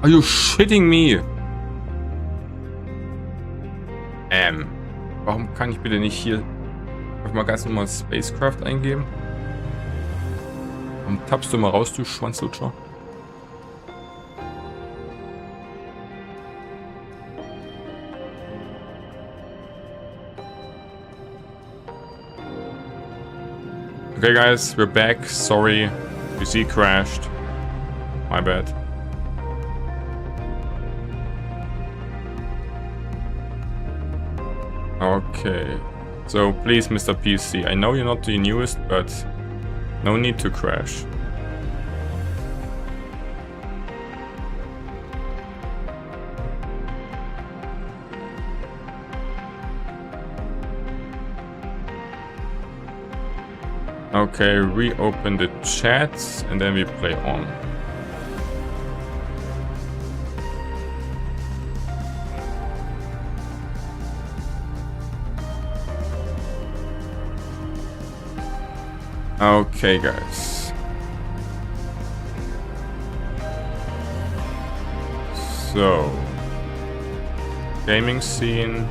Are you shitting me? Warum kann ich bitte nicht hier mal ganz normal SpaceCraft eingeben? Warum tappst du mal raus, du Schwanzlutscher? Okay guys, we're back. Sorry, PC crashed. My bad. Okay, so please, Mr. PC, I know you're not the newest, but no need to crash. Okay, reopen the chat and then we play on. Okay, guys. So, gaming scene.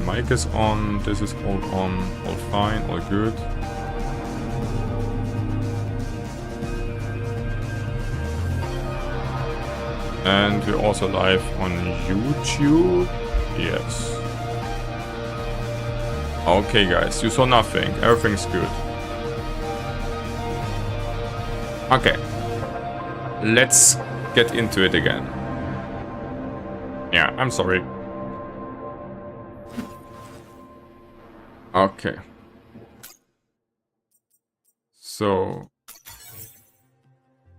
Mic is on. This is all on. All fine. All good. And we're also live on YouTube. Yes. Okay guys, you saw nothing. Everything's good. Okay. Let's get into it again. Yeah, I'm sorry. Okay. So...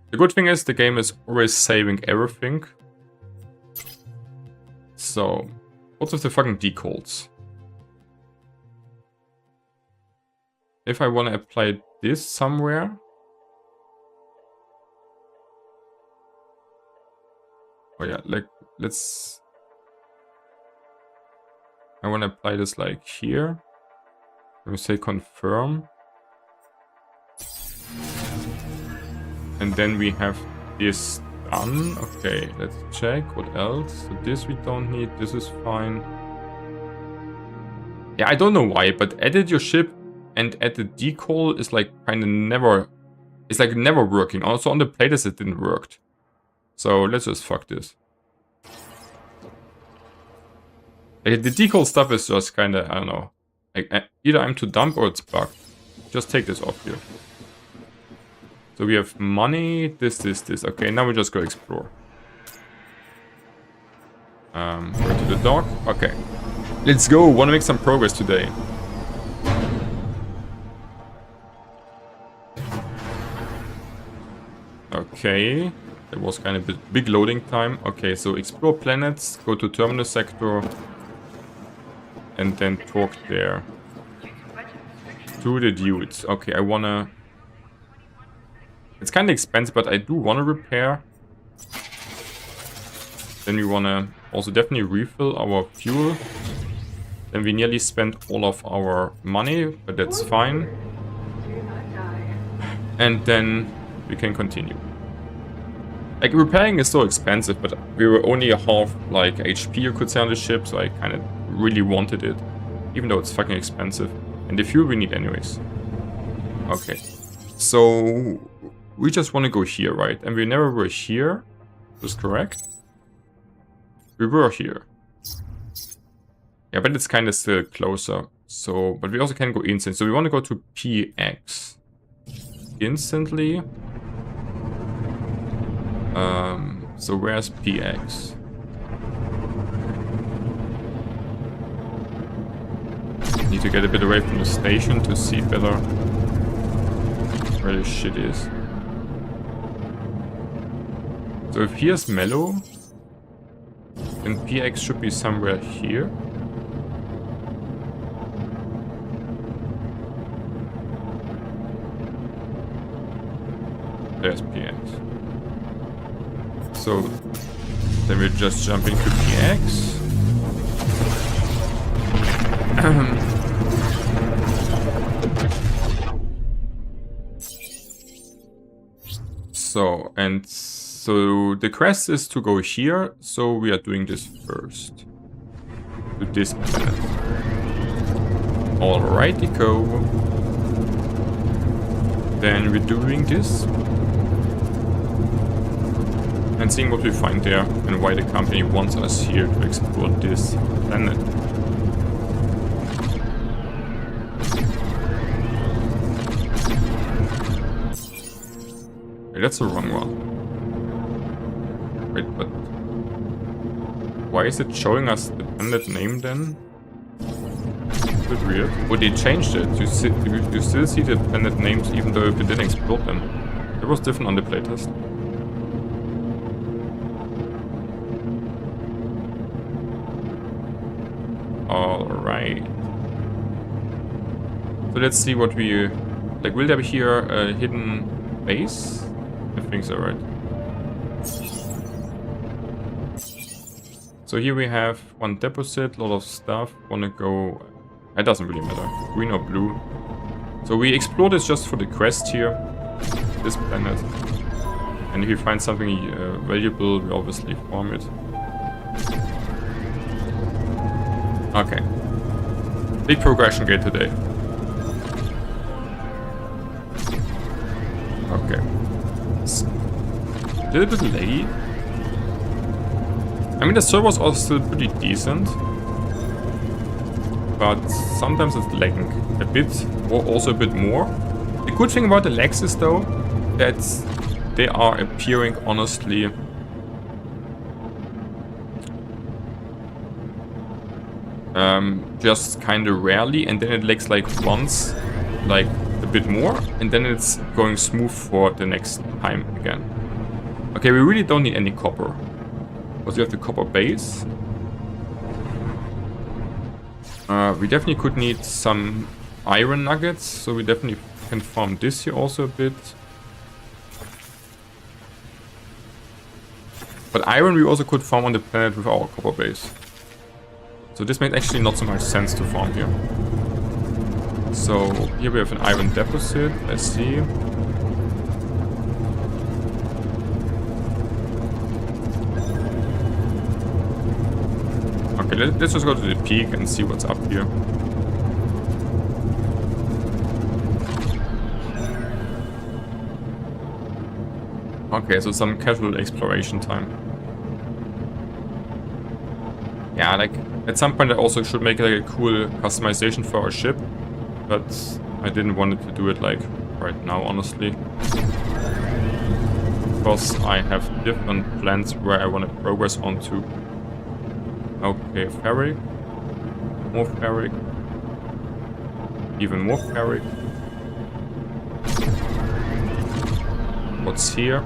the good thing is the game is always saving everything. So... what's with the fucking decodes? If I want to apply this somewhere. Oh yeah, like, let's... I want to apply this like here. Let me say confirm. And then we have this done. Okay, let's check. What else? So this we don't need. This is fine. Yeah, I don't know why, but edit your ship and add the decall is like kind of never... it's like never working. Also on the playtest it didn't work. So let's just fuck this. Like, the decall stuff is just kind of, I don't know. Like, either I'm too dumb or it's bugged. Just take this off here. So we have money, this. Okay, now we just go explore. Go to the dock. Okay. Let's go. Want to make some progress today. Okay, that was kind of a big loading time. Okay, so explore planets, go to terminal sector, and then talk there. To the dudes. Okay, I wanna... it's kind of expensive, but I do want to repair. Then we want to also definitely refill our fuel. Then we nearly spent all of our money, but that's fine. And then we can continue. Like, repairing is so expensive, but we were only a half, like, HP you could say on the ship, so I kind of really wanted it. Even though it's fucking expensive. And the fuel we need anyways. Okay. So, we just want to go here, right? And we never were here. Is correct? We were here. Yeah, but it's kind of still closer. So, but we also can go instant. So we want to go to PX. Instantly. So where's PX? Need to get a bit away from the station to see better where this shit is. So if here's mellow, then PX should be somewhere here. There's PX. So then we're just jumping to PX. So the quest is to go here, so we are doing this first. To this planet. Alrighty, go. Then we're doing this. And seeing what we find there and why the company wants us here to explore this planet. Okay, that's the wrong one. Wait, but why is it showing us the planet name then? A bit weird. Oh, they changed it. You still see the planet names even though we didn't explore them. It was different on the playtest. Alright. So let's see what we... Like, will there be here a hidden base? I think so, right? So here we have one deposit, a lot of stuff. Wanna go... It doesn't really matter. Green or blue. So we explore this just for the quest here. This planet. And if we find something valuable, we obviously farm it. Okay. Big progression gate today. Okay. It's a little bit laggy. I mean, the servers are still pretty decent. But sometimes it's lagging a bit, or also a bit more. The good thing about the lags is, though, that they are appearing honestly just kind of rarely, and then it lags like once, like a bit more, and then it's going smooth for the next time again. Okay, we really don't need any copper. Because we have the copper base. We definitely could need some iron nuggets, so we definitely can farm this here also a bit. But iron we also could farm on the planet with our copper base. So this makes actually not so much sense to farm here. So here we have an iron deposit, let's see. Okay, let's just go to the peak and see what's up here. Okay, so some casual exploration time. Yeah, like, at some point I also should make like a cool customization for our ship. But I didn't want to do it like right now, honestly. Because I have different plans where I want to progress onto. Okay, ferric. More ferric. Even more ferric. What's here?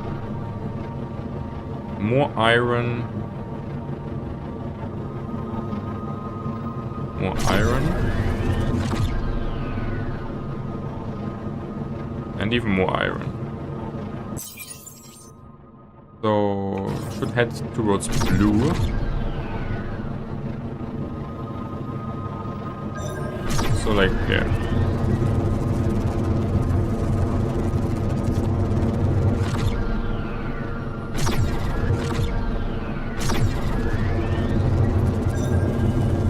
More iron. More iron. And even more iron. So, should head towards blue. So like, yeah.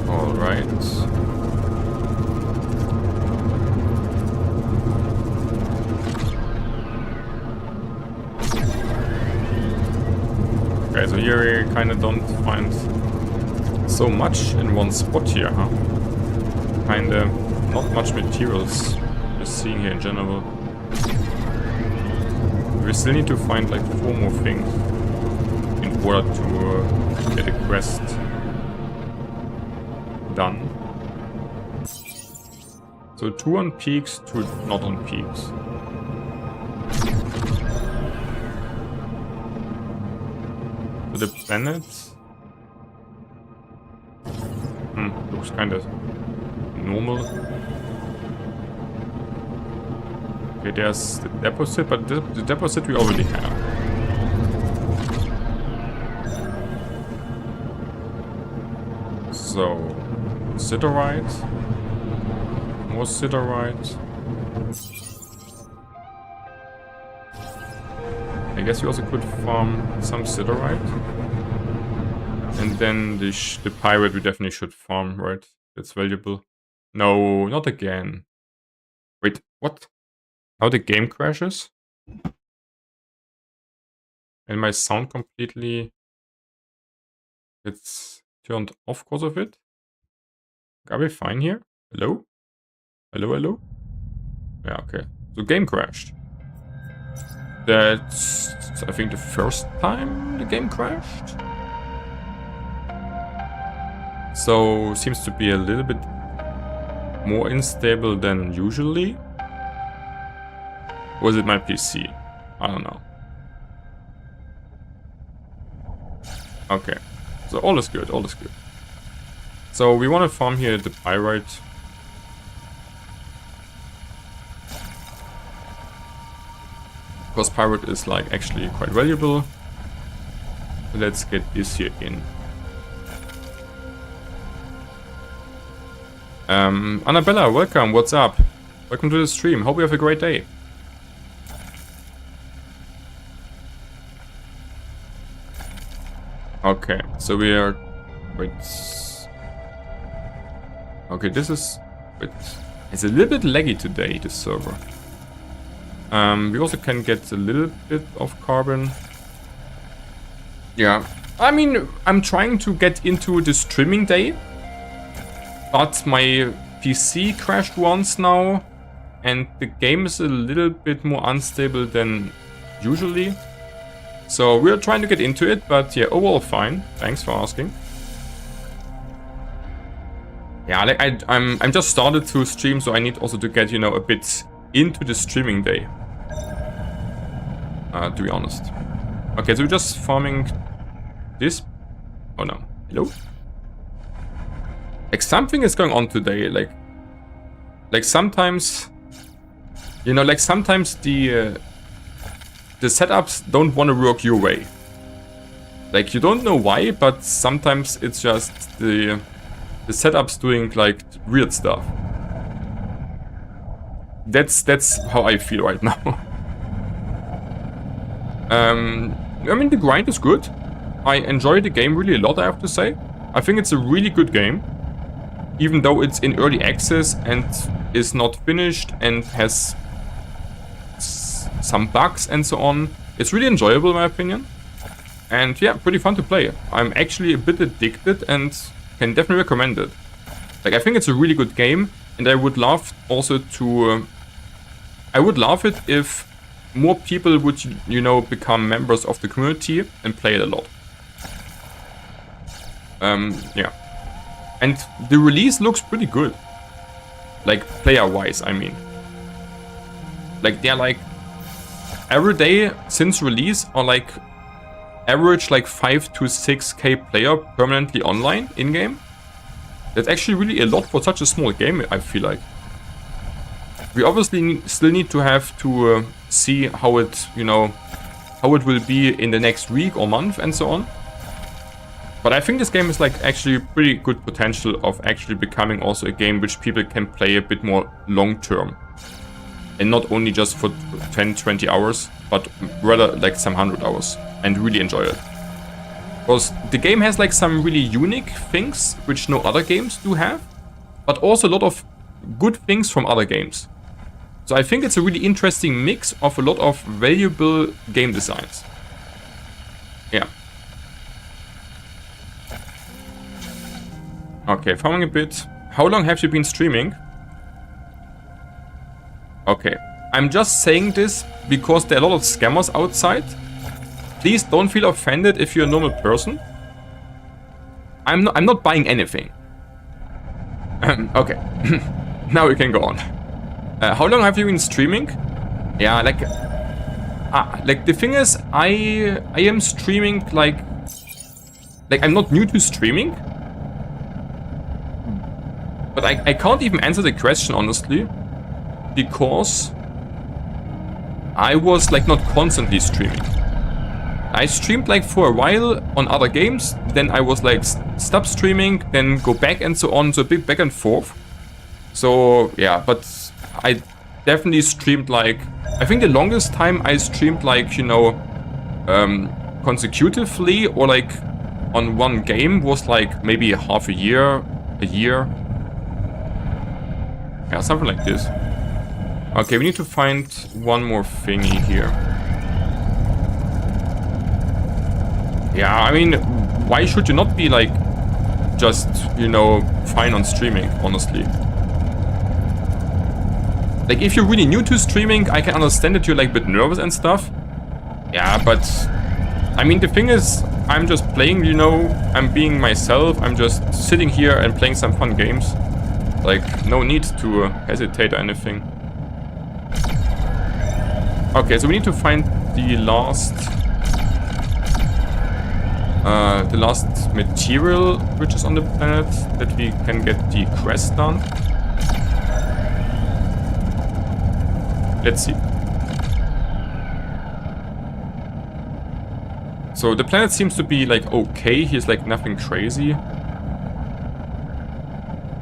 Alright. Okay, so here we kinda don't find so much in one spot here, huh? Kinda not much materials just seeing here in general. We still need to find like 4 more things in order to get a quest done. So 2 on peaks, 2 not on peaks. So the planet looks kind of normal. Okay, there's the deposit, but the deposit we already have. So, siderite. More siderite. I guess you also could farm some siderite. And then the pirate we definitely should farm, right? That's valuable. No, not again. Wait, what? Now the game crashes? And my sound completely... It's turned off because of it? Are we fine here? Hello? Hello, hello? Yeah, okay. So game crashed. That's, I think, the first time the game crashed. So, seems to be a little bit more unstable than usually. Was it my PC? I don't know. Okay. So all is good, all is good. So we want to farm here the pyrite. Because pyrite is like actually quite valuable. Let's get this here in. Annabella, welcome, what's up? Welcome to the stream, hope you have a great day. Okay, so we are... Wait... Okay, this is... Wait... It's a little bit laggy today, this server. We also can get a little bit of carbon. Yeah. I mean, I'm trying to get into the streaming day. But my PC crashed once now. And the game is a little bit more unstable than usually. So we're trying to get into it, but yeah, overall fine. Thanks for asking. Yeah, like I'm just started to stream, so I need also to get, you know, a bit into the streaming day. To be honest. Okay, so we're just farming this. Oh no. Hello? Like something is going on today. Like sometimes, you know, like sometimes the setups don't want to work your way. Like you don't know why, but sometimes it's just the setups doing like weird stuff. That's how I feel right now. I mean the grind is good. I enjoy the game really a lot, I have to say. I think it's a really good game. Even though it's in early access and is not finished and has some bugs and so on. It's really enjoyable in my opinion. And yeah, pretty fun to play. I'm actually a bit addicted and can definitely recommend it. Like I think it's a really good game and I would love also to... I would love it if more people would, you know, become members of the community and play it a lot. Yeah. And the release looks pretty good. Like player-wise, I mean. Like they're like... Every day since release are like average like 5 to 6k player permanently online in-game. That's actually really a lot for such a small game, I feel like. We obviously still need to have to see how it, you know, how it will be in the next week or month and so on. But I think this game is like actually pretty good potential of actually becoming also a game which people can play a bit more long term. And not only just for 10-20 hours, but rather like some 100 hours. And really enjoy it. Because the game has like some really unique things which no other games do have. But also a lot of good things from other games. So I think it's a really interesting mix of a lot of valuable game designs. Yeah. Okay, farming a bit. How long have you been streaming? Okay, I'm just saying this because there are a lot of scammers outside. Please don't feel offended if you're a normal person. I'm not buying anything. Okay, now we can go on. How long have you been streaming? Yeah, like the thing is, I am streaming like I'm not new to streaming. But I can't even answer the question honestly. Because I was like not constantly streaming. I streamed like for a while on other games, then I was like stop streaming, then go back and so on, so a bit back and forth. So yeah, but I definitely streamed like, I think the longest time I streamed like, you know, consecutively or like on one game was like maybe half a year. Yeah, something like this. Okay, we need to find one more thingy here. Yeah, I mean, why should you not be like just, you know, fine on streaming, honestly? Like, if you're really new to streaming, I can understand that you're like a bit nervous and stuff. Yeah, but I mean, the thing is, I'm just playing, you know, I'm being myself. I'm just sitting here and playing some fun games. Like, no need to hesitate or anything. Okay, so we need to find the last material which is on the planet that we can get the quest done. Let's see. So the planet seems to be like okay. Here's like nothing crazy.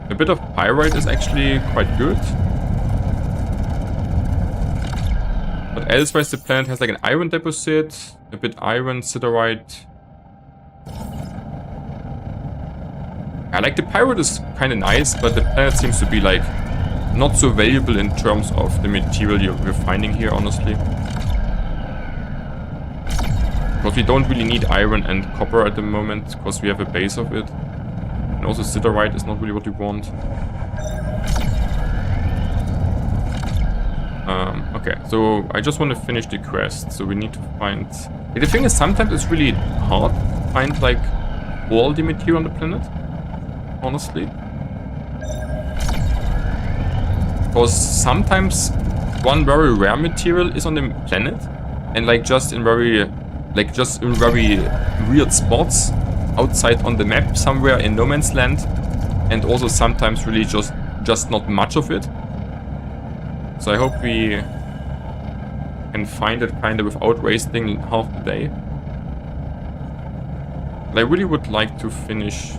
A bit of pyrite is actually quite good. But elsewise the planet has like an iron deposit, a bit iron, siderite. I like the pyrite is kind of nice, but the planet seems to be like not so valuable in terms of the material we're finding here, honestly. Because we don't really need iron and copper at the moment, because we have a base of it. And also siderite is not really what we want. Okay, so I just want to finish the quest, so we need to find... Like, the thing is, sometimes it's really hard to find like all the material on the planet, honestly. Because sometimes one very rare material is on the planet, and like just in very weird spots outside on the map somewhere in no man's land, and also sometimes really just not much of it. So I hope we can find it kind of without wasting half the day. But I really would like to finish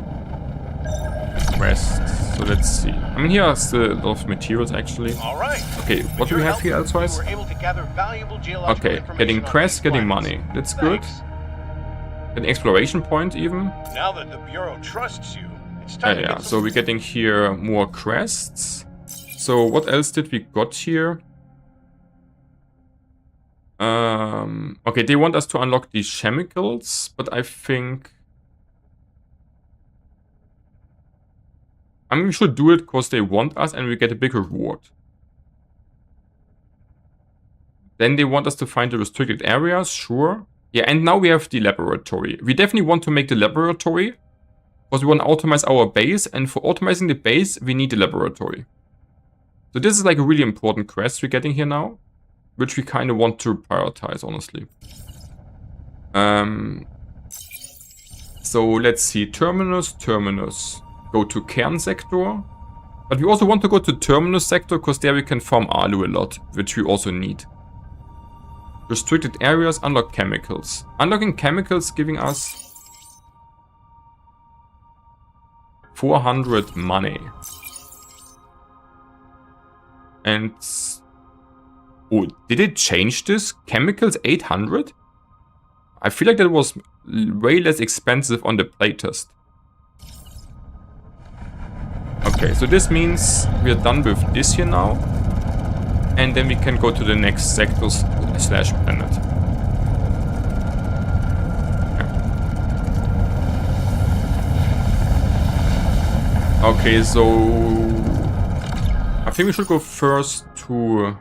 quest. So let's see. I mean, here are still a lot of materials actually. All right. Okay, what do we have here elsewise? Okay, getting quest, getting money. That's good. An exploration point even. Now that the Bureau trusts you, it's time to Yeah, get so we're getting here more quests. So what else did we got here? Okay, they want us to unlock these chemicals, but I think... I mean, we should do it because they want us and we get a big reward. Then they want us to find the restricted areas, sure. Yeah, and now we have the laboratory. We definitely want to make the laboratory because we want to optimize our base, and for optimizing the base, we need the laboratory. So this is like a really important quest we're getting here now, which we kind of want to prioritize, honestly. So let's see, terminus. Go to Kern sector. But we also want to go to terminus sector because there we can farm alu a lot, which we also need. Restricted areas, unlock chemicals. Unlocking chemicals giving us 400 money. And... oh, did it change this? Chemicals 800? I feel like that was way less expensive on the playtest. Okay, so this means we're done with this here now. And then we can go to the next sectors / planet. Yeah. Okay, so... I think we should go first to...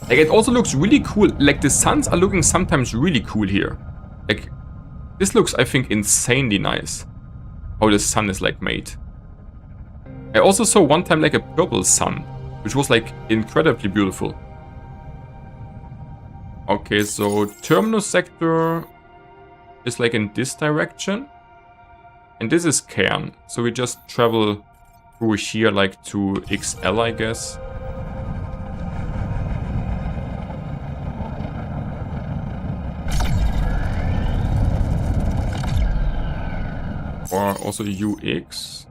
like, it also looks really cool. Like, the suns are looking sometimes really cool here. Like, this looks, I think, insanely nice. How the sun is, like, made. I also saw one time, like, a purple sun, which was, like, incredibly beautiful. Okay, so terminus sector is, like, in this direction. And this is Cairn. So we just travel through here, like, to XL, I guess. Or also UX.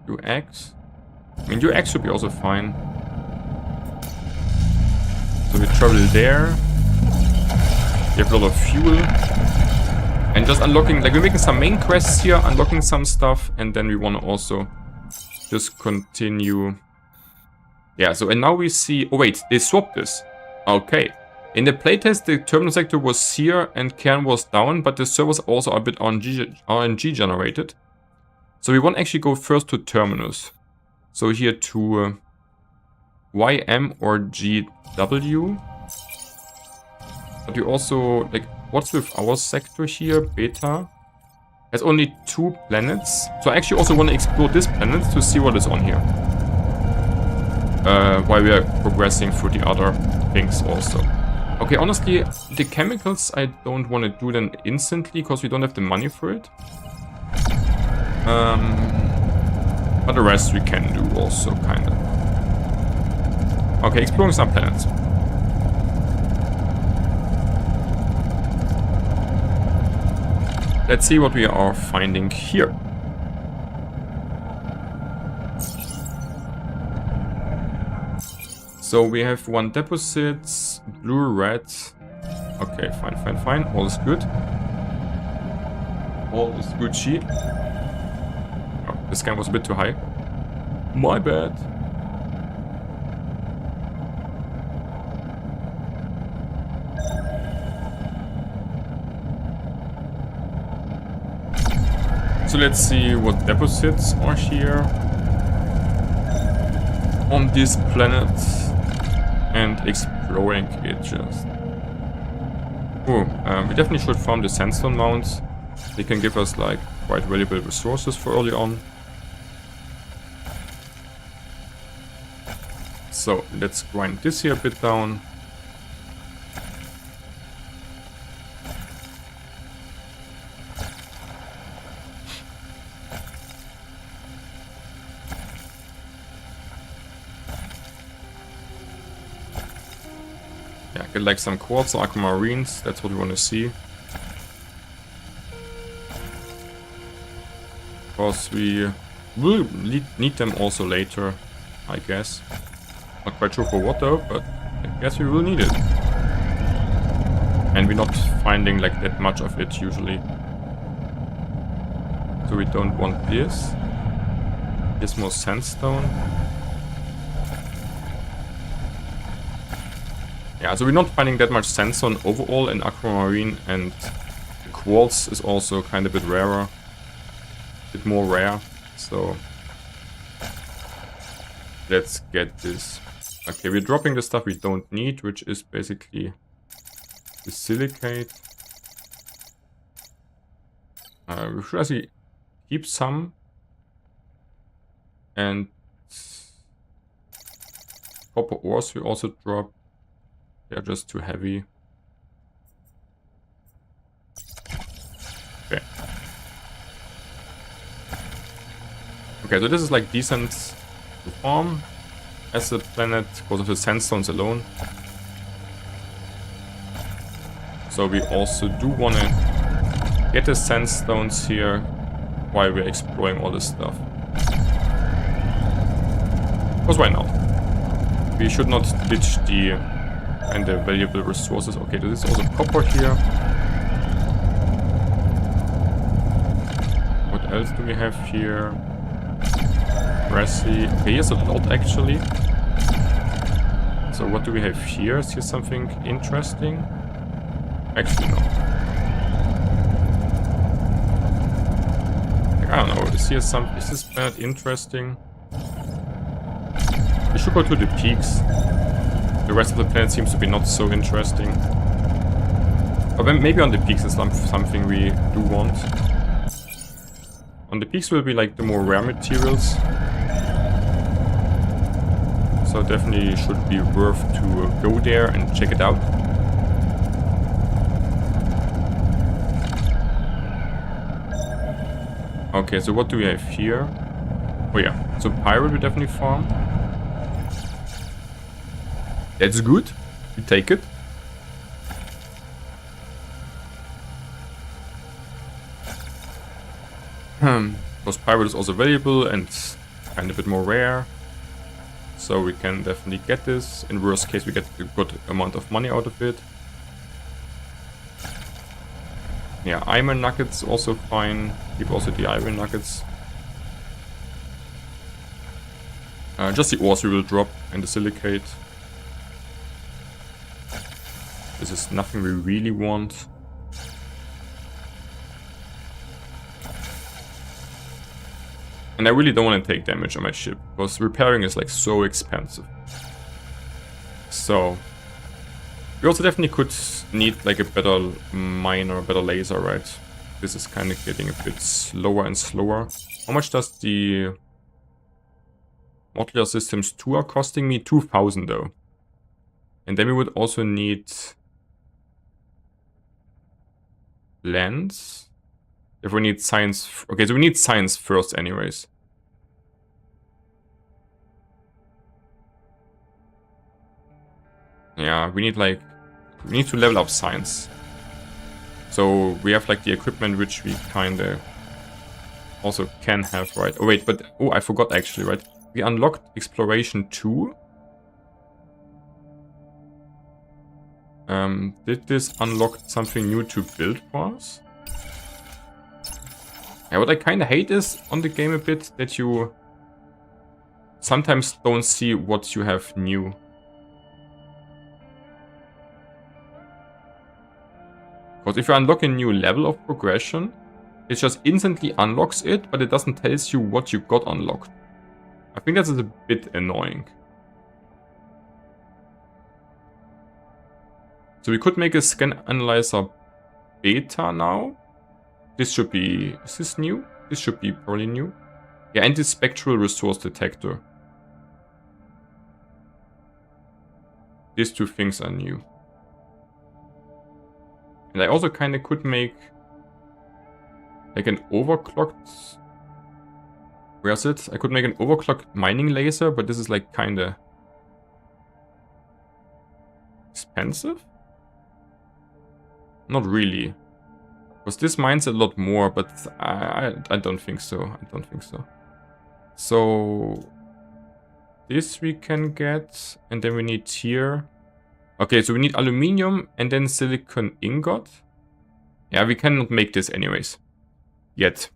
UX. I mean, UX should be also fine. So we travel there. We have a lot of fuel. And just unlocking, like we're making some main quests here, unlocking some stuff, and then we want to also just continue. Yeah, so and now we see, oh wait, they swapped this. Okay. In the playtest, the terminal sector was here and Cairn was down, but the servers also are a bit RNG generated. So we want to actually go first to terminus. So here to YM or GW. But we also, like, what's with our sector here? Beta. Has only 2 planets. So I actually also want to explore this planet to see what is on here. While we are progressing through the other things also. Okay, honestly, the chemicals, I don't want to do them instantly because we don't have the money for it. But the rest we can do also, kind of. Okay, exploring some planets. Let's see what we are finding here. So we have 1 deposits, blue, red. Okay, fine. All is good. All is Gucci. Oh, this scan was a bit too high. My bad. So let's see what deposits are here on this planet. And exploring it just. Oh, we definitely should farm the sandstone mounts. They can give us like quite valuable resources for early on. So let's grind this here a bit down. Yeah, get like some quartz or aquamarines, that's what we want to see. Because we will need them also later, I guess. Not quite sure for what though, but I guess we will need it. And we're not finding like that much of it usually. So we don't want this. Here's more sandstone. Yeah, so we're not finding that much sandstone overall in aquamarine, and the quartz is also kind of a bit rarer. A bit more rare, so let's get this. Okay, we're dropping the stuff we don't need, which is basically the silicate. We should actually keep some. And copper ores we also drop. They're just too heavy. Okay. Okay, so this is like decent to farm as a planet because of the sandstones alone. So we also do want to get the sandstones here while we're exploring all this stuff. Because why not? We should not ditch the and the valuable resources. Okay, there is also copper here. What else do we have here? Brassy. Okay, here's a lot actually. So what do we have here? Is here something interesting? Actually, no. Like, I don't know. Is this planet interesting? We should go to the peaks. The rest of the planet seems to be not so interesting. But maybe on the peaks is something we do want. On the peaks will be like the more rare materials. So definitely should be worth to go there and check it out. Okay, so what do we have here? Oh yeah, so pirate we definitely farm. That's good. We take it. Because pirate is also valuable and kind of a bit more rare. So we can definitely get this. In worst case, we get a good amount of money out of it. Yeah, iron nuggets also fine. Keep also the iron nuggets. Just the ores we will drop and the silicate. This is nothing we really want. And I really don't want to take damage on my ship, because repairing is like so expensive. So we also definitely could need like a better mine or a better laser, right? This is kind of getting a bit slower and slower. How much does the modular systems 2 are costing me? 2,000 though. And then we would also need lands. If we need science, okay, so we need science first anyways. Yeah, we need to level up science. So we have like the equipment which we kinda also can have, right? Oh wait, but oh, I forgot actually, right? We unlocked exploration 2. Did this unlock something new to build for us? Yeah, what I kind of hate is on the game a bit that you sometimes don't see what you have new. Because if you unlock a new level of progression, it just instantly unlocks it, but it doesn't tell you what you got unlocked. I think that is a bit annoying. So we could make a scan analyzer beta now. This should be... Is this new? This should be probably new. Yeah, and the spectral resource detector. These two things are new. And I also kind of could make like an overclocked... Where is it? I could make an overclocked mining laser, but this is like kind of expensive? Not really. Because this mines a lot more, but I don't think so. I don't think so. So this we can get, and then we need here. Okay, so we need aluminium and then silicon ingot. Yeah, we cannot make this anyways. Yet.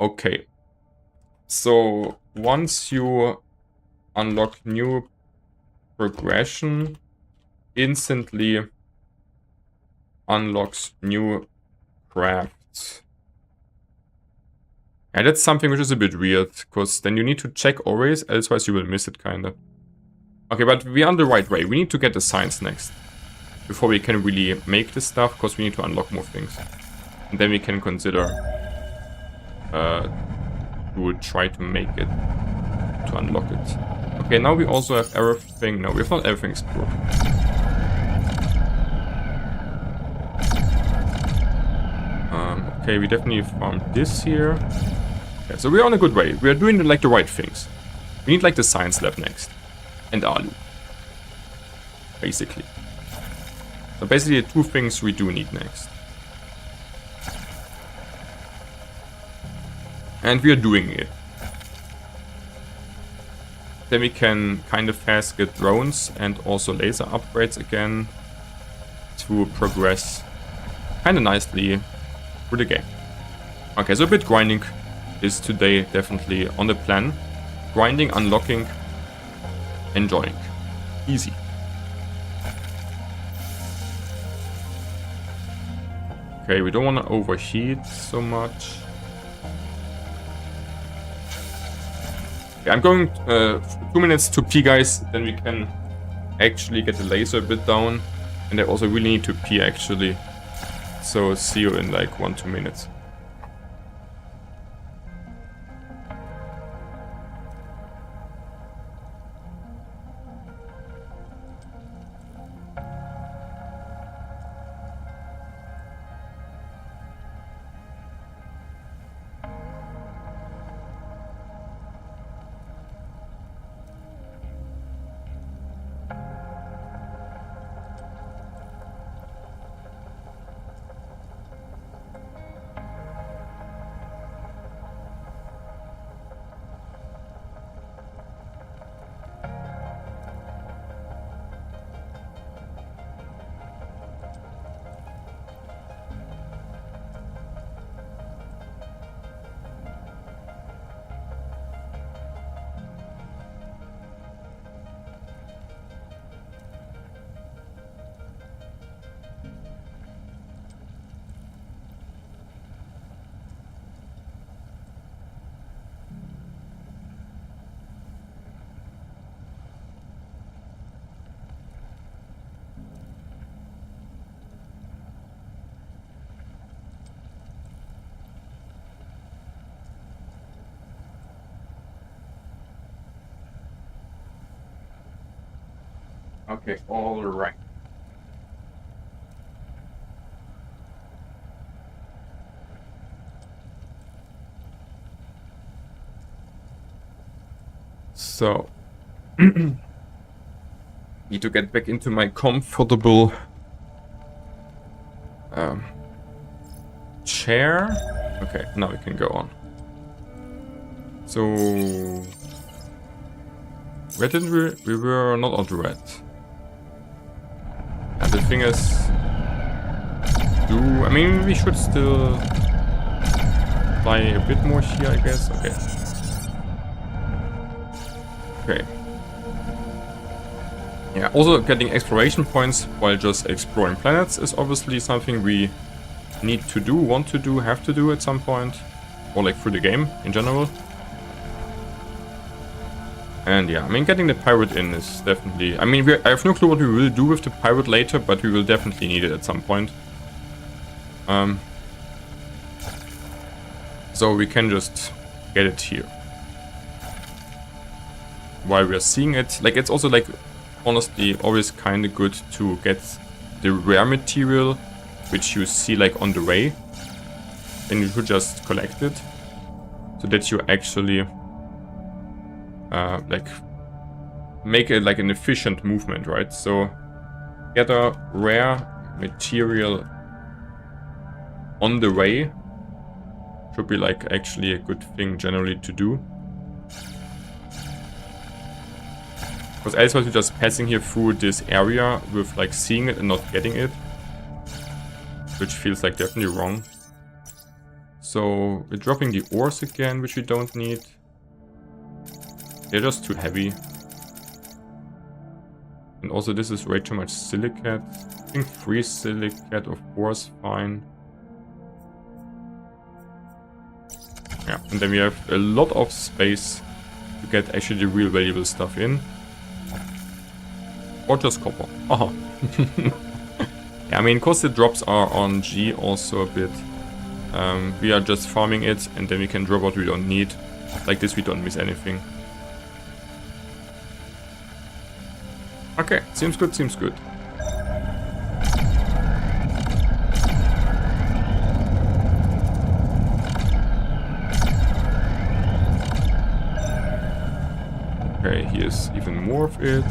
Okay. So once you unlock new progression, instantly unlocks new crafts. And that's something which is a bit weird, because then you need to check always, otherwise you will miss it kinda. Okay, but we are on the right way. We need to get the science next, before we can really make this stuff, because we need to unlock more things. And then we can consider we will try to make it, to unlock it. Okay, now we also have everything. No, we have not everything explored. Okay, we definitely farmed this here. Okay, so we're on a good way. We are doing like the right things. We need like the science lab next. And Alu. Basically. So basically the two things we do need next. And we are doing it. Then we can kind of fast get drones and also laser upgrades again to progress kind of nicely through the game. Okay, so a bit grinding is today definitely on the plan. Grinding, unlocking, enjoying. Easy. Okay, we don't want to overheat so much. Okay, I'm going 2 minutes to pee, guys, then we can actually get the laser a bit down. And I also really need to pee, actually. So see you in like 1-2 minutes. Okay, all right. So, need to get back into my comfortable chair. Okay, now we can go on. So, where did we were not on red. And the thing is, I mean, we should still fly a bit more here, I guess. Okay. Okay. Yeah, also getting exploration points while just exploring planets is obviously something we need to do, want to do, have to do at some point. Or like through the game in general. And yeah, I mean, getting the pirate in is definitely... I mean, I have no clue what we will do with the pirate later, but we will definitely need it at some point. So we can just get it here. While we are seeing it, like, it's also like, honestly, always kind of good to get the rare material, which you see like on the way. Then you should just collect it, so that you actually like make it like an efficient movement, right? So get a rare material on the way should be like actually a good thing generally to do. Because otherwise you're just passing here through this area with like seeing it and not getting it, which feels like definitely wrong. So we're dropping the ores again, which we don't need. They're just too heavy. And also this is way too much silicate. I think 3 silicate of course, fine. Yeah, and then we have a lot of space to get actually the real valuable stuff in. Or just copper. Oh. Yeah, I mean, because the drops are on G also a bit. We are just farming it and then we can drop what we don't need. Like this we don't miss anything. Okay, seems good, seems good. Okay, here's even more of it.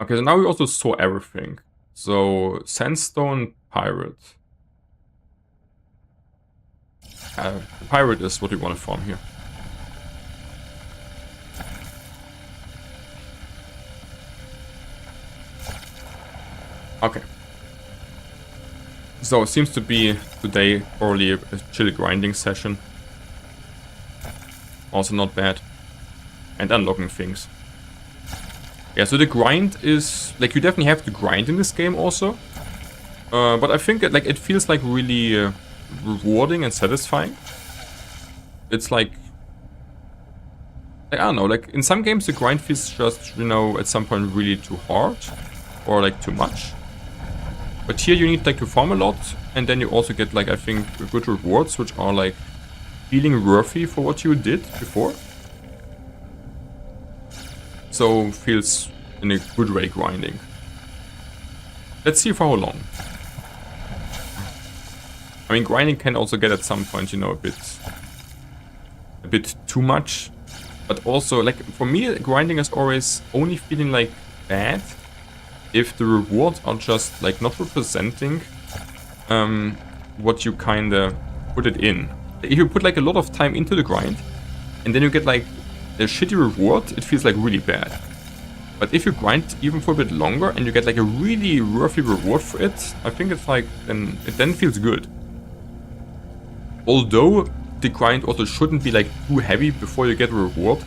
Okay, so now we also saw everything. So, sandstone pirate. The pirate is what we want to farm here. Okay. So, it seems to be today probably a chill grinding session. Also not bad. And unlocking things. Yeah, so the grind is... like, you definitely have to grind in this game also. But I think it feels like really rewarding and satisfying. It's like... I don't know, like in some games the grind feels just, you know, at some point really too hard. Or like too much. But here you need like to farm a lot. And then you also get like, I think, good rewards, which are like feeling worthy for what you did before. So feels in a good way grinding. Let's see for how long. I mean, grinding can also get at some point, you know, a bit too much. But also, like, for me, grinding is always only feeling like bad if the rewards are just like not representing what you kinda put it in. If you put like a lot of time into the grind and then you get like a shitty reward, it feels like really bad. But if you grind even for a bit longer and you get like a really worthy reward for it, I think it's like, it then feels good. Although the grind also shouldn't be like too heavy before you get a reward,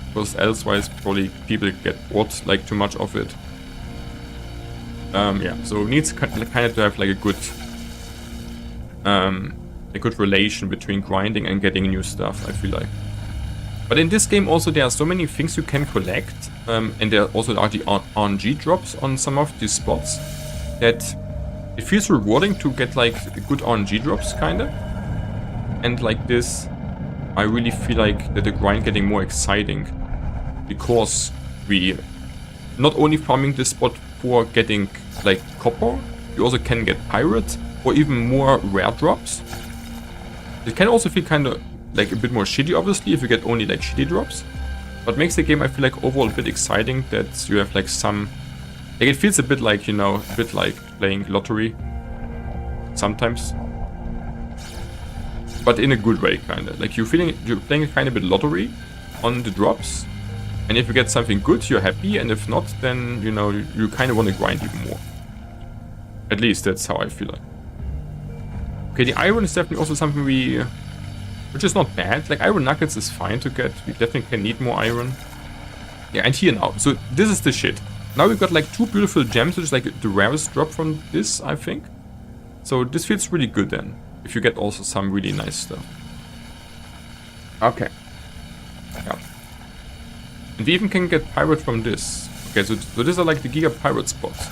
because elsewise probably people get bored like too much of it. Yeah, so it needs kind of to have like a good relation between grinding and getting new stuff, I feel like. But in this game also there are so many things you can collect, and there also are the RNG drops on some of these spots, that it feels rewarding to get like good RNG drops kinda. And like this I really feel like that the grind getting more exciting. Because we not only farming this spot for getting like copper, you also can get pirate or even more rare drops. It can also feel kind of like a bit more shitty, obviously, if you get only like shitty drops. But makes the game, I feel like, overall a bit exciting that you have like some... Like it feels a bit like, you know, a bit like playing lottery. Sometimes. But in a good way, kind of. Like you're playing a kind of bit lottery on the drops. And if you get something good, you're happy. And if not, then, you know, you kind of want to grind even more. At least that's how I feel like. Okay, the iron is definitely also something we... Which is not bad. Like, iron nuggets is fine to get. We definitely can need more iron. Yeah, and here now. So, this is the shit. Now we've got, like, 2 beautiful gems, which is, like, the rarest drop from this, I think. So, this feels really good, then. If you get also some really nice stuff. Okay. Yeah. And we even can get pirate from this. Okay, so these are, like, the Giga pirate spots.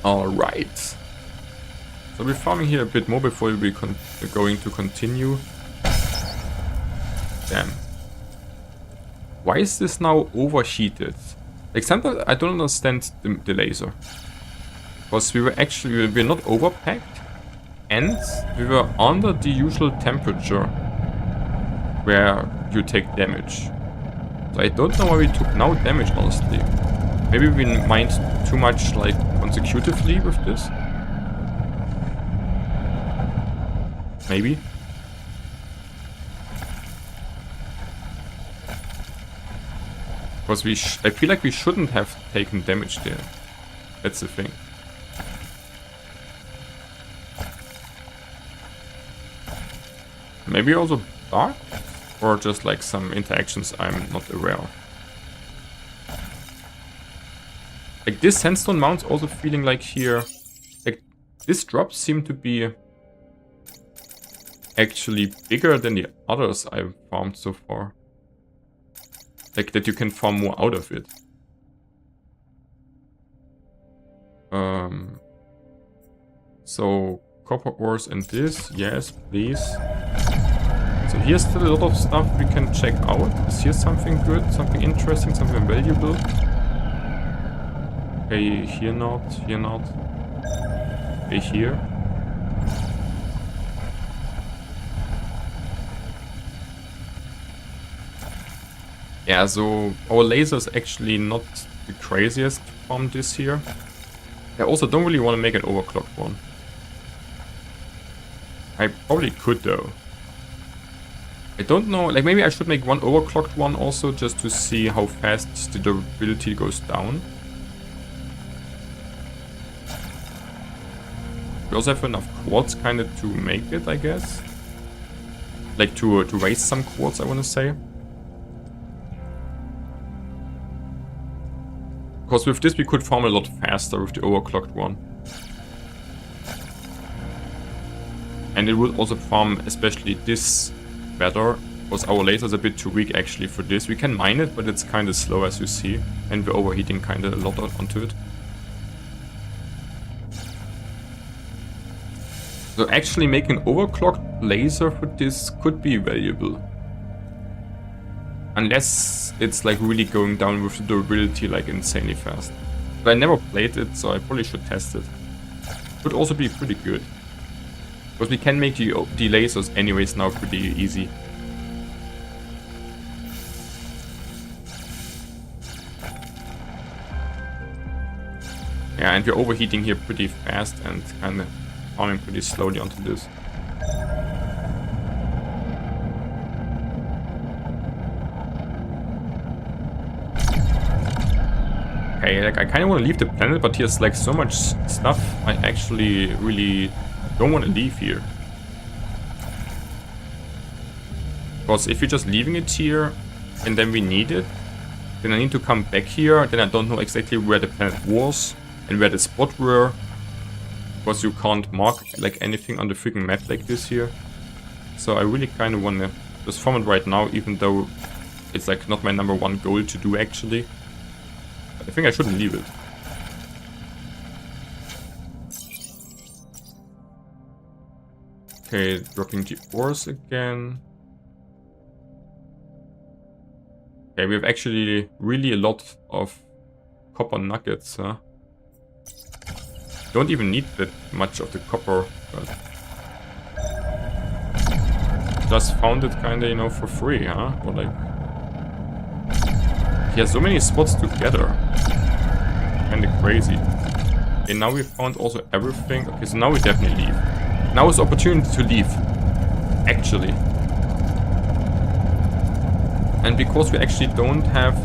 Alright. So we're farming here a bit more before we're going to continue. Damn. Why is this now overheated? Like sometimes I don't understand the laser. Because we're not overpacked. And we were under the usual temperature where you take damage. So I don't know why we took now damage, honestly. Maybe we mined too much, like, consecutively with this. Maybe. Because I feel like we shouldn't have taken damage there. That's the thing. Maybe also dark? Or just like some interactions I'm not aware of. Like this sandstone mount's also feeling like here, like this drops seem to be actually bigger than the others I've farmed so far. Like that you can farm more out of it. So copper ores and this, yes, please. So here's still a lot of stuff we can check out. Is here something good, something interesting, something valuable? Okay, here not, here not. Okay, here. Yeah, so our laser is actually not the craziest from this here. I also don't really want to make an overclocked one. I probably could though. I don't know, like maybe I should make one overclocked one also just to see how fast the durability goes down. We also have enough quartz kind of to make it, I guess. Like to raise some quartz, I want to say. Because with this we could farm a lot faster with the overclocked one. And it would also farm especially this better. Because our laser is a bit too weak actually for this. We can mine it, but it's kind of slow as you see. And we're overheating kind of a lot onto it. So actually making an overclocked laser for this could be valuable. Unless it's like really going down with the durability like insanely fast. But I never played it, so I probably should test it. Would also be pretty good. Because we can make the lasers anyways now pretty easy. Yeah, and we're overheating here pretty fast and kind of farming pretty slowly onto this. Okay, like I kind of want to leave the planet, but here's like so much stuff I actually really don't want to leave here. Because if you're just leaving it here and then we need it, then I need to come back here, then I don't know exactly where the planet was and where the spot were. Because you can't mark like anything on the freaking map like this here. So I really kind of want to just farm it right now, even though it's like not my #1 goal to do actually. But I think I shouldn't leave it. Okay, dropping the ores again. Okay, we have actually really a lot of copper nuggets, huh? Don't even need that much of the copper, but just found it kinda, you know, for free, huh? Or like... He has so many spots together. Kinda crazy. Okay, now we found also everything. Okay, so now we definitely leave. Now is the opportunity to leave. Actually. And because we actually don't have...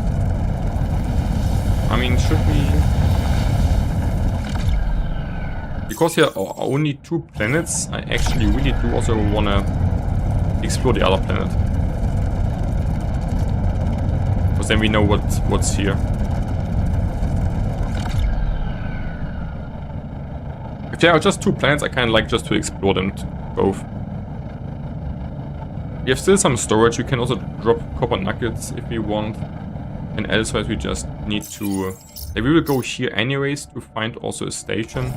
I mean, should we... Because here are only 2 planets, I actually really do also wanna explore the other planet. Because then we know what's here. If there are just 2 planets, I kinda like just to explore them both. We have still some storage, we can also drop copper nuggets if we want. And elsewise we just need to... Like, we will go here anyways to find also a station.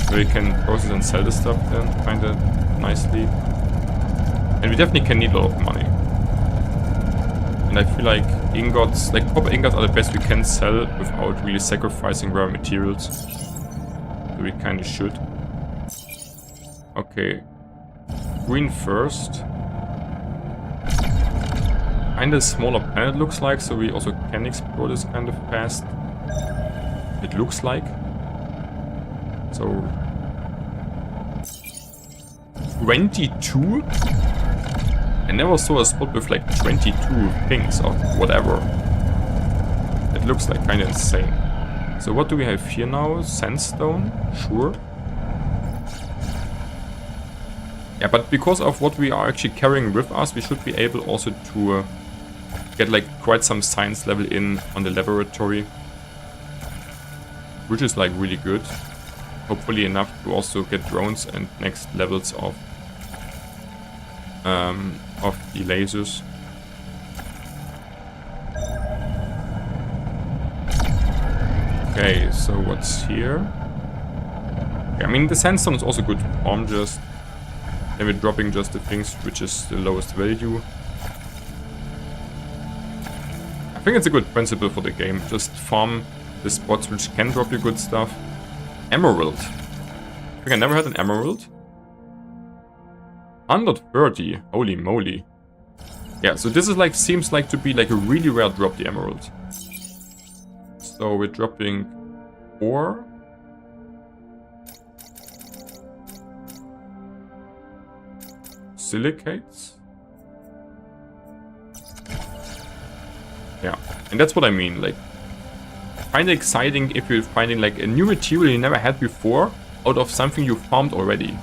Where we can process and sell the stuff then, kinda nicely. And we definitely can need a lot of money. And I feel like ingots, like copper ingots are the best we can sell without really sacrificing rare materials. So we kinda should. Okay. Green first. Kinda smaller planet looks like, so we also can explore this kind of fast. It looks like. So 22? I never saw a spot with like 22 things or whatever. It looks like kinda insane. So what do we have here now? Sandstone? Sure. Yeah, but because of what we are actually carrying with us, we should be able also to get like quite some science level in on the laboratory. Which is like really good. Hopefully enough to also get drones and next levels of the lasers. Okay, so what's here? Okay, I mean, the sandstone is also good to farm just. Then we're dropping just the things which is the lowest value. I think it's a good principle for the game. Just farm the spots which can drop you good stuff. Emerald. I think I never had an emerald. 130. Holy moly. Yeah, so this is like, seems like to be like a really rare drop, the emerald. So we're dropping 4. Silicates. Yeah, and that's what I mean, like, kind of exciting if you're finding like a new material you never had before out of something you farmed already.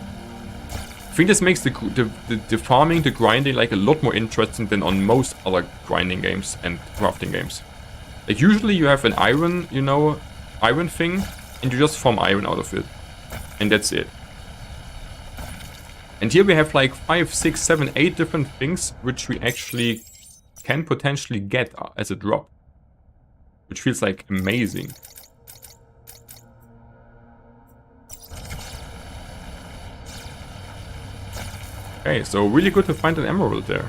I think this makes the farming, the grinding like a lot more interesting than on most other grinding games and crafting games. Like usually you have an iron, you know, iron thing, and you just farm iron out of it. And that's it. And here we have like 5, 6, 7, 8 different things which we actually can potentially get as a drop. Which feels like amazing. Okay, so really good to find an emerald there.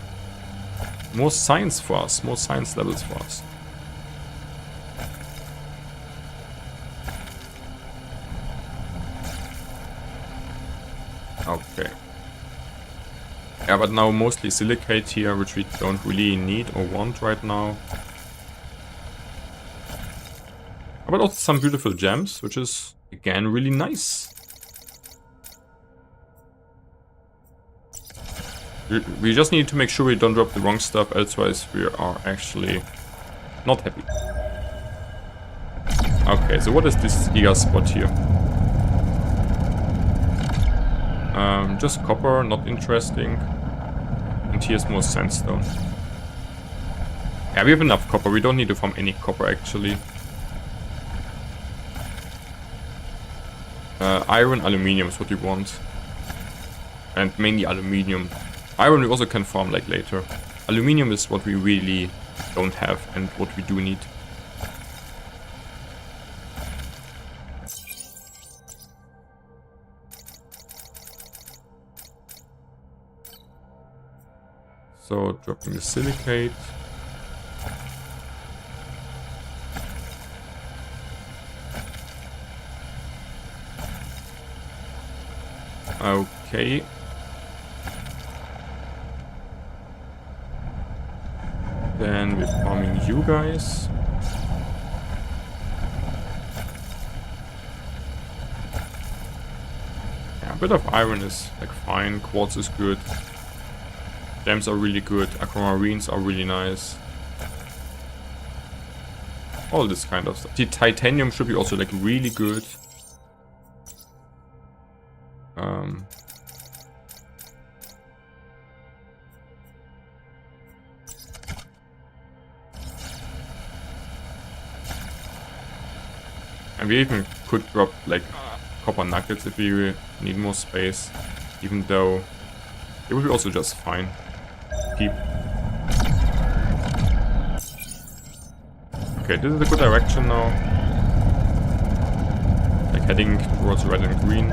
More science for us, more science levels for us. Okay. Yeah, but now mostly silicate here, which we don't really need or want right now. But also some beautiful gems, which is, again, really nice. We just need to make sure we don't drop the wrong stuff, otherwise we are actually not happy. Okay, so what is this giga spot here? Just copper, not interesting. And here's more sandstone. Yeah, we have enough copper, we don't need to farm any copper actually. Iron, aluminium is what we want. And mainly aluminium. Iron we also can farm like later. Aluminium is what we really don't have and what we do need. So dropping the silicate. Okay. Then we're farming you guys. Yeah, a bit of iron is like fine. Quartz is good. Gems are really good. Aquamarines are really nice. All this kind of stuff. The titanium should be also like really good. And we even could drop like copper nuggets if we need more space, even though it would be also just fine. Keep. Okay, this is a good direction now. Like heading towards red and green. You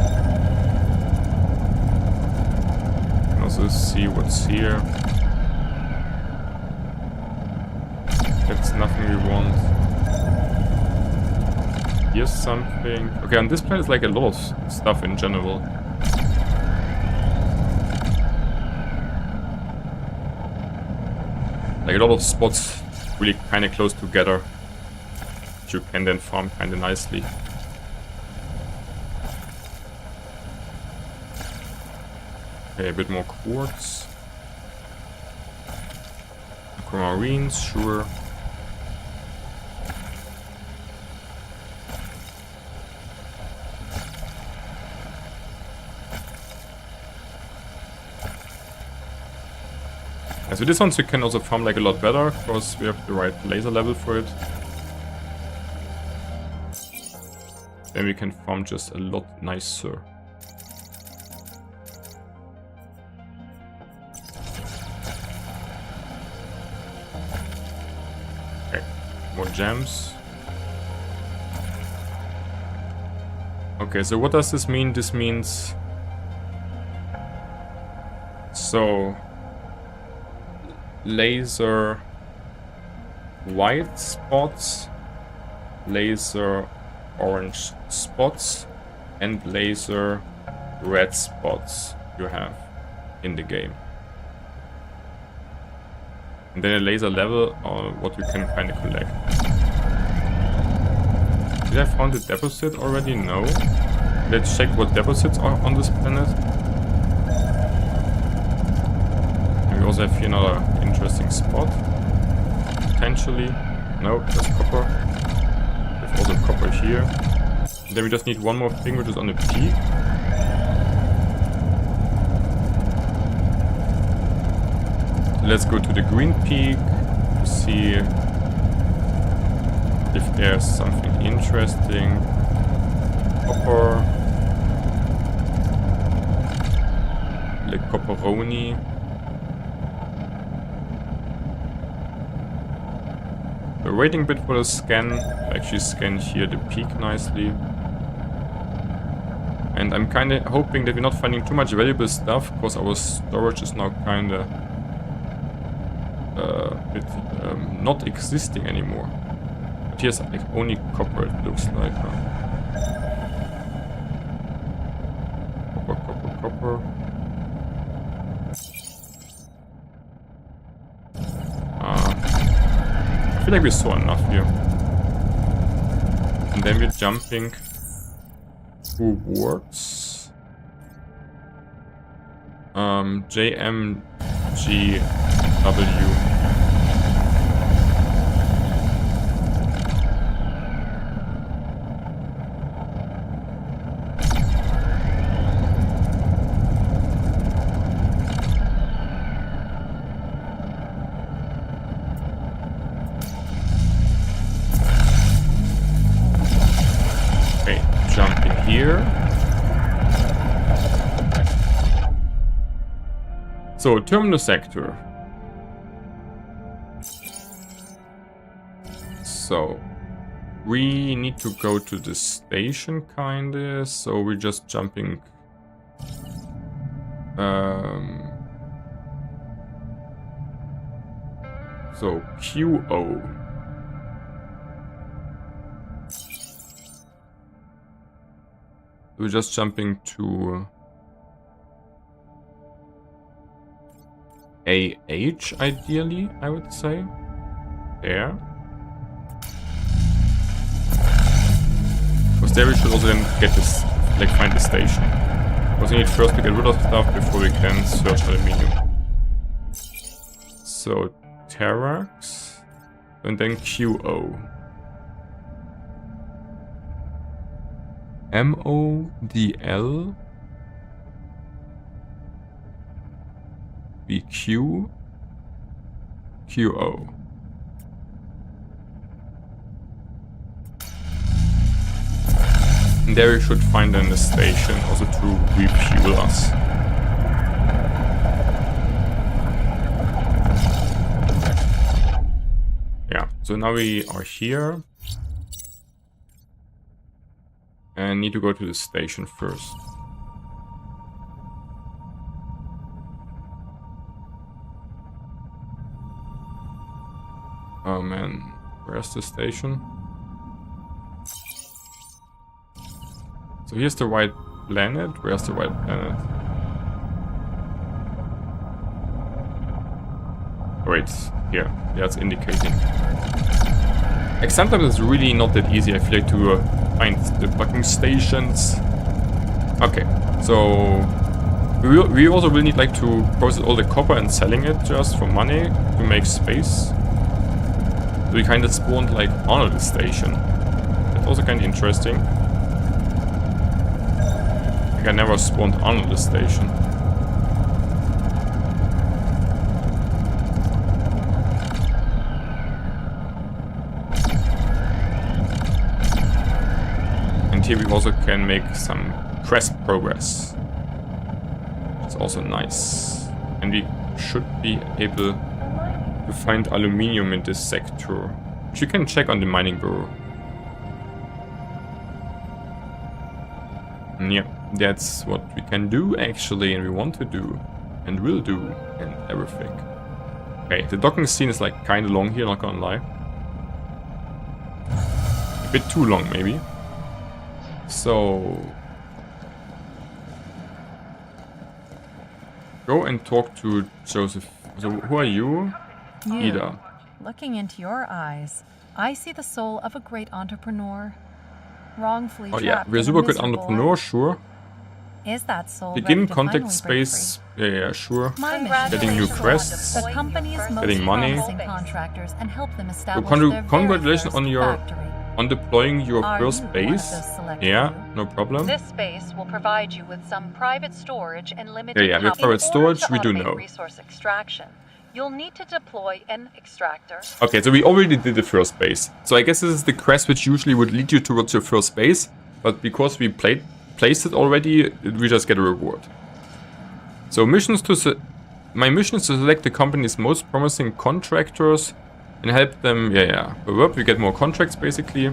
can also see what's here. That's nothing we want. Here's something. Okay, on this planet is like a lot of stuff in general. Like a lot of spots really kind of close together. Which you can then farm kind of nicely. Okay, a bit more quartz. Aquamarines, sure. So this one we can also farm like a lot better, because we have the right laser level for it. Then we can farm just a lot nicer. Okay, more gems. Okay, so what does this mean? This means... So... laser white spots, laser orange spots, and laser red spots you have in the game. And then a laser level on what you can kind of collect. Did I find the deposit already? No. Let's check what deposits are on this planet. We also have here another interesting spot, potentially. No, just copper. There's also copper here. And then we just need one more thing, which is on the peak. So let's go to the green peak to see if there's something interesting. Copper. Like copperoni. We're waiting a bit for the scan. I actually scan here the peak nicely. And I'm kind of hoping that we're not finding too much valuable stuff, because our storage is now kind of not existing anymore. But here's like only copper, it looks like. Copper, copper, copper. I feel like we saw enough here. And then we're jumping towards JMGW. So, terminal sector. So, we need to go to the station, kinda. So, we're just jumping. So QO. We're just jumping to AH ideally, I would say. There. Because there we should also then get this, like find the station. Because we need first to get rid of stuff before we can search aluminium. So Terax and then QO. MODL BQ QO. And there we should find then a station also to refuel us. Yeah, so now we are here. And need to go to the station first. Oh man, where's the station? So here's the white planet. Where's the white planet? Oh, wait, here. Yeah, it's indicating. Like sometimes it's really not that easy, I feel like, to find the fucking stations. Okay, so we also will need like to process all the copper and selling it just for money to make space. So we kind of spawned like on the station. That's also kind of interesting. Like I never spawned on the station. Here we also can make some quest progress. It's also nice. And we should be able to find aluminium in this sector, which you can check on the mining bureau. And yeah, that's what we can do actually, and we want to do, and will do, and everything. Okay, the docking scene is like kind of long here, not gonna lie. A bit too long maybe. So go and talk to Joseph. So who are you? Ida. Looking into your eyes, I see the soul of a great entrepreneur. Wrongfully Oh yeah, trapped we're in a super good miserable entrepreneur, life. sure. Is that soul Begin ready to contact finally break space. Yeah, sure. My mission Getting new is to quests. the company's most Getting money. promising contractors and help them establish their Congratulations very on your first factory. on deploying your Are first you one of base. those select Yeah, few? no problem. This space will provide you with some private storage and limited Yeah, we have power. private storage, we do In order to know. automate resource extraction, you'll need to deploy an extractor. Okay, so we already did the first base. So I guess this is the quest which usually would lead you towards your first base. But because we placed it already, we just get a reward. So missions to... My mission is to select the company's most promising contractors and help them... Yeah. We get more contracts, basically.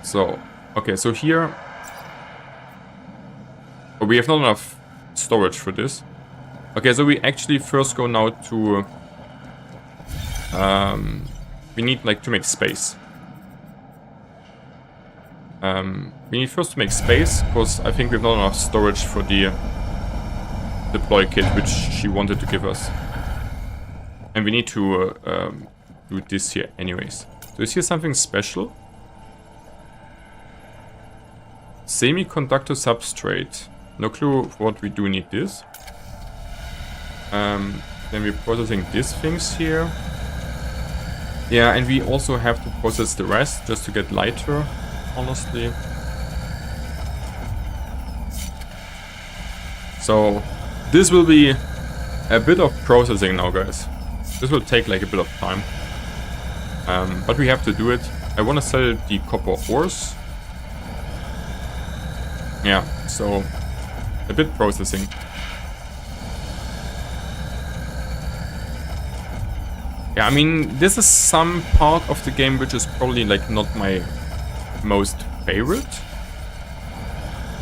So, okay, so here... Oh, we have not enough storage for this. Okay, so we actually first go now to... we need, like, to make space. We need first to make space, because I think we have not enough storage for the deploy kit, which she wanted to give us. And we need to do this here anyways. So is here something special? Semiconductor substrate. No clue for what we do need this. Then we're processing these things here. Yeah, and we also have to process the rest just to get lighter, honestly. So this will be a bit of processing now, guys. This will take like a bit of time. But we have to do it. I want to sell the copper ores. Yeah, so a bit processing. Yeah, I mean, this is some part of the game which is probably like not my most favorite.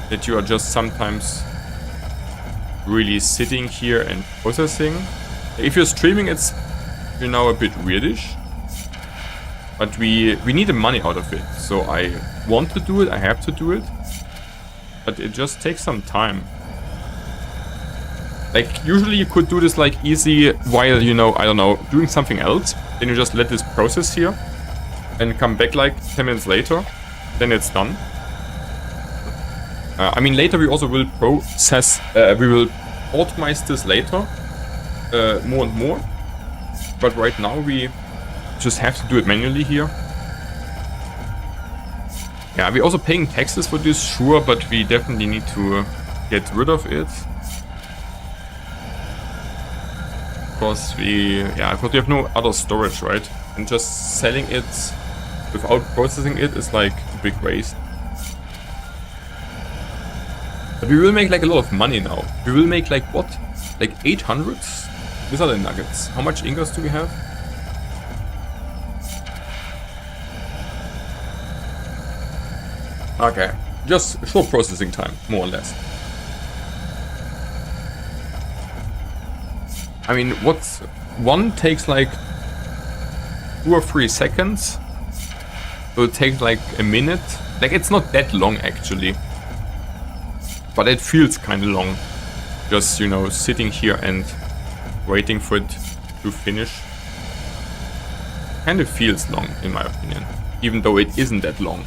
That you are just sometimes really sitting here and processing. If you're streaming, it's, you know, a bit weirdish. But we need the money out of it. So I want to do it, I have to do it. But it just takes some time. Like, usually you could do this like easy while, you know, I don't know, doing something else. Then you just let this process here. And come back like 10 minutes later. Then it's done. I mean, later we also will process, we will optimize this later. More and more. But right now we just have to do it manually here. Yeah, we're also paying taxes for this, sure, but we definitely need to get rid of it. Because we have no other storage, right? And just selling it without processing it is like a big waste. But we will make like a lot of money now. We will make like what? Like 800? These are the nuggets. How much ingots do we have? Okay, just short processing time, more or less. I mean, one takes like 2 or 3 seconds. So it takes like a minute. Like, it's not that long actually. But it feels kind of long. Just, you know, sitting here and waiting for it to finish. Kind of feels long, in my opinion. Even though it isn't that long.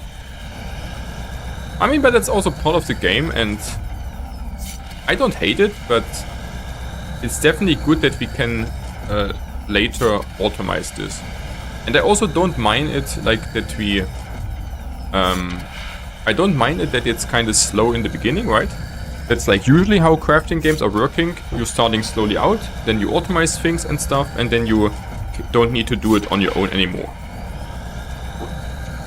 I mean, but that's also part of the game, and I don't hate it, but it's definitely good that we can later automate this. And I also don't mind it, like, that we... I don't mind it that it's kind of slow in the beginning, right? That's like usually how crafting games are working. You're starting slowly out, then you automate things and stuff, and then you don't need to do it on your own anymore.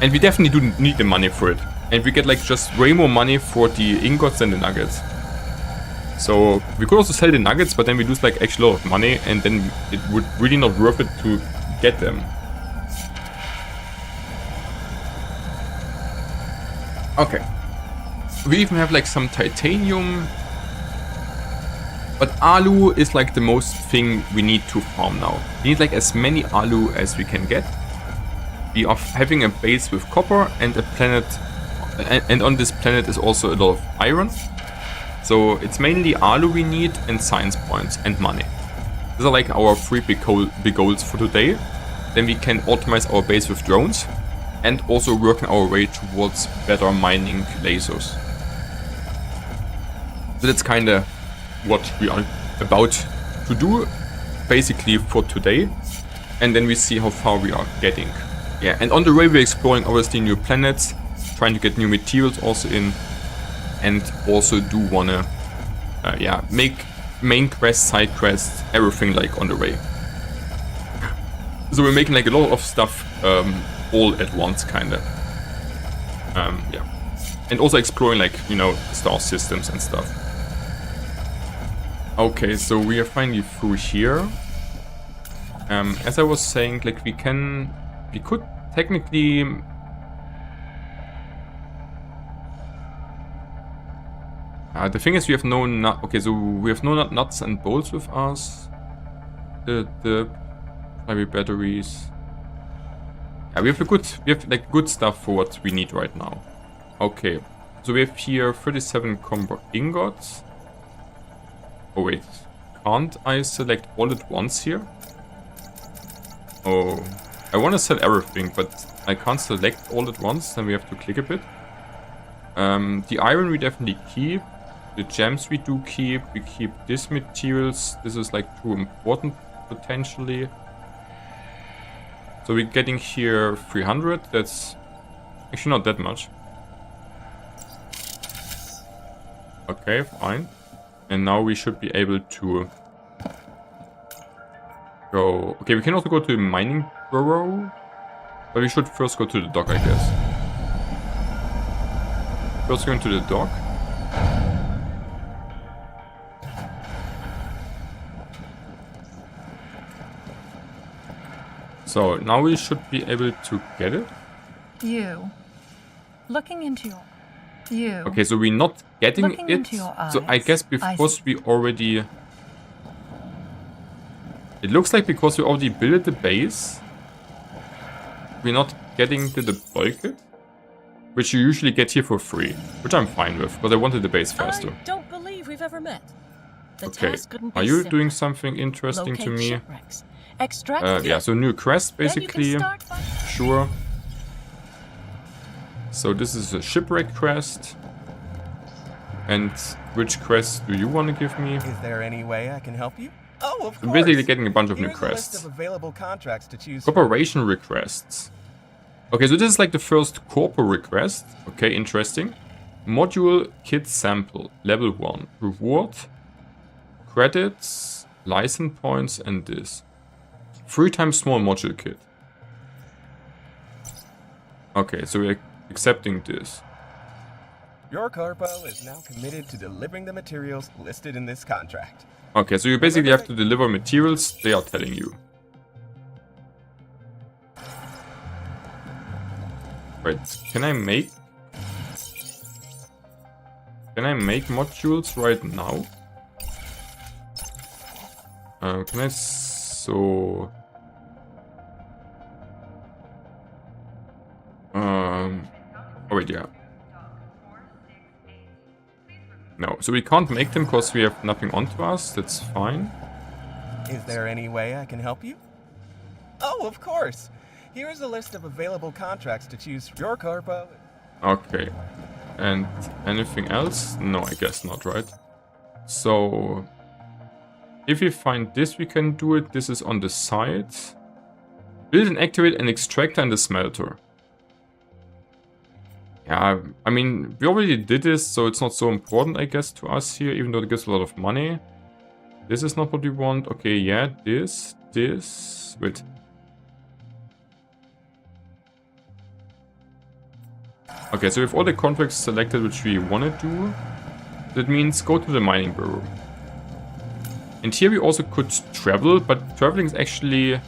And we definitely do need the money for it. And we get like just way more money for the ingots than the nuggets. So we could also sell the nuggets, but then we lose like actually a lot of money, and then it would really not worth it to get them. Okay. We even have like some titanium. But alu is like the most thing we need to farm now. We need like as many alu as we can get. We are having a base with copper and a planet. And on this planet is also a lot of iron. So it's mainly alu we need, and science points, and money. These are like our 3 big goals for today. Then we can automate our base with drones. And also working our way towards better mining lasers. So that's kinda what we are about to do, basically for today. And then we see how far we are getting. Yeah, and on the way we're exploring obviously new planets. Trying to get new materials also in, and also do wanna make main quests, side quests, everything like on the way. So we're making like a lot of stuff all at once, kinda. Yeah, and also exploring like, you know, star systems and stuff. Okay, so we are finally through here. As I was saying, like we could technically. The thing is, we have no nut. Okay, so we have no nuts and bolts with us. The maybe batteries. Yeah, we have like good stuff for what we need right now. Okay, so we have here 37 copper ingots. Oh wait, can't I select all at once here? Oh, I want to sell everything, but I can't select all at once. Then we have to click a bit. The iron we definitely keep. The gems we do keep. We keep these materials. This is like too important potentially. So we're getting here 300. That's actually not that much. Okay, fine. And now we should be able to go. Okay, we can also go to the mining burrow. But we should first go to the dock, I guess. First going to the dock. So now we should be able to get it. You. Looking into your... You. Okay, so we're not getting Looking it. into your So I eyes, guess I because see. we already... It looks like because we already built the base, we're not getting the deploy kit, which you usually get here for free, which I'm fine with, because I wanted the base faster. I don't believe we've ever met. The Okay, task couldn't be are you simpler. doing something interesting to Locate me? shipwrecks. Extract Yeah, it. so new quest Then you can basically. start by- Sure. So this is a shipwreck quest. And which quest do you want to give me? Is there any way I can help you? Oh, of I'm course. basically getting a bunch of new Here's a list quests. of available contracts to choose from. Cooperation requests. Okay, so this is like the first corpo request. Okay, interesting. Module kit sample, level 1. Reward, credits, license points, and this. 3 times small module kit. Okay, so we're accepting this. Your corpo is now committed to delivering the materials listed in this contract. Okay, so you basically have to deliver materials they are telling you. Wait, can I make modules right now? Can I so... Oh wait, yeah. No, so we can't make them because we have nothing onto us. That's fine. Is there any way I can help you? Oh, of course. Here is a list of available contracts to choose from. Your corpo. Okay. And anything else? No, I guess not, right? So if we find this, we can do it. This is on the side. Build and activate an extractor and a smelter. Yeah, I mean, we already did this, so it's not so important, I guess, to us here, even though it gives a lot of money. This is not what we want. Okay, yeah, this. Wait. Okay, so we have all the contracts selected which we want to do. That means go to the mining bureau. And here we also could travel, but traveling is actually...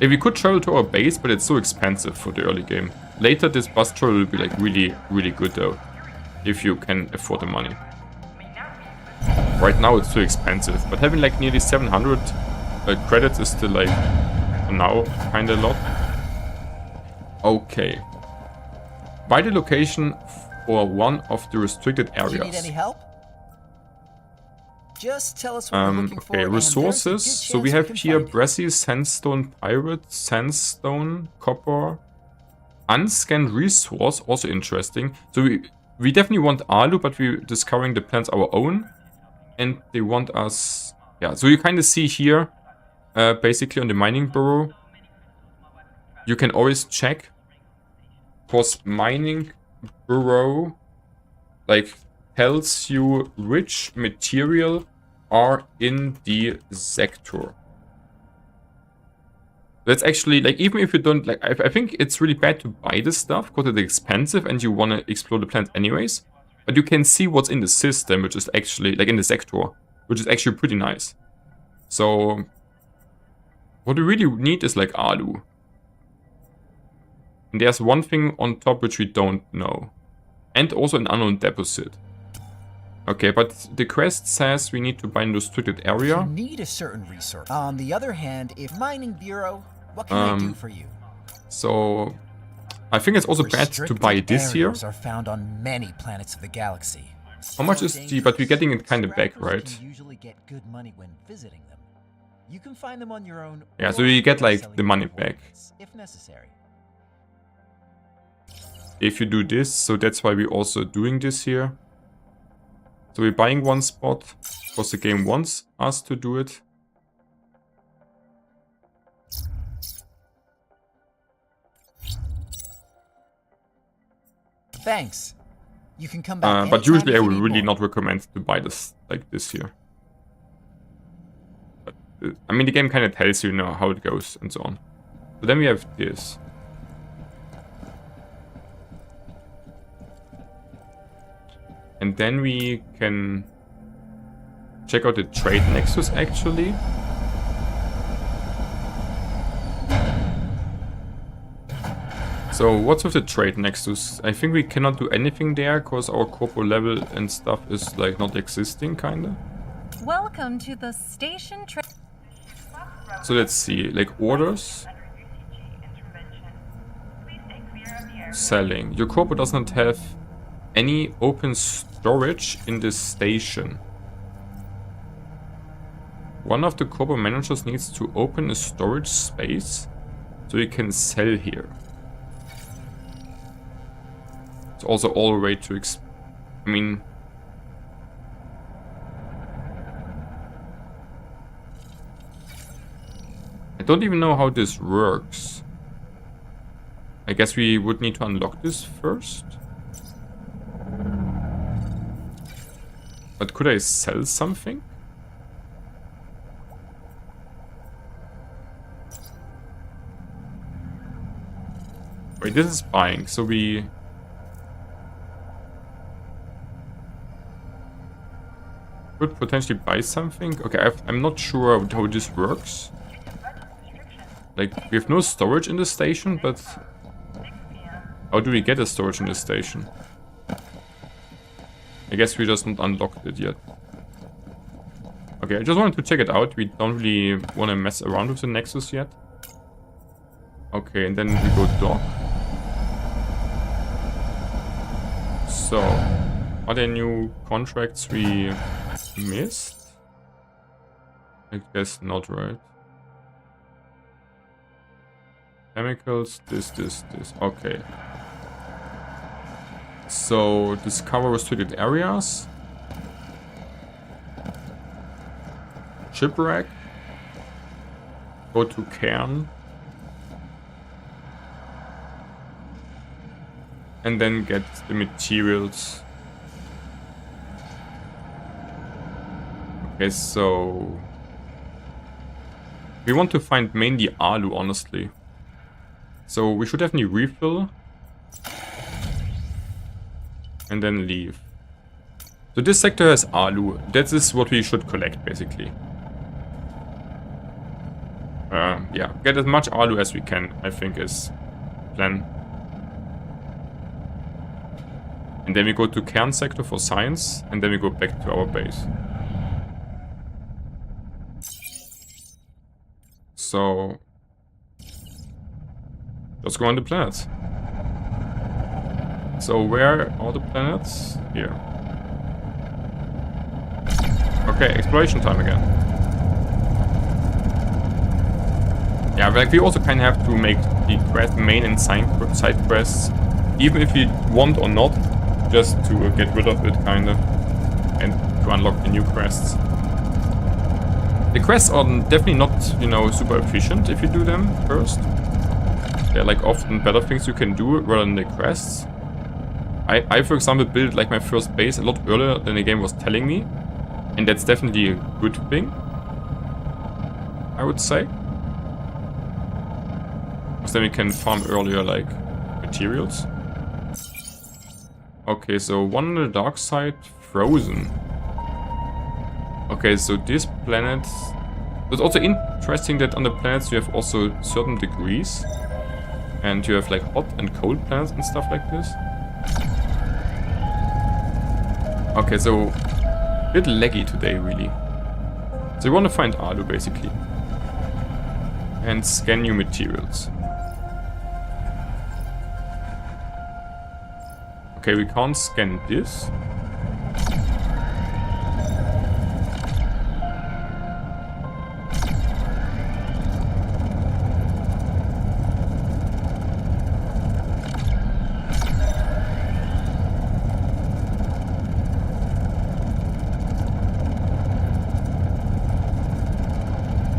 Like, we could travel to our base, but it's so expensive for the early game. Later this bus travel will be like really, really good though. If you can afford the money. Right now it's too expensive, but having like nearly 700 credits is still like, for now, kinda a lot. Okay. Buy the location for one of the restricted areas. Do you need any help? Just tell us what you're looking for. Okay, and there's a good resources. So we chance have can here find it. brassy, sandstone, pirate, sandstone, copper, unscanned resource, also interesting. So we definitely want alu, but we're discovering the plants our own. And they want us... Yeah, so you kind of see here, basically on the mining bureau, you can always check. Because mining bureau, like, tells you which material are in the sector. That's actually, like, even if you don't, like, I think it's really bad to buy this stuff because it's expensive and you want to explore the plant anyways. But you can see what's in the system, which is actually, like, in the sector, which is actually pretty nice. So, what we really need is, like, alu. And there's one thing on top which we don't know. And also an unknown deposit. Okay, but the quest says we need to buy a restricted area. You need a certain resource. On the other hand, if mining bureau, what can I do for you? So, I think it's also bad to buy this here. Are found on many planets of the galaxy. How much is the... But we're getting it kind of back, right? Can usually get good money when visiting them. You can find them on your own. Yeah, so or you get, like, selling the money them back. if necessary. If you do this, so that's why we're also doing this here. So we're buying one spot, because the game wants us to do it. Thanks. You can come back. But usually I anytime if would you need really more. not recommend to buy this, like this here. But, I mean, the game kind of tells you, how it goes and so on. So then we have this. And then we can check out the trade nexus actually. So what's with the trade nexus? I think we cannot do anything there because our corpo level and stuff is like not existing, kinda. Welcome to the station trade. So let's see, like orders. Selling. Your corpo does not have any open storage in this station. One of the corpo managers needs to open a storage space so you can sell here. It's also all a way to I mean... I don't even know how this works. I guess we would need to unlock this first. But could I sell something? Wait, this is buying, so we... could potentially buy something. Okay, I'm not sure how this works. Like, we have no storage in the station, but... how do we get a storage in the station? I guess we just not unlocked it yet. Okay, I just wanted to check it out. We don't really want to mess around with the Nexus yet. Okay, and then we go dock. So, are there new contracts we missed? I guess not, right? Chemicals, this. Okay. So, discover restricted areas. Shipwreck. Go to Cairn. And then get the materials. Okay, so... we want to find mainly Alu, honestly. So we should definitely refill. And then leave. So this sector has Alu. That is what we should collect, basically. Yeah, get as much Alu as we can, I think is plan. And then we go to Cairn sector for science, and then we go back to our base. So... let's go on the planets. So where are the planets? Here. Okay, exploration time again. Yeah, like we also kind of have to make the quest main and side quests, even if we want or not, just to get rid of it, kind of, and to unlock the new quests. The quests are definitely not, you know, super efficient if you do them first. They're like often better things you can do rather than the quests. I for example, built like my first base a lot earlier than the game was telling me. And that's definitely a good thing, I would say. Because then we can farm earlier, like, materials. Okay, so one on the dark side, frozen. Okay, so this planet... it's also interesting that on the planets you have also certain degrees. And you have like hot and cold planets and stuff like this. Okay, so a bit laggy today, really. So we want to find Alu, basically. And scan new materials. Okay, we can't scan this.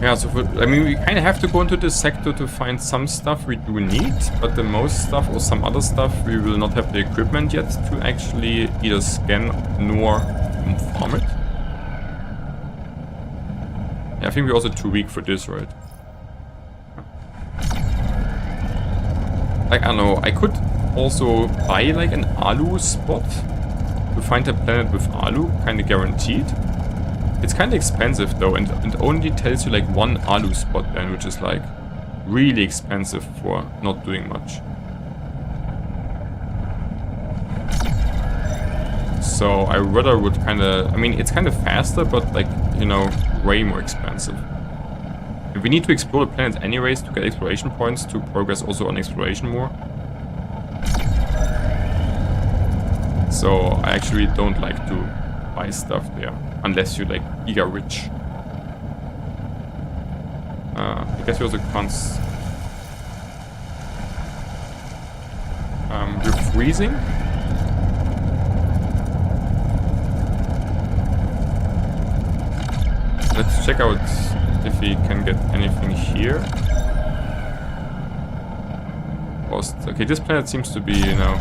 Yeah, so I mean, we kind of have to go into this sector to find some stuff we do need, but the most stuff or some other stuff we will not have the equipment yet to actually either scan nor farm it. Yeah, I think we're also too weak for this, right? Like, I don't know, I could also buy like an Alu spot to find a planet with Alu, kind of guaranteed. It's kind of expensive though, and only tells you like one Alu spot then, which is like really expensive for not doing much. So I rather would kind of... I mean, it's kind of faster, but like, you know, way more expensive. And we need to explore the planet anyways to get exploration points to progress also on exploration more. So I actually don't like to buy stuff there. Unless you're like giga rich. I guess we also can't... we're freezing? Let's check out if we can get anything here. Okay, this planet seems to be, you know,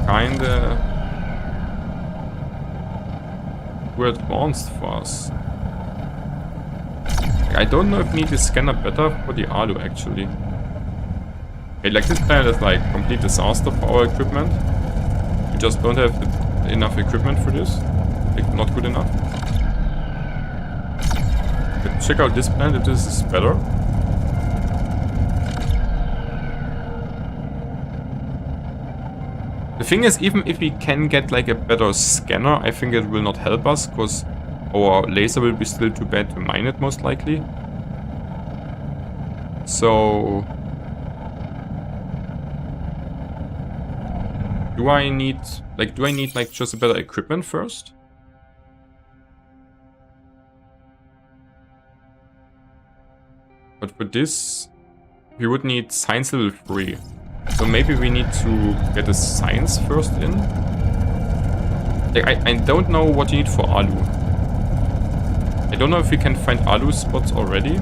kinda too advanced for us. I don't know if we need the scanner better for the Alu actually. Okay, like this planet is like complete disaster for our equipment. We just don't have enough equipment for this. Like, not good enough. Let's check out this planet if this is better. The thing is, even if we can get like a better scanner, I think it will not help us, because our laser will be still too bad to mine it, most likely. So... Do I need like just a better equipment first? But for this, we would need science level 3. So maybe we need to get a science first in. Like, I don't know what you need for Alu. I don't know if we can find Alu spots already,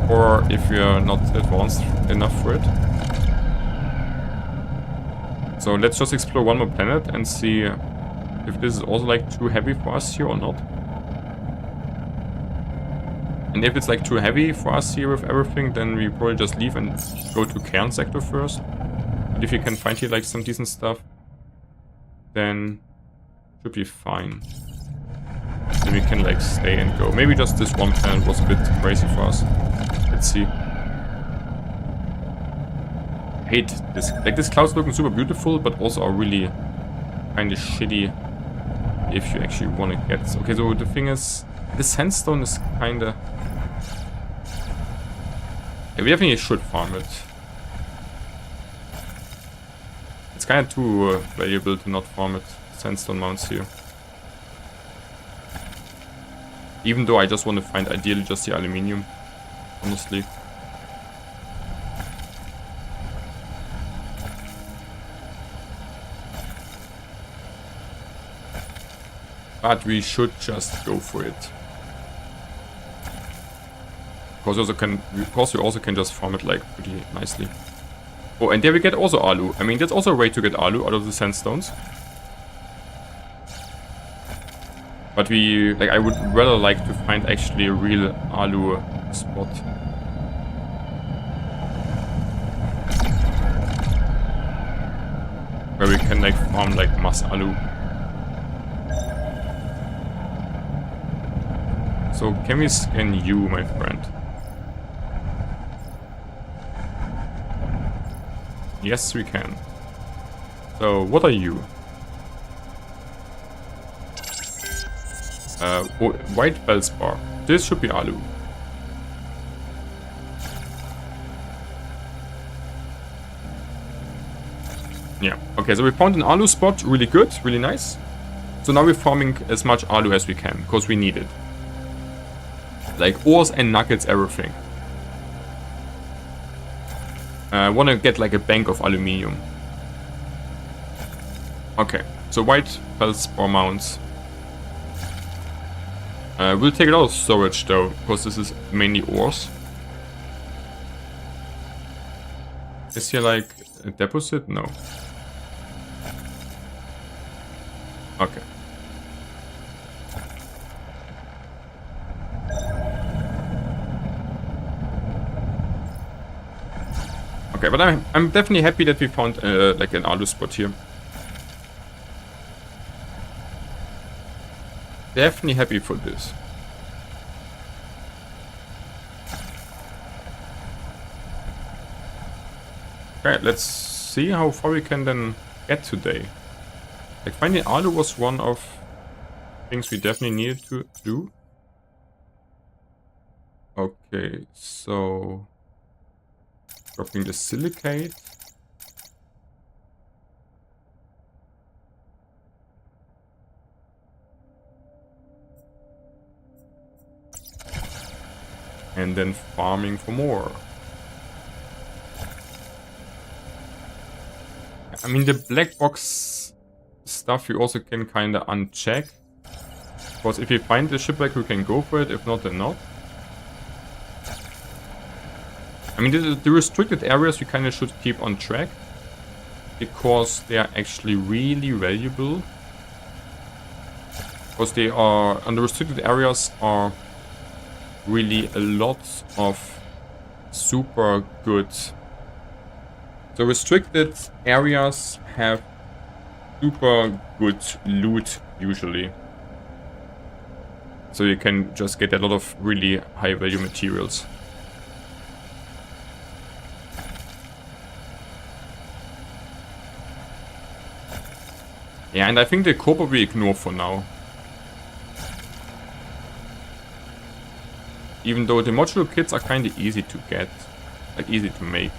or if we are not advanced enough for it. So let's just explore one more planet and see if this is also like too heavy for us here or not. And if it's like too heavy for us here with everything, then we probably just leave and go to Cairn sector first. But if you can find here like some decent stuff, then should be fine. Then we can like stay and go. Maybe just this one planet was a bit crazy for us. Let's see. I hate this. Like, this cloud's looking super beautiful, but also are really kind of shitty if you actually want to get. Okay, so the thing is, the sandstone is kind of... Yeah, we definitely should farm it. It's kind of too valuable to not farm it. Sandstone mounts here. Even though I just want to find ideally just the aluminium, honestly. But we should just go for it. Because you also can just farm it like pretty nicely. Oh, and there we get also Alu. I mean, that's also a way to get Alu out of the sandstones. But I would rather like to find actually a real Alu spot. Where we can like farm like mass Alu. So can we scan you, my friend? Yes, we can. So what are you? White feldspar. This should be Alu. Yeah. Okay, so we found an Alu spot. Really good. Really nice. So now we're farming as much Alu as we can, because we need it. Like ores and nuggets, everything. I want to get like a bank of aluminium. Okay, so white feldspar mounts. We'll take it out of storage though, because this is mainly ores. Is here like a deposit? No. Okay. Okay, but I'm definitely happy that we found like an Alu spot here. Definitely happy for this. Okay, let's see how far we can then get today. Like finding alu was one of things we definitely needed to do. Okay, so dropping the silicate. And then farming for more. I mean, the black box stuff you also can kind of uncheck. Because if you find the shipwreck, we can go for it. If not, then not. I mean, the restricted areas we kind of should keep on track. Because they are actually really valuable. Because they are... And the restricted areas are really a lot of super good. The restricted areas have super good loot usually. So you can just get a lot of really high value materials. Yeah, and I think the copper we ignore for now. Even though the modular kits are kind of easy to get, like easy to make.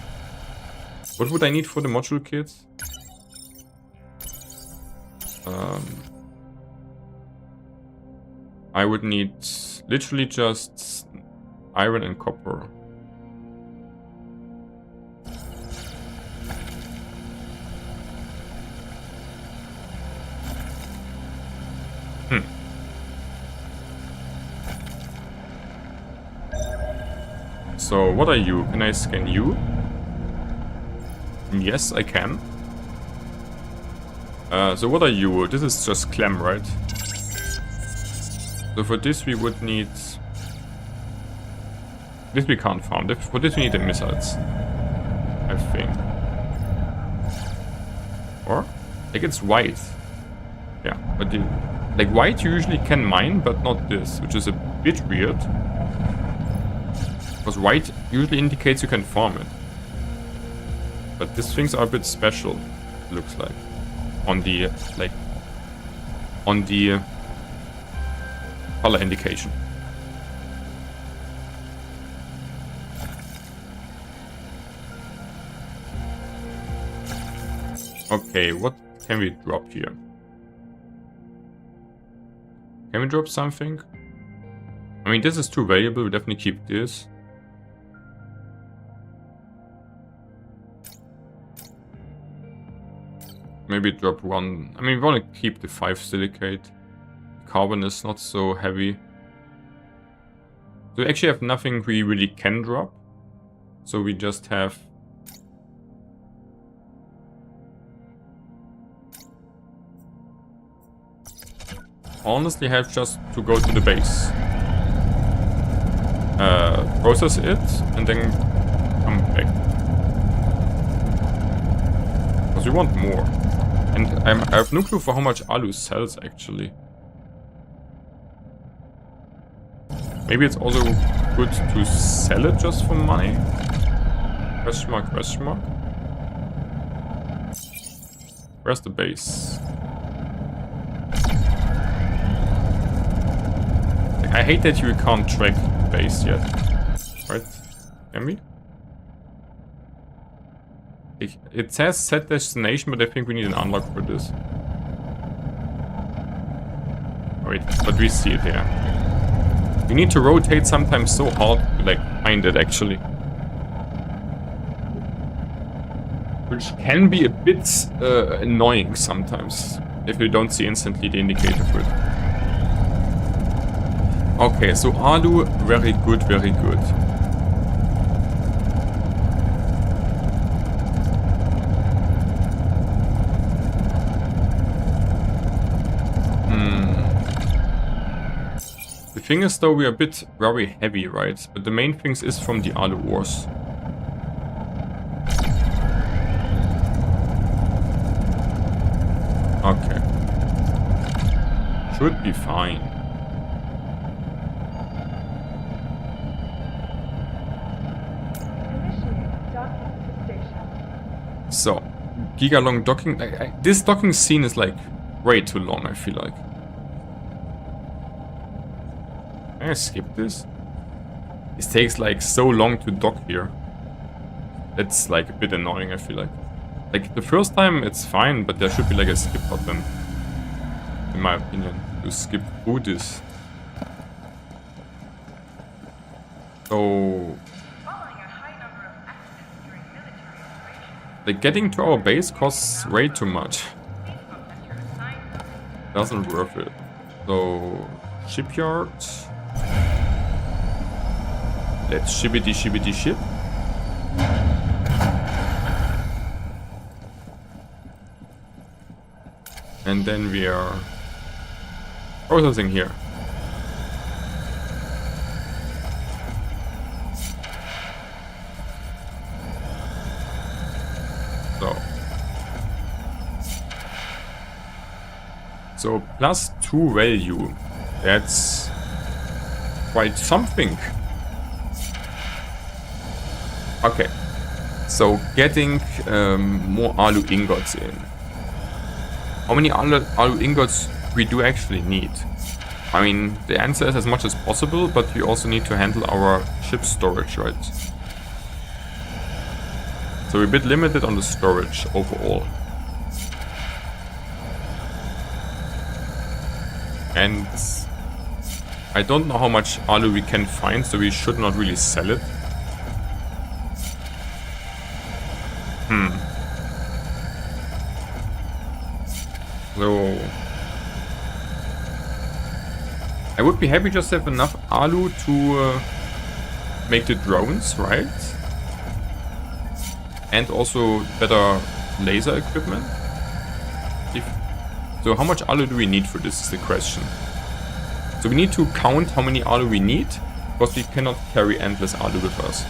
What would I need for the modular kits? I would need literally just iron and copper. So, what are you? Can I scan you? Yes, I can. So what are you? This is just clam, right? So for this we would need... This we can't farm. For this we need the missiles. I think. Or? Like it's white. Yeah, but the... Like white you usually can mine, but not this, which is a bit weird. Because white usually indicates you can farm it. But these things are a bit special, it looks like. On the, like... On the... color indication. Okay, what can we drop here? Can we drop something? I mean, this is too valuable, we definitely keep this. Maybe drop one. I mean, we want to keep the 5 silicate. Carbon is not so heavy. So we actually have nothing we really can drop. So we just have... Honestly, have just to go to the base. Process it, and then come back. Because we want more. And I have no clue for how much alu sells, actually. Maybe it's also good to sell it just for money? Question mark, question mark. Where's the base? Like, I hate that you can't track the base yet. Right? Can we? It says set destination, but I think we need an unlock for this. Wait, but we see it here. You need to rotate sometimes so hard to like find it actually. Which can be a bit annoying sometimes if you don't see instantly the indicator for it. Okay, so alu, very good, very good. The thing is though, we are a bit very heavy, right? But the main thing is from the alu ores. Okay. Should be fine. So, gigalong docking. This docking scene is like way too long, I feel like. Can I skip this? It takes like so long to dock here. It's like a bit annoying, I feel like. Like the first time it's fine, but there should be like a skip button. In my opinion, to skip through this. So... like getting to our base costs way too much. Doesn't worth it. So... shipyard... let's shippity ship. And then we are processing here. So +2 value. That's quite something. Okay. So getting more alu ingots in. How many alu ingots we do actually need? I mean, the answer is as much as possible, but we also need to handle our ship storage, right? So we're a bit limited on the storage overall. And I don't know how much alu we can find, so we should not really sell it. So I would be happy just to have enough alu to make the drones, right? And also better laser equipment. So how much alu do we need for this is the question. So we need to count how many alu we need, because we cannot carry endless alu with us.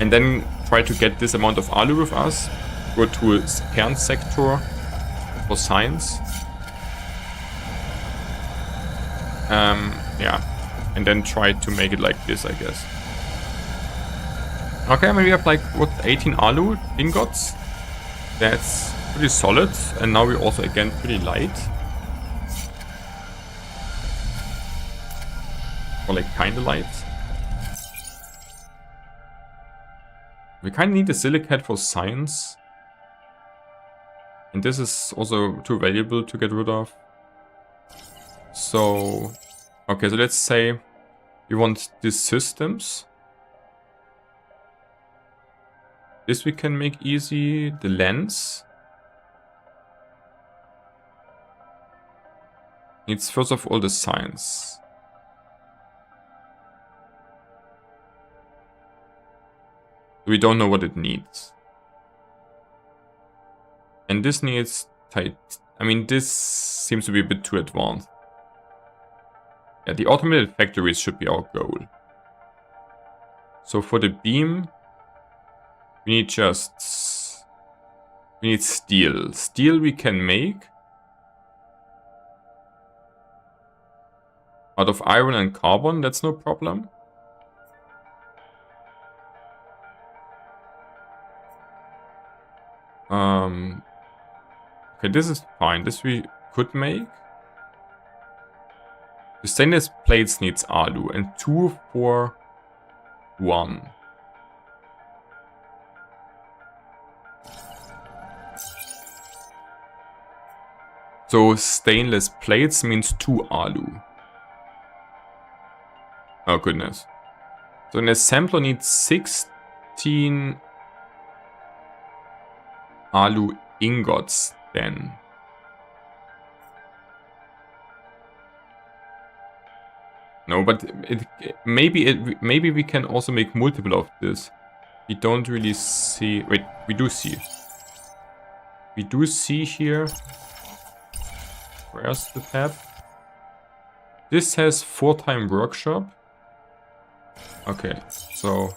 And then try to get this amount of alu with us, go to a Kern sector for science. Yeah, and then try to make it like this, I guess. Okay, I mean we have like, what, 18 alu ingots? That's pretty solid, and now we're also again pretty light. Or like kinda light. We kinda need a silicate for science. And this is also too valuable to get rid of. So... okay, so let's say we want these systems. This we can make easy. The lens needs first of all the science. We don't know what it needs. And this needs tight. I mean, this seems to be a bit too advanced. Yeah, the automated factories should be our goal. So for the beam, we need just... we need steel. Steel we can make out of iron and carbon, that's no problem. Okay, this is fine. This we could make. The stainless plates needs alu and 2 for 1. So stainless plates means 2 alu. Oh goodness. So an assembler needs 16 alu ingots then. No, but maybe we can also make multiple of this. We don't really see... wait, we do see. We do see here... where's the tab? This has 4-time workshop. Okay, so...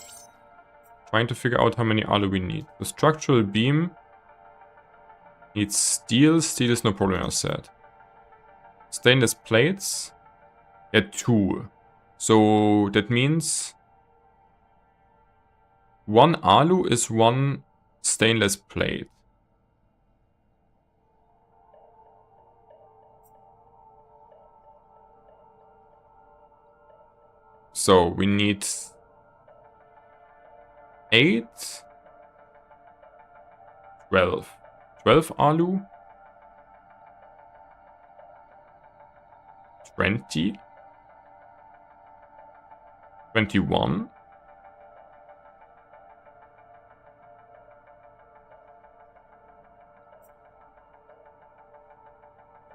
trying to figure out how many alu we need. The structural beam needs steel. Steel is no problem, as I said. Stainless plates. Yeah, 2. So that means 1 alu is 1 stainless plate. So we need 8, 12. 12 alu. 20. 21.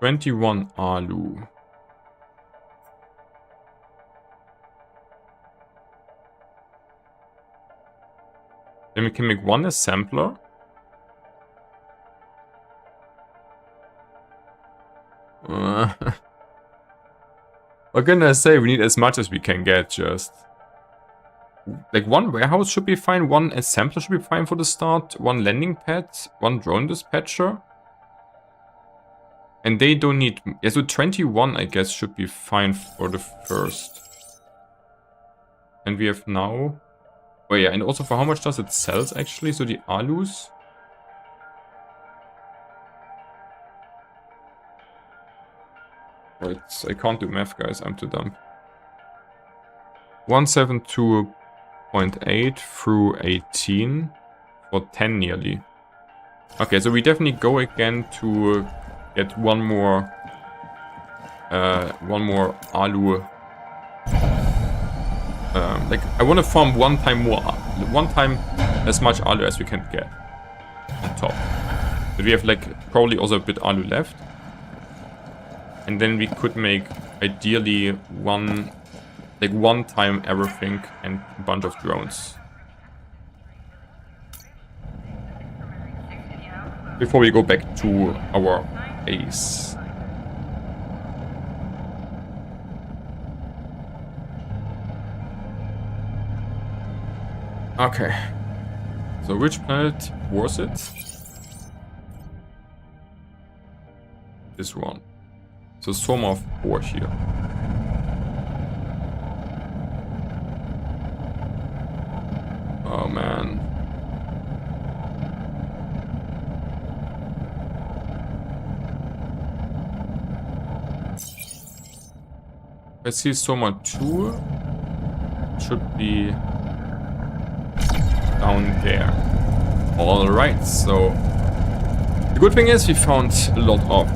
21 alu. Then we can make 1 assembler. What can I say? We need as much as we can get, just. Like 1 warehouse should be fine, 1 assembler should be fine for the start, 1 landing pad, 1 drone dispatcher. And they don't need... Yeah, so 21 I guess should be fine for the first. And we have now... Oh yeah, and also for how much does it sell actually? So the alus... Wait, I can't do math, guys. I'm too dumb. 172.8 through 18 for 10 nearly. Okay, so we definitely go again to get one more alu. Like I want to farm one time as much alu as we can get on top. But we have like probably also a bit alu left. And then we could make ideally one time everything and a bunch of drones. Before we go back to our base. Okay. So which planet was it? This one. So Soma of 4 here. Oh man. I see Soma 2 should be down there. Alright, so the good thing is we found a lot of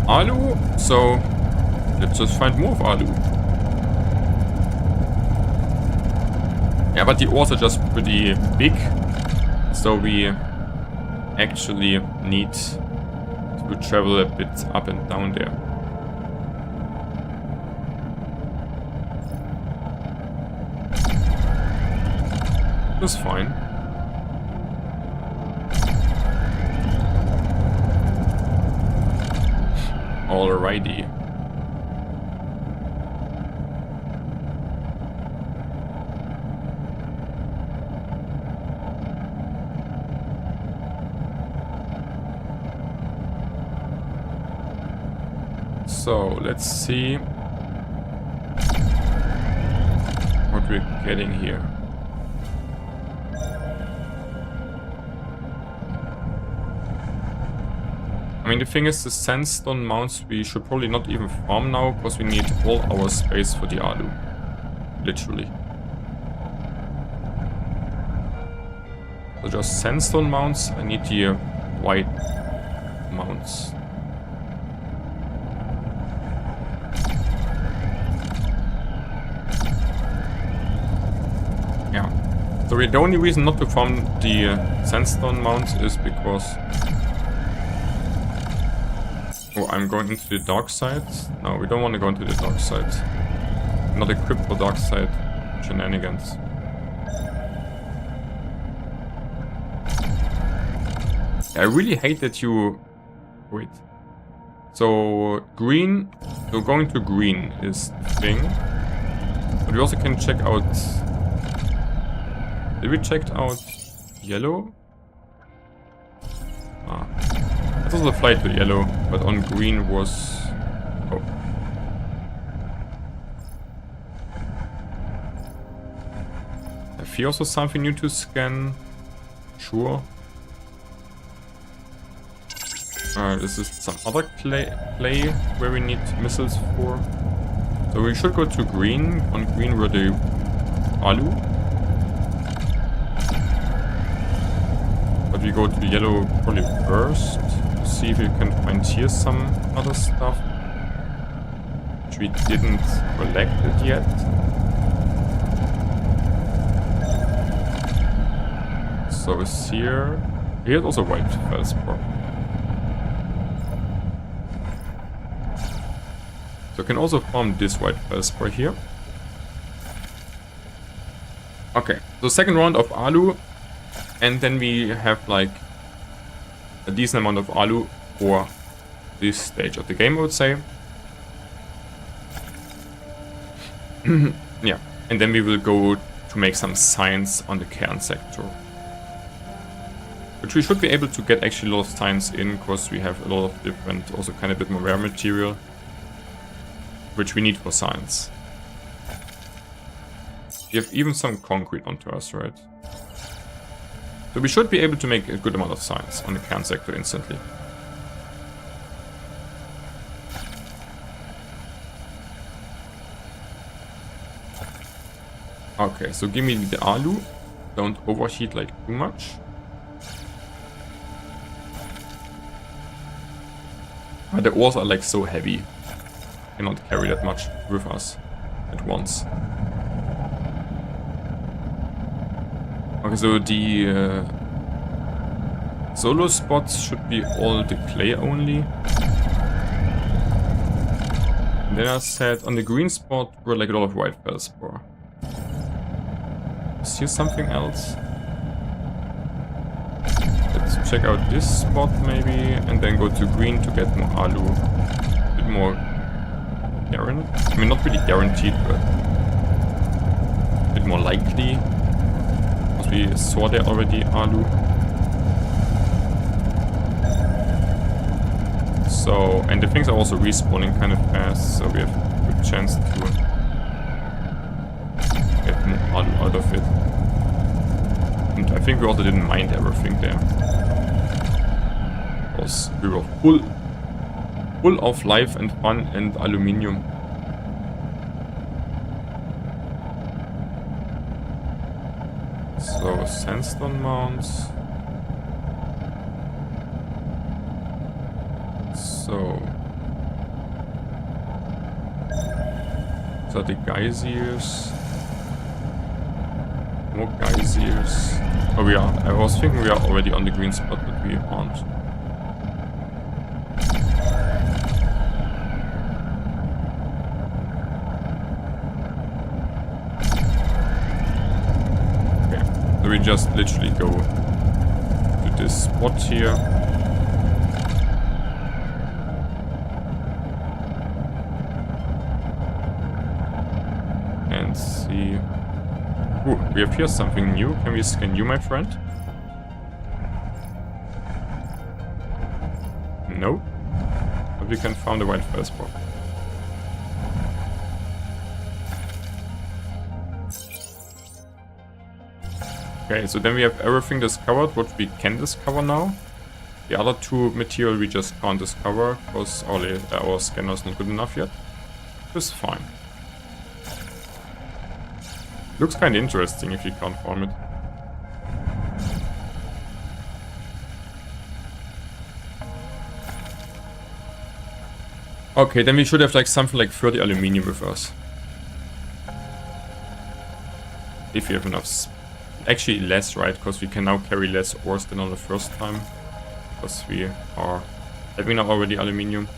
alu, so let's just find more of alu. Yeah, but the ores are just pretty big, so we actually need to travel a bit up and down there. That's fine. Alrighty. So let's see what we're getting here. I mean, the thing is, the sandstone mounts we should probably not even farm now, because we need all our space for the alu. Literally. So just sandstone mounts, I need the white mounts. Yeah. So the only reason not to farm the sandstone mounts is because... Oh, I'm going into the dark side. No, we don't want to go into the dark side. Not equipped for dark side shenanigans. I really hate that you... Wait. So, green... So going to green is the thing. But we also can check out... Did we check out yellow? Ah. It was a flight to yellow, but on green was... Oh. I feel also something new to scan. Sure. This is some other play where we need missiles for. So we should go to green. On green were the alu. But we go to yellow probably first to see if we can find here some other stuff. Which we didn't collect it yet. So it's here. Here's also white feldspar. So I can also farm this white feldspar here. Okay, so second round of alu, and then we have like a decent amount of alu for this stage of the game, I would say. Yeah, and then we will go to make some science on the cairn sector. Which we should be able to get actually a lot of science in, because we have a lot of different, also kind of a bit more rare material, which we need for science. We have even some concrete onto us, right? So we should be able to make a good amount of science on the cairn sector instantly. Okay, so give me the alu. Don't overheat like too much. But the ores are like so heavy. Cannot carry that much with us at once. Okay, so the solo spots should be all the clay only. And then I said on the green spot were like a lot of white feldspar. Is here something else? Let's check out this spot maybe, and then go to green to get more alu. A bit more guaranteed. I mean, not really guaranteed, but a bit more likely. Because we saw there already alu. So, and the things are also respawning kind of fast, so we have a good chance to get more alu out of it. And I think we also didn't mind everything there. Because we were full of life and fun and aluminium. So, sandstone mounts. So are the geysers. More geysers. Oh, we are. I was thinking we are already on the green spot, but we aren't. Okay, so we just literally go to this spot here. And see. Ooh, we have here something new. Can we scan you, my friend? No. But we can find the white feldspar. Okay, so then we have everything discovered, what we can discover now. The other two material we just can't discover, because our scanner is not good enough yet. Which is fine. Looks kind of interesting if you can't farm it. Okay, then we should have like something like 30 aluminium with us. If we have enough. Actually less, right? Because we can now carry less ores than on the first time. Because we are having now already aluminium.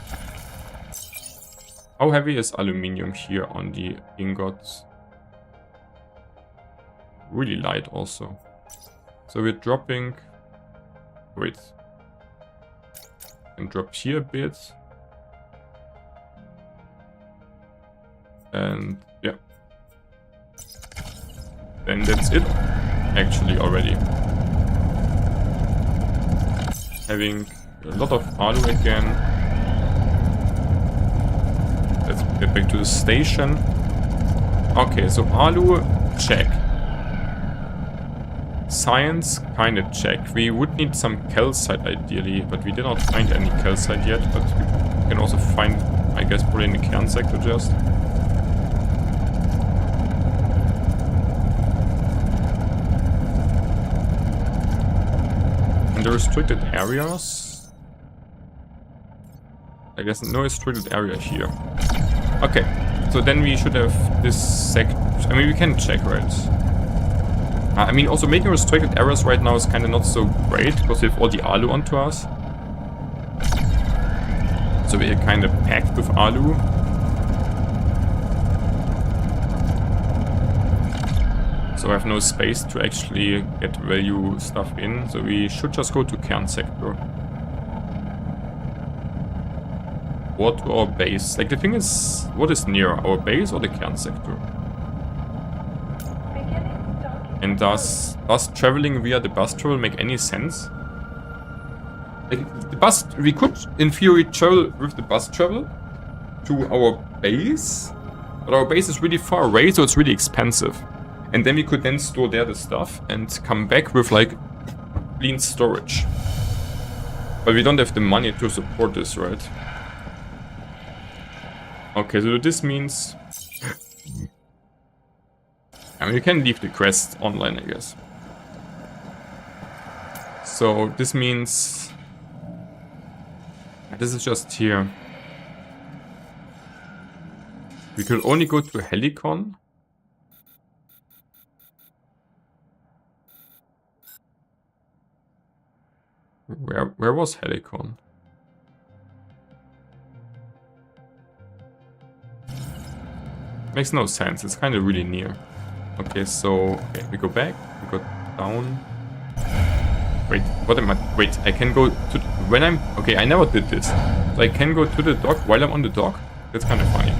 How heavy is aluminium here on the ingots? Really light also. So we're dropping... Wait. And drop here a bit. And yeah. Then that's it. Actually already. Having a lot of alu again. Let's get back to the station. Okay, so alu, check. Science, kind of check. We would need some calcite ideally, but we did not find any calcite yet. But we can also find, I guess, probably in the cairn sector just. the restricted areas. I guess no restricted area here. Okay, so then we should have this sect. I mean, we can check, right? I mean, also making restricted areas right now is kind of not so great because we have all the alu onto us. So we are kind of packed with alu. So I have no space to actually get value stuff in. So we should just go to Kern sector. Or to our base. Like the thing is, what is near, our base or the Kern sector? And does traveling via the bus travel make any sense? Like the bus, we could in theory travel with the bus travel to our base, but our base is really far away, so it's really expensive. And then we could then store there the stuff and come back with like clean storage. But we don't have the money to support this, right? Okay, so this means... I mean, you can leave the quest online, I guess. So this means... This is just here. We could only go to Helicon. Where was Helicon? Makes no sense. It's kind of really near. Okay, so we go back. We go down. Wait, what am I? Wait, I can go to when I'm. Okay, I never did this. So I can go to the dock while I'm on the dock. That's kind of funny.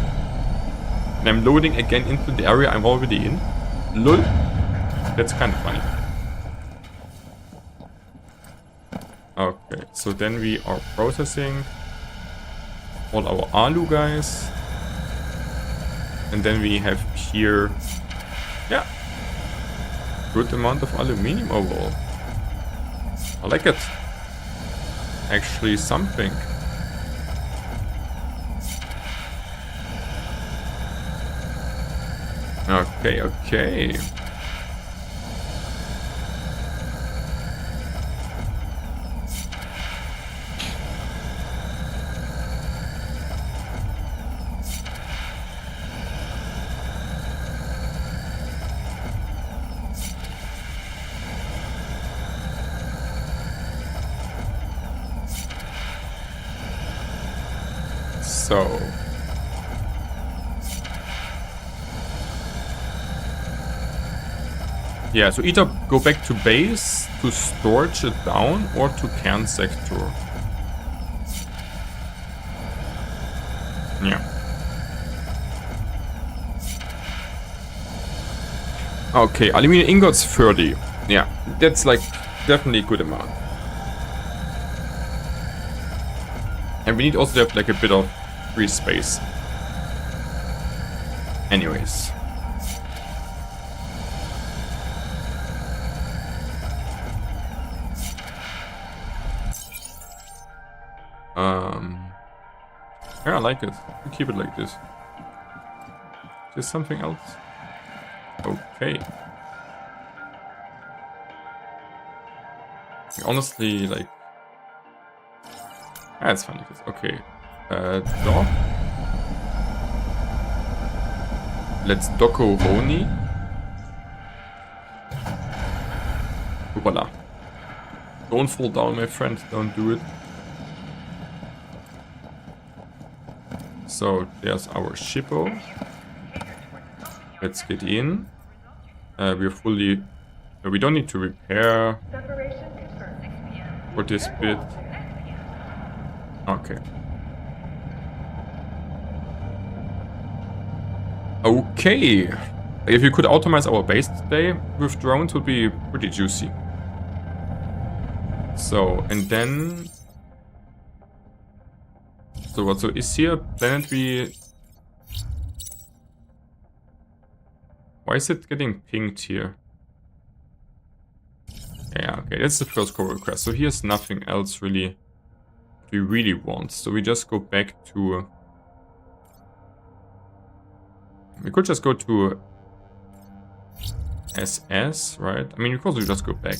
And I'm loading again into the area I'm already in. Lol. That's kind of funny. Okay, so then we are processing all our alu guys. And then we have here, yeah, good amount of aluminium overall. I like it. Actually something. Okay, okay. So yeah, so either go back to base to storage it down or to Kern sector. Yeah. Okay, aluminum ingots 30. Yeah, that's like definitely a good amount. And we need also to have like a bit of free space. Anyways. Yeah, I like it. We keep it like this. Just something else. Okay. Honestly, like... Ah, it's funny. Okay. Dock. Let's Doko Roni. Voila. Don't fall down, my friend. Don't do it. So, there's our shippo. Let's get in. We're fully... we don't need to repair for this bit. Okay. Okay. If you could automate our base today with drones, would be pretty juicy. So, and then... So what? So is here planet we... Why is it getting pinged here? Yeah, okay, that's the first core request. So here's nothing else really we really want. So we just go back to... We could just go to SS, right? I mean, we could also just go back.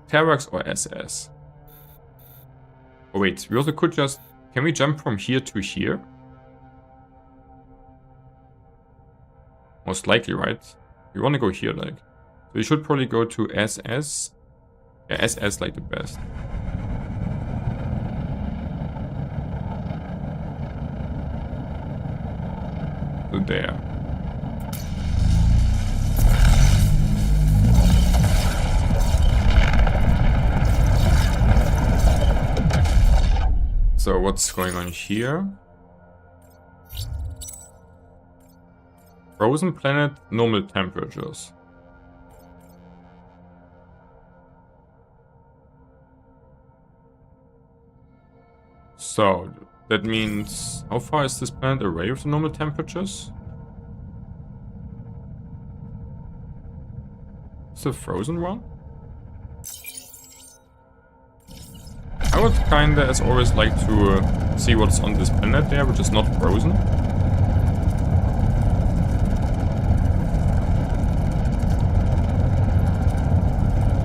Terrax or SS. Oh wait, we also could just... Can we jump from here to here? Most likely, right? We want to go here, like. So we should probably go to SS. Yeah, SS like the best. So there. So what's going on here? Frozen planet, normal temperatures. So that means, how far is this planet away with the normal temperatures? It's a frozen one? I would kinda, as always, like to see what's on this planet there, which is not frozen.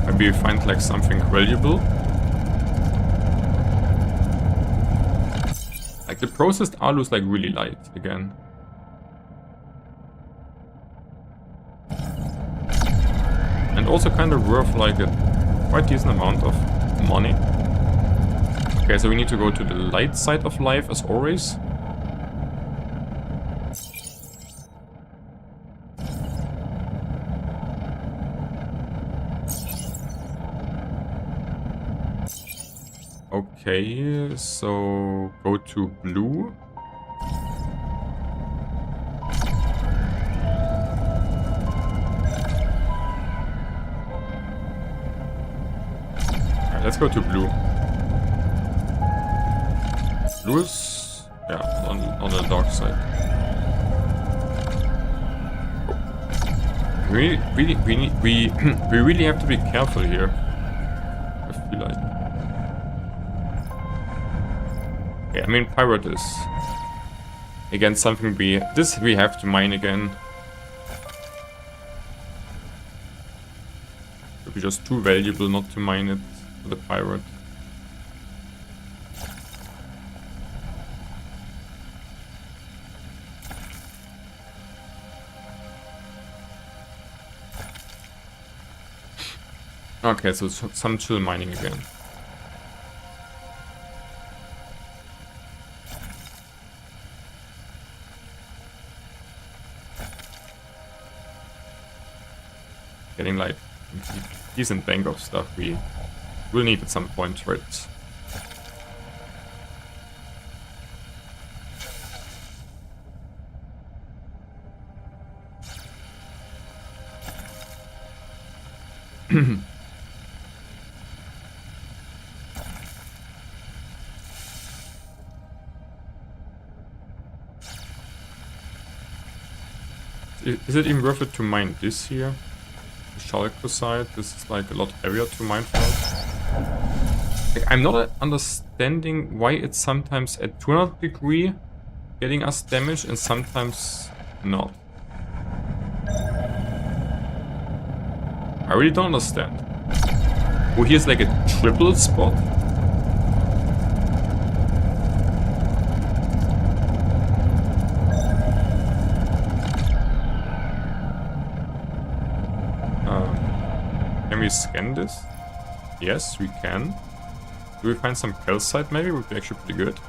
Maybe we find like something valuable. Like the processed alu is like really light again. And also kind of worth like a quite decent amount of money. Okay, so we need to go to the light side of life as always. Okay, so go to blue. Alright, let's go to blue. Blue is, yeah, on the dark side. Oh. We really have to be careful here. I feel like. Yeah, I mean, pirate is again something we have to mine again. It would be just too valuable not to mine it for the pirate. Okay, so some chill mining again. Getting like a decent bank of stuff we will need at some point, right? Is it even worth it to mine this here? The Schalke side, this is like a lot heavier to mine for us. Like, I'm not understanding why it's sometimes at 200 degree getting us damage and sometimes not. I really don't understand. Oh, here's like a triple spot. Can we scan this? Yes, we can. Do we find some calcite maybe? Would be actually pretty good.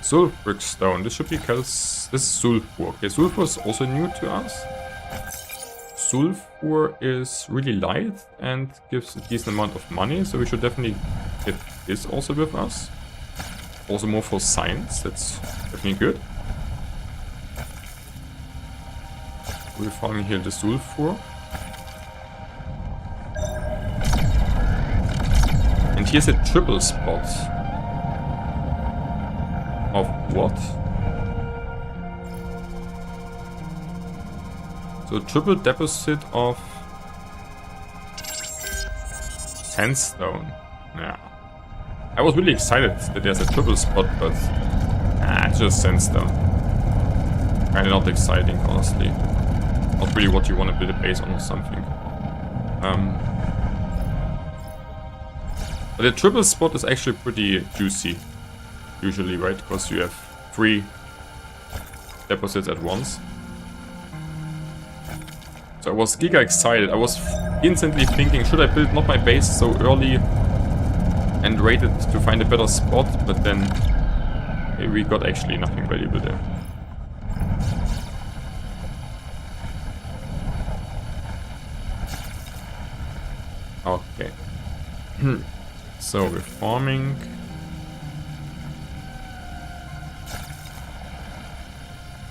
Sulfuric stone. This should be this is sulfur. Okay, sulfur is also new to us. Sulfur is really light and gives a decent amount of money, so we should definitely get this also with us. Also more for science, that's definitely good. We're finding here the sulfur. And here's a triple spot. Of what? So triple deposit of sandstone. Yeah. I was really excited that there's a triple spot, but it's just sandstone. Kinda not exciting, honestly. Not really what you want to build a base on or something. But the triple spot is actually pretty juicy, usually, right? Because you have 3 deposits at once. So I was giga excited. I was instantly thinking, should I build not my base so early and raid it to find a better spot? But then we got actually nothing valuable there. Okay. So we're farming.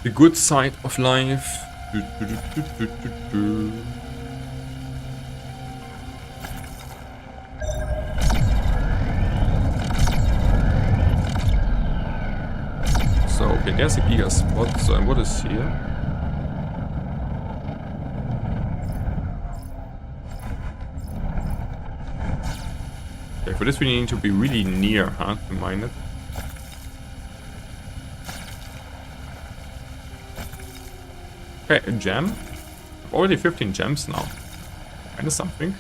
The good side of life. So, okay, there's a giga spot. So, what is here? Okay, for this we need to be really near, huh, to mine it. Okay, a gem. Already 15 gems now. Kinda something.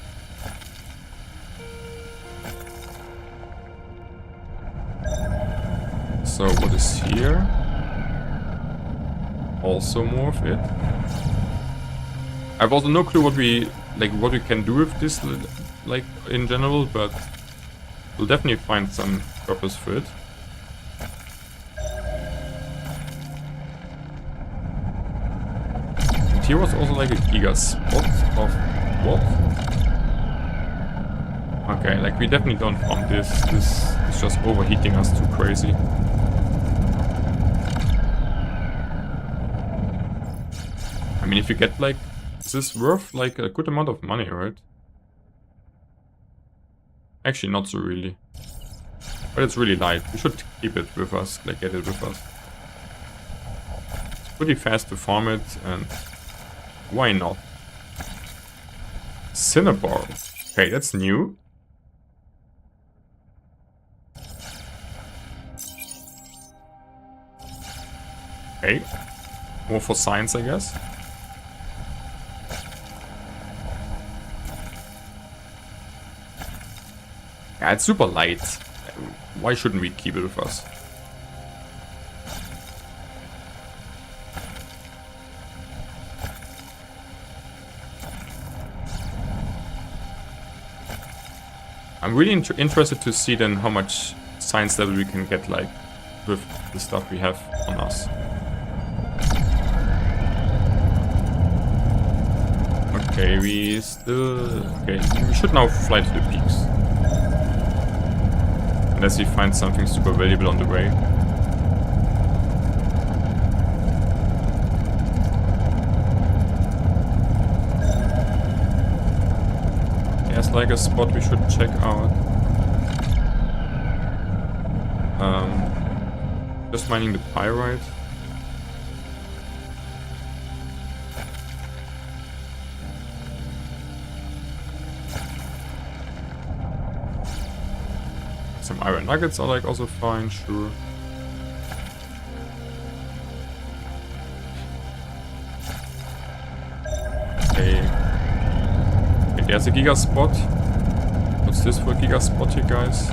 So what is here? Also more of it. I've also no clue what we can do with this, like in general, but we'll definitely find some purpose for it. And here was also like a giga spot of what? Okay, like we definitely don't farm this. This is just overheating us too crazy. I mean, if you get like, is this worth like a good amount of money, right? Actually, not so really. But it's really light. We should keep it with us, like get it with us. It's pretty fast to farm it, and why not? Cinnabar. Okay, that's new. Okay. More for science, I guess. Yeah, it's super light. Why shouldn't we keep it with us? I'm really interested to see then how much science level we can get, like, with the stuff we have on us. Okay, we still... Okay, we should now fly to the peaks. Unless we find something super valuable on the way. There's like a spot we should check out. Just mining the pyrite. Some iron nuggets are like also fine, sure. Okay. Okay, there's a giga spot. What's this for a giga spot here, guys?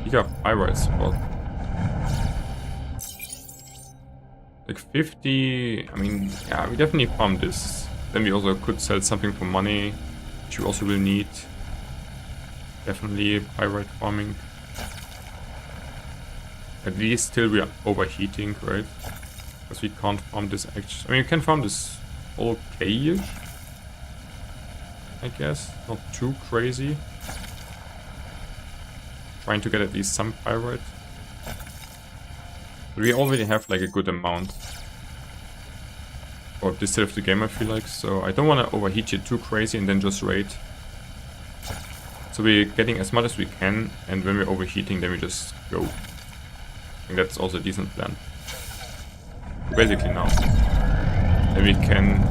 Giga pyrite spot. Like 50. I mean, yeah, we definitely farm this. Then we also could sell something for money, which we also will need. Definitely pyrite farming. At least till we are overheating, right? Because we can't farm this actually. I mean, you can farm this okay-ish, I guess. Not too crazy. Trying to get at least some pyrite. But we already have like a good amount. Or this state of the game, I feel like. So I don't want to overheat it too crazy and then just raid. So we're getting as much as we can, and when we're overheating, then we just go. I think that's also a decent plan. Basically now. Then we can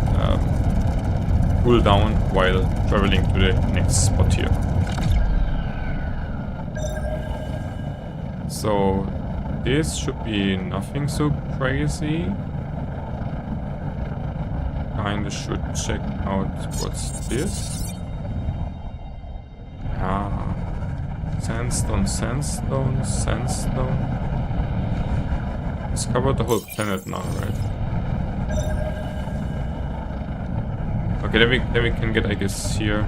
cool down while traveling to the next spot here. So this should be nothing so crazy. kinda should check out what's this. Ah, sandstone, sandstone, sandstone. It's covered the whole planet now, right? Okay, then we can get, I guess, here.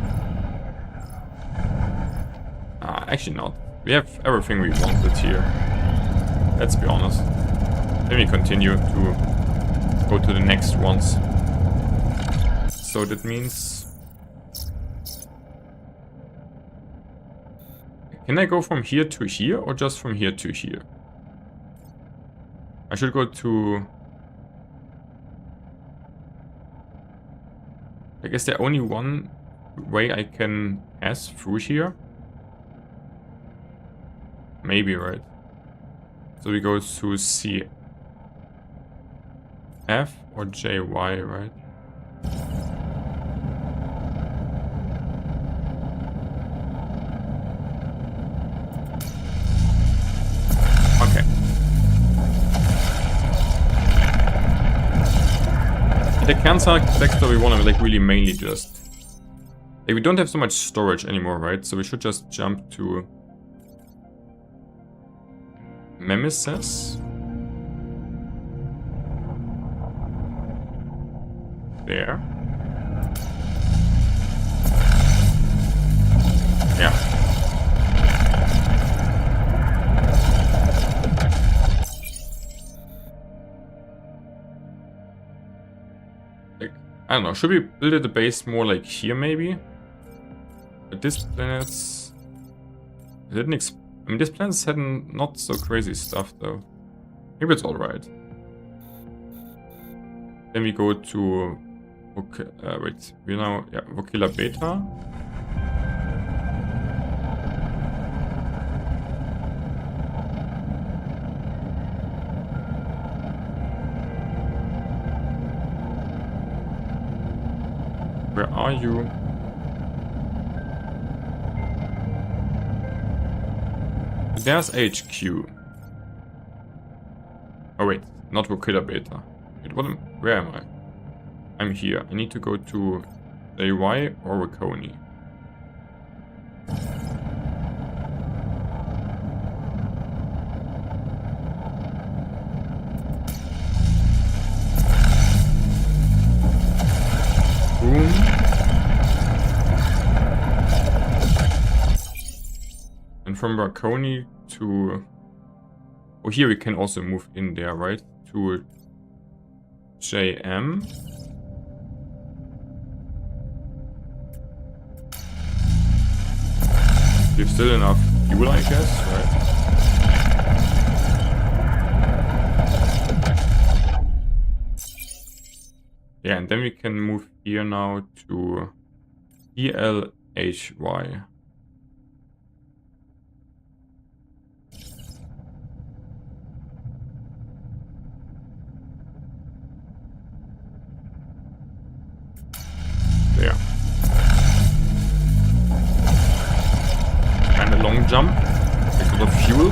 Actually not. We have everything we wanted here. Let's be honest. Then we continue to go to the next ones. So that means... Can I go from here to here or just from here to here? I should go to... I guess there's only one way I can pass through here. Maybe, right? So we go to C F or JY, right? Okay. The cancer sector we want to like really mainly just... Like we don't have so much storage anymore, right? So we should just jump to Nemesis. There. Yeah. Like, I don't know, should we build the base more like here maybe? But this planet's... I didn't expect... I mean, this planet's had not so crazy stuff, though. Maybe it's alright. Then we go to... wait, we now... Yeah, Vokila Beta. Where are you? There's HQ. Oh wait, not Vokila Beta. Wait, where am I? I'm here. I need to go to JY or Wakoni. Boom. And from Wakoni to... Oh, here we can also move in there, right? To JM. We have still enough fuel, I guess, right? Yeah, and then we can move here now to ELHY. There. And a long jump. Takes a lot of fuel.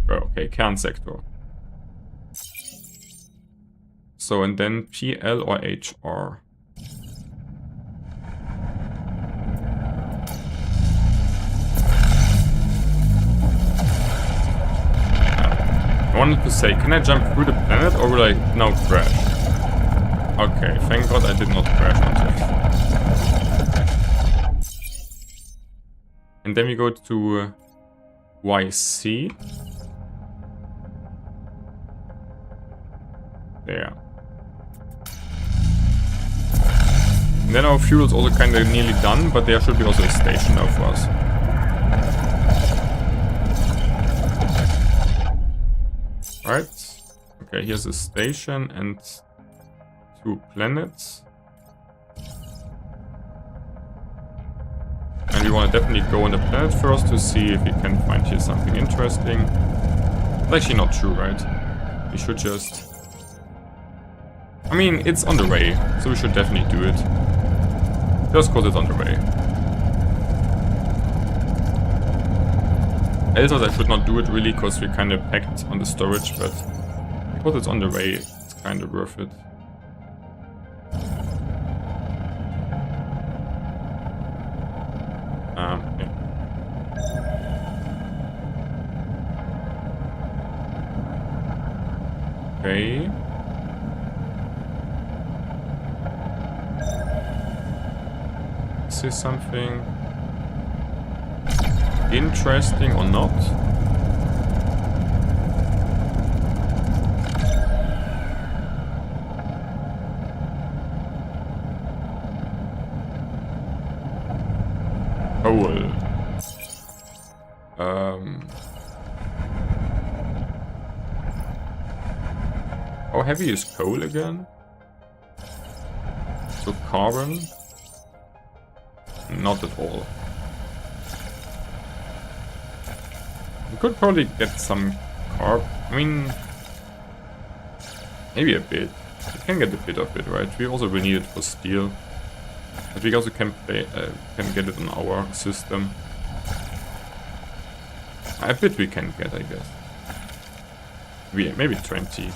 Oh, okay, Kern sector. So, and then PL or HR. I wanted to say, can I jump through the planet or will I now crash? Okay, thank God I did not crash onto it. And then we go to YC. There. And then our fuel is also kind of nearly done, but there should be also a station now for us. Right. Okay, here's a station and 2 planets. And we want to definitely go on the planet first to see if we can find here something interesting. It's actually not true, right? We should just... I mean, it's on the way, so we should definitely do it. Just because it's on the way. Else I should not do it really, because we're kind of packed on the storage, but because it's on the way, it's kind of worth it. Okay. Is this something interesting or not? Coal. How heavy is coal again? So carbon? Not at all. We could probably get some carb. I mean, maybe a bit. We can get a bit of it, right? We also will need it for steel. But we also can get it on our system. A bit we can get, I guess. Maybe 20.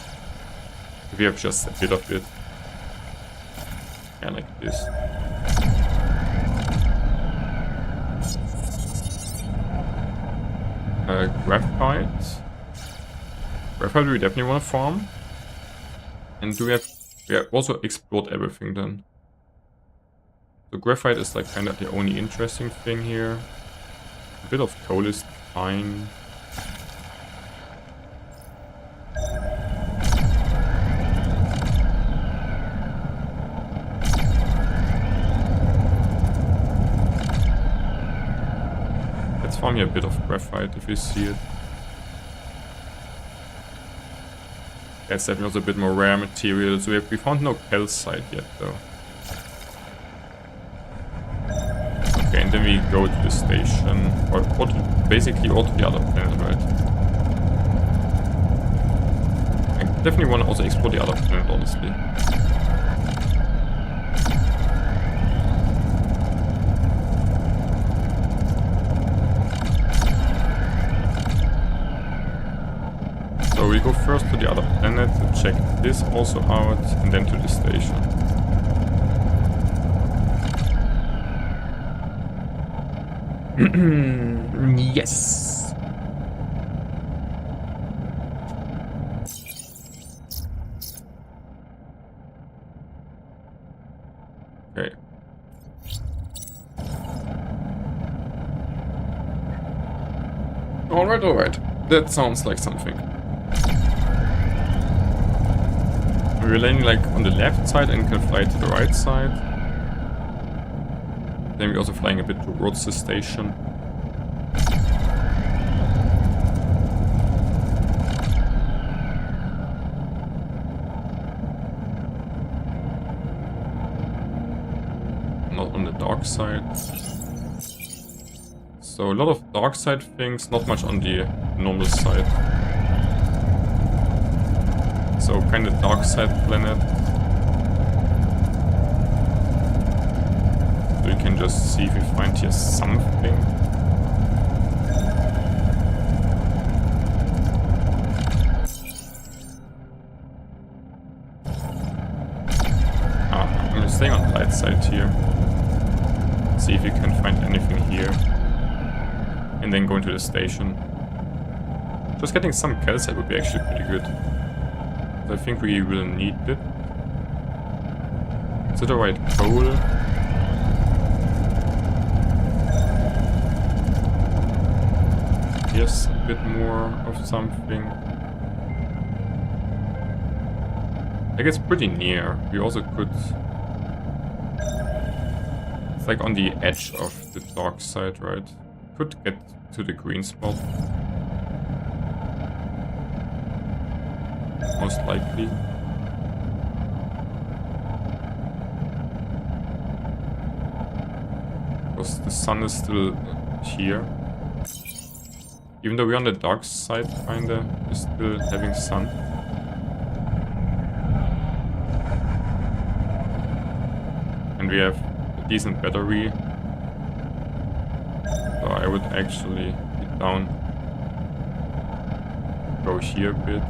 If we have just a bit of it. Yeah, like this. Graphite. Graphite we definitely want to farm. And do we have... Yeah, also explored everything then. So graphite is like kind of the only interesting thing here. A bit of coal is fine. Let's farm here a bit of graphite if you see it. That's definitely also a bit more rare material. So we found no calcite yet though. Okay, and then we go to the station, or to, basically all to the other planet, right? I definitely want to also explore the other planet, honestly. So we go first to the other planet to check this also out, and then to the station. Yes. Okay. Alright. That sounds like something. We're landing like on the left side and can fly to the right side. Then we're also flying a bit towards the station. Not on the dark side. So a lot of dark side things, not much on the normal side. So kind of dark side planet. So we can just see if we find here something. I'm staying on the light side here. See if we can find anything here. And then go into the station. Just getting some calcite would be actually pretty good. I think we will need it. Is it the right coal? Yes, a bit more of something. Like it's pretty near. We also could... It's like on the edge of the dark side, right? Could get to the green spot. Most likely. Because the sun is still here. Even though we're on the dark side, kinda, we're still having sun. And we have a decent battery. So I would actually get down. Go here a bit.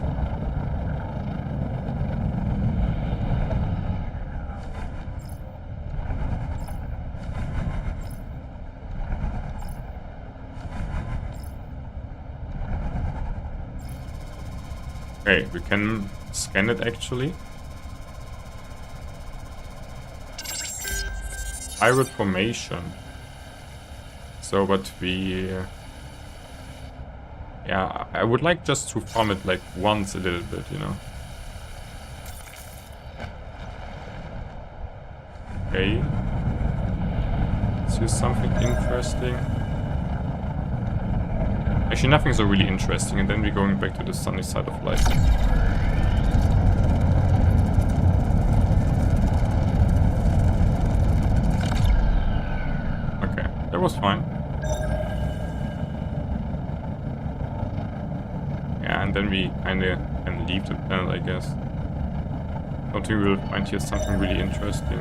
Okay, we can scan it actually. Pirate formation. So, but we... yeah, I would like just to farm it like once a little bit, you know. Okay. Is here something interesting? Actually, nothing so really interesting, and then we're going back to the sunny side of life. Okay, that was fine. Yeah, and then we kinda can leave the planet, I guess. Don't think we'll find here something really interesting.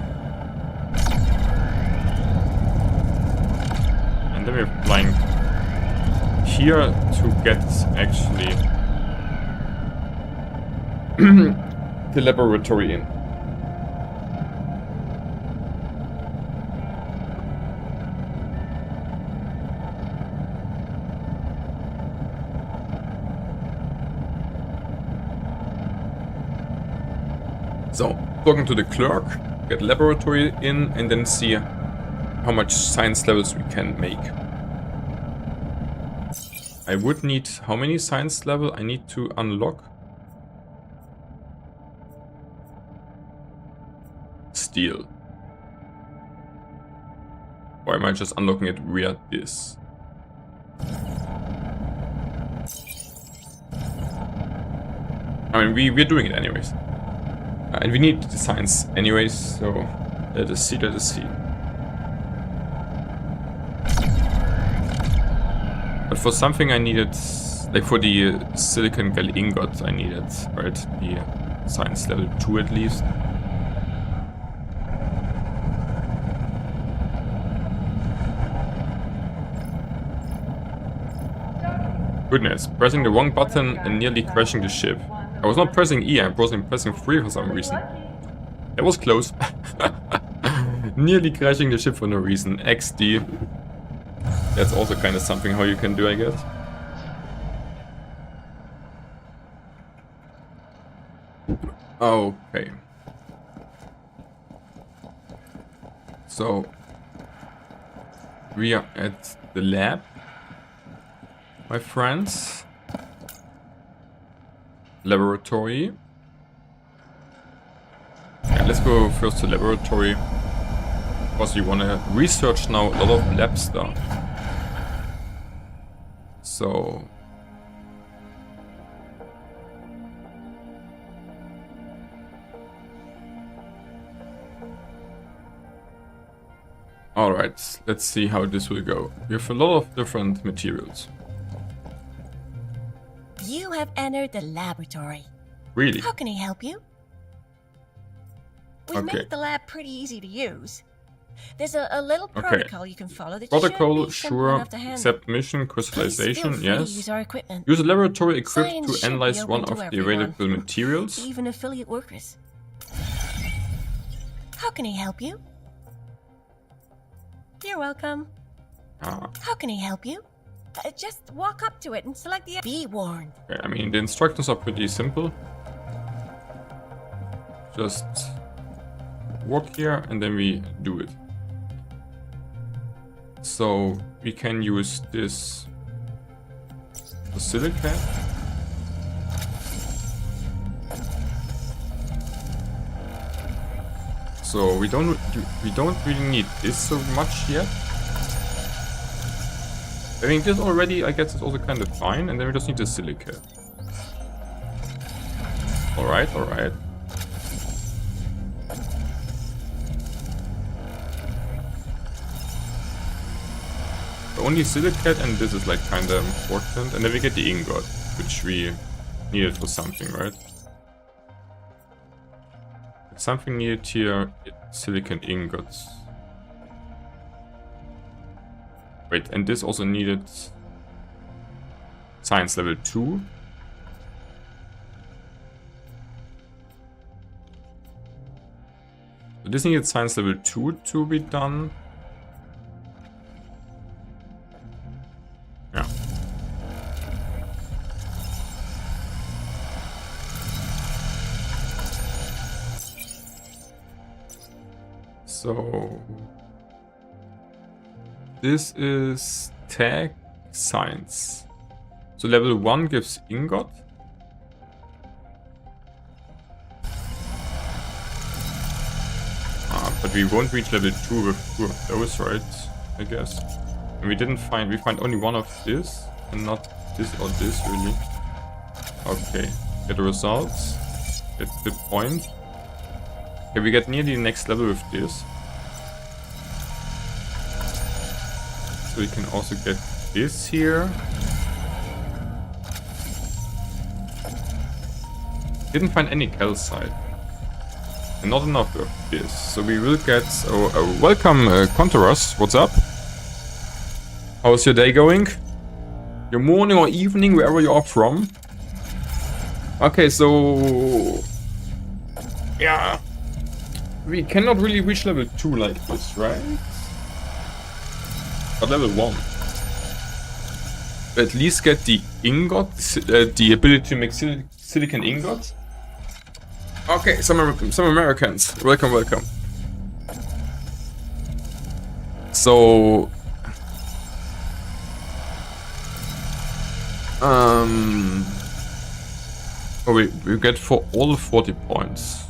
And then we're flying here to get actually the laboratory in. So, talking to the clerk, get laboratory in, and then see how much science levels we can make. I would need... how many science level I need to unlock? Steel. Or am I just unlocking it via this? I mean, we're doing it anyways. And we need the science anyways, so let us see, let us see. But for something I needed, like for the silicon gal ingot I needed, right, the science level 2 at least. Goodness, pressing the wrong button and nearly crashing the ship. I was not pressing E, I was pressing 3 for some reason. That was close. Nearly crashing the ship for no reason. XD. That's also kind of something how you can do, I guess. Okay. So, we are at the lab, my friends. Laboratory. Yeah, let's go first to laboratory. Because we want to research now a lot of lab stuff. So... alright, let's see how this will go. We have a lot of different materials. You have entered the laboratory. Really? How can I help you? We've Okay. made the lab pretty easy to use. There's a little Okay. protocol you can follow that Protocol, should be simple sure. enough to handle. Accept mission, Please crystallization, feel free to yes. use our equipment. Use a laboratory equipped Science to should be analyze open one to of the everyone. available materials. Even affiliate workers. How can I help you? You're welcome. Ah, How can I help you? Just walk up to it and select the... Be warned. okay, I mean, the instructions are pretty simple. Just walk here and then we do it. So we can use this silicate. So we don't really need this so much yet. I think this already, I guess, is also kind of fine, and then we just need the silicate. Alright, alright. Only silicate and this is like kind of important, and then we get the ingot, which we needed for something, right? Something needed here, silicon ingots. Wait, and this also needed science level 2. So this needed science level 2 to be done. Yeah. So this is tech science. So level 1 gives ingot. But we won't reach level 2 with 2 of those, right? I guess. And we find only one of this, and not this or this really. Okay, get the results. Get the point. Okay, we get nearly the next level with this. So we can also get this here. Didn't find any calcite. And not enough of this. So we will get... welcome, Contoros. What's up? How's your day going? Your morning or evening, wherever you are from. Okay, so... yeah. We cannot really reach level 2 like this, right? But level 1. At least get the ingot, the ability to make silicon ingots. Okay, some Americans. Welcome, welcome. So... oh, we get for all 40 points.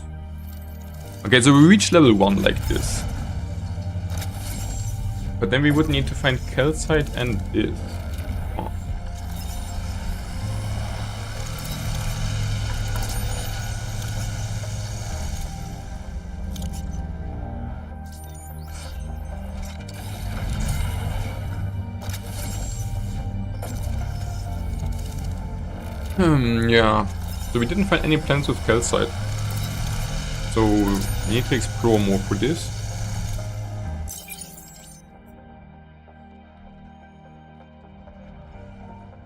Okay, so we reach level 1 like this. But then we would need to find calcite and this. Oh. Yeah. So we didn't find any plants with calcite. So we need to explore more for this.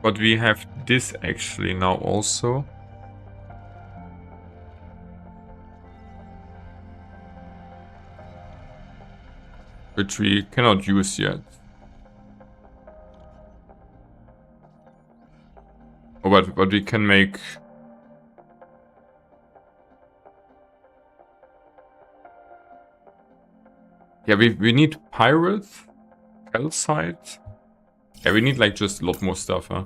But we have this actually now also. Which we cannot use yet. Oh, but we can make... yeah, we need pirate, calcite. Yeah, we need like just a lot more stuff, huh?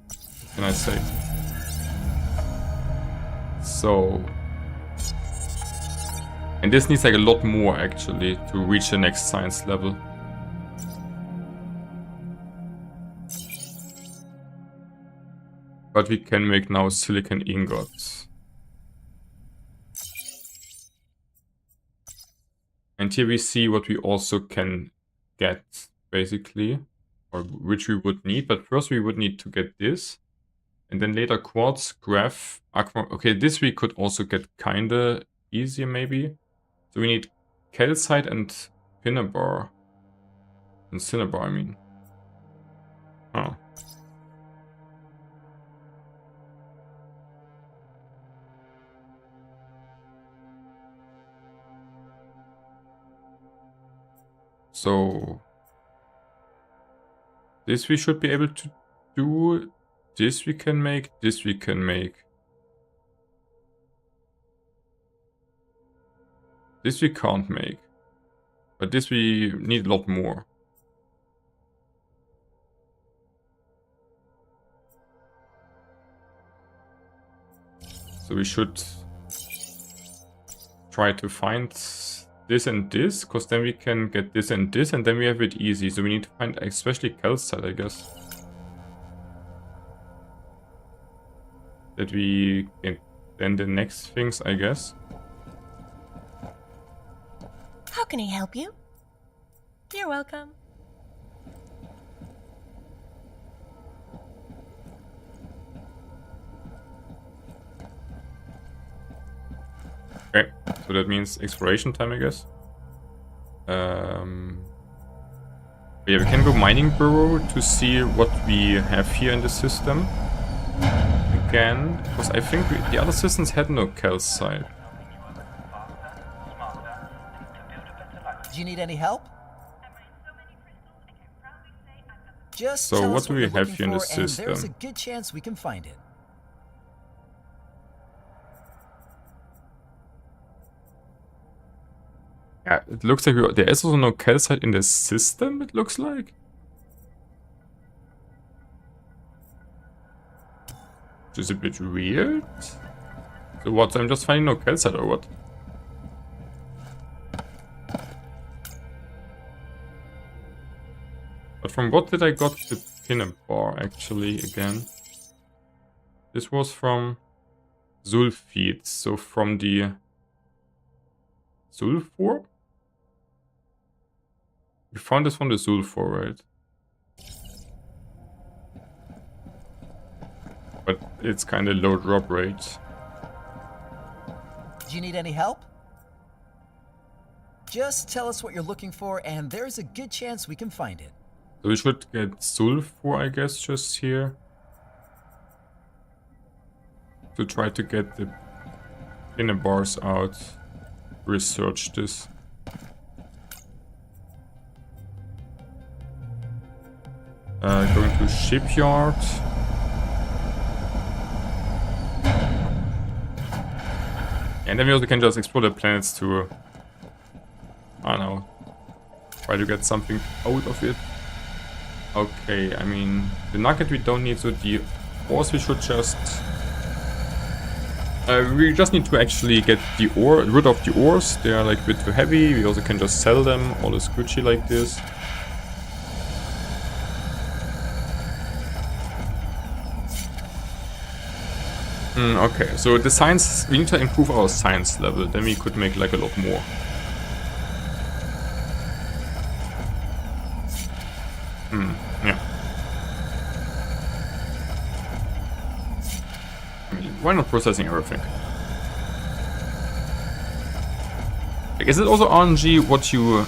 What can I say? So... and this needs like a lot more actually to reach the next science level. But we can make now silicon ingots. And here we see what we also can get, basically. Or which we would need. But first we would need to get this. And then later quartz, graph, aqua. Okay, this we could also get kinda easier maybe. So we need calcite and cinnabar. And cinnabar, I mean. Oh. So this we should be able to do. This we can make. This we can make. This we can't make. But this we need a lot more. So we should try to find this and this, because then we can get this and this, and then we have it easy. So we need to find especially calcite, I guess. That we can then the next things, I guess. How can I help you? You're welcome. Okay, so that means exploration time, I guess. Yeah, we can go mining bureau to see what we have here in the system. Again, because I think the other systems had no calcite. Do you need any help? Just So tell what us do we you're have looking here in the for, and there's a system? good chance we can find it. Yeah, it looks like there is also no calcite in the system, it looks like. Which is a bit weird. So what, I'm just finding no calcite or what? But from what did I got the pin bar actually again? This was from sulfides, so from the sulfur? We found this from the sulfur, right? But it's kind of low drop rate. Do you need any help? Just tell us what you're looking for, and there's a good chance we can find it. So we should get sulfur, I guess, just here. To try to get the inner bars out. Research this. Going to shipyard. And then we also can just explore the planets to, I don't know, try to get something out of it. Okay, I mean, the nugget we don't need, so the ores we should just... we just need to actually get the ore, rid of the ores. They are like a bit too heavy. We also can just sell them, all is Gucci like this. Okay, so the science, we need to improve our science level, then we could make like a lot more. Yeah. I mean, why not processing everything? Like, is it also RNG what you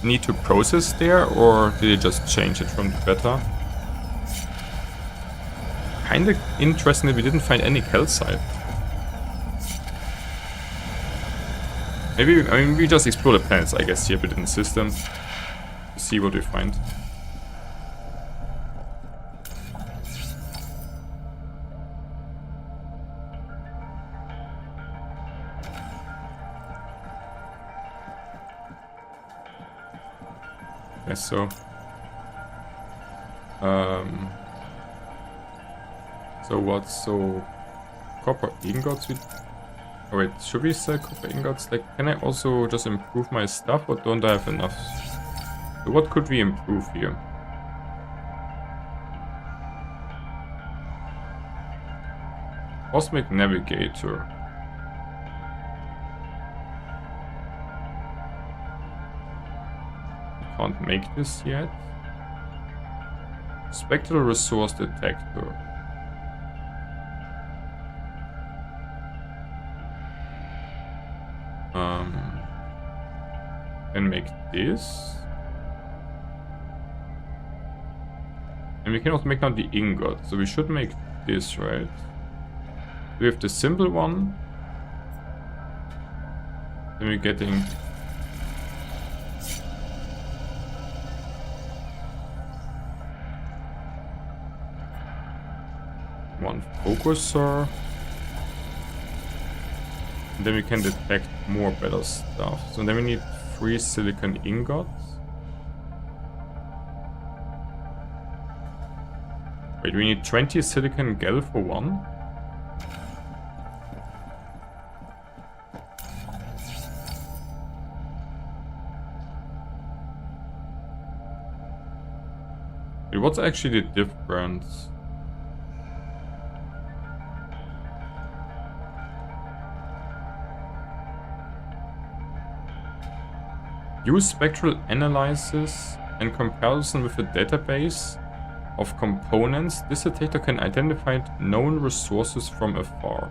need to process there, or did they just change it from the beta? Kinda interesting that we didn't find any calcite. Maybe, I mean, we just explore the planets, I guess, here, but in the system. See what we find. Guess so. So what? So copper ingots? Oh wait, should we sell copper ingots? Like, can I also just improve my stuff, or don't I have enough? So what could we improve here? Cosmic Navigator. Can't make this yet. Spectral Resource Detector. Can make this. And we can also make now the ingot, so we should make this, right? We have the simple one. Then we're getting one focuser. And then we can detect more better stuff. So then we need 3 silicon ingots. Wait, we need 20 silicon gel for one? Wait, what's actually the difference? Use spectral analysis and comparison with a database of components. This detector can identify known resources from afar.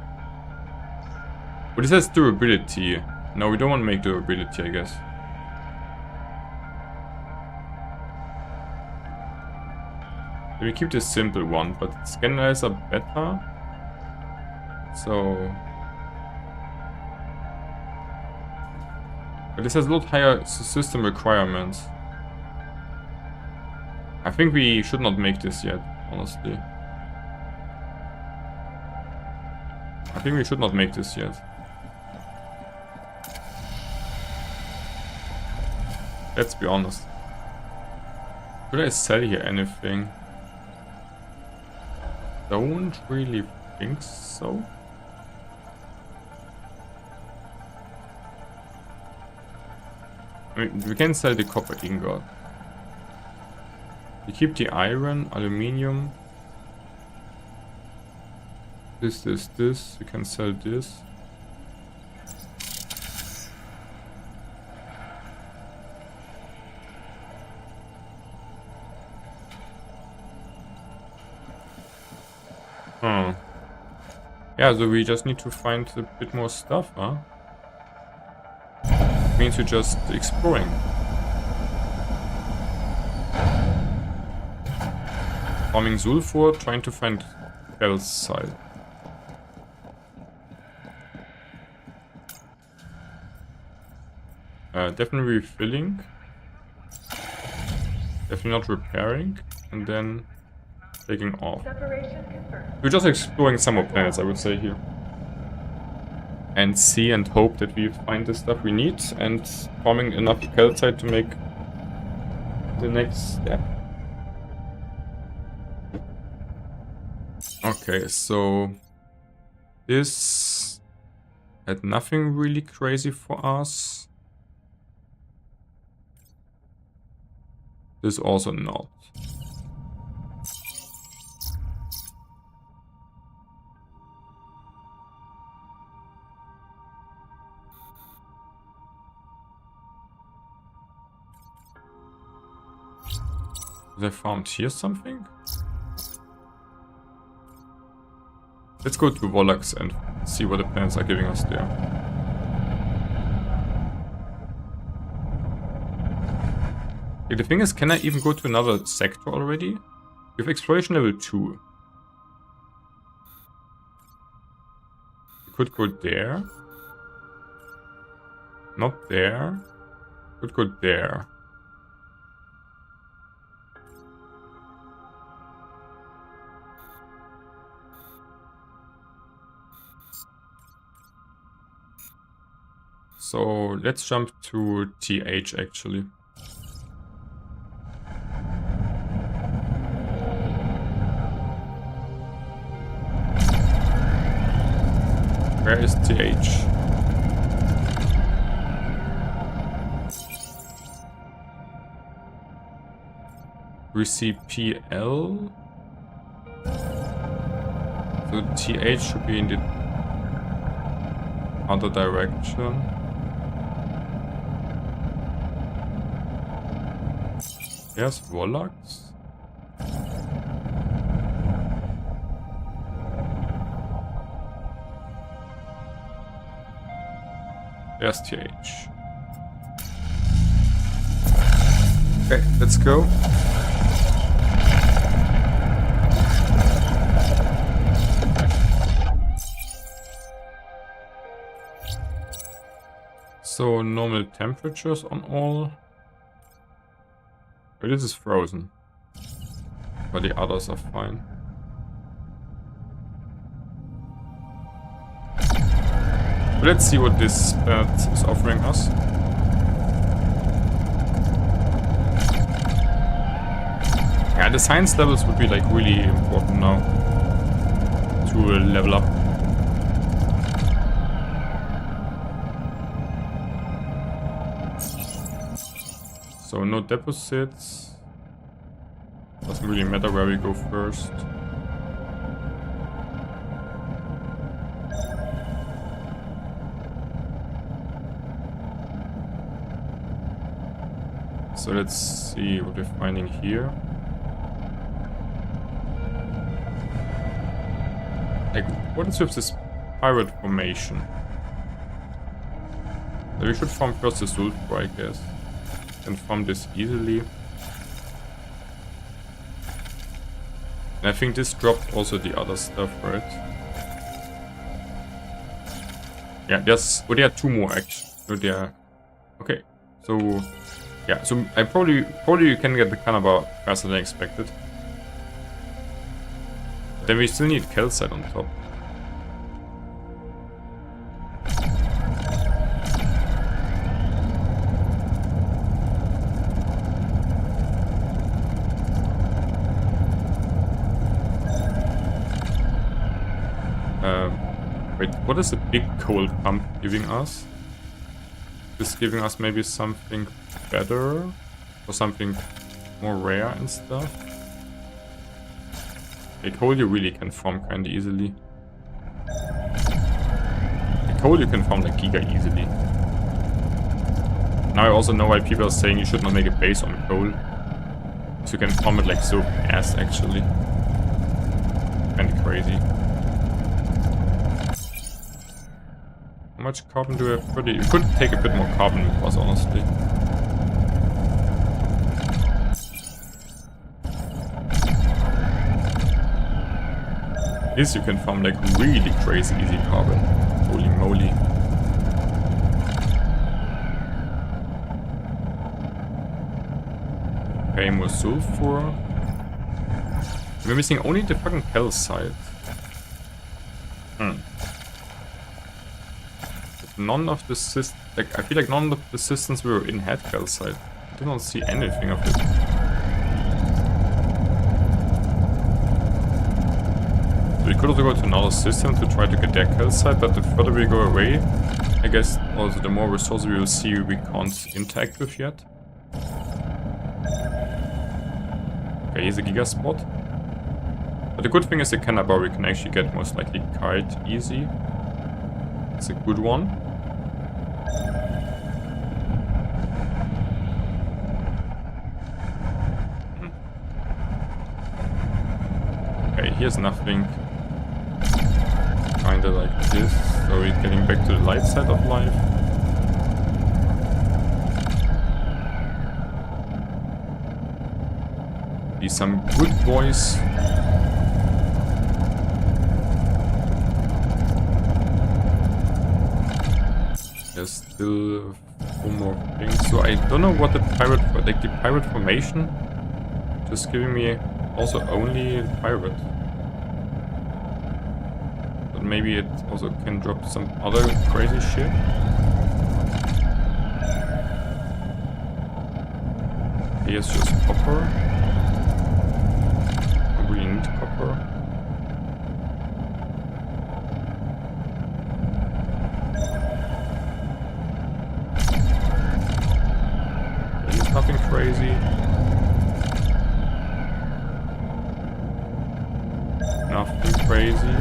But it says durability. No, we don't want to make durability, I guess. We keep this simple one, but scanners are better. So... But this has a lot higher system requirements. I think we should not make this yet, honestly. I think we should not make this yet. Let's be honest. Should I sell here anything? Don't really think so. I mean, we can sell the copper ingot. We keep the iron, aluminium. This. We can sell this. Huh. Yeah, so we just need to find a bit more stuff, huh? Means we're just exploring. Farming sulfur, trying to find calcite. Definitely refilling. Definitely not repairing. And then taking off. We're just exploring some more planets, I would say, here. And see and hope that we find the stuff we need and farming enough calcite to make the next step. Okay, so this had nothing really crazy for us. This also not. They found here something? Let's go to Wallachs and see what the planets are giving us there. Like, the thing is, can I even go to another sector already? We have exploration level 2. We could go there. Not there. Could go there. So let's jump to TH actually. Where is TH? We see PL. So TH should be in the other direction. There's Wallachs. There's TH. Okay, let's go. So normal temperatures on all. But this is frozen. But the others are fine. But let's see what this planet is offering us. Yeah, the science levels would be like really important now to level up. So no deposits. Doesn't really matter where we go first. So let's see what we're finding here. Like, what is with this pirate formation? So we should farm first the sulfur, I guess. And farm this easily. And I think this dropped also the other stuff, right? Yeah, there's... Oh, there are 2 more actually. No, there are... Okay, so... Yeah, so I probably you can get the Canaba faster than expected. Then we still need calcite on top. Wait, what is a big cold pump giving us? Is giving us maybe something better? Or something more rare and stuff? A coal you really can farm kinda easily. A coal you can farm like giga easily. Now I also know why people are saying you should not make a base on coal. So you can farm it like so fast actually. Kinda crazy. How much carbon do I have? 30? You could take a bit more carbon with us, honestly. This you can farm like really crazy easy carbon. Holy moly. Okay, more sulfur. We're missing only the fucking calcite. None of the systems, like, I feel like none of the systems we were in had calcite. I did not see anything of it. So we could also go to another system to try to get their calcite, but the further we go away, I guess also the more resources we will see we can't interact with yet. Okay, here's a giga spot. But the good thing is the cannabis we can actually get most likely kite easy. It's a good one. Okay, here's nothing. Kinda like this. So we're getting back to the light side of life. These some good boys. There's still 4 more things. So I don't know what the pirate, like the pirate formation, just giving me also only pirate. But maybe it also can drop some other crazy shit. Here's just copper. I really need copper. Nothing crazy. Nothing crazy.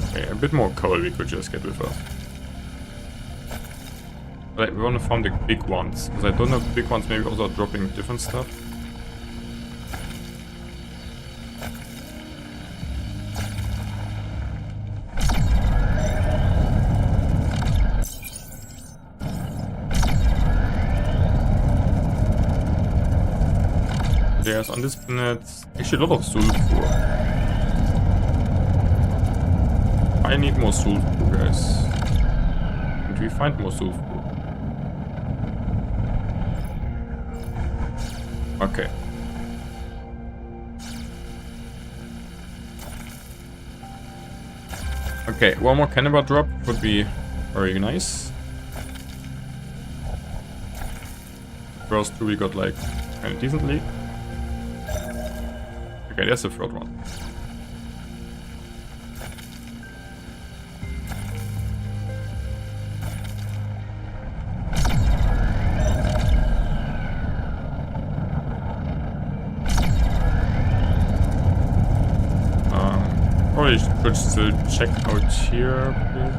Okay, a bit more coal we could just get with us. But we want to farm the big ones, because I don't know if the big ones maybe also are dropping different stuff. There's on this planet actually a lot of sulfur. I need more sulfur, guys. And we find more sulfur. Okay. Okay, one more cannibal drop would be very nice. First two we got like kind of decently. Okay, there's the third one. Probably should still check out here, please.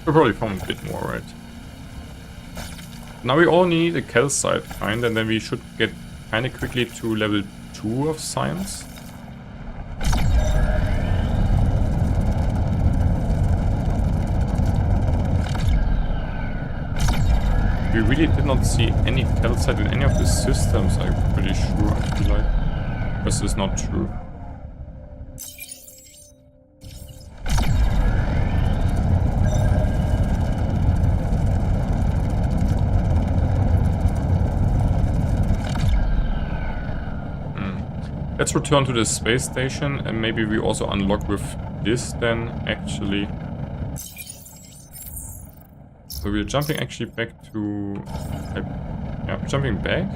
We'll probably farm a bit more, right? Now we all need a calcite kind, and then we should get kind of quickly to level 2 of science. We really did not see any calcite in any of the systems, I'm pretty sure, I feel like. This is not true. Let's return to the space station, and maybe we also unlock with this then, actually. So we're jumping actually back to... yeah, jumping back.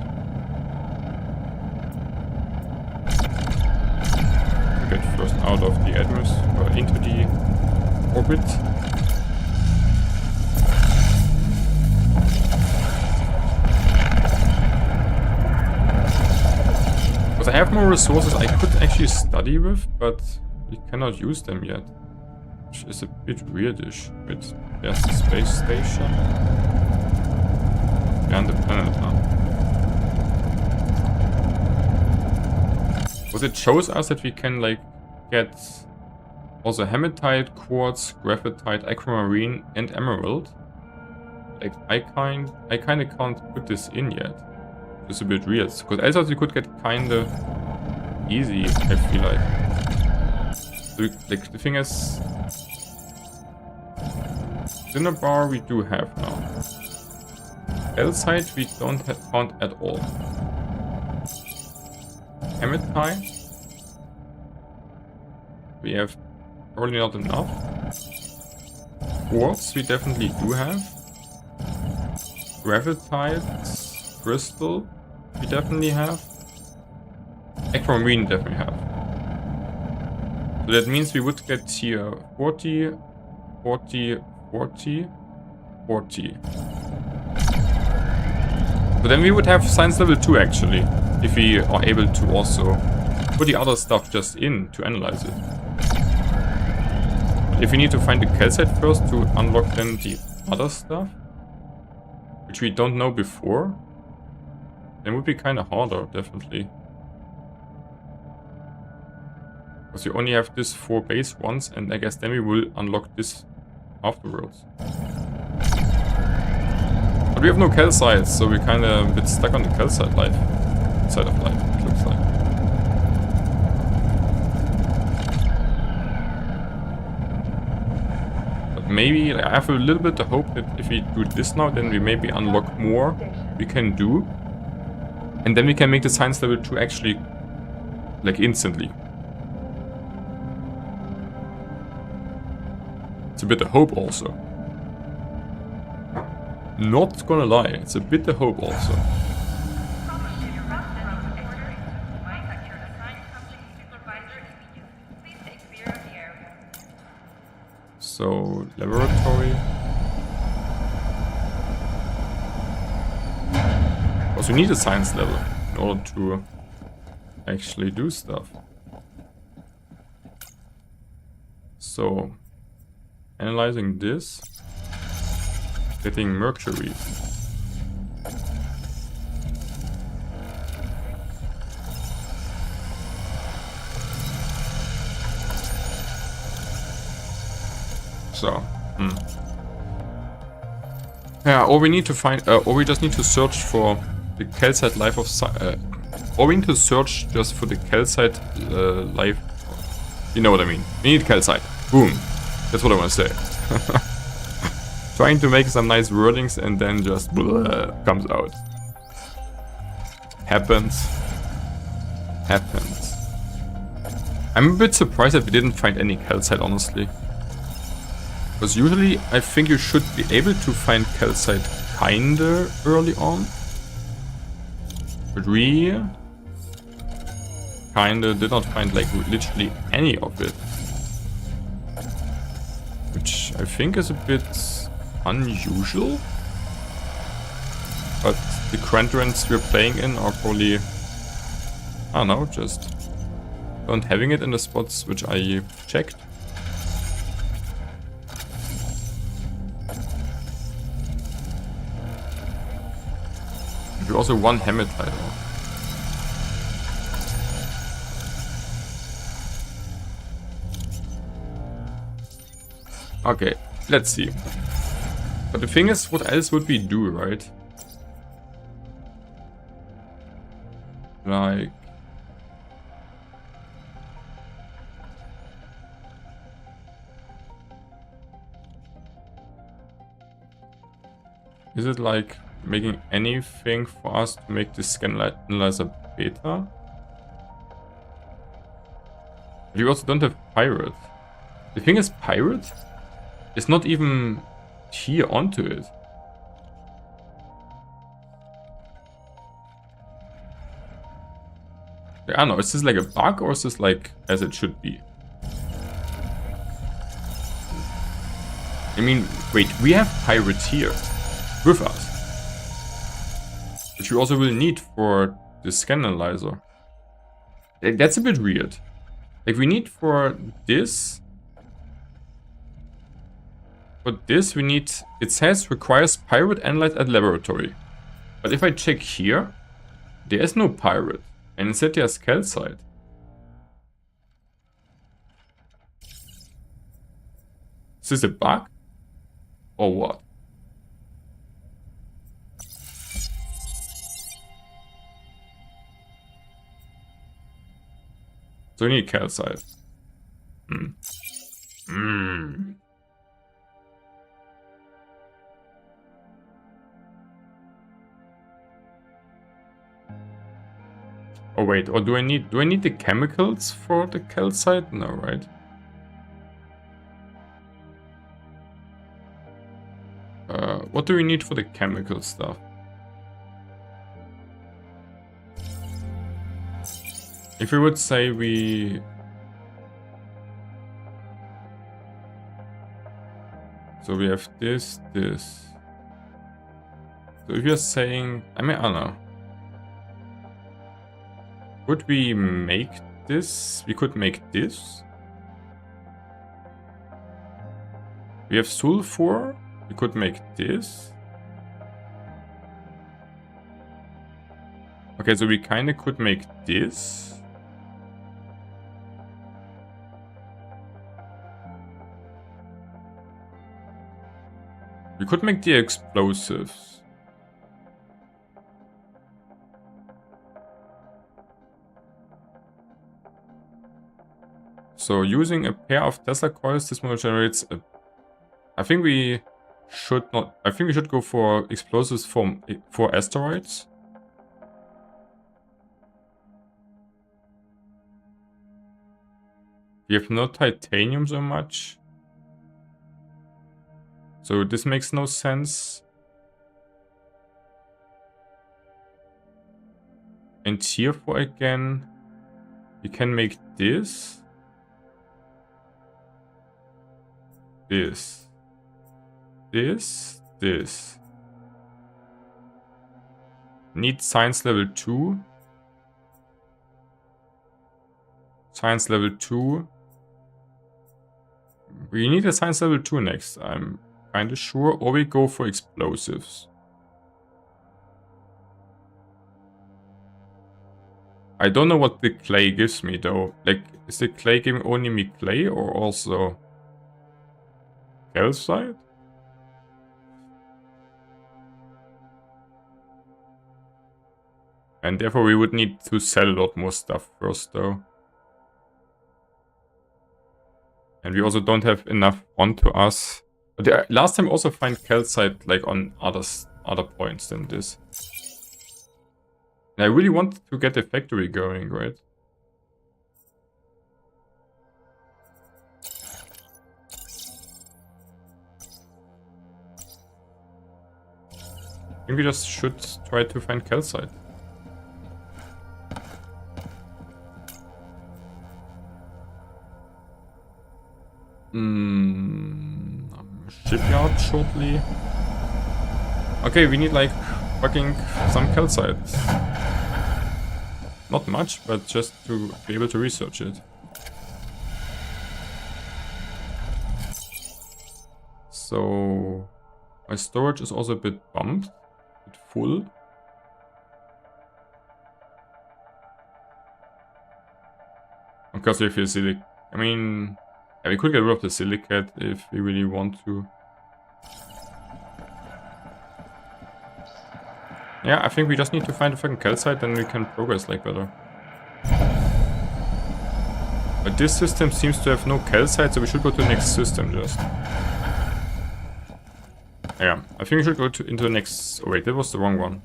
To get first out of the atmosphere, or into the orbit. Because I have more resources I could actually study with, but we cannot use them yet. Which is a bit weirdish. Wait, there's the space station. Behind the planet, huh? Because it shows us that we can, like, get also hematite, quartz, graphite, aquamarine, and emerald. Like, I kinda can't put this in yet. It's a bit weird. Because else we could get kinda easy, I feel like. So, like, the thing is... Dinner bar we do have now. Calcite we don't have found at all. Hematite we have probably not enough. Quartz we definitely do have. Graphite, crystal we definitely have. Aquamarine definitely have. So that means we would get here 40, 40, 40, 40. But then we would have science level 2 actually, if we are able to also put the other stuff just in to analyze it. If we need to find the calcite first to unlock then the other stuff, which we don't know before, then it would be kind of harder, definitely. Because we only have this 4 base ones, and I guess then we will unlock this afterwards. But we have no calcite, so we're kind of a bit stuck on the calcite side of life, it looks like. But maybe, I have a little bit of hope that if we do this now, then we maybe unlock more we can do. And then we can make the science level 2 actually, like, instantly. It's a bit of hope also. Not gonna lie, it's a bit of hope also. So, laboratory. Also, we need a science level in order to actually do stuff. So, analyzing this, getting mercury. So, yeah, or we need to find, or we just need to search for the calcite life of, or we need to search just for the calcite life. You know what I mean? We need calcite. Boom. That's what I want to say. Trying to make some nice wordings and then just blah, comes out. Happens. Happens. I'm a bit surprised that we didn't find any calcite, honestly. Because usually I think you should be able to find calcite kinda early on. But we kinda did not find like literally any of it. Which I think is a bit unusual. But the quadrants we're playing in are probably, I don't know, just not having it in the spots which I checked. There's also one hematite. Okay, let's see. But the thing is, what else would we do, right? Like... Is it like making anything for us to make this scan analyzer beta? We also don't have pirate. The thing is, pirate is not even here onto it. I don't know, is this like a bug or is this like as it should be? I mean, wait, we have Pirate here with us. Which we also will need for the scan analyzer. That's a bit weird. Like we need for this. For this we need, it says requires pirate analyze at laboratory. But if I check here, there is no pirate. And instead there's calcite. Is this a bug? Or what? So we need calcite. Oh wait, or do I need the chemicals for the calcite? No, right? What do we need for the chemical stuff? If we would say we... So we have this. So if you're saying... I mean, I don't know. Could we make this? We could make this. We have sulfur. We could make this. Okay, so we kinda could make this. We could make the explosives. So using a pair of Tesla coils, this model generates a... I think we should not... I think we should go for explosives for asteroids. We have no titanium so much. So this makes no sense. And here for again, we can make this. This. Need science level 2. Science level 2. We need a science level 2 next, I'm kinda sure. Or we go for explosives. I don't know what the clay gives me though. Like, is the clay giving only me clay or also calcite? And therefore we would need to sell a lot more stuff first though. And we also don't have enough onto us. But last time also find calcite like on other points than this. And I really want to get the factory going, right? I think we just should try to find calcite. Shipyard shortly. Okay, we need like fucking some calcite. Not much, but just to be able to research it. So my storage is also a bit bumped, a bit full. Because we have silicate. I mean, yeah, we could get rid of the silicate if we really want to. Yeah, I think we just need to find a fucking calcite, then we can progress like better. But this system seems to have no calcite, so we should go to the next system just. Yeah, I think we should go into the next... Oh wait, that was the wrong one.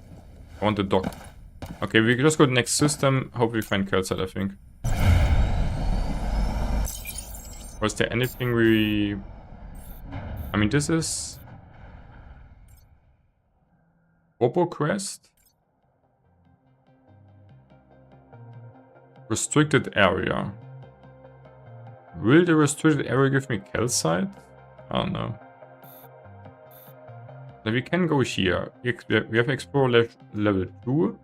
I want the dock. Okay, we can just go to the next system, hope we find calcite, I think. Was there anything we... I mean, this is... Crest. Restricted area. Will the restricted area give me calcite? I don't know. Now we can go here. We have Explorer level 2.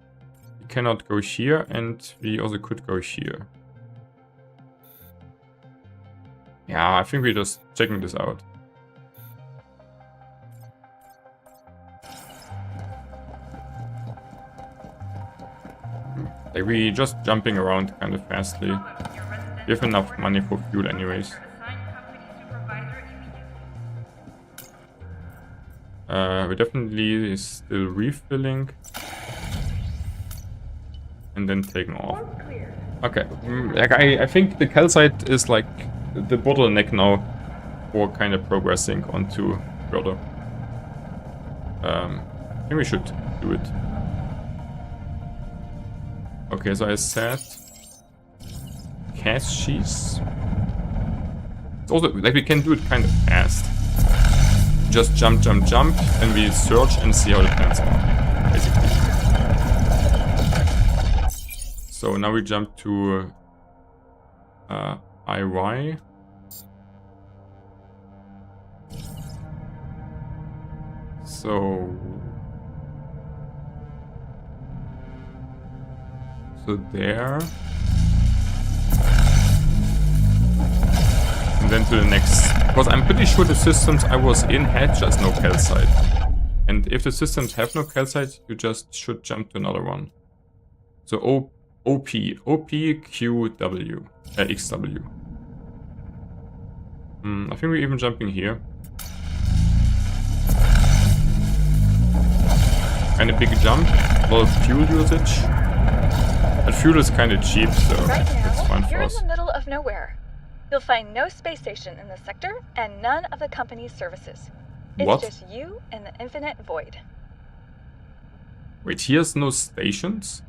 We cannot go here, and we also could go here. Yeah, I think we're just checking this out. Like we just jumping around kind of fastly. We have enough money for fuel anyways. We definitely is still refilling. And then taking off. Okay, like I think the calcite is like the bottleneck now for kind of progressing onto further. I think we should do it. Okay, so I said caches. It's also like we can do it kind of fast. Just jump, jump, jump, and we search and see how the plants are, basically. So now we jump to IY. So there. And then to the next. Because I'm pretty sure the systems I was in had just no calcite. And if the systems have no calcite, you just should jump to another one. So OP, QW, XW. I think we're even jumping here. And a big jump, a lot of fuel usage. But fuel is kind of cheap, so it's fine for you're us. in the middle of nowhere. You'll find no space station in the sector and none of the company's services. It's What? just you and the infinite void. Wait, here's no stations?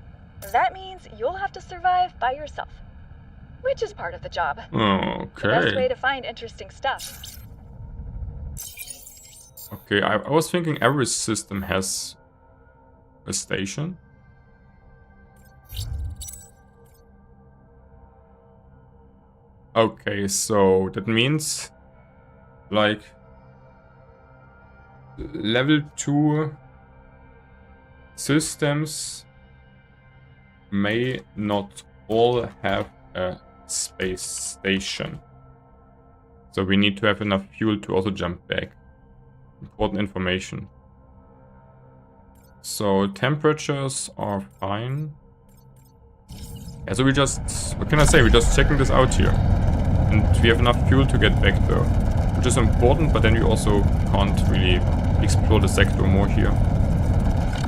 That means you'll have to survive by yourself, which is part of the job. The best way Okay. to find interesting stuff. Okay, I was thinking every system has a station. Okay, so that means like level 2 systems may not all have a space station. So we need to have enough fuel to also jump back. Important information. So temperatures are fine. Yeah, so we just, what can I say, we're just checking this out here. And we have enough fuel to get back though. Which is important, but then we also can't really explore the sector more here.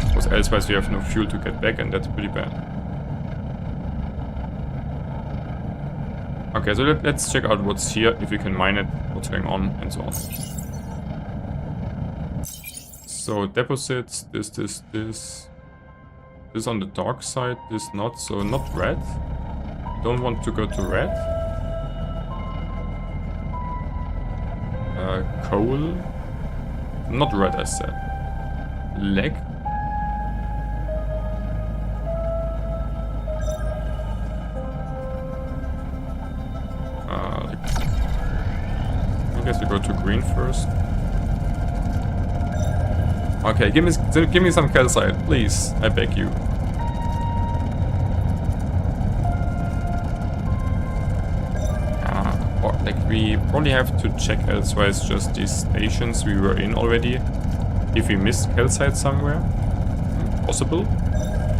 Because elsewise we have no fuel to get back, and that's pretty bad. Okay, so let's check out what's here, if we can mine it, what's going on, and so on. So deposits, this. This on the dark side, this not, so not red. Don't want to go to red. Coal. Not red, I said. Leg. I guess we go to green first. Okay, give me some calcite, please. I beg you. Or like we probably have to check elsewise just these stations we were in already. If we missed calcite somewhere, possible,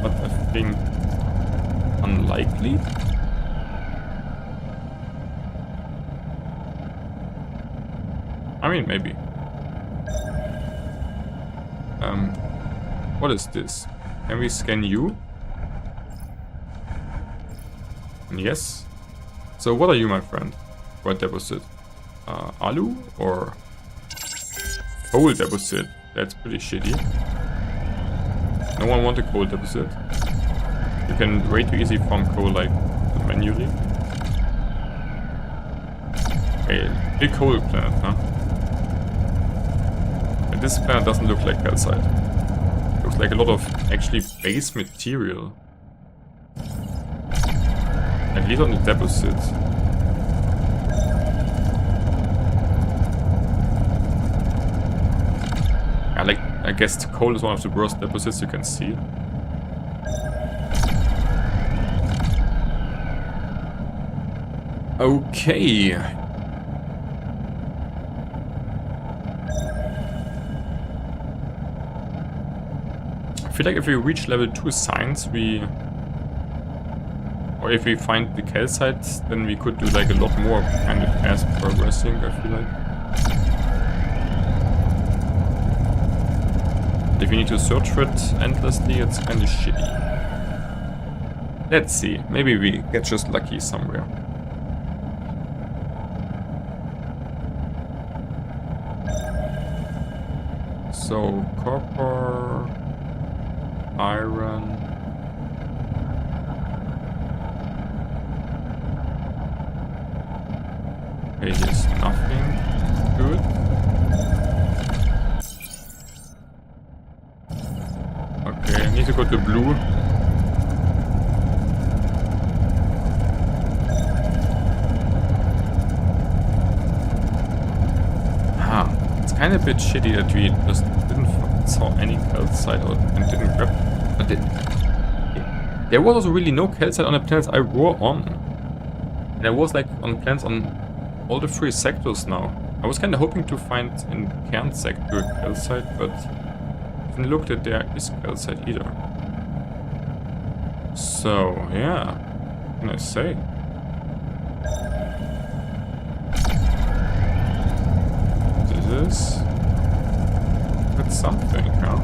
but I think unlikely. I mean, maybe. What is this? Can we scan you? Yes. So what are you, my friend? What deposit? Alu or coal deposit? That's pretty shitty. No one wants a coal deposit. You can way too easy farm coal like manually. Okay, big coal planet, huh? And this planet doesn't look like calcite. Looks like a lot of actually base material. least on the deposits. Yeah, like, I guess the coal is one of the worst deposits you can see. Okay. I feel like if we reach level 2 science, or if we find the calcites, then we could do like a lot more kind of fast progressing, I feel like. If we need to search for it endlessly, it's kind of shitty. Let's see, maybe we get just lucky somewhere. So, copper, iron. Okay, here's nothing good. Okay, I need to go to blue. It's kind of a bit shitty that we just didn't saw any calcite or and didn't grab. But there was also really no calcite on the planets I were on. And there was like on planets on all the 3 sectors now. I was kind of hoping to find in Cairn sector calcite, but I didn't look that there is calcite either. So yeah, what can I say? That's something, huh?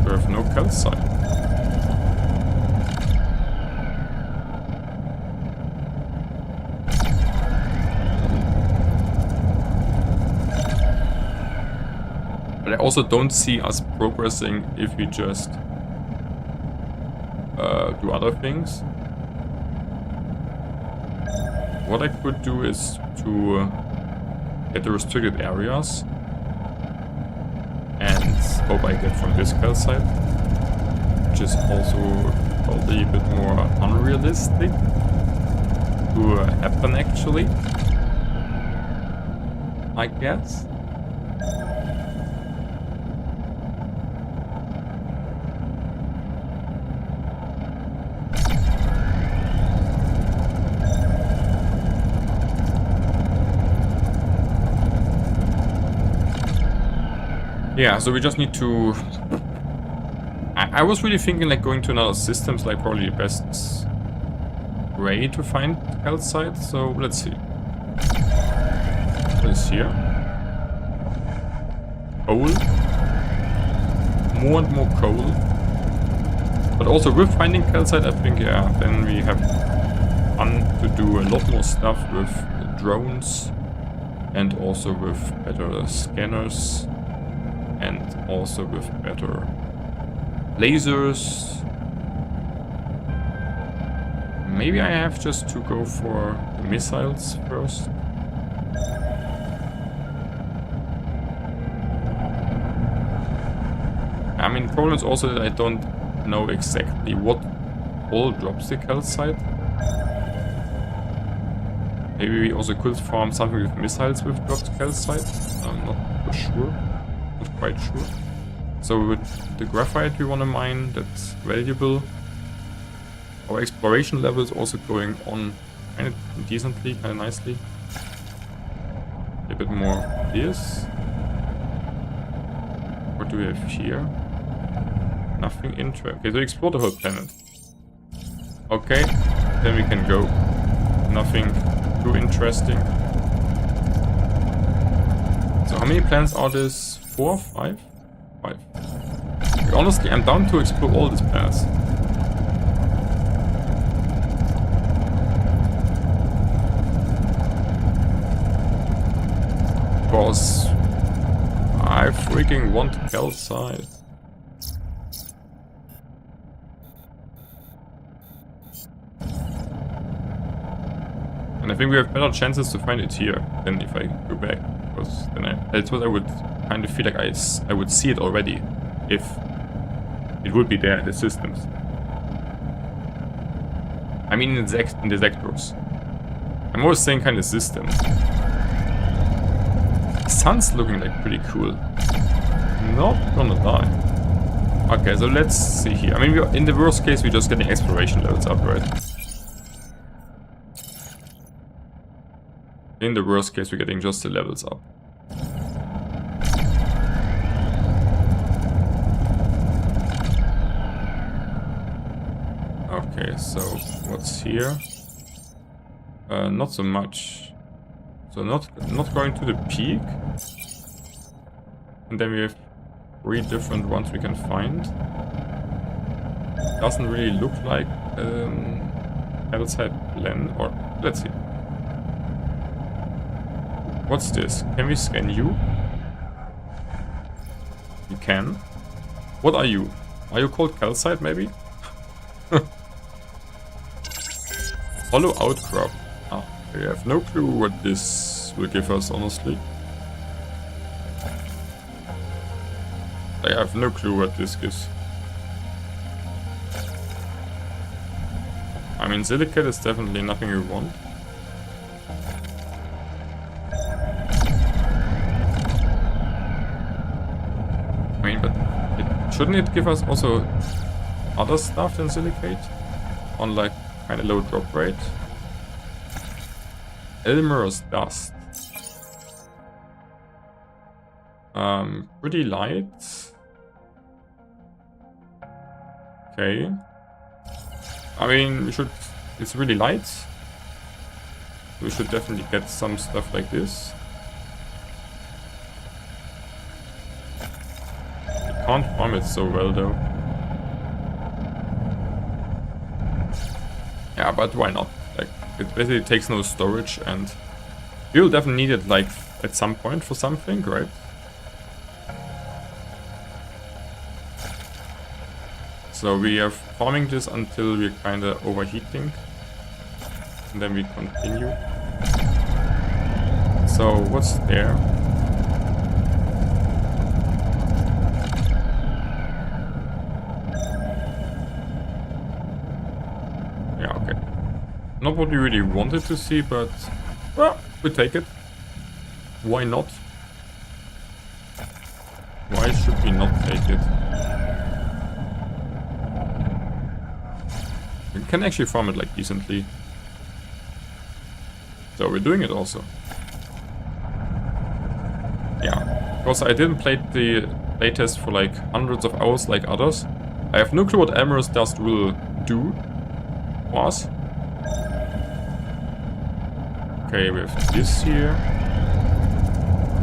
We have no calcite. But I also don't see us progressing if we just do other things. What I could do is to get the restricted areas and hope I get from this calcite, which is also probably a bit more unrealistic to happen actually, I guess. Yeah, so we just need to... I was really thinking like going to another system is like probably the best way to find calcite, so let's see. What is here? Coal. More and more coal. But also with finding calcite, I think, yeah, then we have fun to do a lot more stuff with drones and also with better scanners. And also with better lasers. Maybe I have just to go for the missiles first. I mean, the problem is also that I don't know exactly what all drops the calcite. Maybe we also could farm something with missiles with dropped calcite. I'm not for sure. Quite sure. So with the graphite we want to mine, that's valuable. Our exploration level is also going on kind of decently, kind of nicely. A bit more this. What do we have here? Nothing interesting. Okay, so explore the whole planet. Okay, then we can go. Nothing too interesting. So how many planets are this? 4? 5? 5. Honestly, I'm down to explore all these planets. Because I freaking want calcite. And I think we have better chances to find it here than if I go back. Because then that's what I would kind of feel like I would see it already if it would be there in the systems. I mean in the sectors. I'm always saying kind of system. The sun's looking like pretty cool. Not gonna lie. Okay, so let's see here. I mean, in the worst case, we're just getting exploration levels up, right? In the worst case, we're getting just the levels up. Okay, so what's here? Not so much. So not going to the peak. And then we have 3 different ones we can find. Doesn't really look like outside plan, or let's see. What's this? Can we scan you? We can. What are you? Are you called calcite maybe? Hollow outcrop. Ah, I have no clue what this will give us, honestly. I have no clue what this gives. I mean, silicate is definitely nothing we want. I mean, but shouldn't it give us also other stuff than silicate? On like kind of low drop rate. Elmer's dust. Pretty light. Okay. I mean, we should. It's really light. We should definitely get some stuff like this. You can't farm it so well though. Yeah, but why not? Like, it basically takes no storage, and you'll definitely need it like at some point for something, right? So we are farming this until we're kind of overheating, and then we continue. So what's there? Yeah, okay. Not what we really wanted to see, but well, we take it. Why not? Why should we not take it? We can actually farm it like decently. So we're doing it also. Yeah, because I didn't play the playtest for like hundreds of hours like others. I have no clue what Elmer's dust will do for us. Okay, we have this here.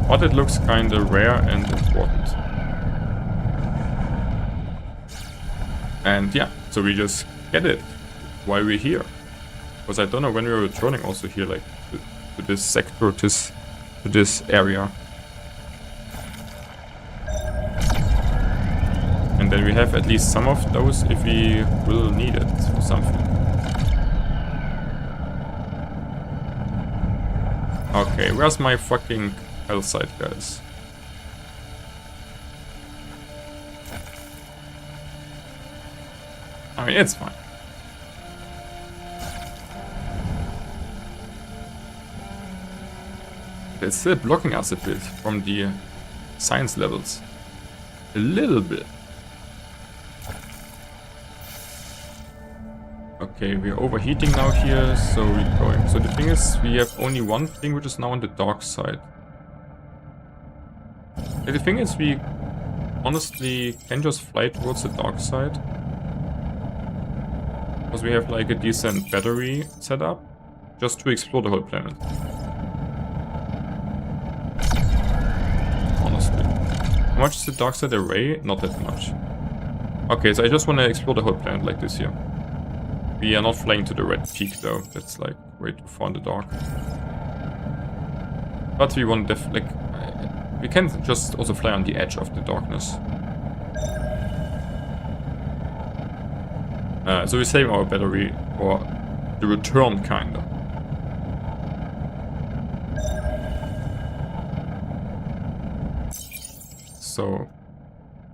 But it looks kinda rare and important. And yeah, so we just get it. Why we're here. Because I don't know when we're returning also here, like to this sector, to this area. And then we have at least some of those if we will need it for something. Okay, where's my fucking calcite, guys? I mean, it's fine. It's still blocking us a bit from the science levels. A little bit. Okay, we're overheating now here, so we're going. So the thing is, we have only one thing which is now on the dark side. The thing is, we honestly can just fly towards the dark side. Because we have like a decent battery set up, just to explore the whole planet. Honestly. How much is the dark side array? Not that much. Okay, so I just want to explore the whole planet like this here. We are not flying to the red peak though, that's like way too far in the dark. But we want we can just also fly on the edge of the darkness. So we save our battery for the return kinda. So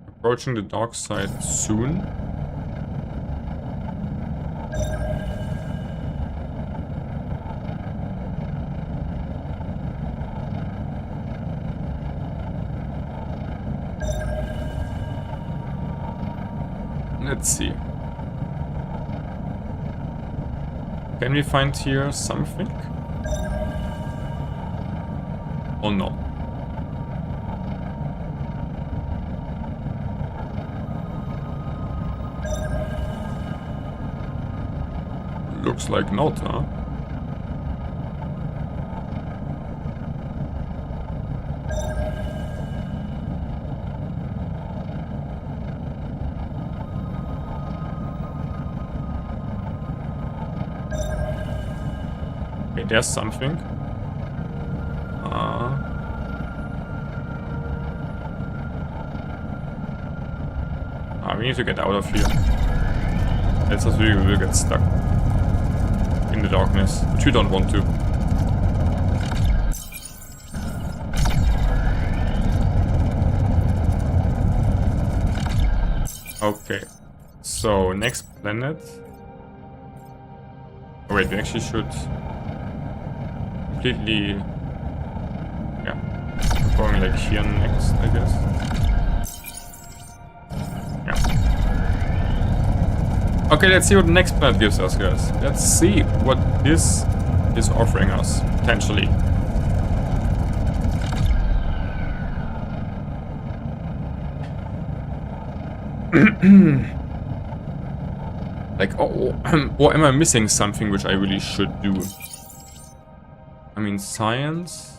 approaching the dark side soon. Let's see. Can we find here something? Or no? Looks like not, huh? Okay, there's something. We need to get out of here. Else we will get stuck in the darkness, which we don't want to. Okay, so next planet. Oh wait, we actually should completely, yeah, we're going like here next, I guess. Yeah. Okay, let's see what the next planet gives us, guys. Let's see what this is offering us, potentially. Like, oh, or am I missing something which I really should do? I mean, science.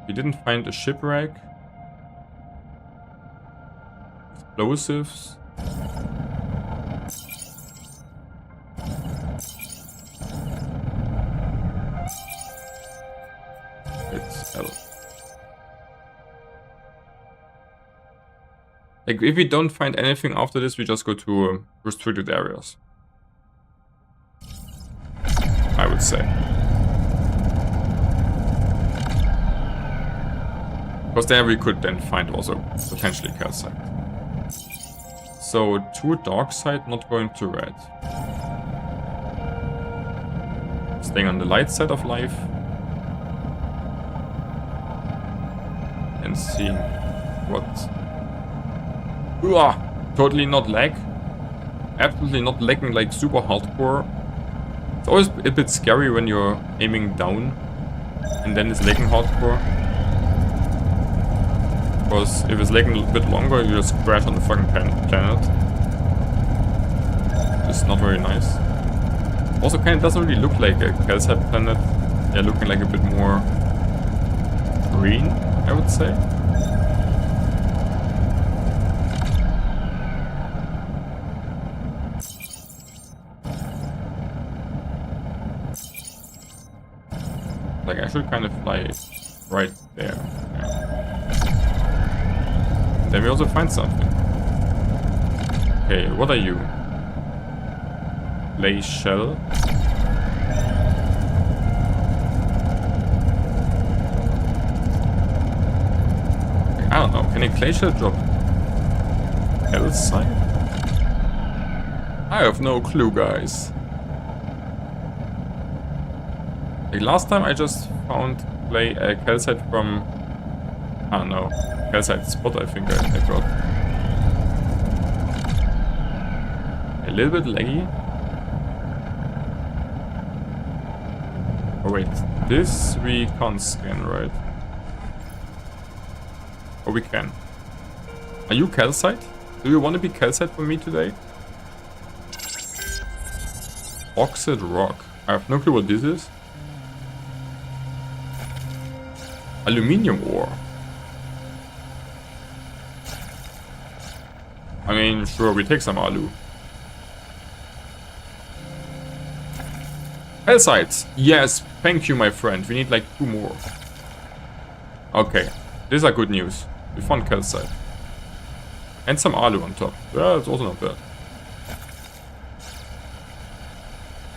We didn't find a shipwreck. Explosives. It's L. Like, if we don't find anything after this, we just go to restricted areas. I would say. Because there we could then find also potentially calcite. So to dark side, not going to red. Staying on the light side of life. And seeing what... Ooh, totally not lag. Absolutely not lagging like super hardcore. It's always a bit scary when you're aiming down and then it's lagging hardcore. Because if it's lagging a bit longer, you just crash on the fucking planet. It's not very nice. Also, kind of doesn't really look like a calcite planet. They're looking like a bit more green, I would say. Like, I should kind of fly right there. Yeah. Then we also find something. Okay, what are you? Clay shell. I don't know. Can a clay shell drop calcite? I have no clue, guys. Like last time I just found calcite from... I don't know. Calcite spot, I think I got. A little bit laggy. Oh wait, this we can't scan, right? Oh, we can. Are you calcite? Do you want to be calcite for me today? Oxide rock. I have no clue what this is. Aluminium ore. I mean, sure, we take some alu. Calcite! Yes, thank you, my friend. We need like 2 more. Okay, these are good news. We found calcite. And some alu on top. Yeah, it's also not bad.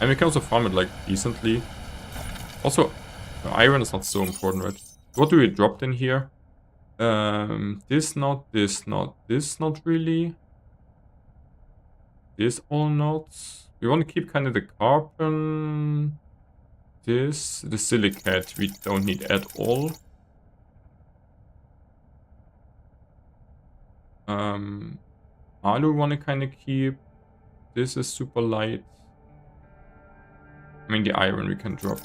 And we can also farm it like decently. Also, iron is not so important, right? What do we drop in here? This not really. This all not. We want to keep kind of the carbon. The silicate we don't need at all. Alu wanna kinda keep. This is super light. I mean, the iron we can drop.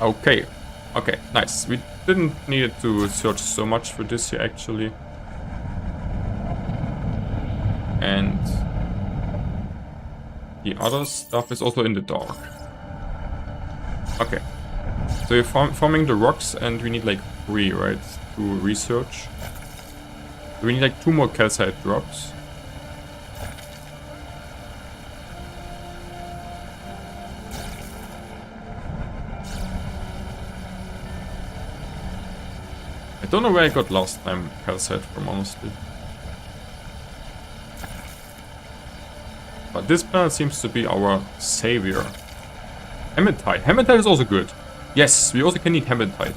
Okay. Okay, nice. We didn't need to search so much for this here, actually. And the other stuff is also in the dark. Okay. So you're forming the rocks, and we need like 3, right, to research. So we need like 2 more calcite drops. I don't know where I got last time calcite from, honestly. But this planet seems to be our savior. Hematite. Hematite is also good. Yes, we also can need hematite.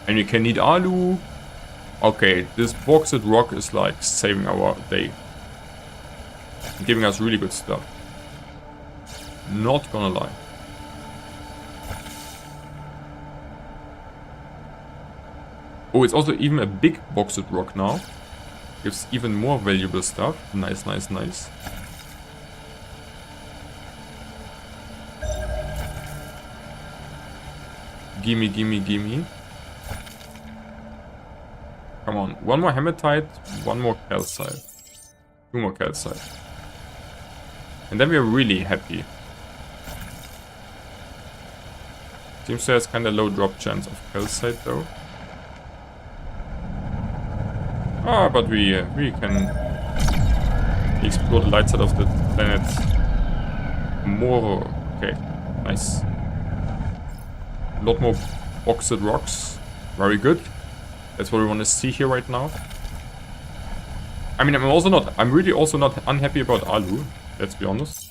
And we can need alu. Okay, this bauxite rock is like saving our day. Giving us really good stuff. Not gonna lie. Oh, it's also even a big bauxite rock now. Gives even more valuable stuff. Nice, nice, nice. Gimme, gimme, gimme. Come on. 1 more hematite, 1 more calcite. 2 more calcite. And then we're really happy. Seems there's kinda low drop chance of calcite though. Ah, but we can explore the light side of the planet more. Okay, nice. A lot more bauxite rocks. Very good. That's what we want to see here right now. I mean, I'm really also not unhappy about alu. Let's be honest.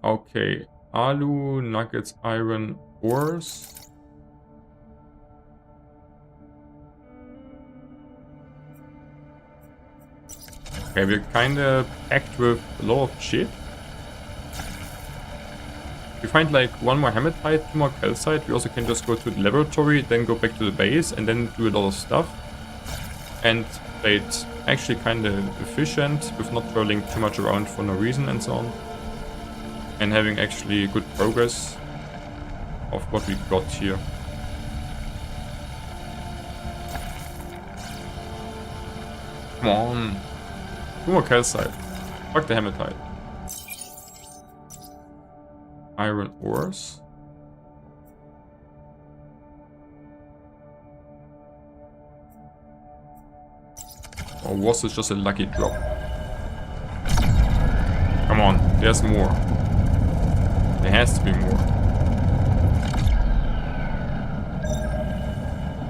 Okay, alu, nuggets, iron, ores. Okay, we're kinda packed with a lot of shit. We find like 1 more hematite, 2 more calcite. We also can just go to the laboratory, then go back to the base, and then do a lot of stuff. And it's actually kinda efficient with not traveling too much around for no reason and so on. And having actually good progress of what we got here. Come on. 2 more calcite. Fuck the hematite. Iron ores. Or was this just a lucky drop? Come on, there's more. There has to be more.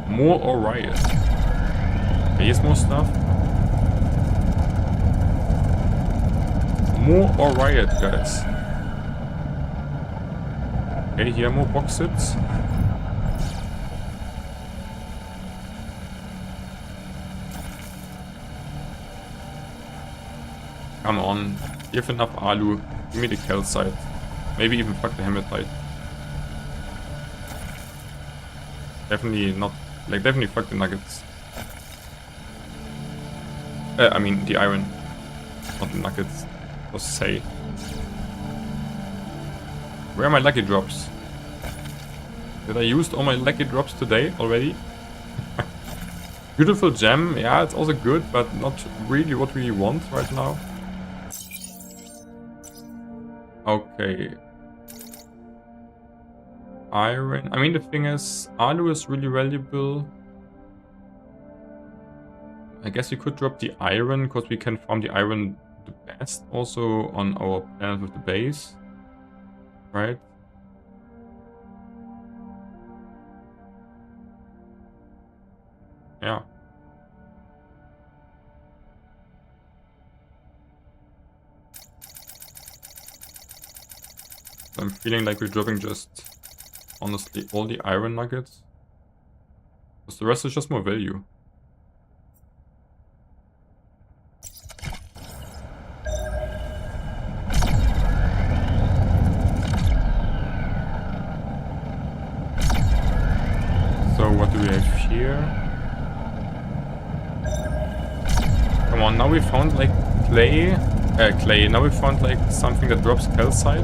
More or riot? Here's more stuff. More or riot, guys. Okay, here are more bauxites. Come on, you have enough alu. Give me the calcite. Maybe even fuck the hematite. Definitely not, like definitely fuck the nuggets. I mean the iron, not the nuggets. Just say. Where are my lucky drops? Did I use all my lucky drops today already? Beautiful gem, yeah, it's also good, but not really what we want right now. Okay. Iron. I mean, the thing is, alu is really valuable. I guess we could drop the iron, because we can farm the iron the best also on our planet with the base. Right? Yeah. I'm feeling like we're dropping just, honestly, all the iron nuggets. Because the rest is just more value. So what do we have here? Come on, now we found like clay. Now we found like something that drops calcite.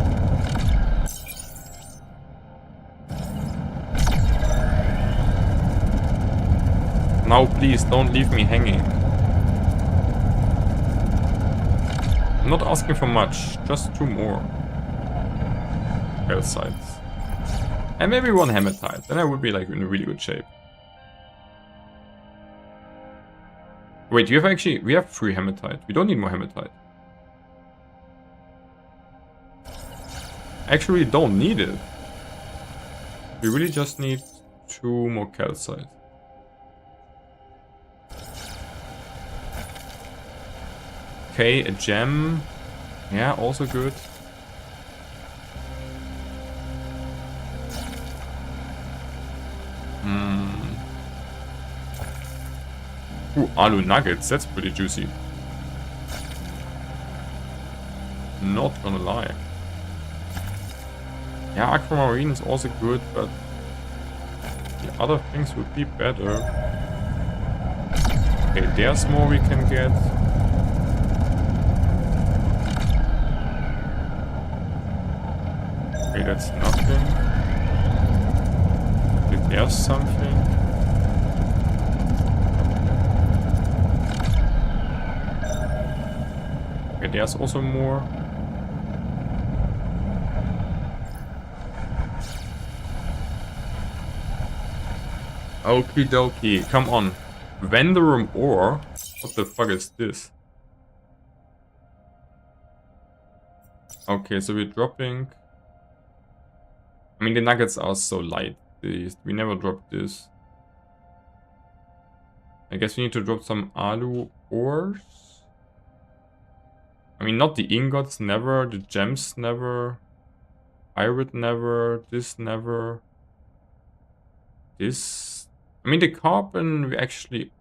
Now please don't leave me hanging. I'm not asking for much, just 2 more calcites. And maybe 1 hematite, then I would be like in a really good shape. Wait, we have 3 hematite. We don't need more hematite. Actually, we don't need it. We really just need 2 more calcite. Okay, a gem. Yeah, also good. Ooh, alu nuggets, that's pretty juicy. Not gonna lie. Yeah, aquamarine is also good, but the other things would be better. Okay, there's more we can get. Okay, that's nothing. Okay, there's something. Okay, there's also more. Okie dokie, come on. Vendorum ore? What the fuck is this? Okay, so we're dropping... I mean, the nuggets are so light. We never dropped this. I guess we need to drop some alu ores. I mean, not the ingots, never. The gems, never. Iron, never. This, never. This... I mean, the carbon, we actually...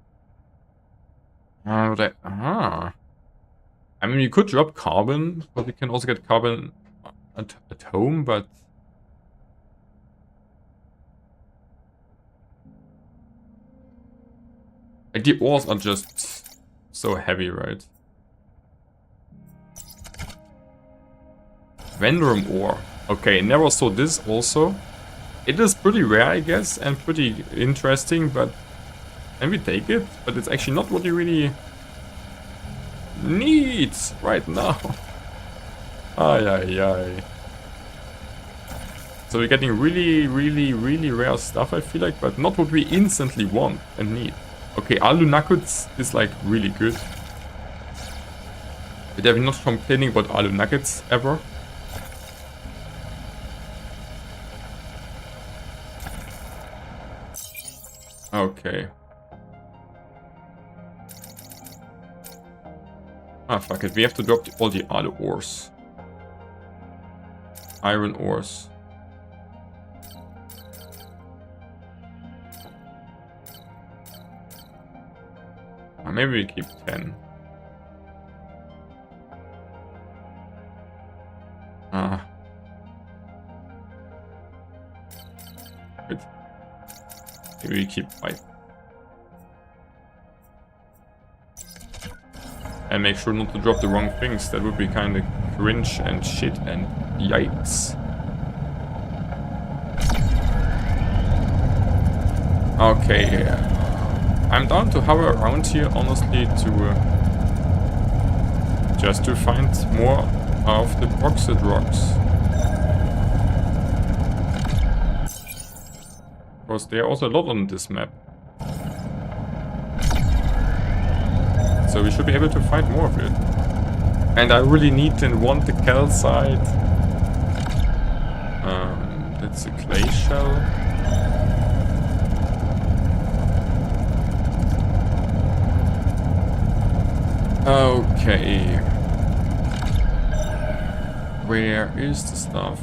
I mean, you could drop carbon, but we can also get carbon at home, but... Like, the ores are just so heavy, right? Vendorum ore. Okay, never saw this also. It is pretty rare, I guess, and pretty interesting, but... Can we take it? But it's actually not what you really need right now. Ay, ay, ay. So we're getting really, really, really rare stuff, I feel like, but not what we instantly want and need. Okay, alu nuggets is like really good. But I'm not complaining about alu nuggets ever. Okay. Ah, fuck it. We have to drop all the alu ores. Iron ores. Maybe we keep 10. Ah. Good. Maybe we keep 5. And make sure not to drop the wrong things. That would be kind of cringe and shit and yikes. Okay. I'm down to hover around here, honestly, to just to find more of the bauxite rocks. Because there are also a lot on this map. So we should be able to find more of it. And I really need and want the calcite. That's a clay shell. Okay. Where is the stuff?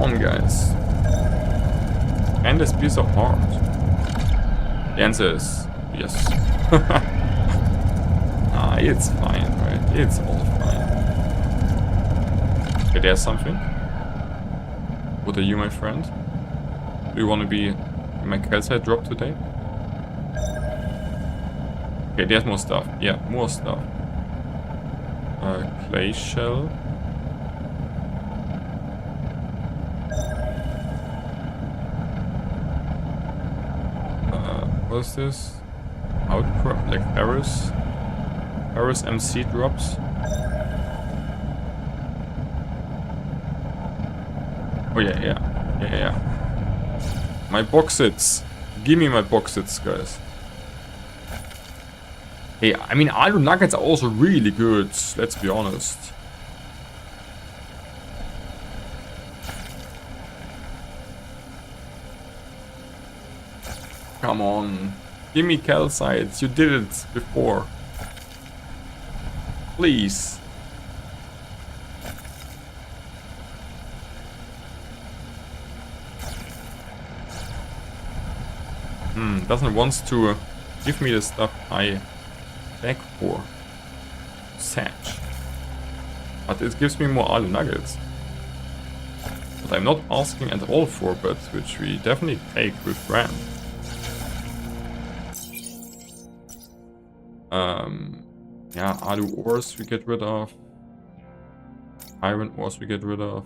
on, guys. Can this be so hard? The answer is yes. Ah, it's fine, right? It's all fine. Okay, there's something. What are you, my friend? Do you want to be my calcite drop today? Okay, there's more stuff. Yeah, more stuff. Clay shell. What's this? Outcrop, like Paris. Paris MC drops. Oh yeah. My boxits. Give me my boxits, guys. Hey, I mean, Alu nuggets are also really good, let's be honest. Come on. Give me calcites. You did it before. Please. Doesn't want to give me the stuff I beg for. Sad. But it gives me more Alu nuggets. What I'm not asking at all for, but which we definitely take with Ram. Yeah, Alu ores we get rid of. Iron ores we get rid of.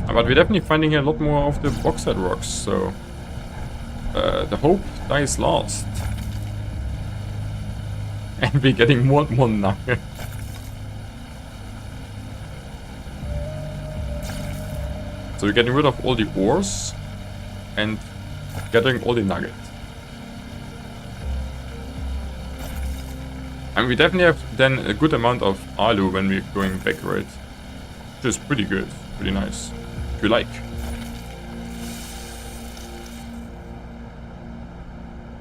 But we're definitely finding here a lot more of the bauxite rocks, so the hope dies last. And we're getting more and more nuggets. So we're getting rid of all the ores and gathering all the nuggets. And we definitely have then a good amount of Alu when we're going back, right? Which is pretty good, pretty nice. If you like.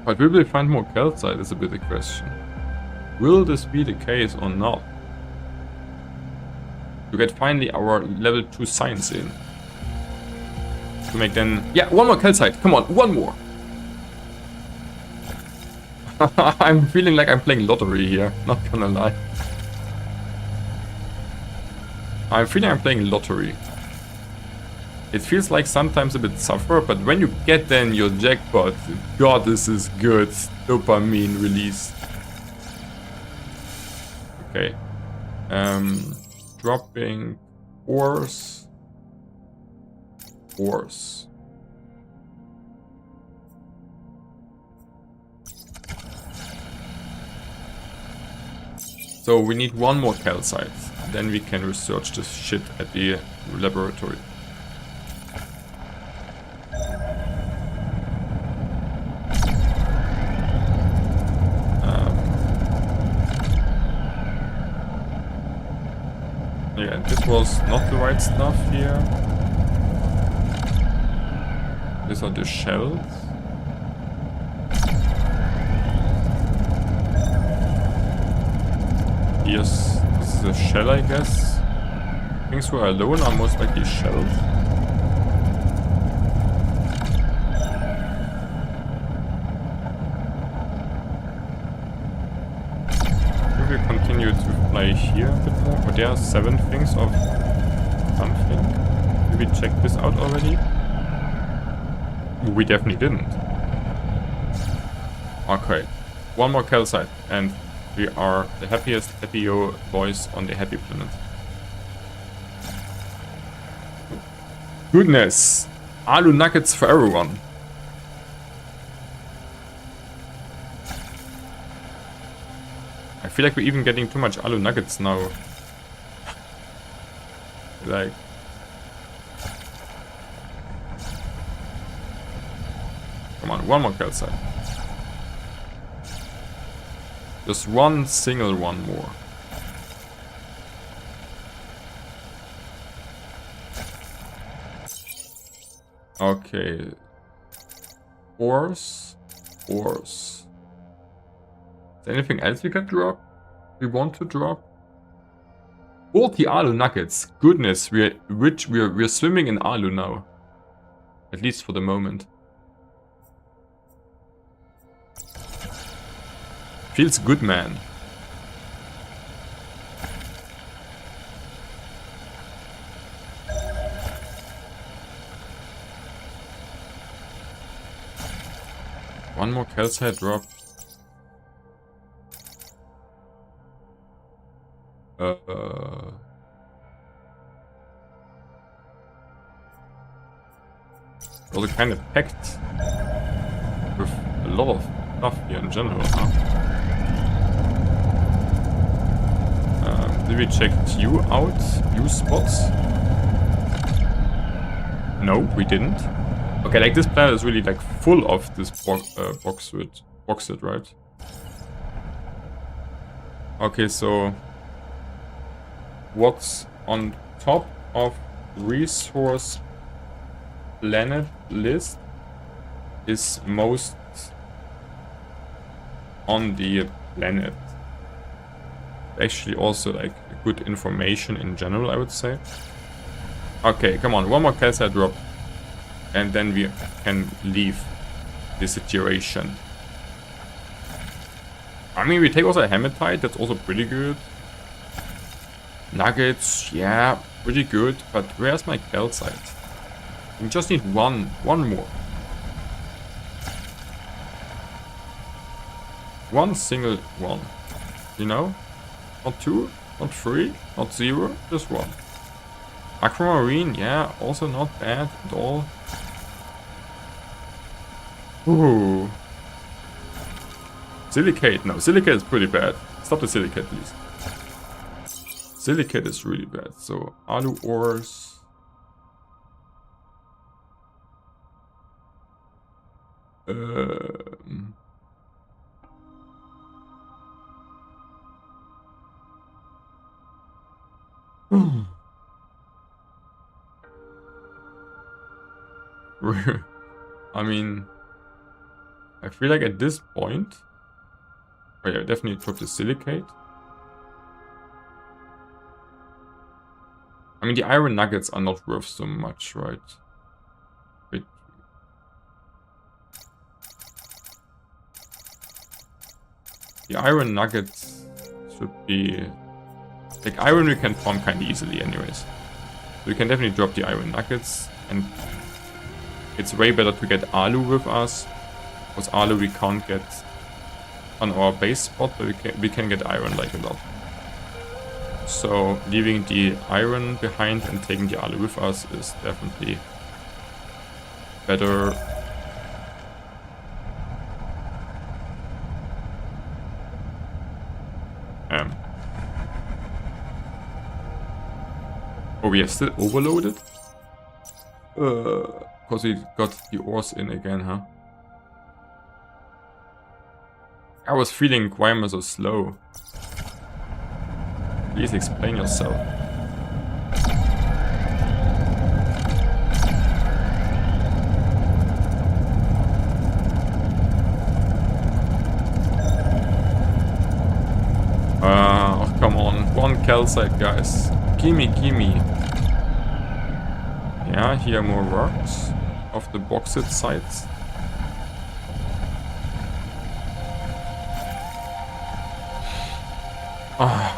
But will we find more calcite is a bit the question. Will this be the case or not? To get finally our level 2 science in. To make then... Yeah, one more calcite. Come on, one more. I'm feeling like I'm playing lottery here. Not gonna lie. I'm feeling I'm playing lottery. It feels like sometimes a bit suffer, but when you get then your jackpot, God, this is good. Dopamine release. Okay. Dropping ores. Ores. So we need one more calcite. Then we can research this shit at the laboratory. Yeah, this was not the right stuff here. These are the shells. Yes, this is a shell, I guess. Things were alone are most likely shells. We will continue to fly here a bit more. But there are 7 things of something. Did we check this out already? We definitely didn't. Okay, one more calcite and we are the happiest happy-o boys on the happy planet. Goodness! Alu nuggets for everyone. I feel like we're even getting too much Alu nuggets now. Like... Come on, one more calcite. Just one single one more. Okay. Ores. Ores. there anything else we can drop? We want to drop? 40 alu nuggets. Goodness, we're rich. We're swimming in alu now. At least for the moment. Feels good, man. One more calcite drop. Also kind of packed with a lot of stuff here in general, huh? Did we check you out? You spots? No, we didn't. Okay, like this planet is really like full of this bauxite, right? Okay, so what's on top of resource planet list is most on the planet. Actually also like good information in general, I would say. Okay, come on, one more calcite drop and then we can leave the situation. I mean, we take also a hematite, that's also pretty good. Nuggets, yeah, pretty good, but where's my calcite? We just need one more. One single one, you know? Not two, not three, not zero, just one. Aquamarine, yeah, also not bad at all. Ooh. Silicate, no, silicate is pretty bad. Stop the silicate, please. Silicate is really bad, so alu ores. I mean, I feel like at this point, oh yeah, definitely drop the silicate. I mean, the iron nuggets are not worth so much, right? Wait. The iron nuggets should be... Like, iron we can farm kind of easily anyways. So we can definitely drop the iron nuggets, and it's way better to get alu with us, because alu we can't get on our base spot, but we can get iron like a lot. So leaving the iron behind and taking the alu with us is definitely better. Oh, we are still overloaded? Because we got the ores in again, huh? I was feeling why am I so slow? Please explain yourself. Oh, come on. One calcite, guys. Gimme, gimme. Yeah, here are more rocks of the bauxite sites.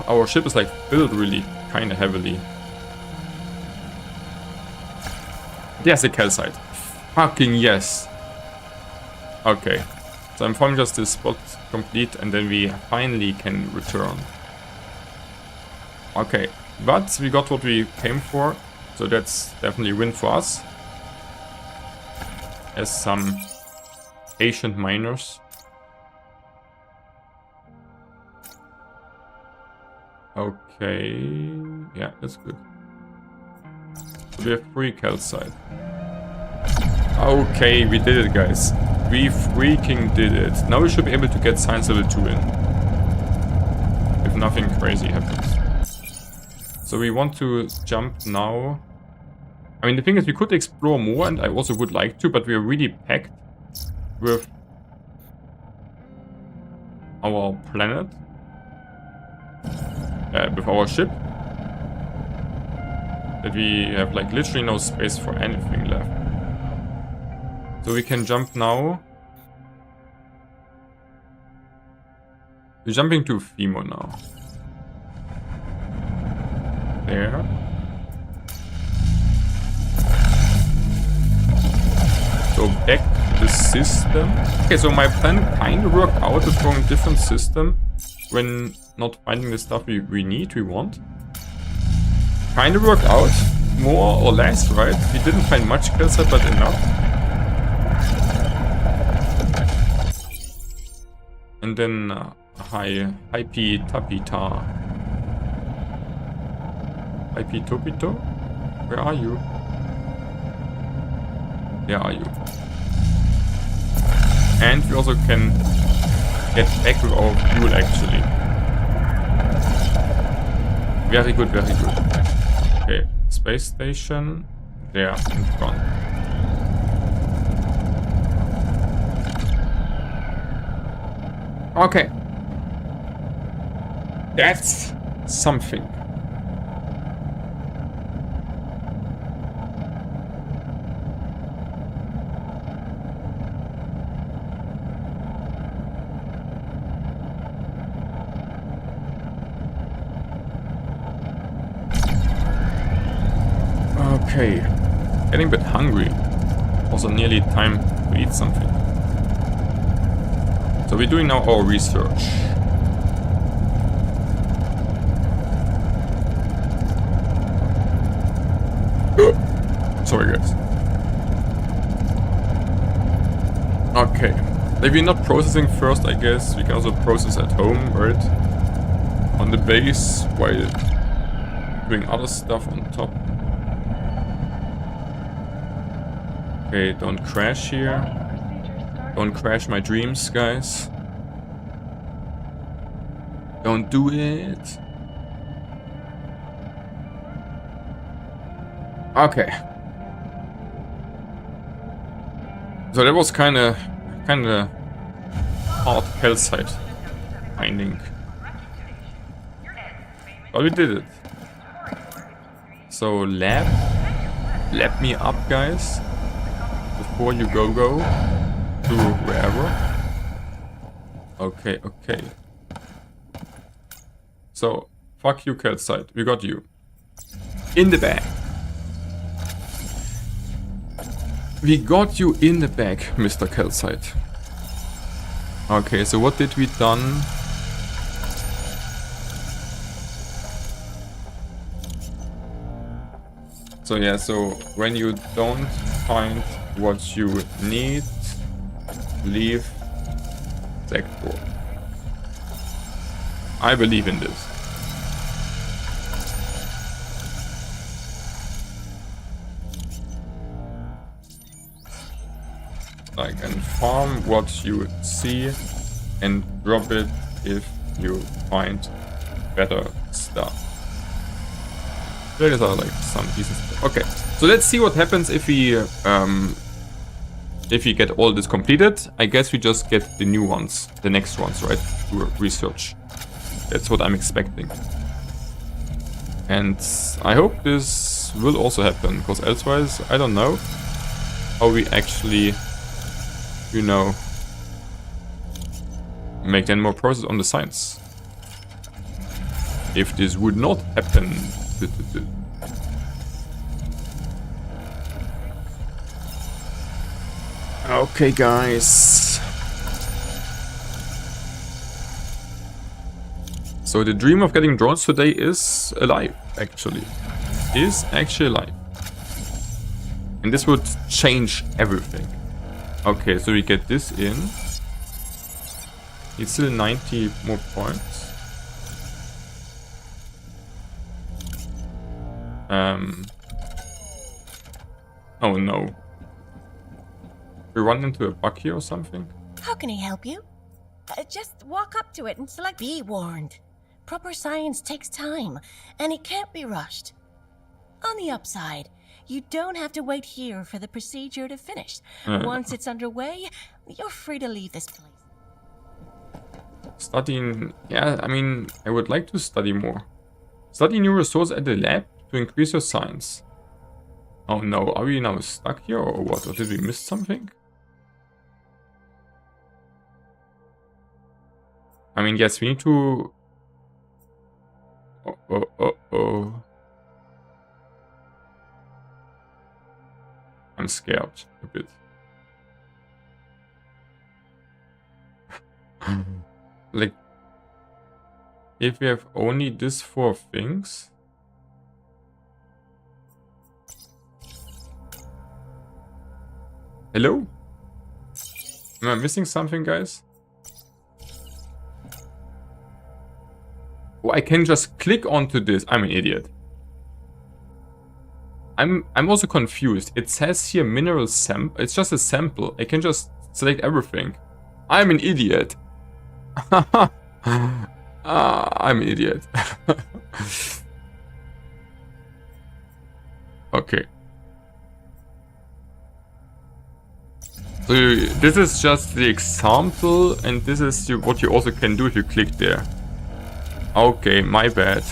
Our ship is like filled really kind of heavily. There's a calcite. Fucking yes. Okay. So I'm farming just this spot complete and then we finally can return. Okay. But we got what we came for. So that's definitely a win for us. As some patient miners. Okay, yeah, that's good. So we have 3 calcite. Okay, we did it, guys. We freaking did it. Now we should be able to get science level 2 in. If nothing crazy happens. So we want to jump now. I mean, the thing is, we could explore more, and I also would like to, but we are really packed with our planet with our ship. That we have like literally no space for anything left. So we can jump now. We're jumping to Fimo now. There. So back to the system. Okay, so my plan kind of worked out with going different system when not finding the stuff we want. Kind of worked out, more or less, right? We didn't find much calcite, but enough. And then hi Tapita. Hi Topito? Where are you? There are you. And we also can get back with our fuel actually. Very good, very good. Okay, space station there in front. Okay. That's something. Okay, getting a bit hungry. Also nearly time to eat something. So we're doing now our research. Sorry guys. Okay, if we're not processing first, I guess we can also process at home, right? On the base while doing other stuff on top. Okay, don't crash here. Don't crash my dreams, guys. Don't do it. Okay. So that was kinda hard calcite finding. But we did it. So lab me up, guys. Before you go to wherever. Okay, okay. So, fuck you, calcite. We got you. In the bag. We got you in the bag, Mr. Calcite. Okay, so what did we done? So yeah, so when you don't find what you need, leave sector. I believe in this. Like, and farm what you see and drop it if you find better stuff. Those are like some decent stuff. Okay, so let's see what happens if we get all this completed. I guess we just get the new ones, the next ones, right? To research. That's what I'm expecting. And I hope this will also happen, because elsewise I don't know how we actually, you know, make then more progress on the science. If this would not happen. Okay, guys. So the dream of getting drones today is alive, actually. Is actually alive. And this would change everything. Okay, so we get this in. It's still 90 more points. Oh no. We run into a bug here or something? How can I help you? Just walk up to it and select. Be warned. Proper science takes time, and it can't be rushed. On the upside, you don't have to wait here for the procedure to finish. Once it's underway, you're free to leave this place. Studying... Yeah, I mean, I would like to study more. Study new resources at the lab to increase your science. Oh no, are we now stuck here or what? Or did we miss something? I mean, yes, we need to... Oh. I'm scared a bit. Like, if we have only these 4 things... Hello? Am I missing something, guys? Oh, I can just click onto this. I'm an idiot. I'm also confused. It says here mineral sample. It's just a sample. I can just select everything. I'm an idiot. I'm an idiot. Okay. So this is just the example, and this is what you also can do if you click there. Okay, my bad.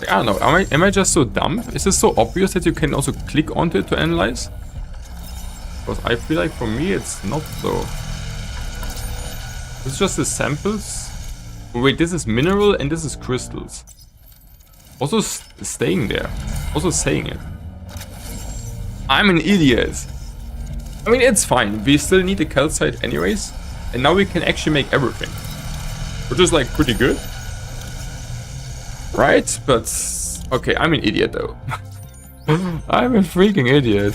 I don't know, am I just so dumb? Is this so obvious that you can also click onto it to analyze? Because I feel like for me it's not so. It's just the samples. Wait, this is mineral and this is crystals. Also staying there. Also saying it. I'm an idiot. I mean, it's fine. We still need the calcite anyways. And now we can actually make everything. Which is like pretty good. Right? But okay, I'm an idiot though. I'm a freaking idiot.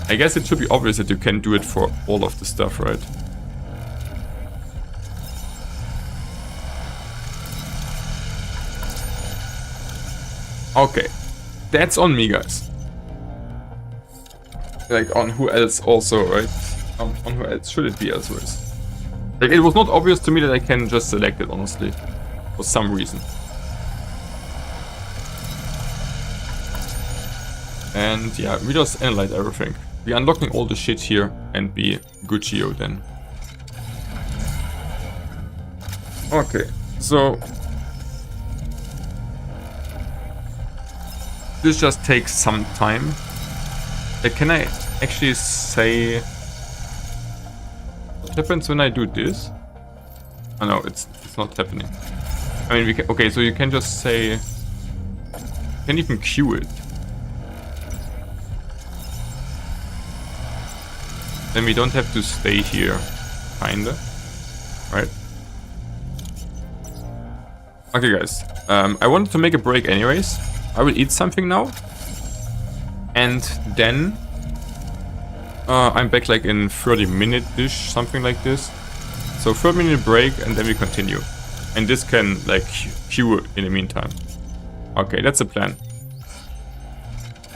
I guess it should be obvious that you can do it for all of the stuff, right? Okay, that's on me, guys. Like, on who else also, right? On who else should it be elsewhere? Like, it was not obvious to me that I can just select it, honestly. For some reason. And yeah, we just analyze everything. We're unlocking all the shit here and be Guccio then. Okay, so... this just takes some time. Can I actually say... what happens when I do this? Oh no, it's not happening. I mean, we can... okay, so you can just say... you can even queue it. Then we don't have to stay here. Kinda. Right? Okay, guys. I wanted to make a break anyways. I will eat something now. And then... I'm back like in 30-minute-ish, something like this. So 30-minute break and then we continue. And this can like queue in the meantime. Okay, that's the plan.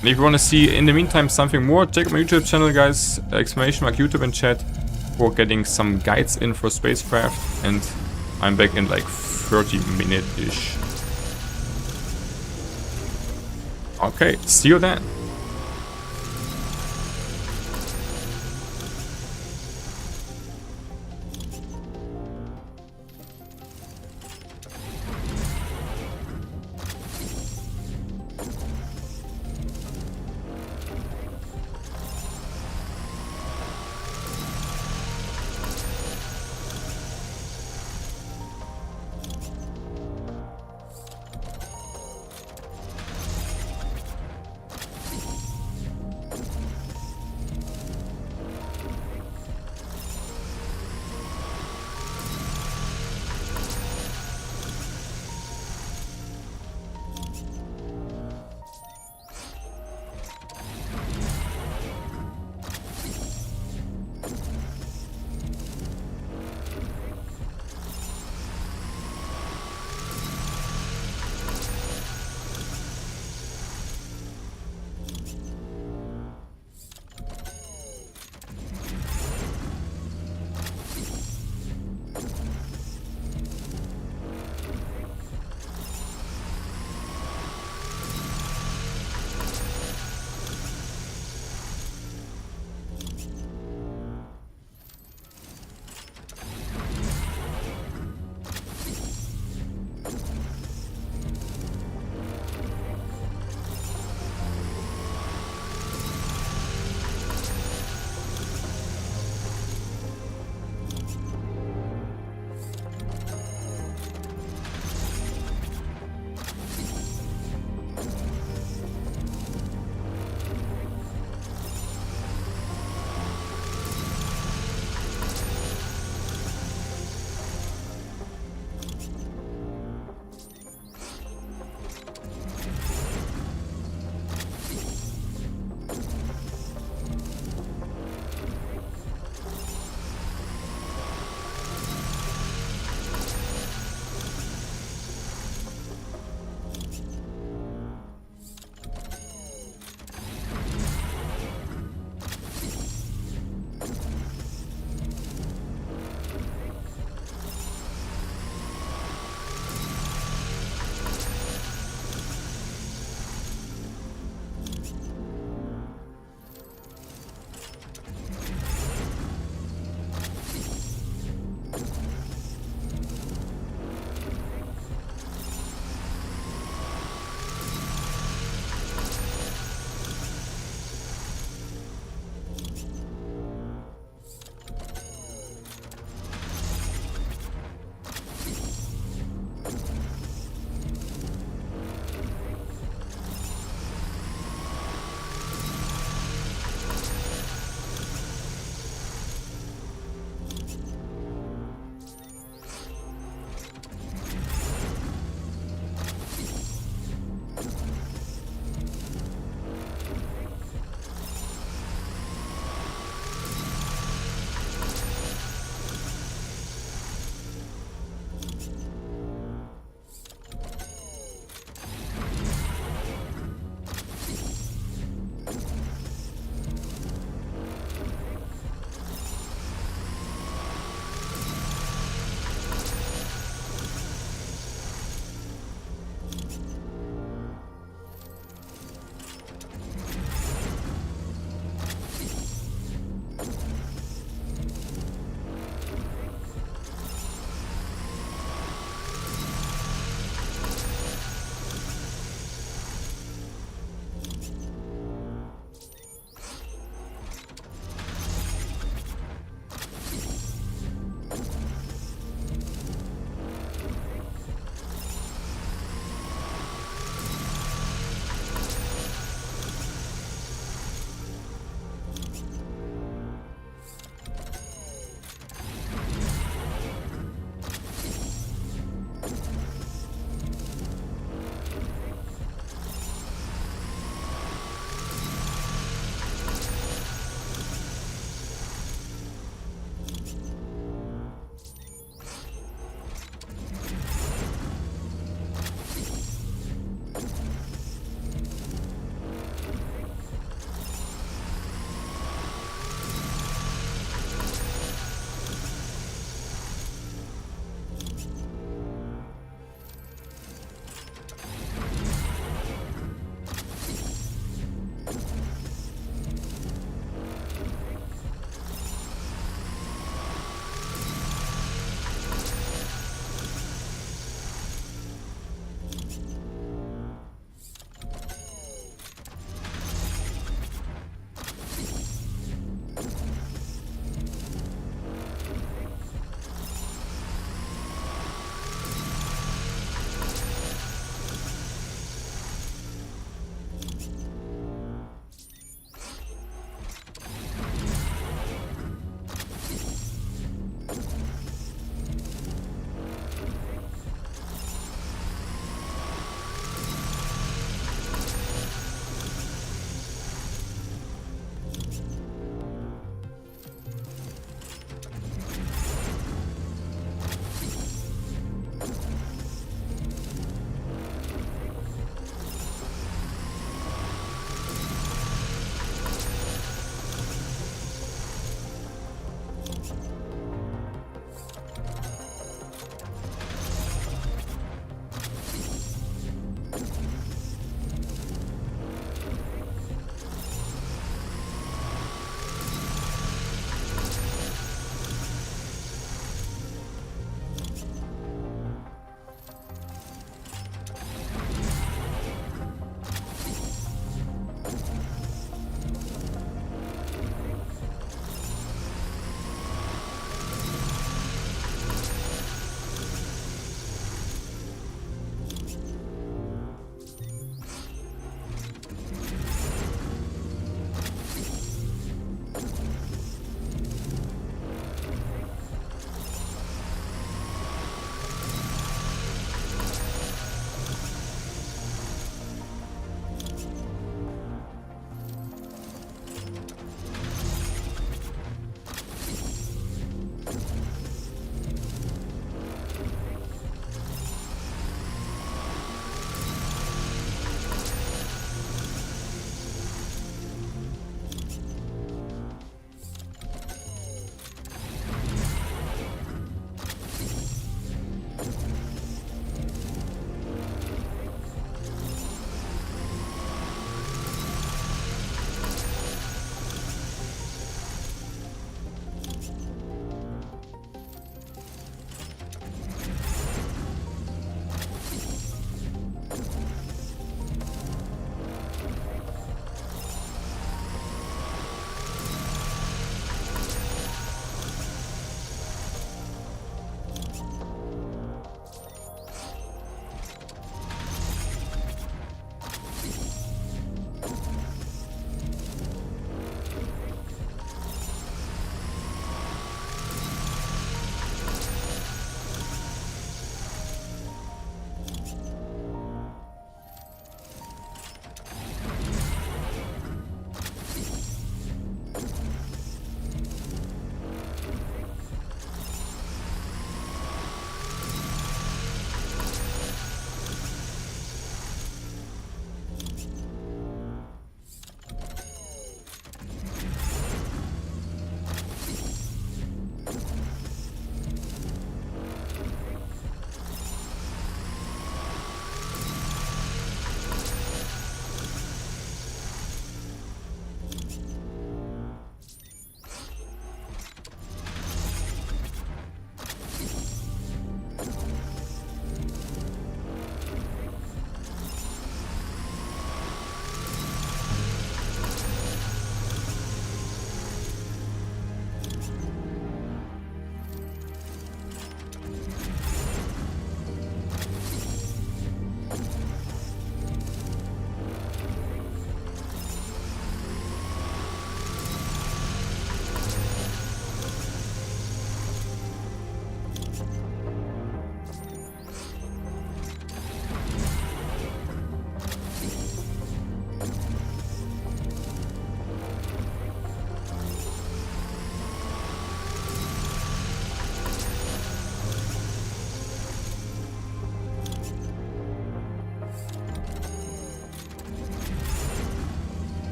And if you want to see in the meantime something more, check out my YouTube channel, guys. Exclamation mark YouTube in chat for getting some guides in for SpaceCraft. And I'm back in like 30-minute-ish. Okay, see you then.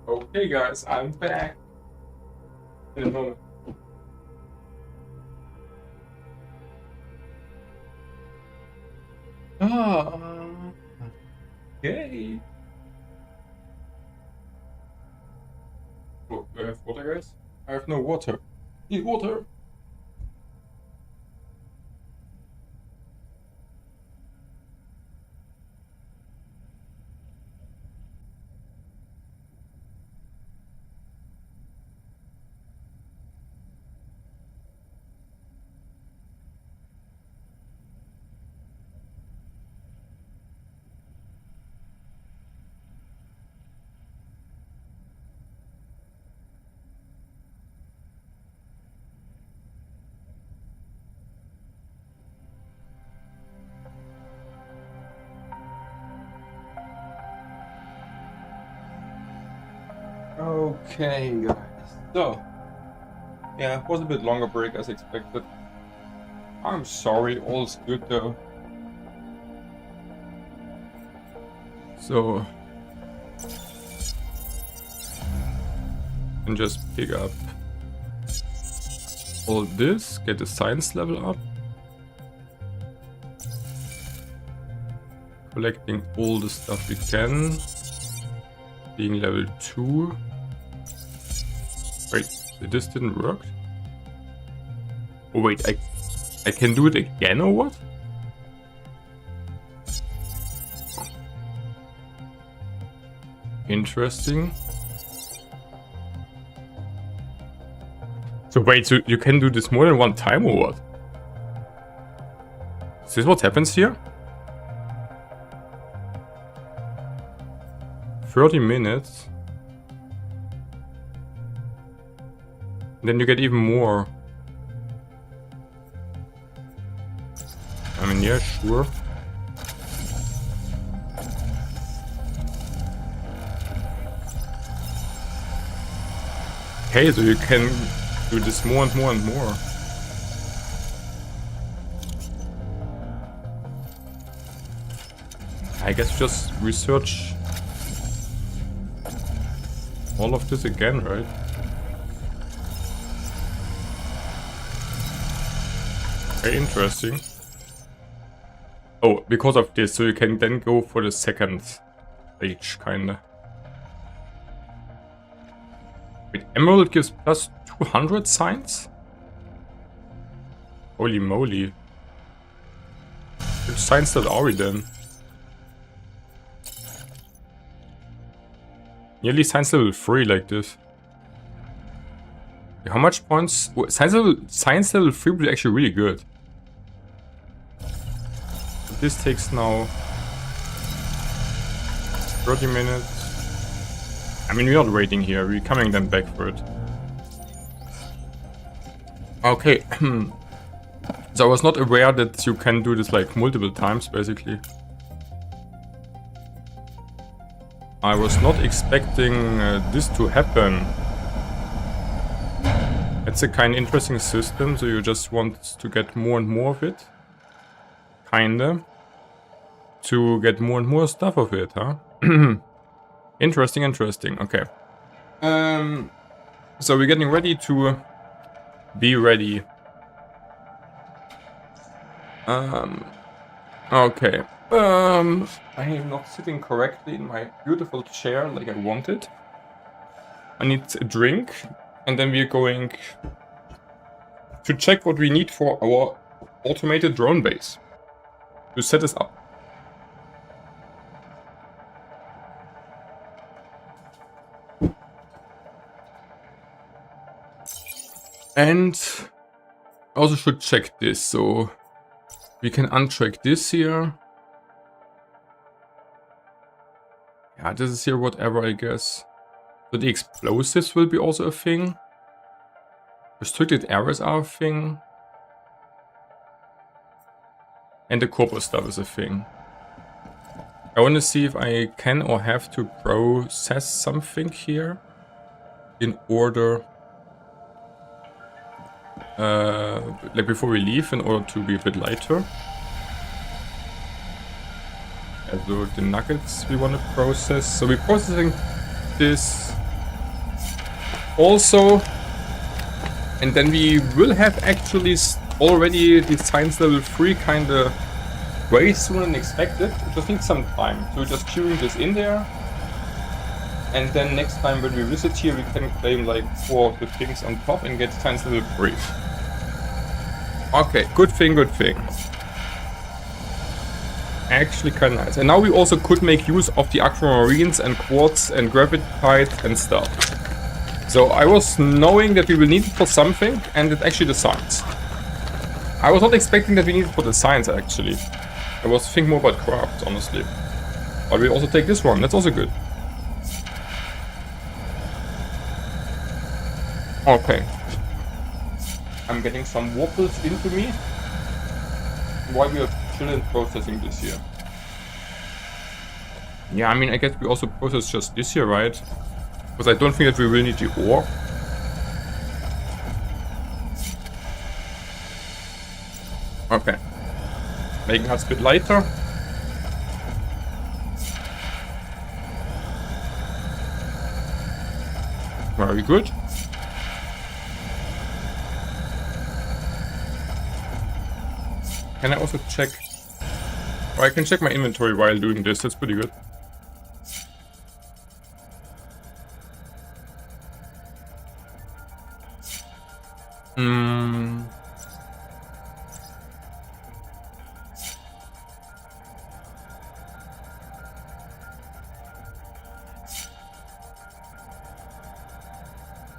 Okay, guys, I'm back. In a moment. Okay. Oh, do I have water, guys? I have no water. Need water. Okay, guys. So, yeah, it was a bit longer break as expected. I'm sorry, all's good though. So, and just pick up all this, get the science level up, collecting all the stuff we can, being level 2. Wait, this didn't work? Oh wait, I can do it again or what? Interesting. So wait, so you can do this more than one time or what? Is this what happens here? 30 minutes. Then you get even more. I mean, yeah, sure. Okay, so you can do this more and more and more. I guess just research all of this again, right? Very interesting. Oh, because of this, so you can then go for the second stage, kinda. Wait, Emerald gives plus 200 science? Holy moly. Which science level are we then? Nearly science level 3 like this. How much points? Science level 3 would be actually really good. But this takes now 30 minutes. I mean, we're not waiting here, we're coming then back for it. Okay. So I was not aware that you can do this like multiple times, basically. I was not expecting this to happen. It's a kind of interesting system, so you just want to get more and more of it. Kinda. To get more and more stuff of it, huh? Interesting, interesting. Okay. So we're getting ready to be ready. Okay. I am not sitting correctly in my beautiful chair like I wanted. I need a drink, and then we're going to check what we need for our automated drone base to set us up. And I also should check this, so we can untrack this here. Yeah, this is here whatever, I guess. So the explosives will be also a thing. Restricted areas are a thing. And the corpo stuff is a thing. I want to see if I can or have to process something here in order, like before we leave, in order to be a bit lighter. So the nuggets we want to process. So we're processing this Also, and then we will have actually already the science level 3 kind of way sooner than expected. It just needs some time. So we're just queuing this in there. And then next time when we visit here, we can claim like 4 of the things on top and get science level 3. Okay, good thing, good thing. Actually kind of nice. And now we also could make use of the aquamarines and quartz and graphite and stuff. So I was knowing that we will need it for something, and it's actually the science. I was not expecting that we need it for the science, actually. I was thinking more about craft, honestly. But we also take this one, that's also good. Okay. I'm getting some waffles into me while we are chilling processing this here. Yeah, I mean, I guess we also process just this here, right? Because I don't think that we will need the ore. Okay. Making us a bit lighter. Very good. Can I also check? Oh, I can check my inventory while doing this. That's pretty good.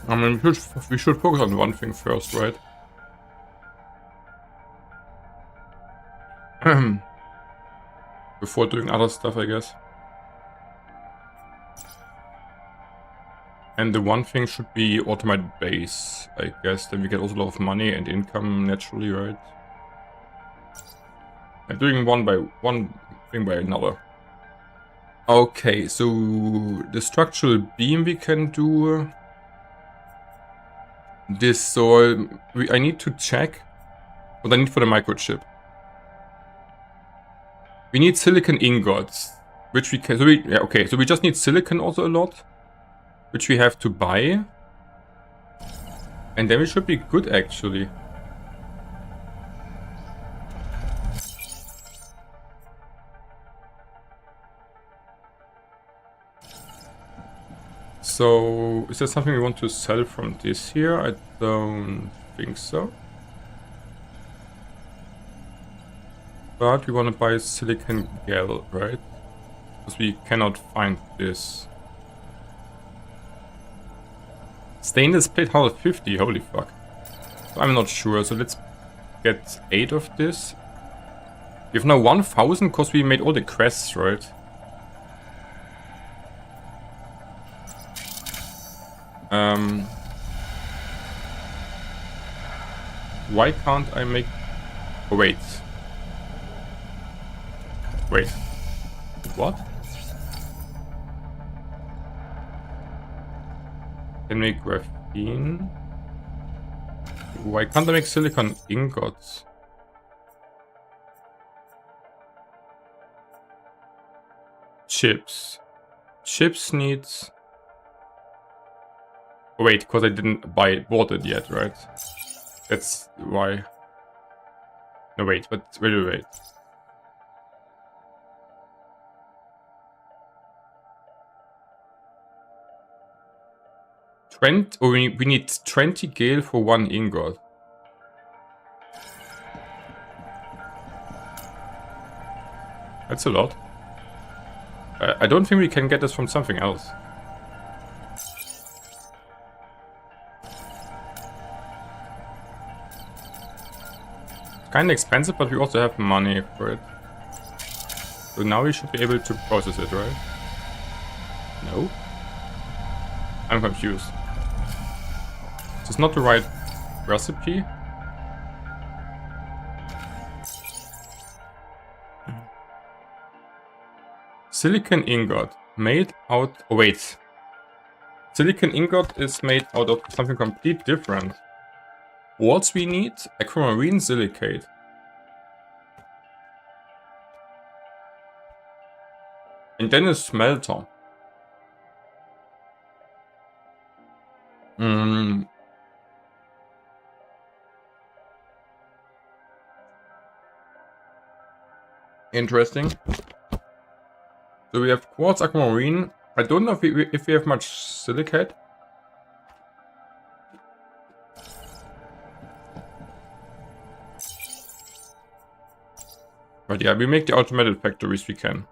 I mean, we should focus on one thing first, right? Before doing other stuff, I guess. And the one thing should be automated base, I guess. Then we get also a lot of money and income naturally, right? I'm doing one thing by another. Okay, so the structural beam we can do this. So I need to check what I need for the microchip. We need silicon ingots, which we can. So we just need silicon also a lot, which we have to buy, and then we should be good actually. So, is there something we want to sell from this here? I don't think so. But we want to buy silicon gel, right? Because we cannot find this. Stainless plate 150, holy fuck. So I'm not sure, so let's get 8 of this. We have now 1000 because we made all the quests, right? Why can't I make... Oh, wait. Wait. What? Can make graphene. Why can't I make silicon ingots? Chips. Chips needs... Oh, wait, because I didn't bought it yet, right? That's why. No, wait, but wait. We need 20 gale for 1 ingot. That's a lot. I don't think we can get this from something else. Kinda expensive, but we also have money for it. So now we should be able to process it, right? No? I'm confused. This is not the right recipe. Silicon ingot made out... Oh, wait. Silicon ingot is made out of something completely different. What we need? Aquamarine silicate. And then a smelter. Mm. Interesting. So we have quartz aquamarine. I don't know if we have much silicate. But yeah, we make the automated factories we can.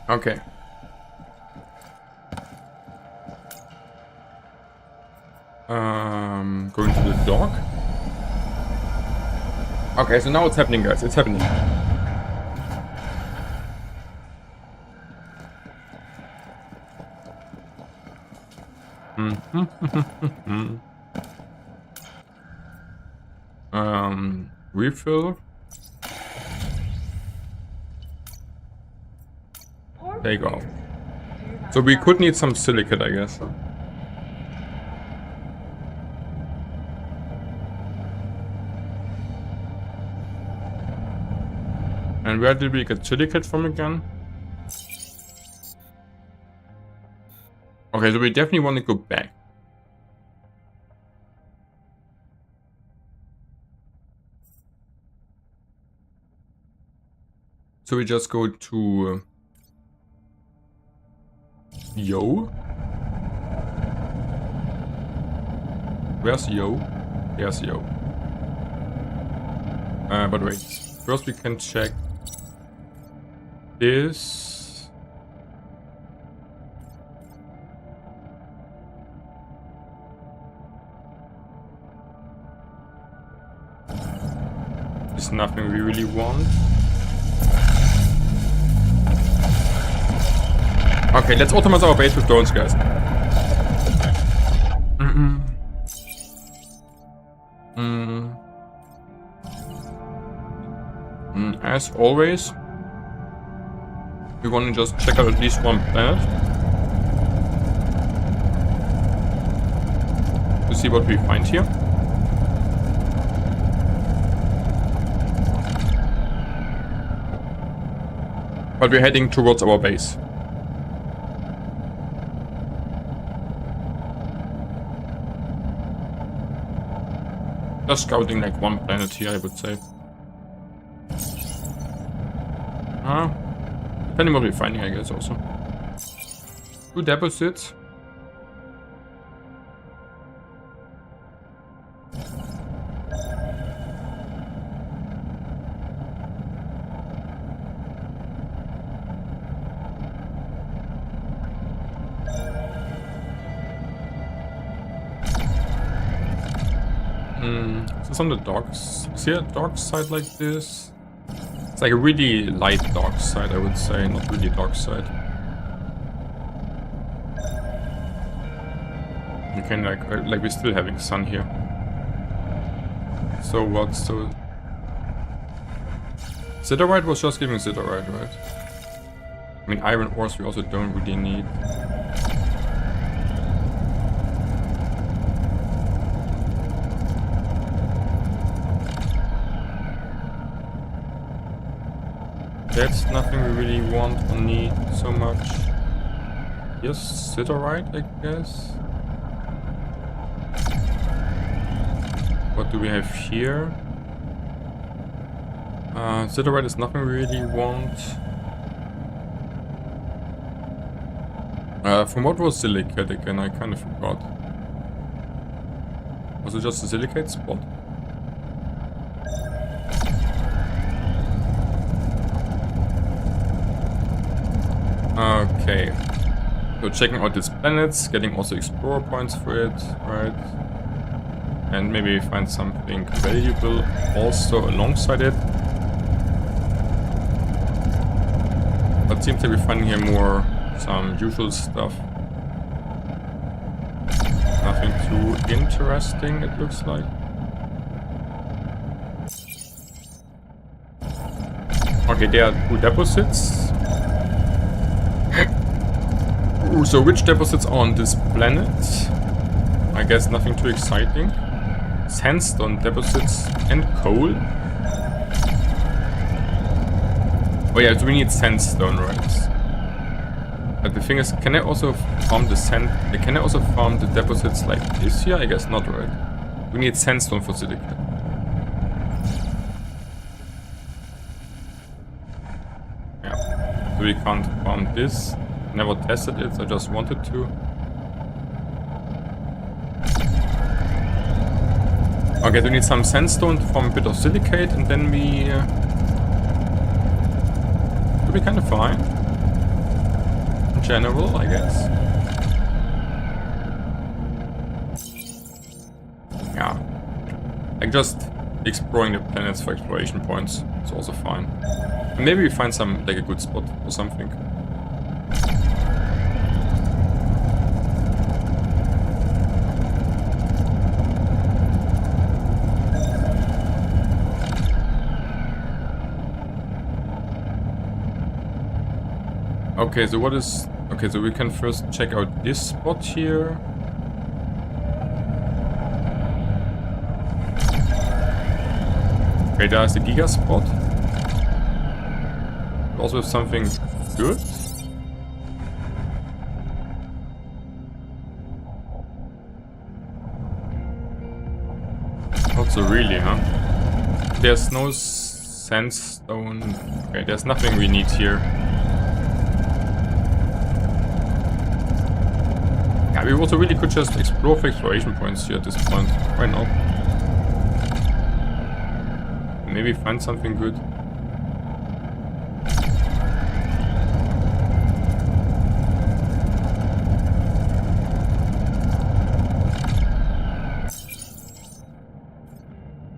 Okay. Going to the dock. Okay, so now it's happening, guys. It's happening. Refill. Take off. So we could need some silicate, I guess. And where did we get silicate from again? Okay, so we definitely want to go back. So we just go to Yo. Where's Yo? There's Yo. But wait. First we can check this. There's nothing we really want. Okay, let's automate our base with drones, guys. As always, we want to just check out at least one planet to see what we find here. But we're heading towards our base. Just scouting like one planet here, I would say. Depending what we're finding, I guess, also. 2 deposits. Is this on the docks? Is here a dock side like this? It's like a really light dock side, I would say, not really dock side. You can like we're still having sun here. So what? So Zitterite was just giving Zitterite, right? I mean, iron ores we also don't really need. That's nothing we really want or need so much. Yes, Zitterite, I guess. What do we have here? Zitterite is nothing we really want. From what was silicate again? I kind of forgot. Was it just a silicate spot? Okay. So checking out these planets, getting also explorer points for it, right? And maybe find something valuable also alongside it. But seems like we're finding here more some usual stuff. Nothing too interesting, it looks like. Okay, there are 2 deposits. Ooh, so which deposits are on this planet? I guess nothing too exciting. sandstone deposits and coal. Oh yeah, so we need sandstone, right? But the thing is, can I also farm the sand? Can I also farm the deposits like this here? I guess not, right? We need sandstone for silicate. Yeah. So we can't farm this. Never tested it, I just wanted to. Okay, we need some sandstone to form a bit of silicate, and then we will be kind of fine. In general, I guess. Yeah. Like just exploring the planets for exploration points is also fine. And maybe we find some, like a good spot or something. Okay, so what is... Okay, so we can first check out this spot here. Okay, there's the Giga spot. Also something good. Not so really, huh? There's no sandstone. Okay, there's nothing we need here. Yeah, we also really could just explore for exploration points here at this point. Why not? Maybe find something good.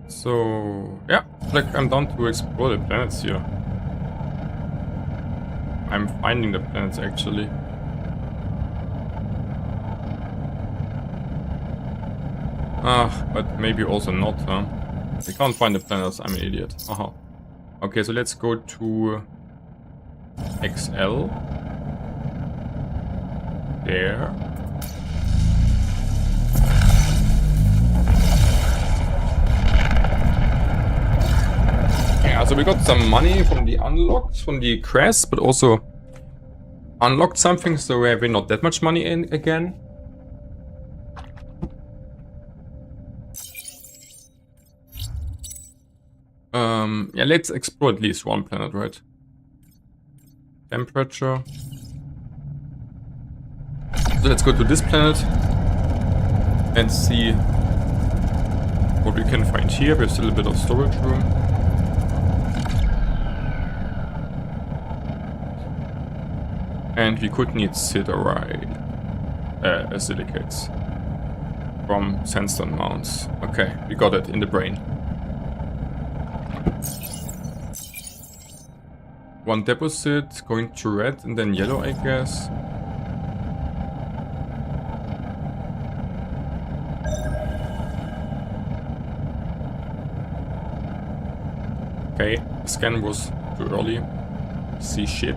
So, yeah, like I'm down to explore the planets here. I'm finding the planets actually. But maybe also not, huh? I can't find the planets, I'm an idiot. Aha. Okay, so let's go to XL. There. Yeah, so we got some money from the unlocked, from the crest, but also unlocked something, so we have not that much money in again. Yeah, let's explore at least one planet, right? Temperature. So let's go to this planet and see what we can find here. We have still a bit of storage room. And we could need silicates from sandstone mounts. Okay, we got it in the brain. One deposit going to red and then yellow, I guess. Okay, the scan was too early. See shit.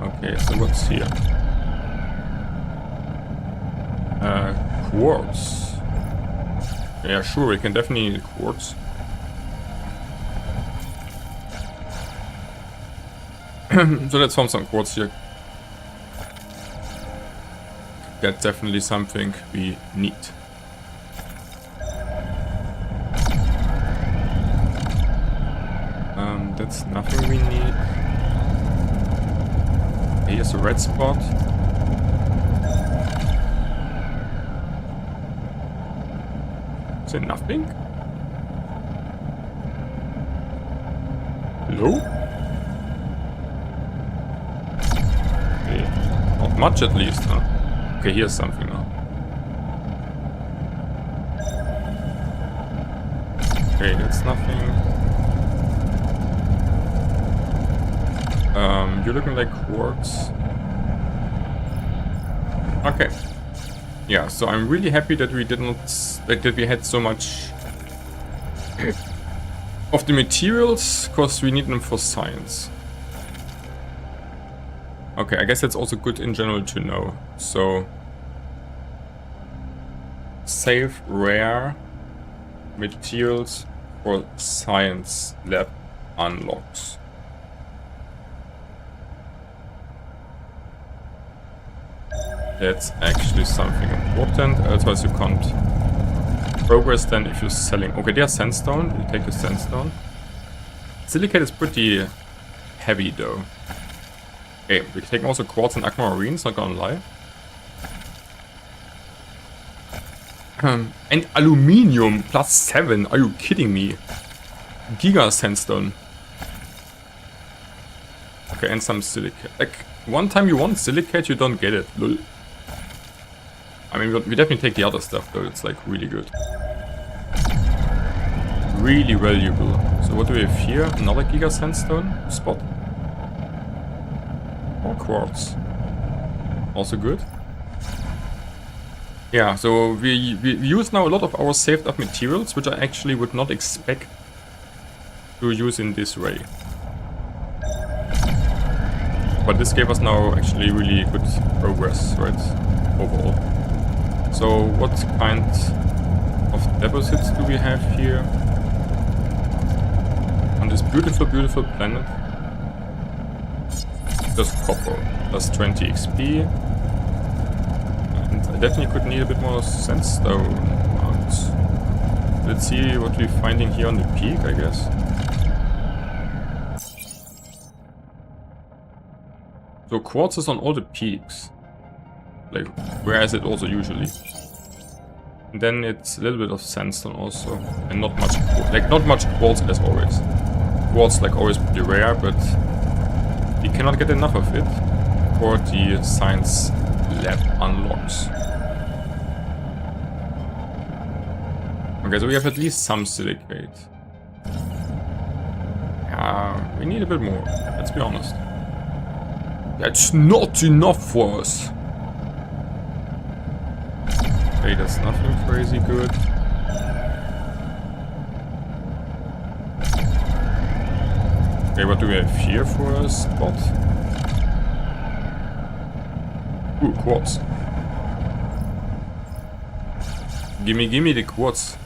Okay, so what's here? Quartz. Yeah, sure, we can definitely need quartz. So let's farm some quartz here. That's definitely something we need. That's nothing we need. Here's a red spot. Is there nothing? Hello? Okay. Not much at least, huh? Okay, here's something now. Okay, that's nothing. You're looking like quartz. Okay. Yeah, so I'm really happy that we did not, that we had so much of the materials, because we need them for science. Okay, I guess that's also good in general to know. So save rare materials for science lab unlocks. That's actually something important, otherwise you can't progress then if you're selling. Okay, there's sandstone, you take the sandstone. Silicate is pretty heavy though. Okay, we can take also quartz and aquamarines, not gonna lie. And aluminium +7, are you kidding me? Giga sandstone. Okay, and some silicate. Like, one time you want silicate, you don't get it. Lol. I mean, we definitely take the other stuff though, it's like really good. Really valuable. So what do we have here? Another Giga Sandstone spot. More quartz. Also good. Yeah, so we use now a lot of our saved up materials, which I actually would not expect to use in this way. But this gave us now actually really good progress, right? Overall. So what kind of deposits do we have here? On this beautiful, beautiful planet. Just copper. Plus 20 XP. And I definitely could need a bit more sandstone. Let's see what we're finding here on the peak, I guess. So quartz is on all the peaks. Like, where is it also usually? And then it's a little bit of sandstone also. And not much, like not much quartz as always. Quartz like always pretty rare, but we cannot get enough of it for the science lab unlocks. Okay, so we have at least some silicate. Yeah, we need a bit more, let's be honest. That's not enough for us. Okay, that's nothing crazy good. Okay, what do we have here for a spot? Ooh, quartz. Gimme the quartz.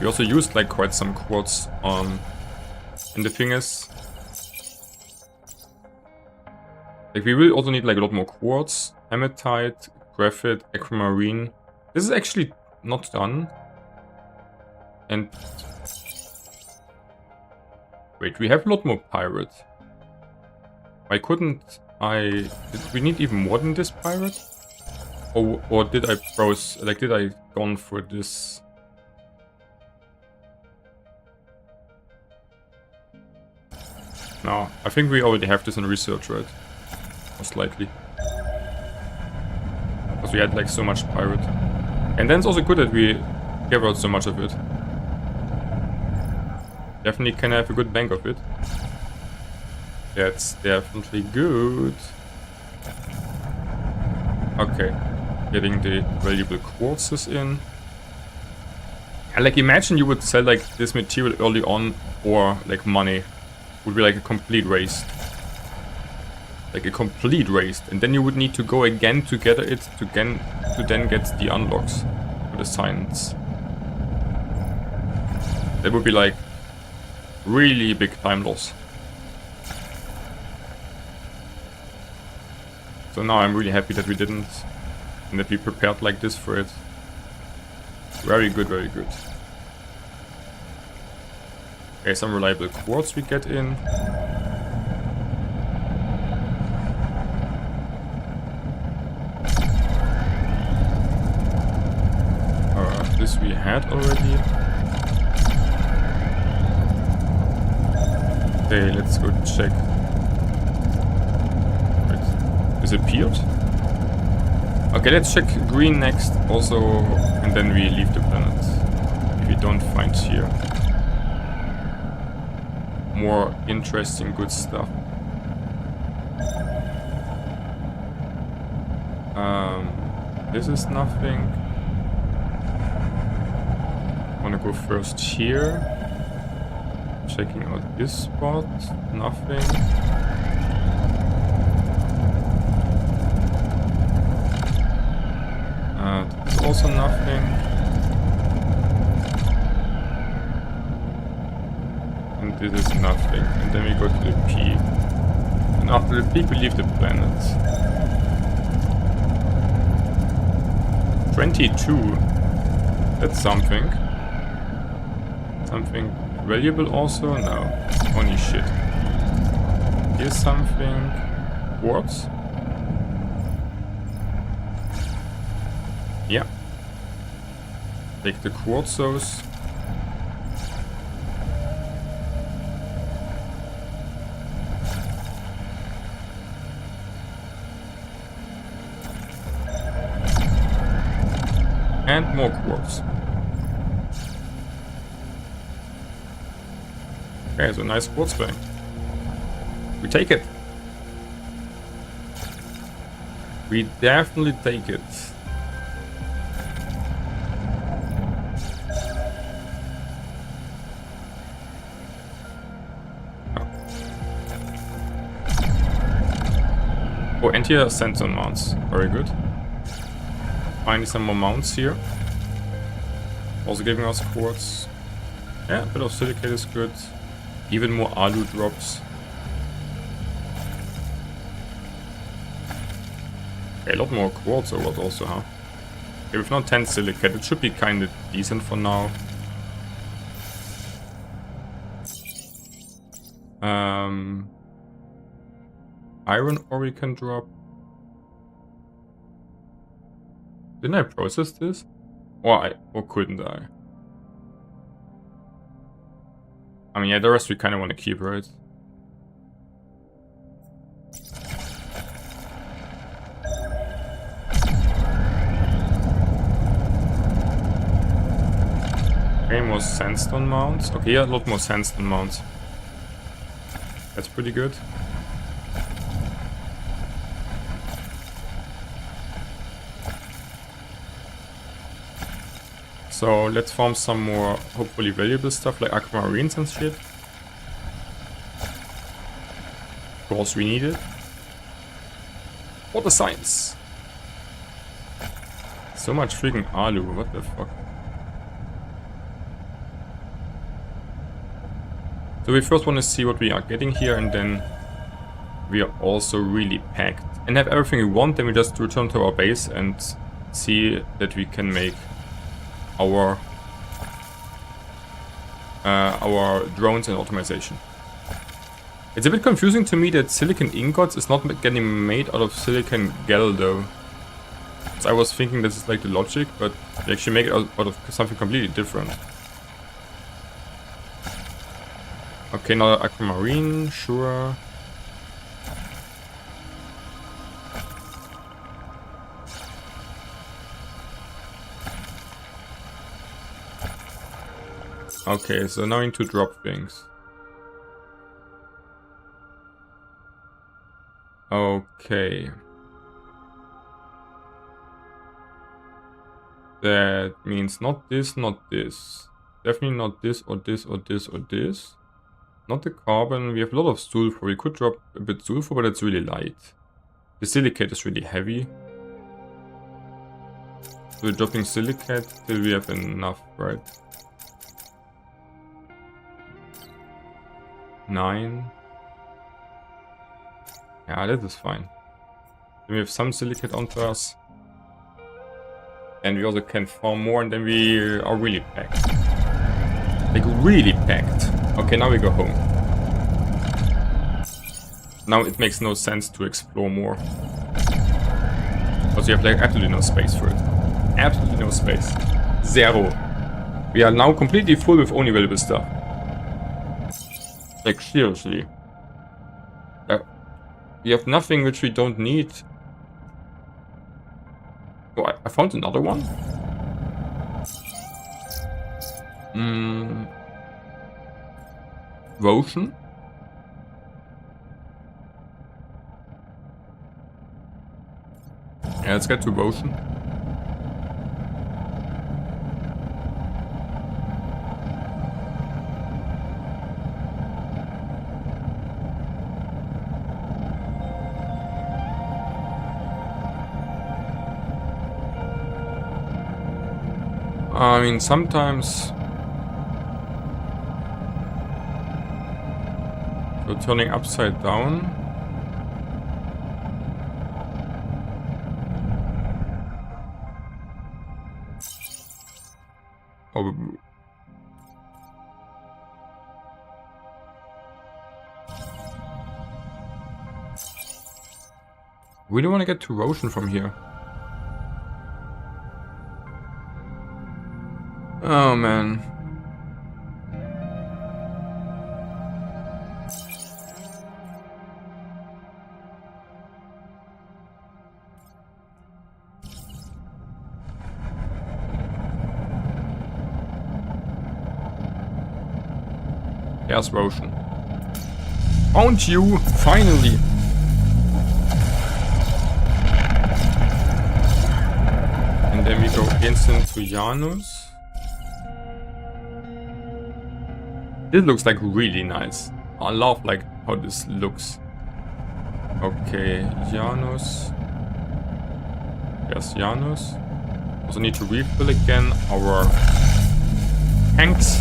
We also used like quite some quartz and the thing is, like we will also need like a lot more quartz, hematite, graphite, aquamarine. This is actually not done. And wait, we have a lot more pirate. Why couldn't I... Did we need even more than this pirate? Or did I browse... Like, did I gone for this... No, I think we already have this in research, right? Most likely. Because we had like so much pirate. And then it's also good that we gave out so much of it. Definitely can have a good bank of it. That's definitely good. Okay. Getting the valuable quartzes in. And like imagine you would sell like this material early on or like money. Would be like a complete waste. Like a complete waste. And then you would need to go again to gather it to then get the unlocks for the science. That would be like really big time loss. So now I'm really happy that we didn't and that we prepared like this for it. Very good, very good. Okay, some reliable quartz we get in. This we had already. Okay, let's go check. Wait, disappeared? Okay, let's check green next also, and then we leave the planet. If we don't find here more interesting good stuff. This is nothing. I wanna go first here. Checking out this spot. Nothing. also nothing. And this is nothing. And then we go to the peak. And after the peak we leave the planet. 22. That's something. Something valuable also? No. Only shit. Here's something. Quartz? Yeah. Take the quartzos. And more quartz. Okay, so nice quartz bank. We take it. We definitely take it. Oh, and here are sensor mounts. Very good. Finding some more mounts here. Also giving us quartz. Yeah, a bit of silicate is good. Even more alu drops. Okay, a lot more quartz or what also, huh? Okay, we've now 10 silicate. It should be kind of decent for now. Iron ore we can drop. Didn't I process this? Or couldn't I? I mean, yeah, the rest we kind of want to keep, right? Okay, more sandstone mounts. Okay, yeah, a lot more sandstone mounts. That's pretty good. So let's farm some more hopefully valuable stuff like aquamarines and shit. Of course we need it. What a science! So much freaking alu, what the fuck? So we first want to see what we are getting here, and then we are also really packed. And have everything we want, then we just return to our base and see that we can make our drones and optimization. It's a bit confusing to me that silicon ingots is not getting made out of silicon gel though. So I was thinking this is like the logic, but they actually make it out of something completely different. Okay, now aquamarine, sure. Okay, so now I need to drop things. Okay. That means not this, not this. Definitely not this or this or this or this. Not the carbon. We have a lot of sulfur. We could drop a bit sulfur, but it's really light. The silicate is really heavy. So we're dropping silicate till we have enough, right? 9. Yeah, that is fine. Then we have some silicate onto us. And we also can farm more, and then we are really packed. Like, really packed. Okay, now we go home. Now it makes no sense to explore more. Because we have like absolutely no space for it. Absolutely no space. Zero. We are now completely full with only valuable stuff. Like, seriously. We have nothing which we don't need. Oh, I found another one. Ocean. Yeah, let's get to Ocean. I mean, sometimes... So turning upside down. Oh. We don't want to get to Roshan from here. Oh man. There's Roshan. Found you! Finally! And then we go instant to Janus. This looks like really nice. I love like how this looks. Okay, Janus. Yes, Janus. Also need to refill again our tanks.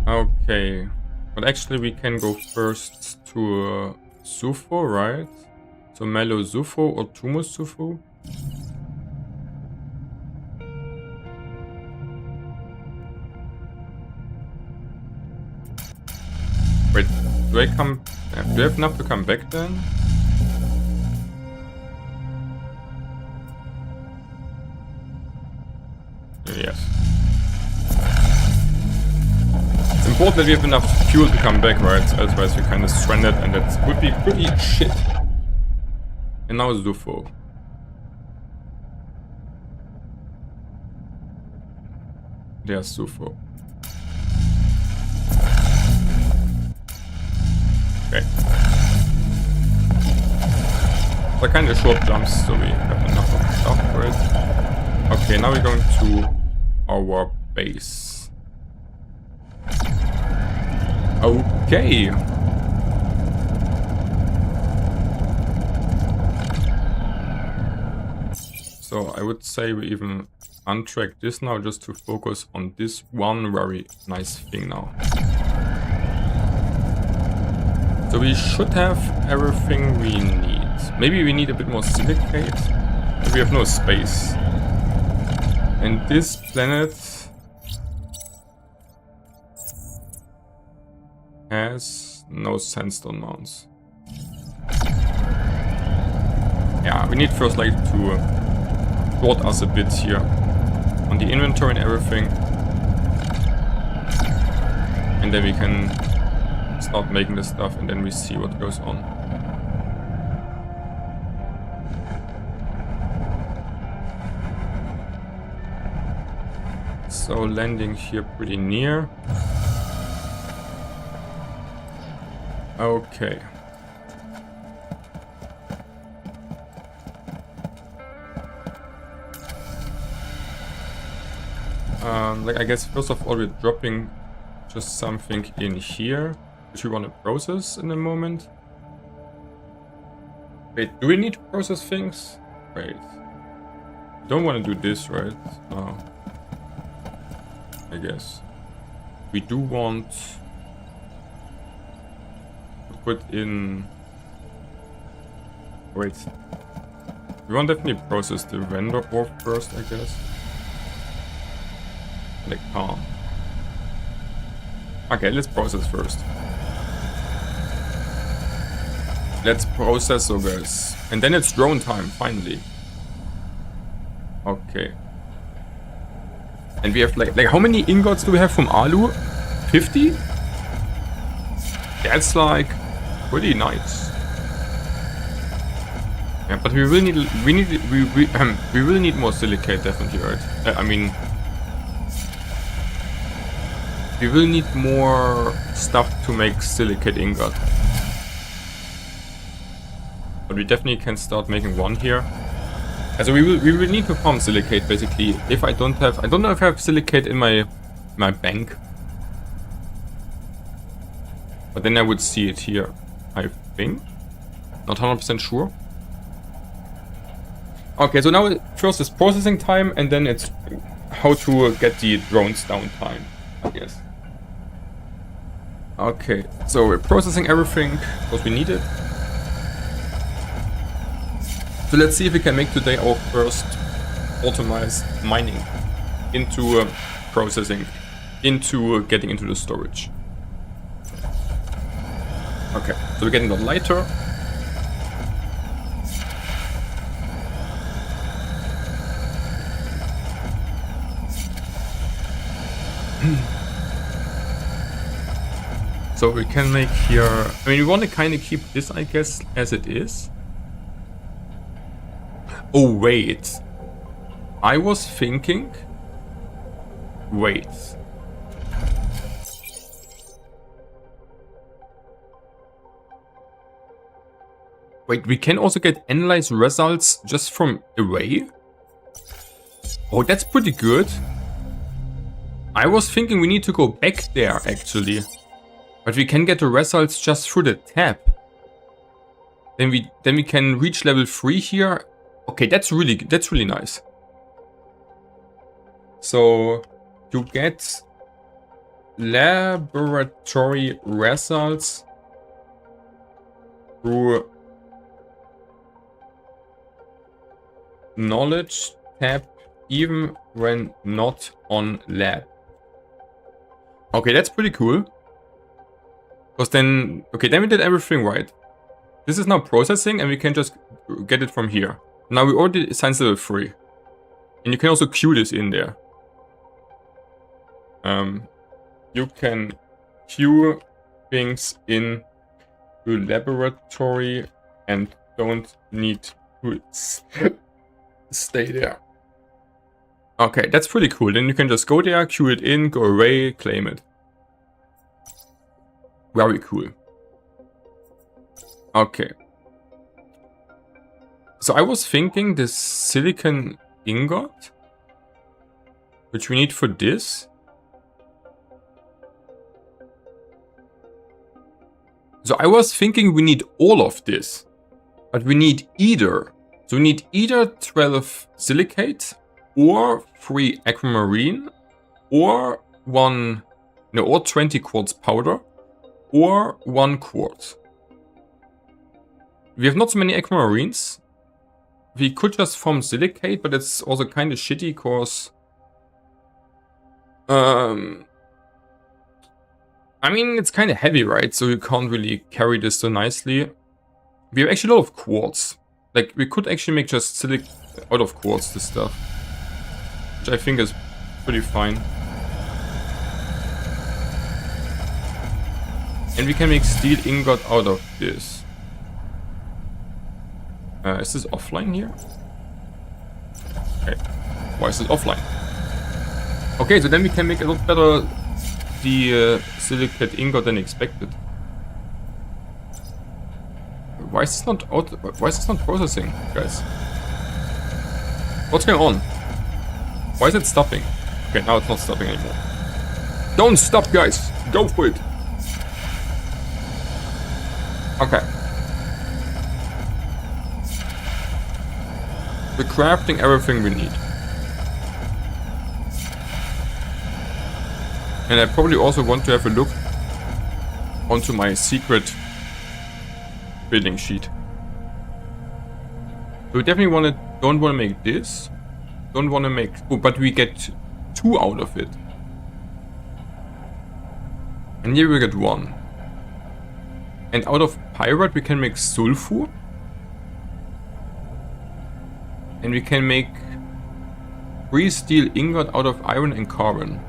Okay, but actually we can go first to Sufo, right? So Melo Sufo or Tumo Sufo. Wait, do I come... do I have enough to come back then? Yes. It's important that we have enough fuel to come back, right? Otherwise we're kind of stranded and that would be pretty shit. And now Sufo. There's Sufo. Okay. So kind of short jumps, so we have enough of stuff for it. Okay, now we're going to our base. Okay. So I would say we even untrack this now just to focus on this one very nice thing now. So we should have everything we need. Maybe we need a bit more silicate, but we have no space. And this planet has no sandstone mounts. Yeah, we need first like to sort us a bit here on the inventory and everything. And then we can start making this stuff and then we see what goes on. So landing here pretty near. Okay. Like I guess first of all we're dropping just something in here, which we want to process in a moment. Wait, do we need to process things? Wait. We don't want to do this, right? No. I guess. We do want to put in... Wait. We want definitely process the vendor ore first, I guess. Like palm. Okay, let's process first. Let's process, so guys. And then it's drone time, finally. Okay. And we have like how many ingots do we have from Alu? 50? That's like pretty nice. Yeah, but we will need more silicate definitely, right? I mean, we will need more stuff to make silicate ingot. But we definitely can start making one here. So we will need to farm silicate basically. If I don't know if I have silicate in my bank. But then I would see it here, I think. Not 100% sure. Okay, so now first is processing time, and then it's how to get the drones downtime, I guess. Okay, so we're processing everything because we need it. So let's see if we can make today our first automized mining into processing, into getting into the storage. Okay, so we're getting the lighter. So we can make here, I mean, we want to kind of keep this, I guess, as it is. Oh, wait. I was thinking, wait. Wait, we can also get analyze results just from array? Oh, that's pretty good. I was thinking we need to go back there, actually. But we can get the results just through the tab. Then we can reach level 3 here. Okay, that's really nice. So you get laboratory results through knowledge tab even when not on lab. Okay, that's pretty cool. Because then, okay, then we did everything right. This is now processing and we can just get it from here. Now we already assigned level 3. And you can also queue this in there. You can queue things in to laboratory and don't need to stay there. Okay, that's pretty cool. Then you can just go there, queue it in, go away, claim it. Very cool. Okay. So I was thinking this silicon ingot, which we need for this. So I was thinking we need all of this, but we need either. So we need either 12 silicate or 3 aquamarine or or 20 quartz powder. Or 1 quartz. We have not so many aquamarines. We could just form silicate, but it's also kind of shitty because I mean, it's kind of heavy, right? So you can't really carry this so nicely. We have actually a lot of quartz. Like, we could actually make just silicate out of quartz, this stuff. Which I think is pretty fine. And we can make steel ingot out of this. Is this offline here? Okay. Why is this offline? Okay, so then we can make a lot better the silicate ingot than expected. Why is this not processing, guys? What's going on? Why is it stopping? Okay, now it's not stopping anymore. Don't stop, guys! Go for it! Okay. We're crafting everything we need. And I probably also want to have a look onto my secret building sheet. So we definitely don't want to make this. Don't want to make... Oh, but we get 2 out of it. And here we get 1. And out of pyrite we can make sulfur. And we can make 3 steel ingot out of iron and carbon.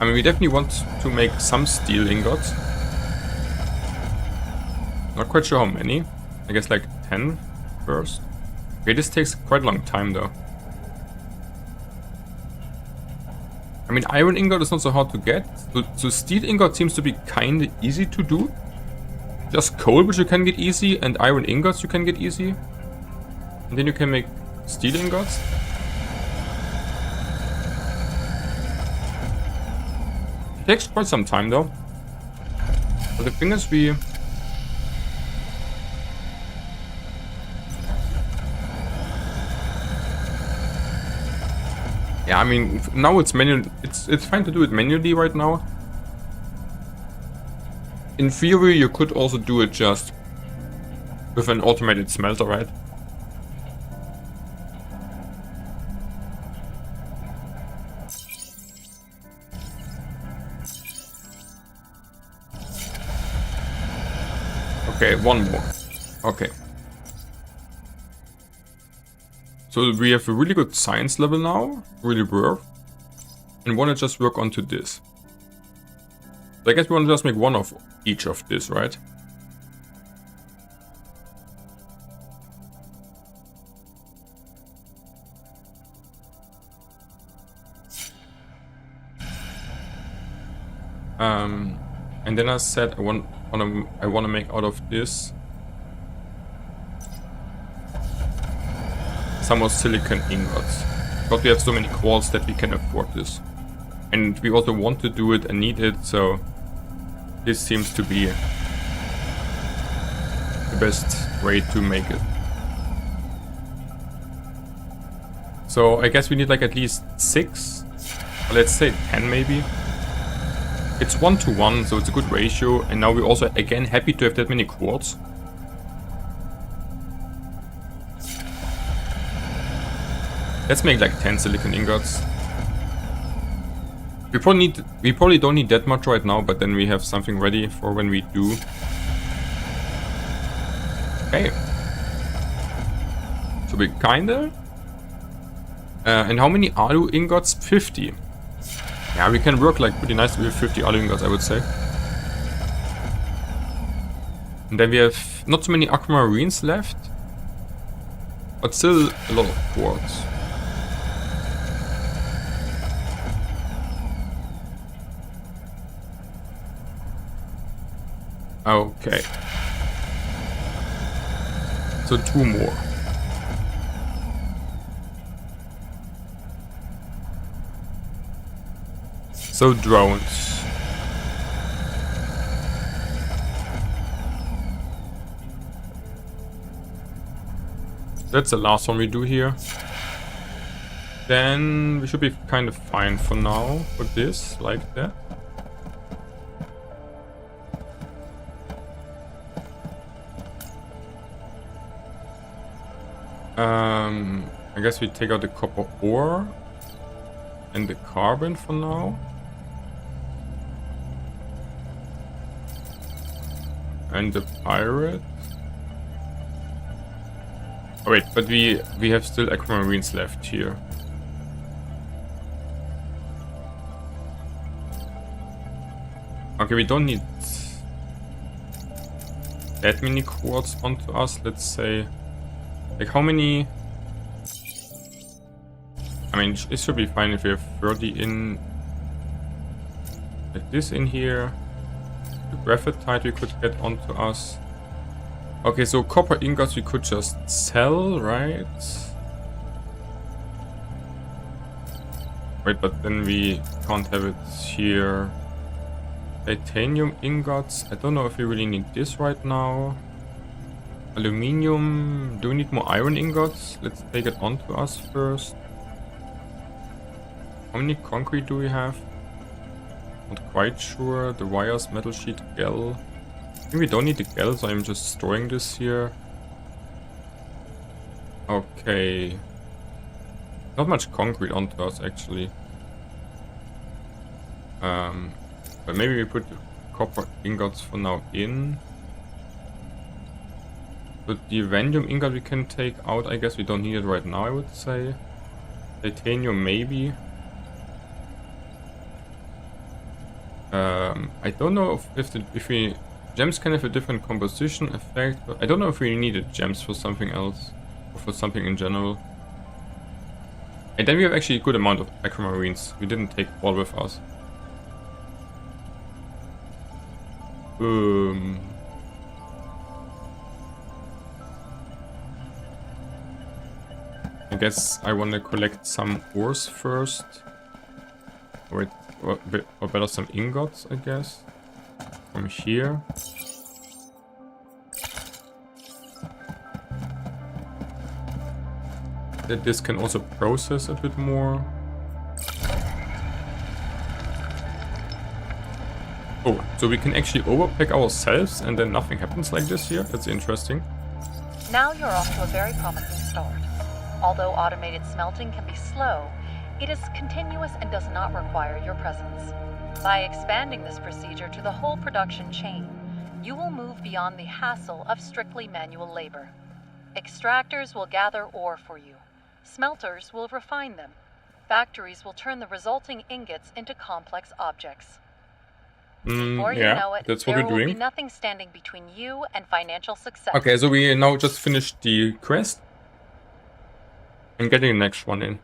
I mean, we definitely want to make some steel ingots. Not quite sure how many. I guess like 10 first. Okay, this takes quite a long time though. I mean, iron ingot is not so hard to get. So steel ingot seems to be kinda easy to do. Just coal, which you can get easy, and iron ingots you can get easy. And then you can make steel ingots. It takes quite some time though. But the thing is, Yeah, I mean, now it's manual. It's fine to do it manually right now. In theory, you could also do it just with an automated smelter, right? Okay, one more. Okay. So we have a really good science level now, really worth. And want to just work onto this. So I guess we want to just make one of each of this, right? And then I said I want to make out of this some more silicon ingots, because we have so many quartz that we can afford this, and we also want to do it and need it, so this seems to be the best way to make it. So I guess we need like at least 6, or let's say 10 maybe. It's 1-to-1, so it's a good ratio, and now we're also again happy to have that many quartz. Let's make like 10 silicon ingots. We probably don't need that much right now, but then we have something ready for when we do. Okay. So we kinda. And how many alu ingots? 50. Yeah, we can work like pretty nicely with 50 alu ingots, I would say. And then we have not so many aquamarines left, but still a lot of quartz. Okay. So 2 more. So drones. That's the last one we do here. Then we should be kind of fine for now for this, like that. I guess we take out the copper ore and the carbon for now. And the pirate. Oh wait, but we have still aquamarines left here. Okay, we don't need that many quartz onto us. Let's say, like how many? I mean, it should be fine if we have 30 in, like this in here. The graphite we could get onto us. Okay, so copper ingots we could just sell, right? Wait, but then we can't have it here. Titanium ingots. I don't know if we really need this right now. Aluminium. Do we need more iron ingots? Let's take it onto us first. How many concrete do we have? Not quite sure. The wires, metal sheet, gel. I think we don't need the gel, so I'm just storing this here. Okay. Not much concrete onto us, actually. But maybe we put the copper ingots for now in. But the vanadium ingot we can take out. I guess we don't need it right now, I would say. Titanium, maybe. I don't know if we gems can have a different composition effect, but I don't know if we needed gems for something else or for something in general. And then we have actually a good amount of aquamarines. We didn't take all with us. I guess I want to collect some ores first. Or better some ingots, I guess. From here. That this can also process a bit more. So we can actually overpack ourselves and then nothing happens like this here. That's interesting. Now you're off to a very promising start. Although automated smelting can be slow, it is continuous and does not require your presence. By expanding this procedure to the whole production chain, you will move beyond the hassle of strictly manual labor. Extractors will gather ore for you. Smelters will refine them. Factories will turn the resulting ingots into complex objects. Before you know it, that's what there we're will be doing. nothing standing between you and financial success. Okay, so we now just finished the quest. And getting the next one in.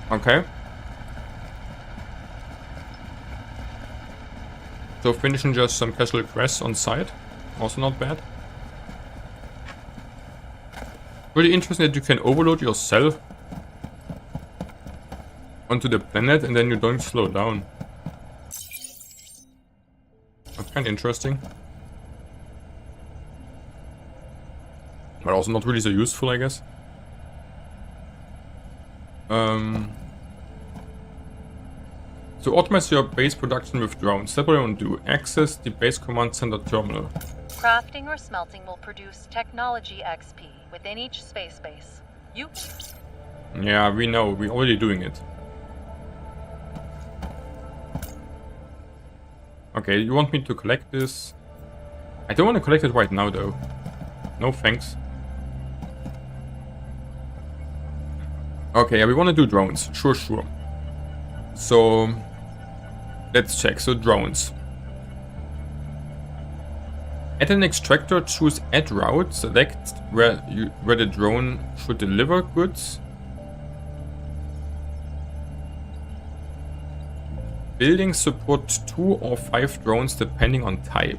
Okay. So finishing just some casual quests on site. Also not bad. Really interesting that you can overload yourself onto the planet and then you don't slow down. That's kind of interesting. But also not really so useful, I guess. So optimize your base production with drones. That's what I want to do. Access the base command center terminal. Crafting or smelting will produce technology XP within each space base. Yeah, we know. We're already doing it. Okay, you want me to collect this? I don't want to collect it right now, though. No thanks. Okay, yeah, we want to do drones. Sure. So, let's check. So, drones. At an extractor, choose Add Route. Select where the drone should deliver goods. Buildings support 2 or 5 drones depending on type.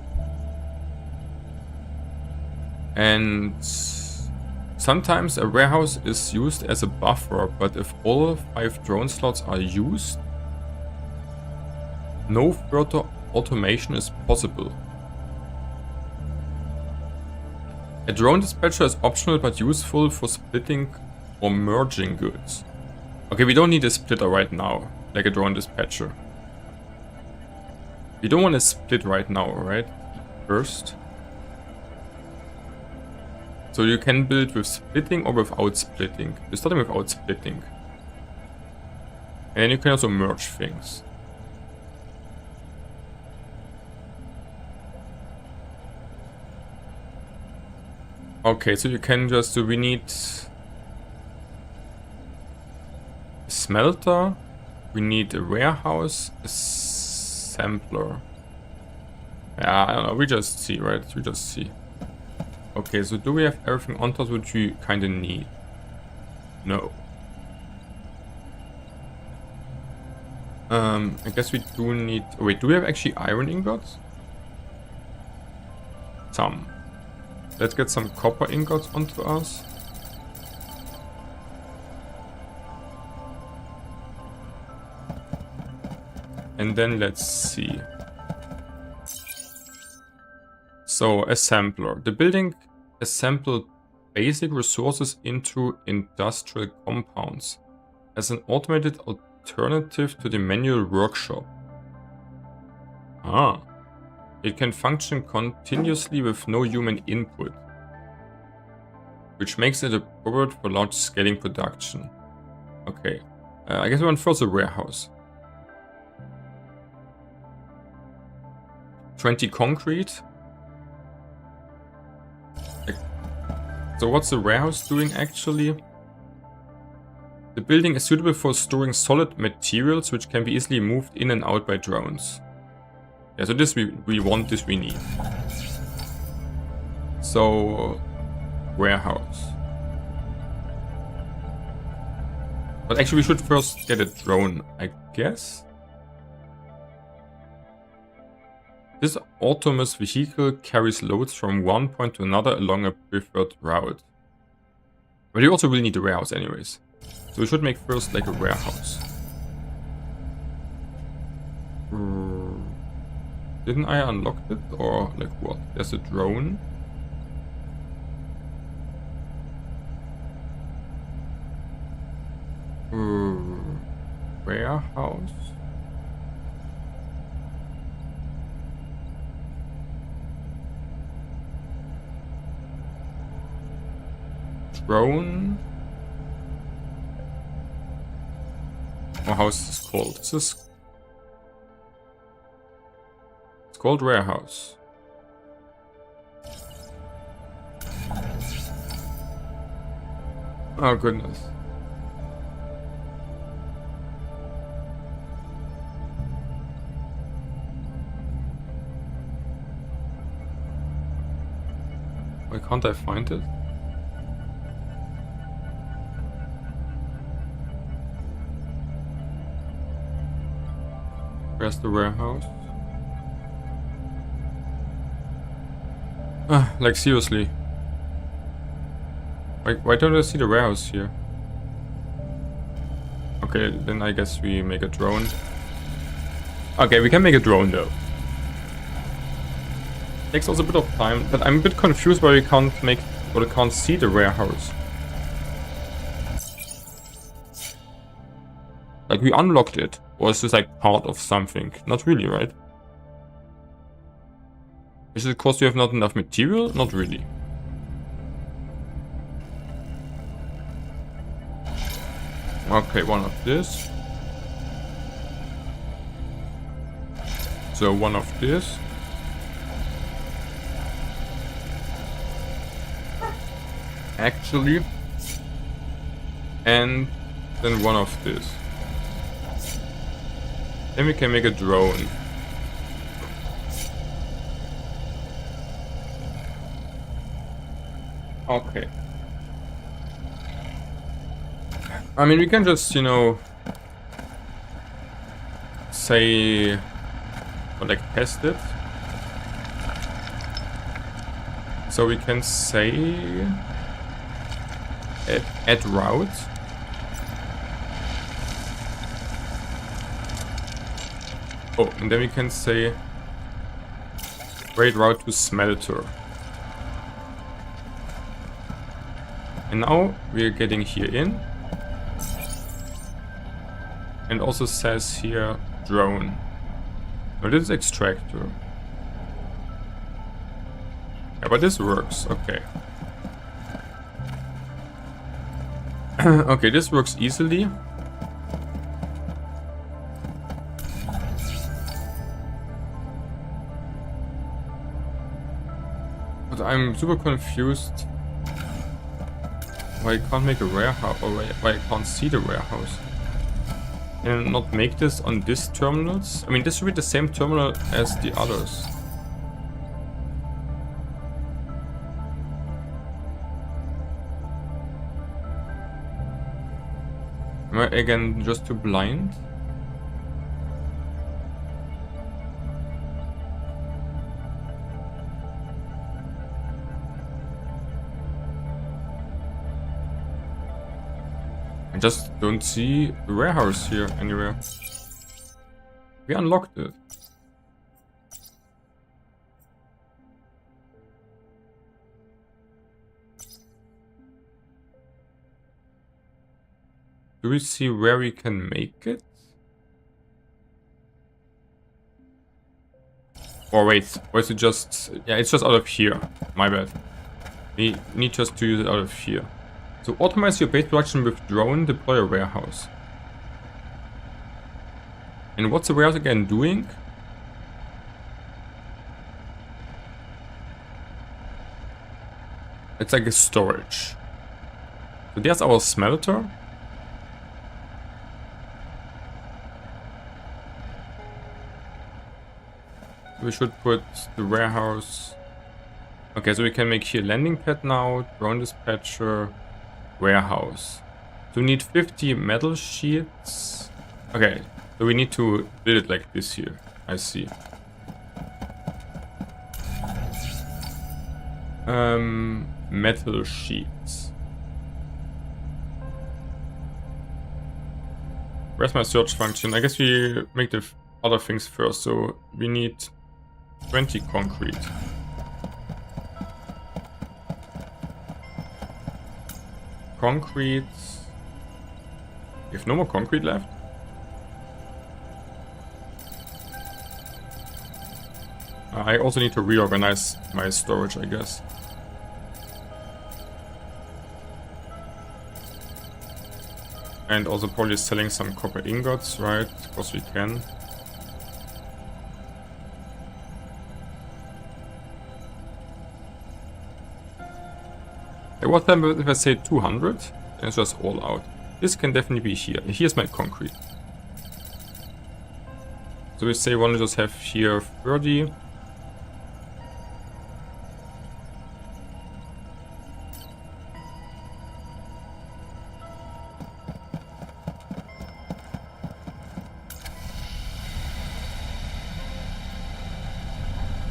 And sometimes a warehouse is used as a buffer, but if all 5 drone slots are used, no further automation is possible. A drone dispatcher is optional but useful for splitting or merging goods. Okay, we don't need a splitter right now, like a drone dispatcher. We don't want to split right now, right? First. So you can build with splitting or without splitting. We're starting without splitting. And then you can also merge things. Okay, so you can just, so we need a smelter, we need a warehouse, a sampler. Yeah, I don't know, we just see, right? We just see. Okay, so do we have everything on top which we kind of need? No. I guess we do need... Oh, wait, do we have actually iron ingots? Some. Let's get some copper ingots onto us. And then let's see. So, assembler. The building assembled basic resources into industrial compounds as an automated alternative to the manual workshop. Ah. It can function continuously with no human input, which makes it appropriate for large scaling production. Okay. I guess we want first a warehouse. 20 concrete. So what's the warehouse doing actually? The building is suitable for storing solid materials which can be easily moved in and out by drones. Yeah, so this we want, this we need. So, warehouse. But actually we should first get a drone, I guess. This autonomous vehicle carries loads from one point to another along a preferred route. But you also will need a warehouse anyways. So we should make first like a warehouse. Didn't I unlock it? Or like what? There's a drone. Warehouse. drone. Or how is this called? It's called warehouse. Oh goodness. Why can't I find it? Where's the warehouse? Like seriously. Why don't I see the warehouse here? Okay, then I guess we make a drone. Okay, we can make a drone though. Takes also a bit of time, but I'm a bit confused why we can't make or can't see the warehouse. Like we unlocked it, or is this like part of something? Not really, right? Is it because we have not enough material? Not really. Okay, one of this. So one of this. Actually. And then one of this. Then we can make a drone. Okay. I mean, we can just, you know, say, or like test it. So we can say add route. Oh, and then we can say create route to smelter. And now we are getting here in. And also says here drone. Oh, this is extractor. Yeah, but this works. Okay. Okay, this works easily. But I'm super confused why I can't make a warehouse, or why I can't see the warehouse. And not make this on these terminals? I mean, this should be the same terminal as the others. Am I again just too blind? I just don't see the warehouse here anywhere. We unlocked it. Do we see where we can make it? Or wait, or is it just... Yeah, it's just out of here. My bad. We need just to use it out of here. So automate your base production with drone, deploy a warehouse. And what's the warehouse again doing? It's like a storage. So there's our smelter. We should put the warehouse. Okay, so we can make here landing pad now, drone dispatcher, warehouse. So we need 50 metal sheets. Okay, so we need to build it like this here. I see. Metal sheets. Where's my search function? I guess we make the other things first. So we need 20 concrete. Concrete. We have no more concrete left. I also need to reorganize my storage, I guess. And also probably selling some copper ingots, right? Because we can. Hey, what time if I say 200? Then it's just all out. This can definitely be here. Here's my concrete. So we say one just have here 30.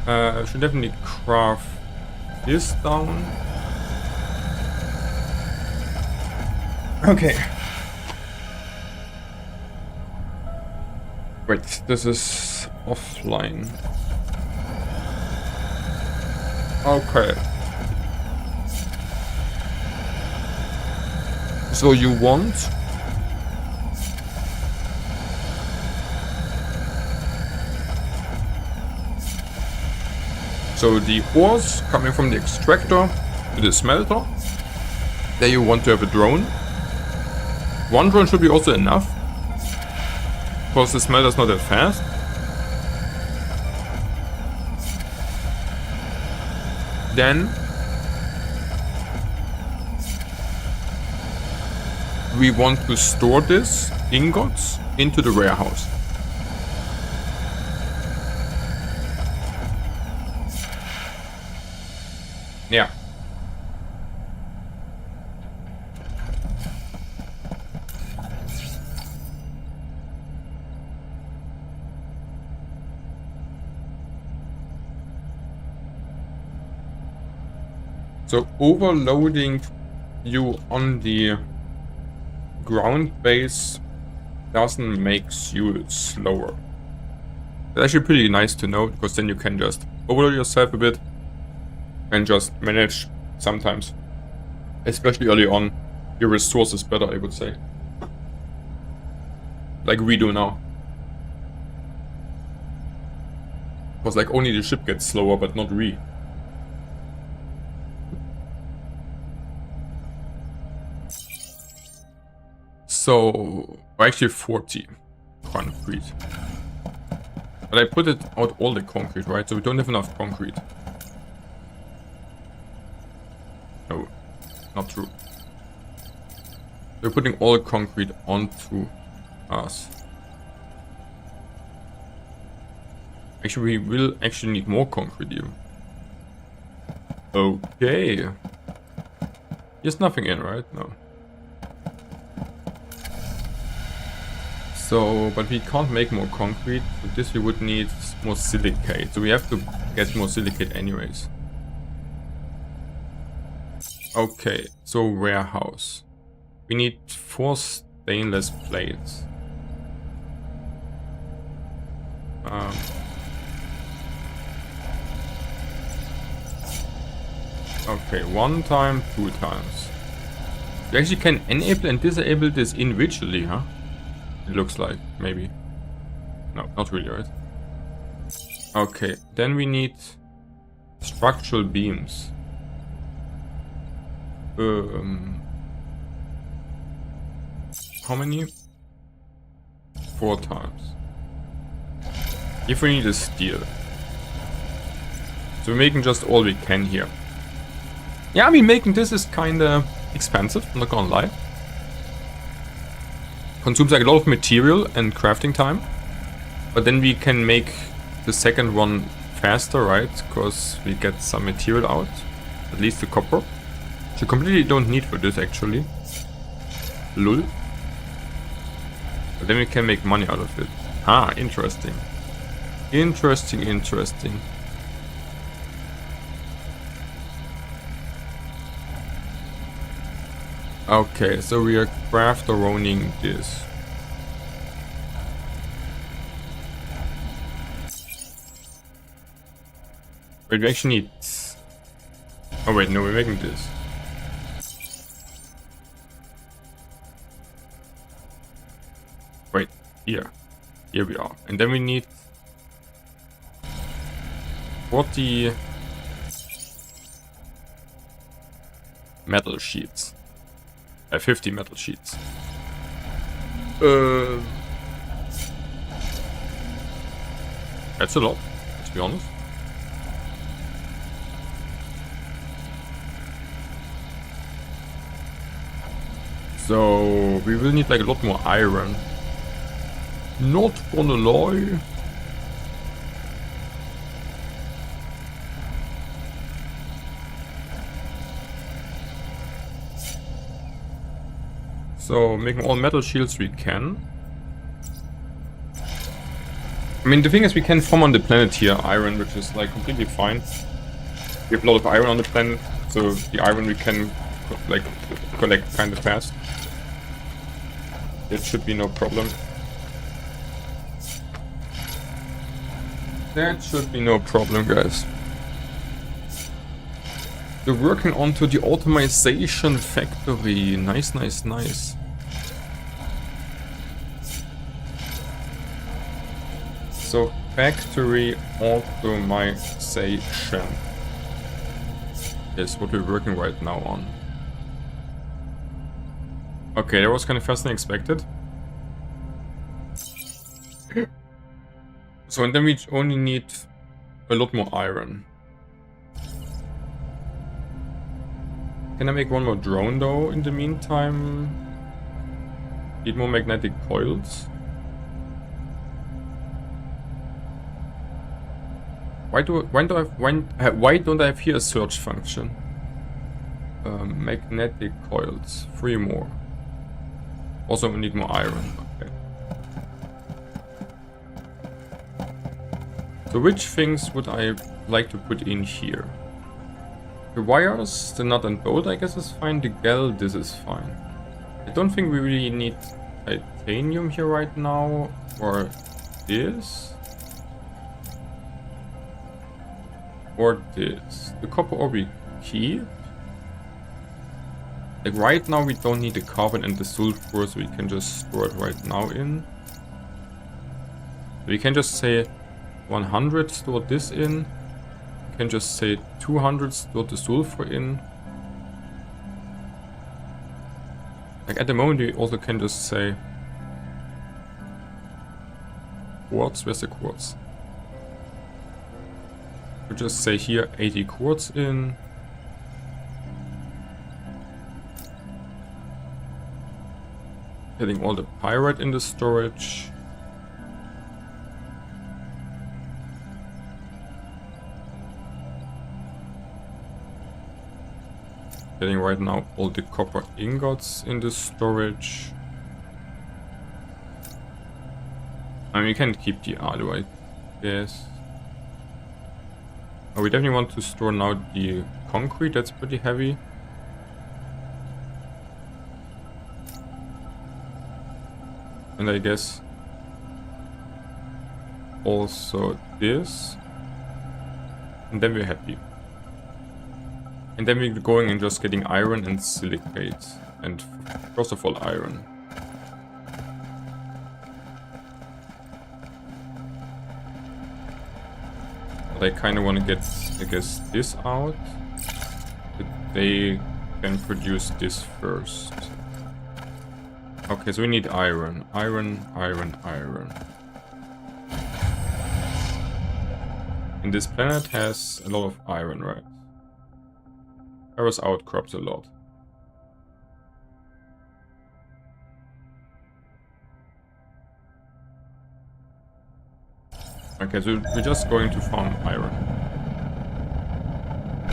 I should definitely craft this down. Okay. Wait, this is offline. Okay. So you want so the ores coming from the extractor to the smelter. There you want to have a drone. One drone should be also enough. Because the smelter's not that fast. Then we want to store this ingots into the warehouse. Yeah. So overloading you on the ground base doesn't make you slower. That's actually pretty nice to know, because then you can just overload yourself a bit and just manage sometimes, especially early on, your resources better, I would say. Like we do now. Because like only the ship gets slower, but not we. So, actually 40 concrete. But I put it out all the concrete, right? So we don't have enough concrete. No, not true. We're putting all concrete onto us. Actually, we will actually need more concrete here. Okay. There's nothing in, right? No. So, but we can't make more concrete. For this we would need more silicate. So we have to get more silicate anyways. Okay, so warehouse. We need 4 stainless plates. Okay, 1 time, 2 times. You actually can enable and disable this individually, huh? It looks like, maybe. No, not really, right? Okay, then we need structural beams. How many? 4 times. If we need a steel. So we're making just all we can here. Yeah, I mean, making this is kinda expensive, I'm not gonna lie. Consumes like a lot of material and crafting time. But then we can make the second one faster, right? Because we get some material out. At least the copper. Which you completely don't need for this, actually. Lul. But then we can make money out of it. Ah, interesting. Interesting. Okay, so we are craft-owning this. Wait, we actually need... Oh wait, no, we're making this. Wait, here. Here we are. And then we need... 40... metal sheets. 50 metal sheets. That's a lot, let's be honest. So we will need like a lot more iron. Not gonna lie. So making all metal shields we can. I mean, the thing is we can farm on the planet here iron, which is like completely fine. We have a lot of iron on the planet, so the iron we can like collect kind of fast. That should be no problem. That should be no problem, guys. We're working onto the automation factory. Nice, nice, nice. So factory automation is what we're working right now on. Okay, that was kind of faster than expected. So and then we only need a lot more iron. Can I make one more drone though in the meantime? Need more magnetic coils. Why don't I have here a search function? Magnetic coils, 3 more. Also we need more iron. Okay. So which things would I like to put in here? The wires, the nut and bolt I guess is fine. The gel, this is fine. I don't think we really need titanium here right now. Or this. Or this. The copper ore we keep. Like right now we don't need the carbon and the sulfur, so we can just store it right now in. We can just say 100, store this in. We can just say 200, store the sulfur in. Like at the moment we also can just say quartz, where's the quartz? We just say here 80 quartz in. Getting all the pyrite in the storage. Getting right now all the copper ingots in the storage. I mean, we can keep the other, I guess. Oh, we definitely want to store now the concrete, that's pretty heavy. And I guess also this. And then we're happy. And then we're going and just getting iron and silicate. And first of all, iron. But I kind of want to get, I guess, this out. But they can produce this first. Okay, so we need iron. Iron, iron, iron. And this planet has a lot of iron, right? Ferrous outcrops a lot. Okay, so we're just going to farm iron.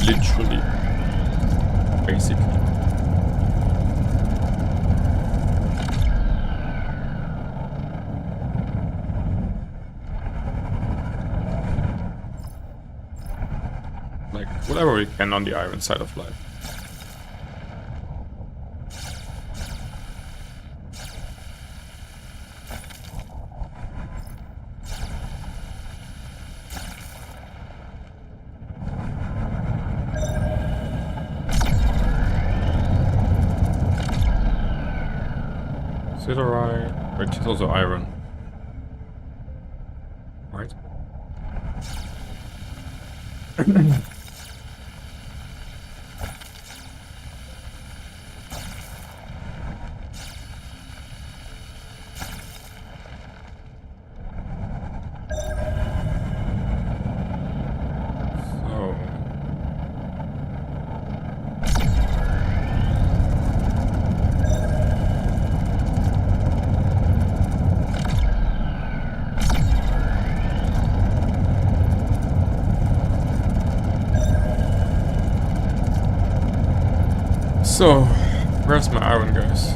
Literally. Basically. Like, whatever we can on the iron side of life. Siderite. Wait, it's also iron. Right. So, where's my iron, guys?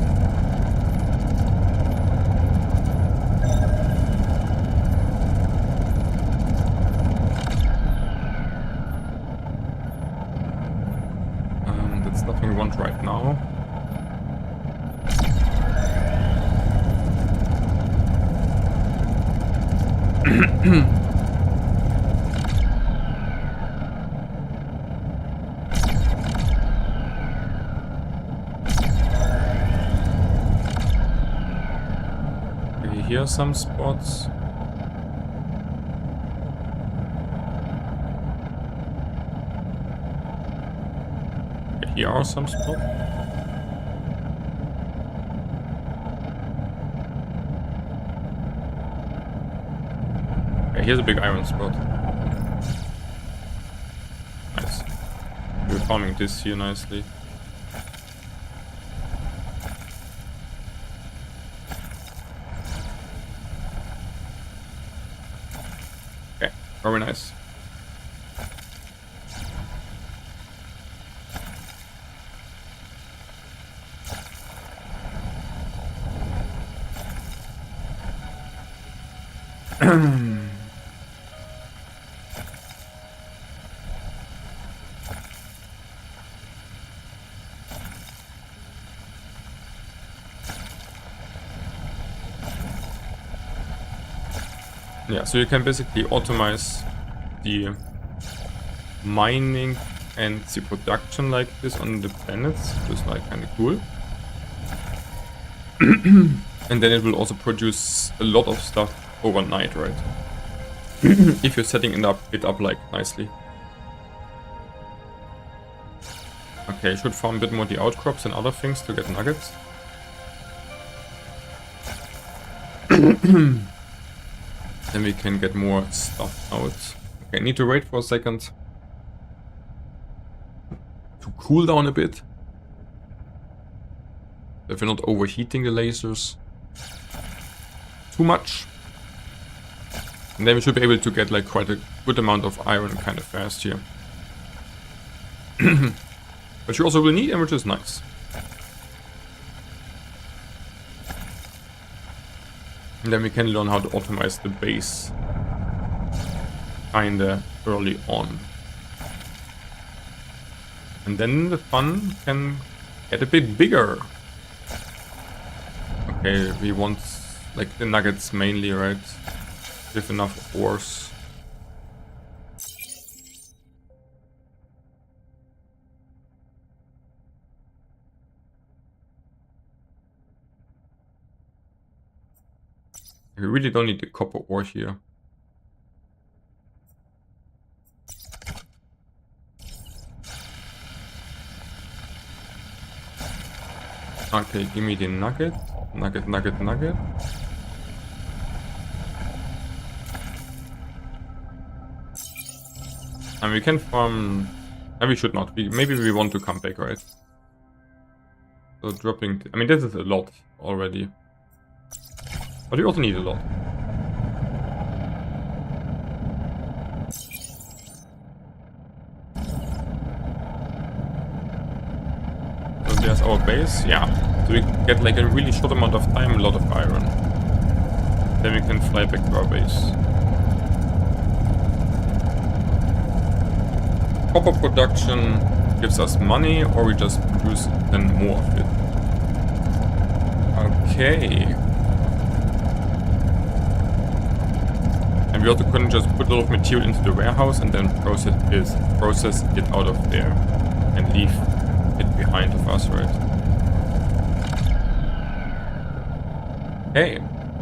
That's nothing we want right now. Here are some spots. Here are some spots. Okay, here's a big iron spot. Nice. We're farming this here nicely. Okay, very nice. Yeah, so you can basically automate the mining and the production like this on the planets, which is like kind of cool. And then it will also produce a lot of stuff overnight, right? If you're setting it up like nicely. Okay, should farm a bit more the outcrops and other things to get nuggets. Then we can get more stuff out. Okay, I need to wait for a second to cool down a bit. If we're not overheating the lasers too much. And then we should be able to get like quite a good amount of iron kind of fast here. Which you also will need, and which is nice. And then we can learn how to optimize the base kinda early on. And then the fun can get a bit bigger. Okay, we want like the nuggets mainly, right? With enough ores. We really don't need the copper ore here. Okay, give me the nugget. Nugget. And we can farm... And we should not. Maybe we want to come back, right? So dropping... I mean, this is a lot already. But we also need a lot. So there's our base. Yeah. So we get like a really short amount of time, a lot of iron. Then we can fly back to our base. Copper production gives us money, or we just produce then more of it. Okay. And we also couldn't just put a lot of material into the warehouse and then process it out of there and leave it behind of us, right? Okay,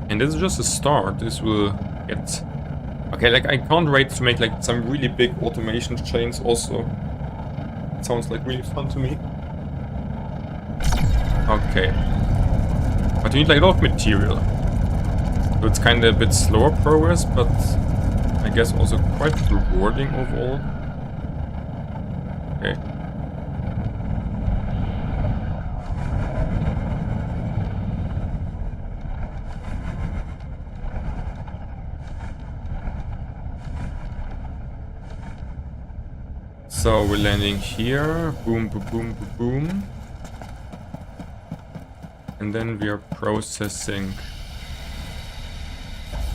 and this is just a start. This will get... Okay, like I can't wait to make like some really big automation chains also. It sounds like really fun to me. Okay. But you need like a lot of material. So it's kind of a bit slower progress, but I guess also quite rewarding overall. Okay. So we're landing here. Boom, boom, boom, boom, boom. And then we are processing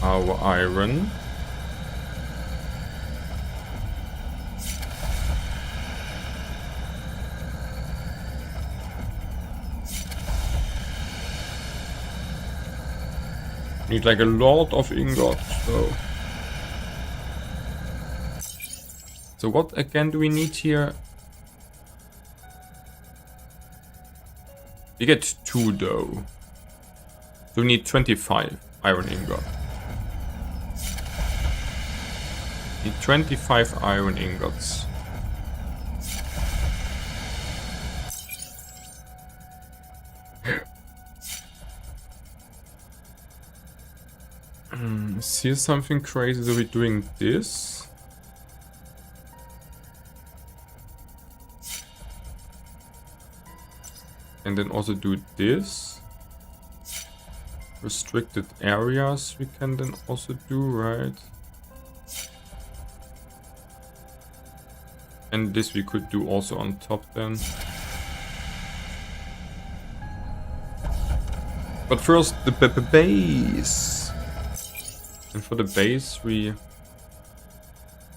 our iron. Need like a lot of ingots, though. So what again do we need here? We get 2 though. So we need 25 iron ingot. Need 25 iron ingots. See something crazy, so we're doing this. And then also do this. Restricted areas we can then also do, right? And this we could do also on top then. But first the base. And for the base we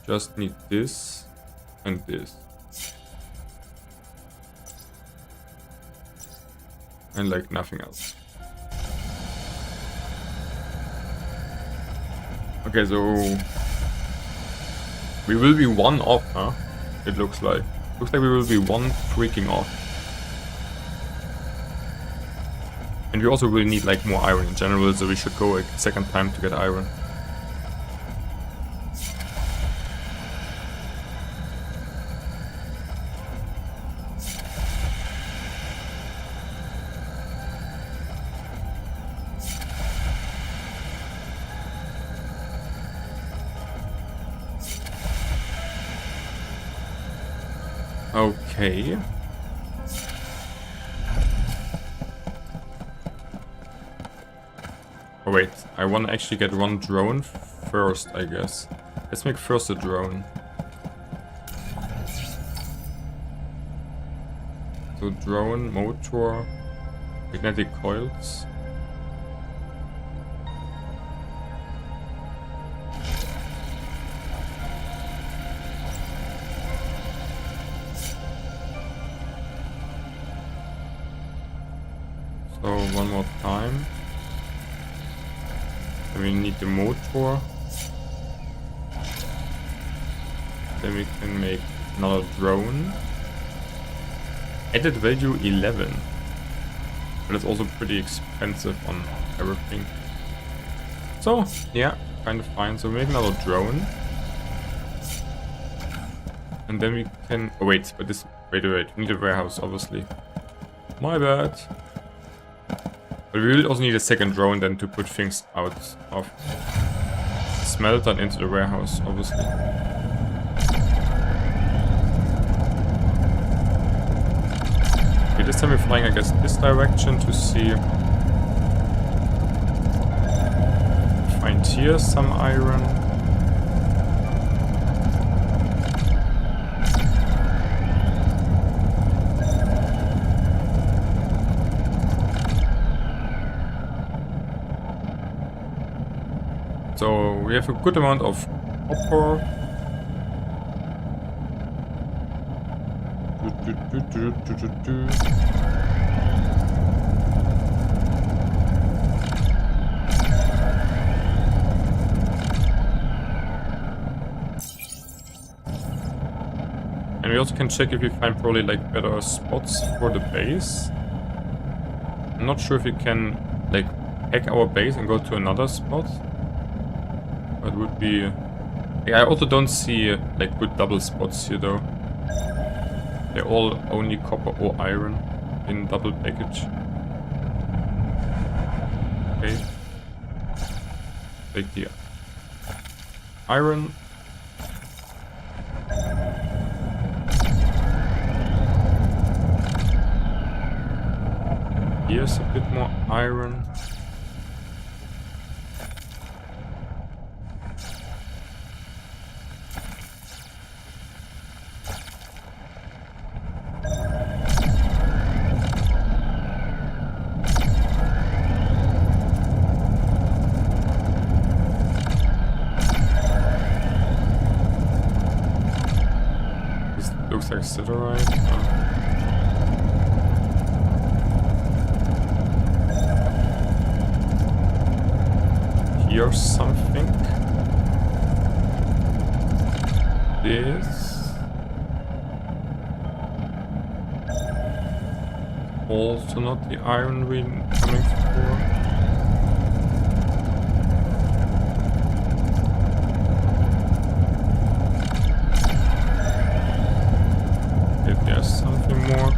just need this and this. And like nothing else. Okay, so we will be 1 off, huh? It looks like. Looks like we will be 1 freaking off. And we also will need like more iron in general, so we should go a second time to get iron. Okay. Oh wait, I want to actually get 1 drone first, I guess. Let's make first a drone. So drone, motor, magnetic coils. So one more time. Then we need the motor. Then we can make another drone. Added value 11. But it's also pretty expensive on everything. So yeah, kind of fine. So we make another drone. And then we can... Oh wait, but this... Wait, we need a warehouse, obviously. My bad. But we will also need a second drone then to put things out of the smelter and into the warehouse, obviously. Okay, this time we're flying, I guess, this direction to see. Find here some iron. So we have a good amount of copper. And we also can check if we find probably like better spots for the base. I'm not sure if we can like hack our base and go to another spot. That would be... Yeah, I also don't see like good double spots here though. They're all only copper or iron in double package. Okay. Take the iron. Here's a bit more iron. looks like siderite. Here's something. This. Also not the iron we're coming for. If there's something more.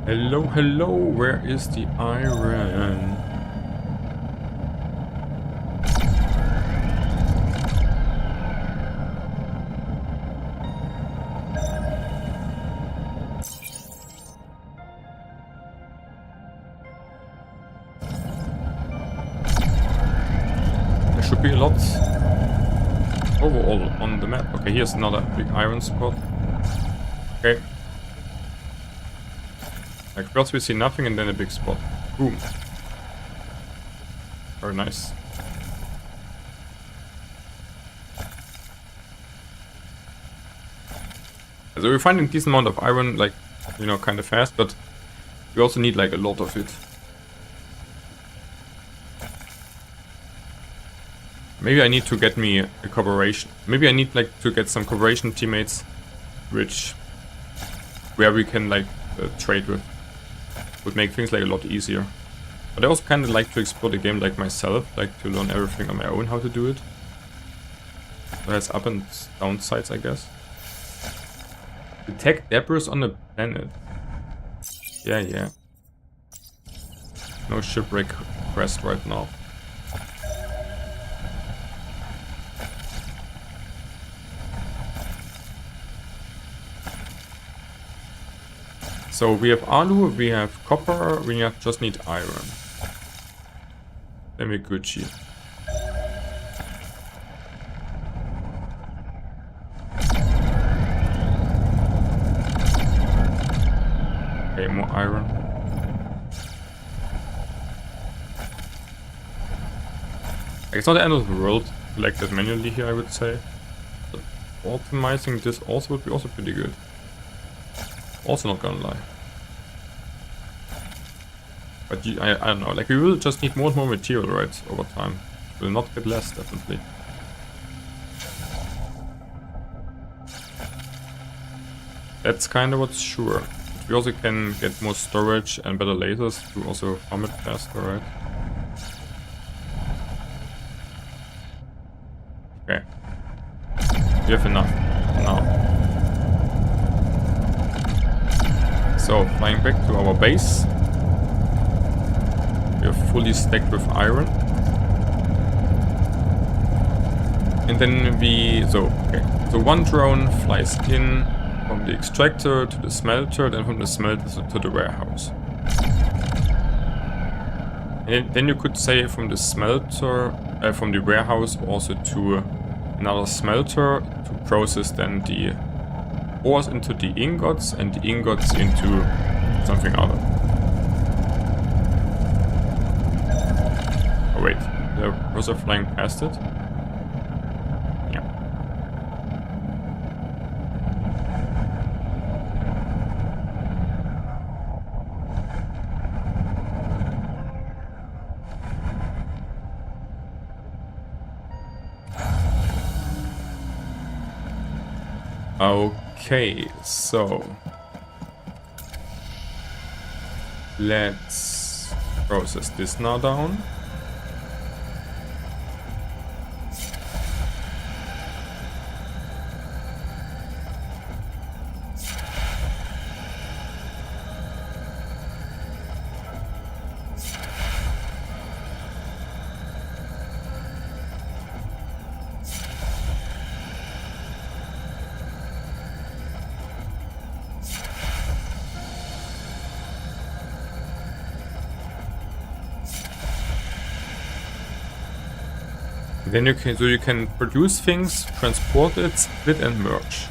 Hello, hello, where is the iron? There should be a lot overall on the map. Okay, here's another big iron spot. Okay. Like first we see nothing and then a big spot. Boom. Very nice. So we find a decent amount of iron, like, you know, kind of fast, but we also need like a lot of it. Maybe I need to get me a cooperation. Maybe I need like to get some cooperation teammates, where we can like trade with. Would make things like a lot easier. But I also kind of like to explore the game like myself, like to learn everything on my own how to do it. So it has up and down sides, I guess. Detect debris on the planet. Yeah. No shipwreck quest right now. So we have alu, we have copper, we just need iron. Then we're Gucci. Okay, more iron. It's not the end of the world to collect that manually here, I would say. But optimizing this also would be also pretty good. Also not gonna lie. But I don't know, like we will just need more and more material, right, over time. It will not get less, definitely. That's kind of what's sure. But we also can get more storage and better lasers to also farm it faster, right? Okay. We have enough now. So, flying back to our base. We are fully stacked with iron. And then so one drone flies in from the extractor to the smelter, then from the smelter to the warehouse. And then you could say from the smelter, from the warehouse also to another smelter to process then the ores into the ingots and the ingots into something other. Oh wait, was I flying past it? Yeah. Okay, so let's process this now down. Then you can produce things, transport it, split and merge.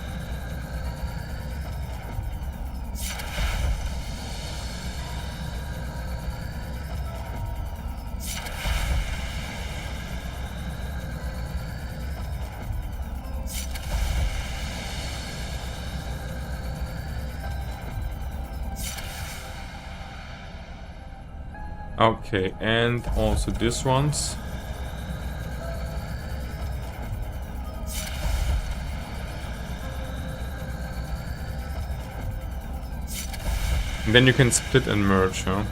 Okay, and also this ones. And then you can split and merge, huh?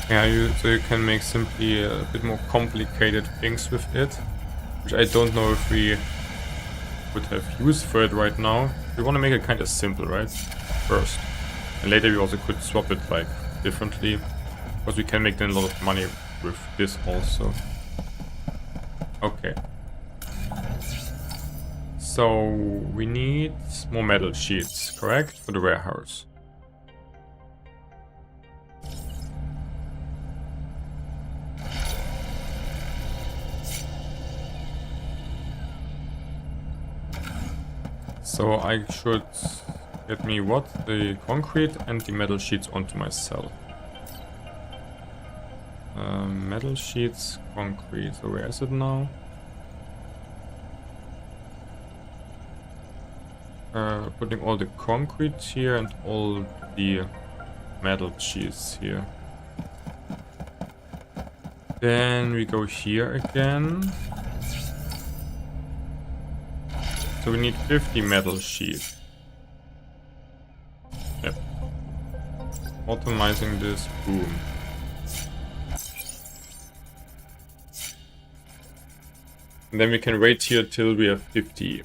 Yeah, so you can make simply a bit more complicated things with it, which I don't know if we would have use for it right now. We want to make it kind of simple, right? First. And later we also could swap it like differently. Because we can make then a lot of money with this also. Okay. So we need more metal sheets, correct? For the warehouse. So I should get me what? The concrete and the metal sheets onto my cell. Metal sheets, concrete. So where is it now? Putting all the concrete here and all the metal sheets here. Then we go here again. So we need 50 metal sheets. Yep. Automizing this. Boom. And then we can wait here till we have 50.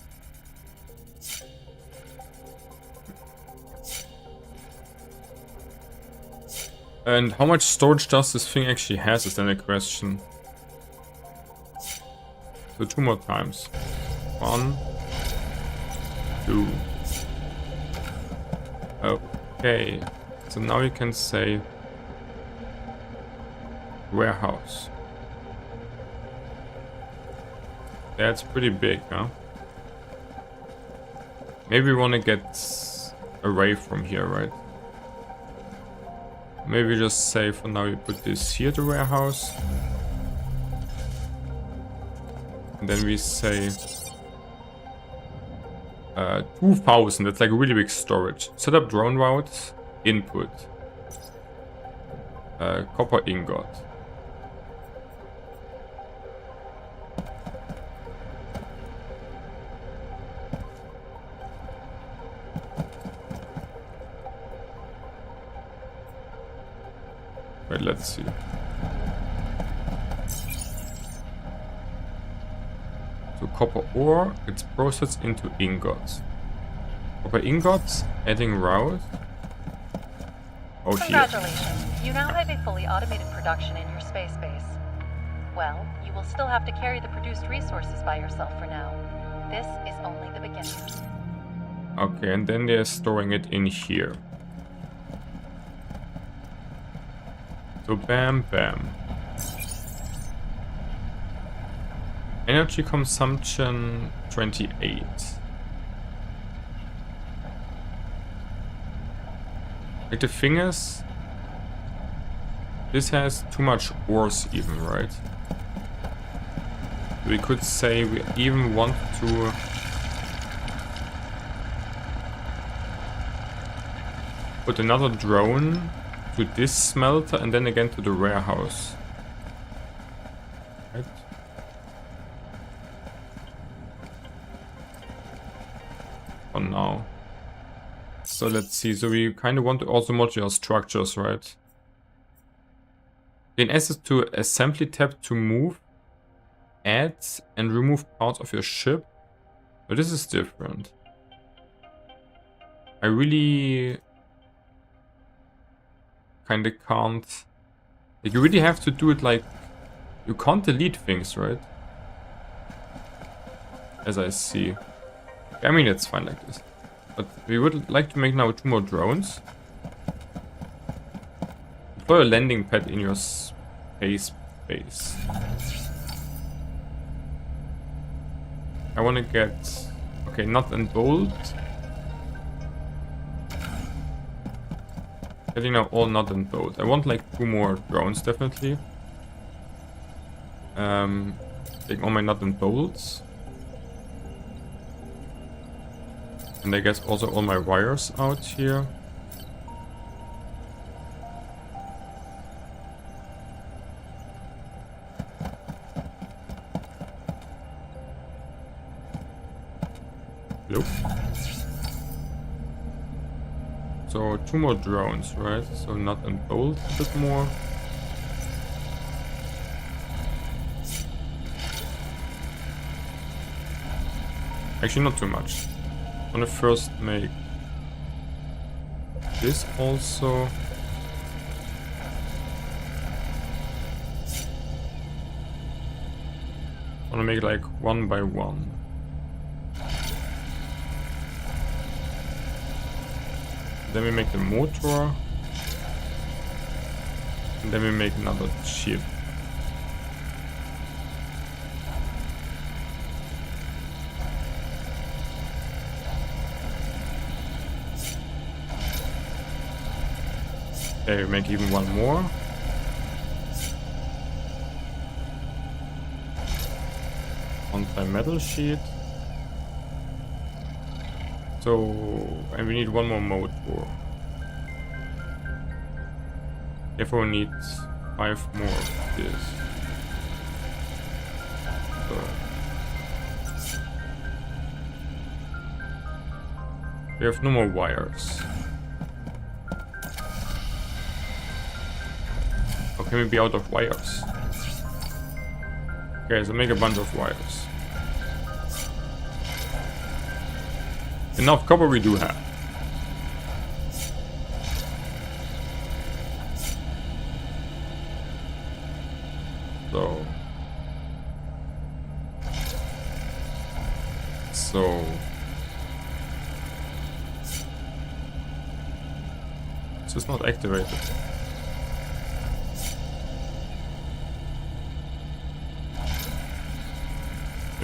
And how much storage does this thing actually has is then a question. So 2 more times. 1, 2. Okay. So now you can say warehouse. That's pretty big, huh? Maybe we want to get away from here, right? Maybe just say for now we put this here to warehouse. And then we say 2000, that's like really big storage. Set up drone routes, input. Copper ingot. Wait, let's see. So copper ore gets processed into ingots. Copper ingots, adding route. Oh, here. Congratulations. You now have a fully automated production in your space base. Well, you will still have to carry the produced resources by yourself for now. This is only the beginning. Okay, and then they're storing it in here. So bam, bam. Energy consumption 28. Like the thing is, this has too much ores even, right? We could say we even want to put another drone to this smelter and then again to the warehouse. Right? For now. So let's see. So we kind of want to also modular structures, right? Gain access to assembly tab to move, add and remove parts of your ship. But this is different. I really kind of can't. Like, you really have to do it like. You can't delete things, right? As I see. I mean, it's fine like this. But we would like to make now 2 more drones. Put a landing pad in your space base. I want to get... Okay, nut and bolt. Getting now all nut and bolt. I want like 2 more drones, definitely. Taking all my nut and bolts. And I guess also all my wires out here. Nope. So 2 more drones, right? So nut and bolt a bit more. Actually, not too much. I'm gonna first make this also. I wanna make like 1 by 1. Then we make the motor. And then we make another chip. Okay, we make even 1 more. One time metal sheet. So, and we need 1 more motor. Therefore we need 5 more of this. So. We have no more wires. How can we be out of wires? Okay, so make a bunch of wires. Enough copper we do have. So this is not activated.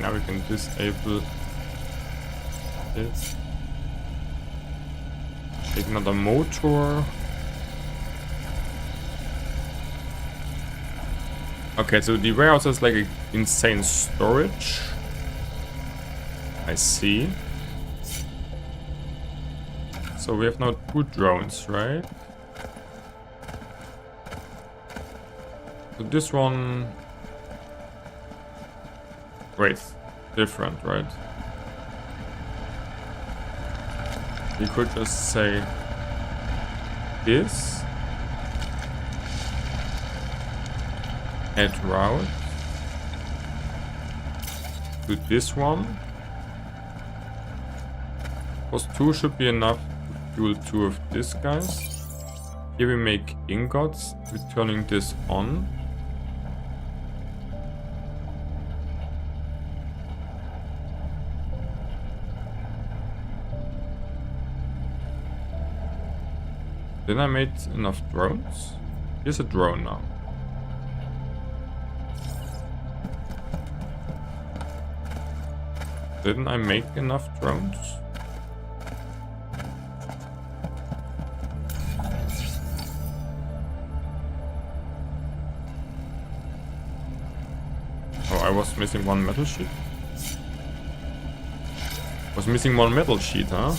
Now we can disable this. Take another motor. Okay, so the warehouse has like an insane storage. I see. So we have now 2 drones, right? So this one... Wait, different, right? We could just say this. Add route to this one. Because 2 should be enough to fuel 2 of these guys. Here we make ingots, we're turning this on. Then I made enough drones. Here's a drone now. Didn't I make enough drones? Oh, I was missing 1 metal sheet. Was missing 1 metal sheet, huh?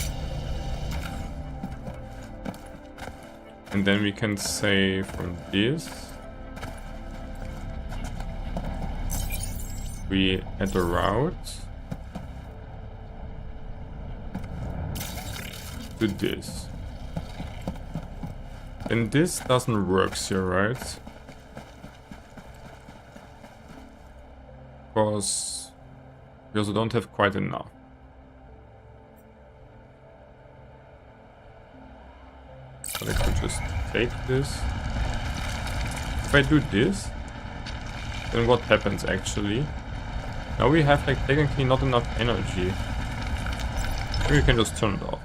And then we can say from this we add a route to this. And this doesn't work here, right? Because I don't have quite enough. But I could just take this. If I do this, then what happens actually? Now we have like technically not enough energy. Maybe we can just turn it off.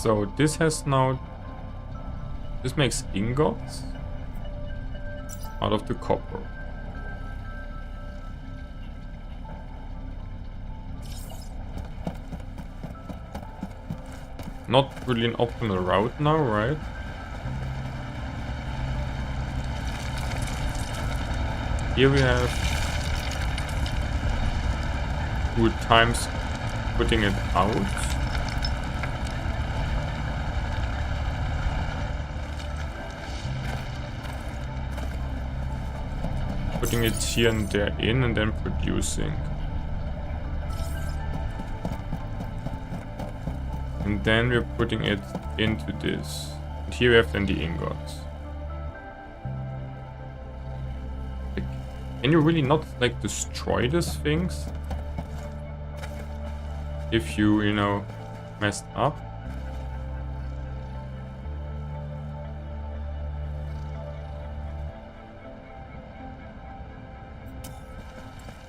So this has now... This makes ingots out of the copper. Not really an optimal route now, right? Here we have good times putting it out. Putting it here and there in and then producing. And then we're putting it into this. And here we have then the ingots. Like, can you really not like destroy these things? If you know, messed up?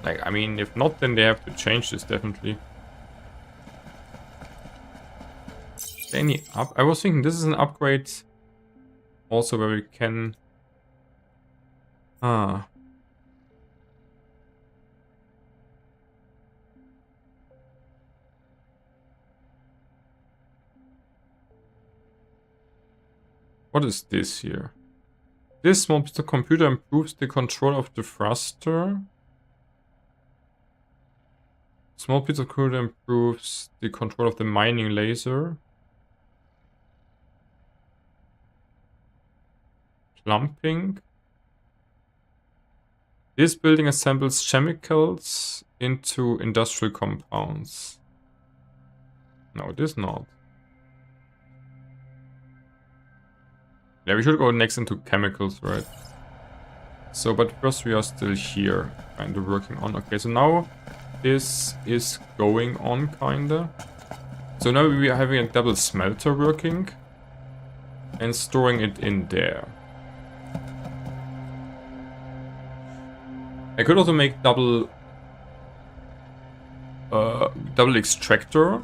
Like, I mean, if not, then they have to change this, definitely. Is there any up? I was thinking this is an upgrade also where we can... Ah. What is this here? This mobs the computer improves the control of the thruster. Small piece of code improves the control of the mining laser. Plumbing. This building assembles chemicals into industrial compounds. No, this not. Yeah, we should go next into chemicals, right? So, but first we are still here, kind of working on. Okay, so now this is going on, kinda. So now we are having a double smelter working and storing it in there. I could also make double extractor,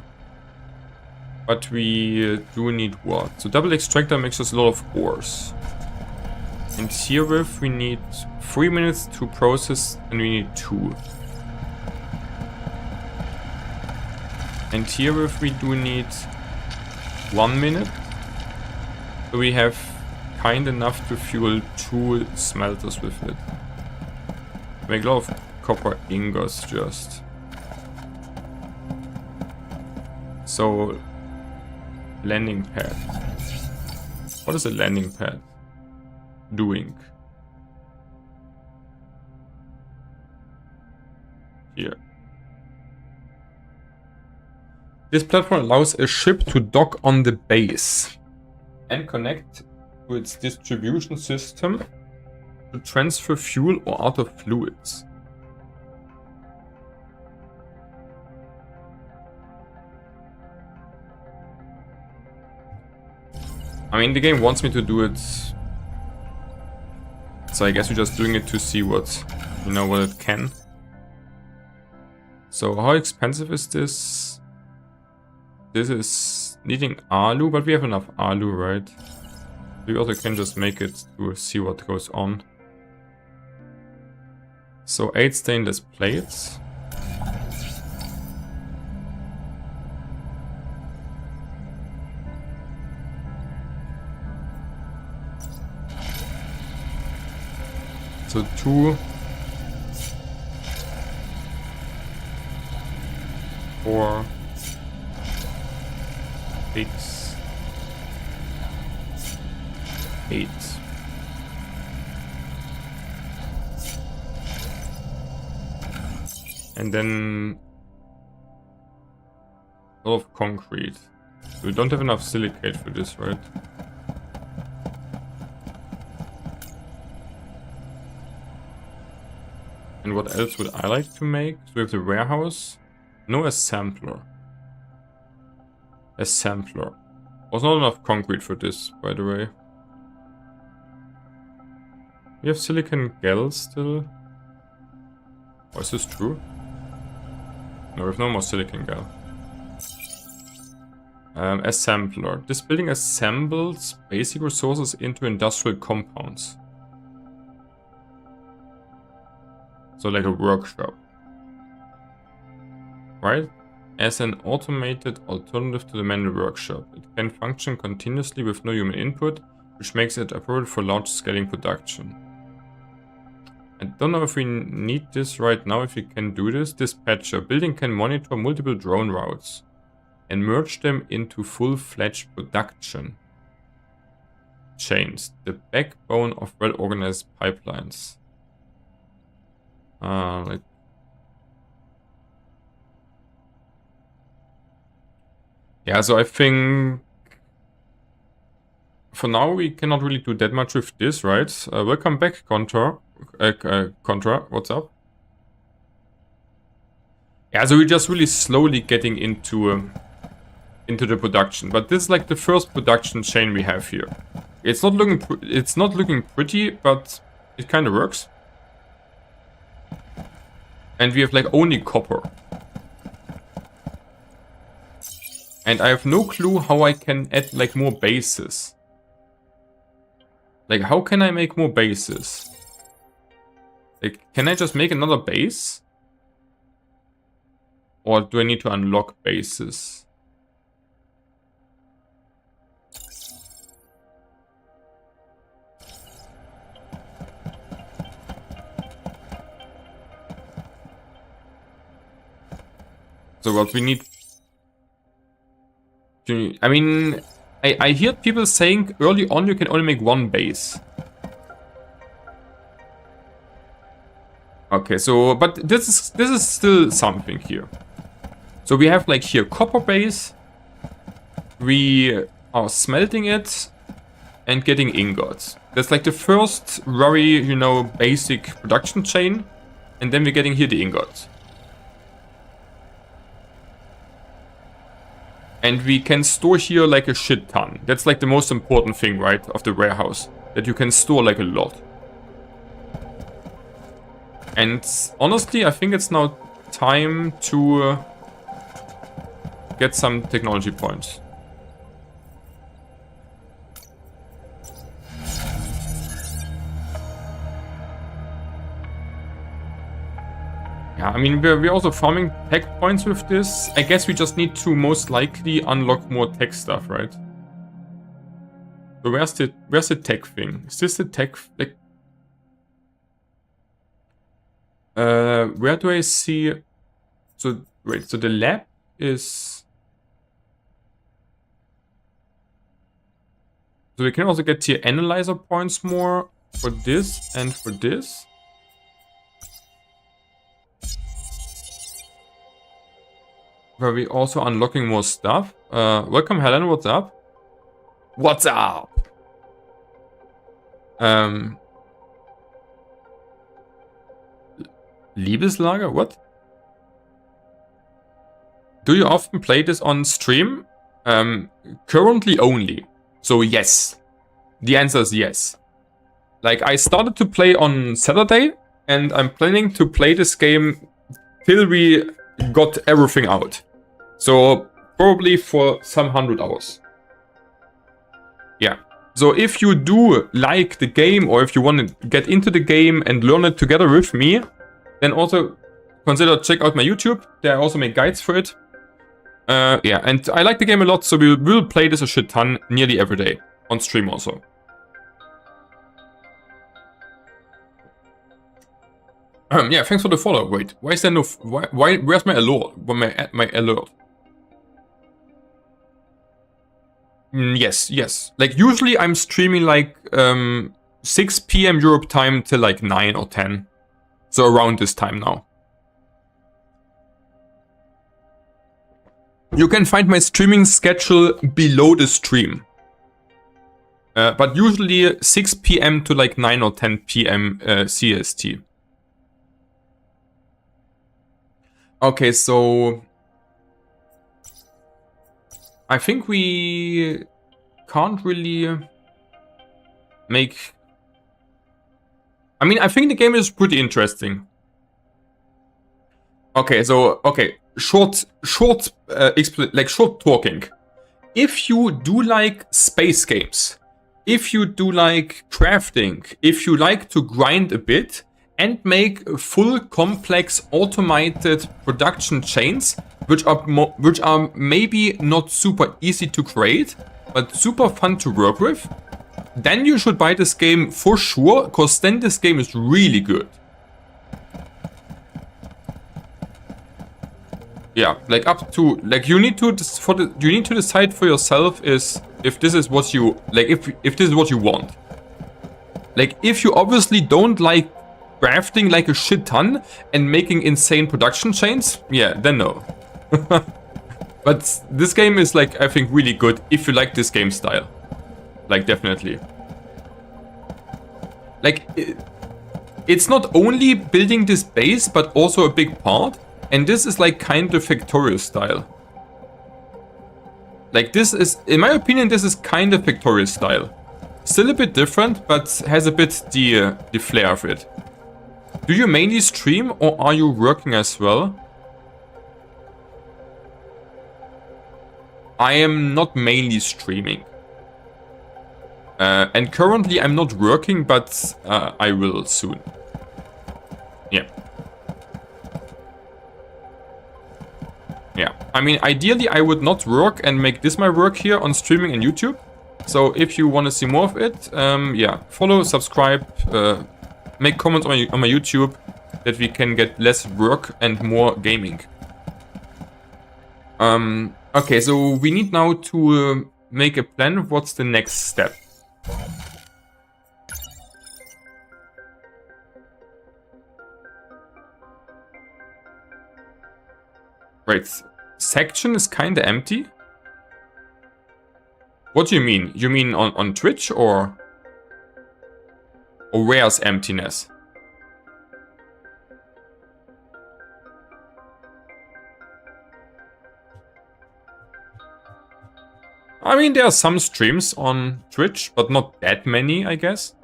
but we do need what? So double extractor makes us a lot of ores. And herewith we need 3 minutes to process and we need 2. And herewith we do need 1 minute. So we have kind enough to fuel 2 smelters with it. Make a lot of copper ingots just. So, landing pad. What is a landing pad doing? Here. This platform allows a ship to dock on the base and connect to its distribution system to transfer fuel or other fluids. I mean, the game wants me to do it, so I guess we're just doing it to see what, you know, what it can. So how expensive is this? This is needing alu, but we have enough alu, right? We also can just make it to see what goes on. So 8 stainless plates. So 2, 4, 6, 8. And then a lot of concrete. We don't have enough silicate for this, right? And what else would I like to make? So we have the warehouse. No assembler. Assembler. Was not enough concrete for this, by the way. We have silicon gel still. Oh, is this true? No, we have no more silicon gel. Assembler. This building assembles basic resources into industrial compounds. So like a workshop. Right? As an automated alternative to the manual workshop. It can function continuously with no human input, which makes it appropriate for large-scaling production. I don't know if we need this right now, if we can do this. Dispatcher. Building can monitor multiple drone routes and merge them into full-fledged production chains. The backbone of well-organized pipelines. Like... Yeah, so I think... For now, we cannot really do that much with this, right? Welcome back, Contra. Contra, what's up? Yeah, so we're just really slowly getting into the production, but this is like the first production chain we have here. It's not looking pretty, but it kind of works. And we have like only copper. And I have no clue how I can add like more bases. Like, how can I make more bases? Like, can I just make another base? Or do I need to unlock bases? So what we need... I mean, I hear people saying early on you can only make one base. Okay, so, but this is still something here. So we have like here copper base. We are smelting it and getting ingots. That's like the first very, you know, basic production chain. And then we're getting here the ingots. And we can store here like a shit ton. That's like the most important thing, right, of the warehouse. That you can store like a lot. And honestly, I think it's now time to get some technology points. Yeah, I mean, we're also farming tech points with this. I guess we just need to most likely unlock more tech stuff, right? So where's the tech thing? Is this the tech? Like, where do I see? So wait, so the lab is. So we can also get tier analyzer points more for this and for this. Where we also unlocking more stuff. Welcome, Helen. What's up? What's up? Liebeslager? What? Do you often play this on stream? Currently only. So yes. The answer is yes. Like, I started to play on Saturday, and I'm planning to play this game till we got everything out. So probably for some 100 hours. Yeah. So if you do like the game, or if you want to get into the game and learn it together with me, then also consider check out my YouTube. There I also make guides for it. Yeah, and I like the game a lot, so we will play this a shit ton nearly every day on stream also. Yeah, thanks for the follow. Wait, why is there no? Why? Where's my alert? My alert? Yes. Like usually I'm streaming like 6 PM Europe time till like 9 or 10. So around this time now. You can find my streaming schedule below the stream. But usually 6 PM to like 9 or 10 PM CST. Okay, so I think we can't really make... I mean, I think the game is pretty interesting. Okay, so, okay, short talking. if you do like space games, if you do like crafting, if you like to grind a bit and make full complex automated production chains, which are maybe not super easy to create, but super fun to work with, then you should buy this game for sure, because then this game is really good. Yeah, like up to, like you need to decide for yourself is if this is what you like, if this is what you want. Like if you obviously don't like crafting like a shit ton and making insane production chains, yeah, then no. But this game is like, I think, really good if you like this game style. Like definitely. Like it's not only building this base but also a big part. And this is like kind of Victorious style. Like this is, in my opinion, this is kind of Victorious style. Still a bit different, but has a bit the flair of it. Do you mainly stream or are you working as well? I am not mainly streaming. And currently I'm not working, but I will soon. Yeah. Yeah, I mean, ideally I would not work and make this my work here on streaming and YouTube. So if you want to see more of it, yeah, follow, subscribe, make comments on my YouTube, that we can get less work and more gaming. Okay, so we need now to make a plan of what's the next step. Right, section is kinda empty. What do you mean? You mean on Twitch or where's emptiness? I mean, there are some streams on Twitch, but not that many, I guess.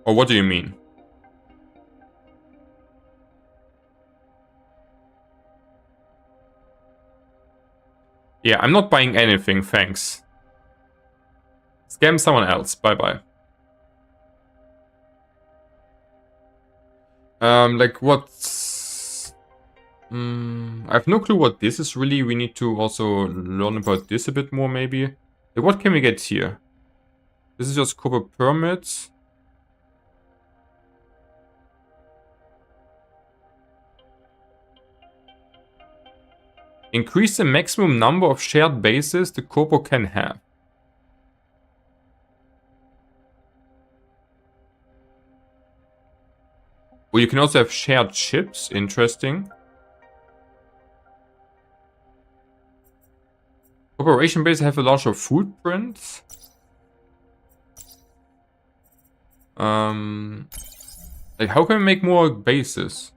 Or what do you mean? Yeah, I'm not buying anything, thanks. Scam someone else, bye-bye. Like what's... I have no clue what this is really. We need to also learn about this a bit more, maybe. Like, what can we get here? This is just copper permits. Increase the maximum number of shared bases the corpo can have. Well, you can also have shared ships. Interesting. Corporation bases have a larger footprint. Like, how can we make more bases?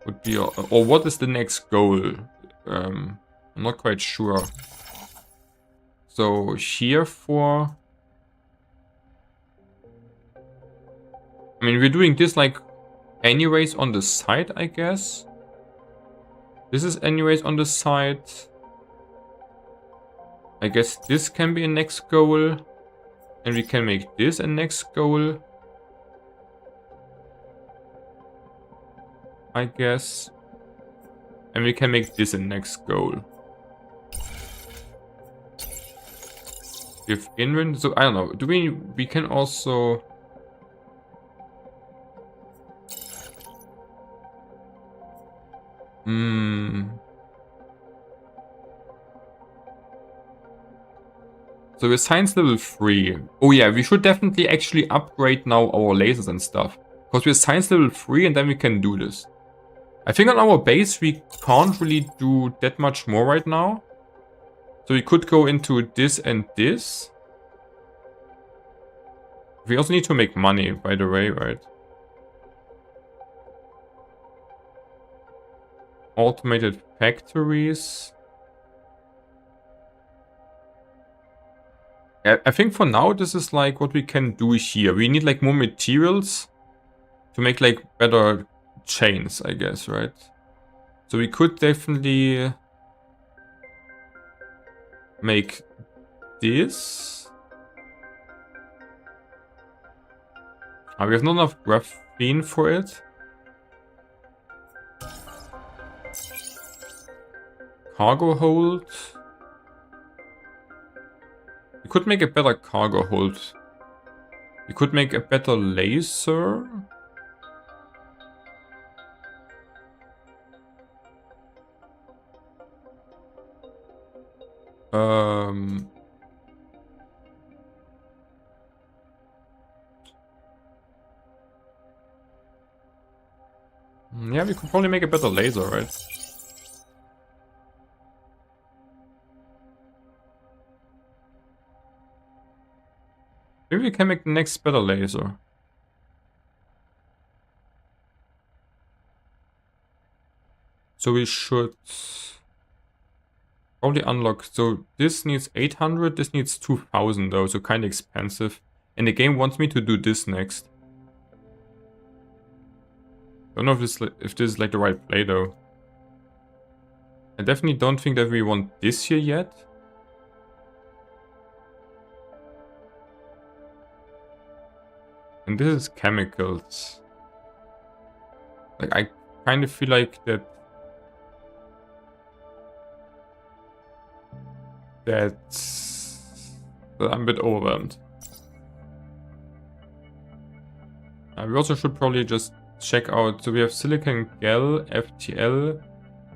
Would be, or what is the next goal? I'm not quite sure. So here for, I mean, we're doing this like anyways on the side, I guess. This is anyways on the side. I guess this can be a next goal, and we can make this a next goal. I guess. And we can make this a next goal. If inventory, so I don't know. Do we can also so we're science level 3. Oh yeah, we should definitely actually upgrade now our lasers and stuff. Because we're science level 3 and then we can do this. I think on our base we can't really do that much more right now. So we could go into this and this. We also need to make money, by the way, right? Automated factories. I think for now this is like what we can do here. We need like more materials to make like better chains, I guess, right? So we could definitely make this. We have not enough graphene for it. Cargo hold. We could make a better cargo hold. We could make a better laser. Yeah, we could probably make a better laser, right? Maybe we can make the next better laser. So we should probably unlock. So this needs 800, this needs 2000 though, so kind of expensive. And the game wants me to do this next. Don't know if this is like the right play though. I definitely don't think that we want this here yet. And this is chemicals. Like I kind of feel like that I'm a bit overwhelmed. We also should probably just check out. So we have silicon gel, FTL.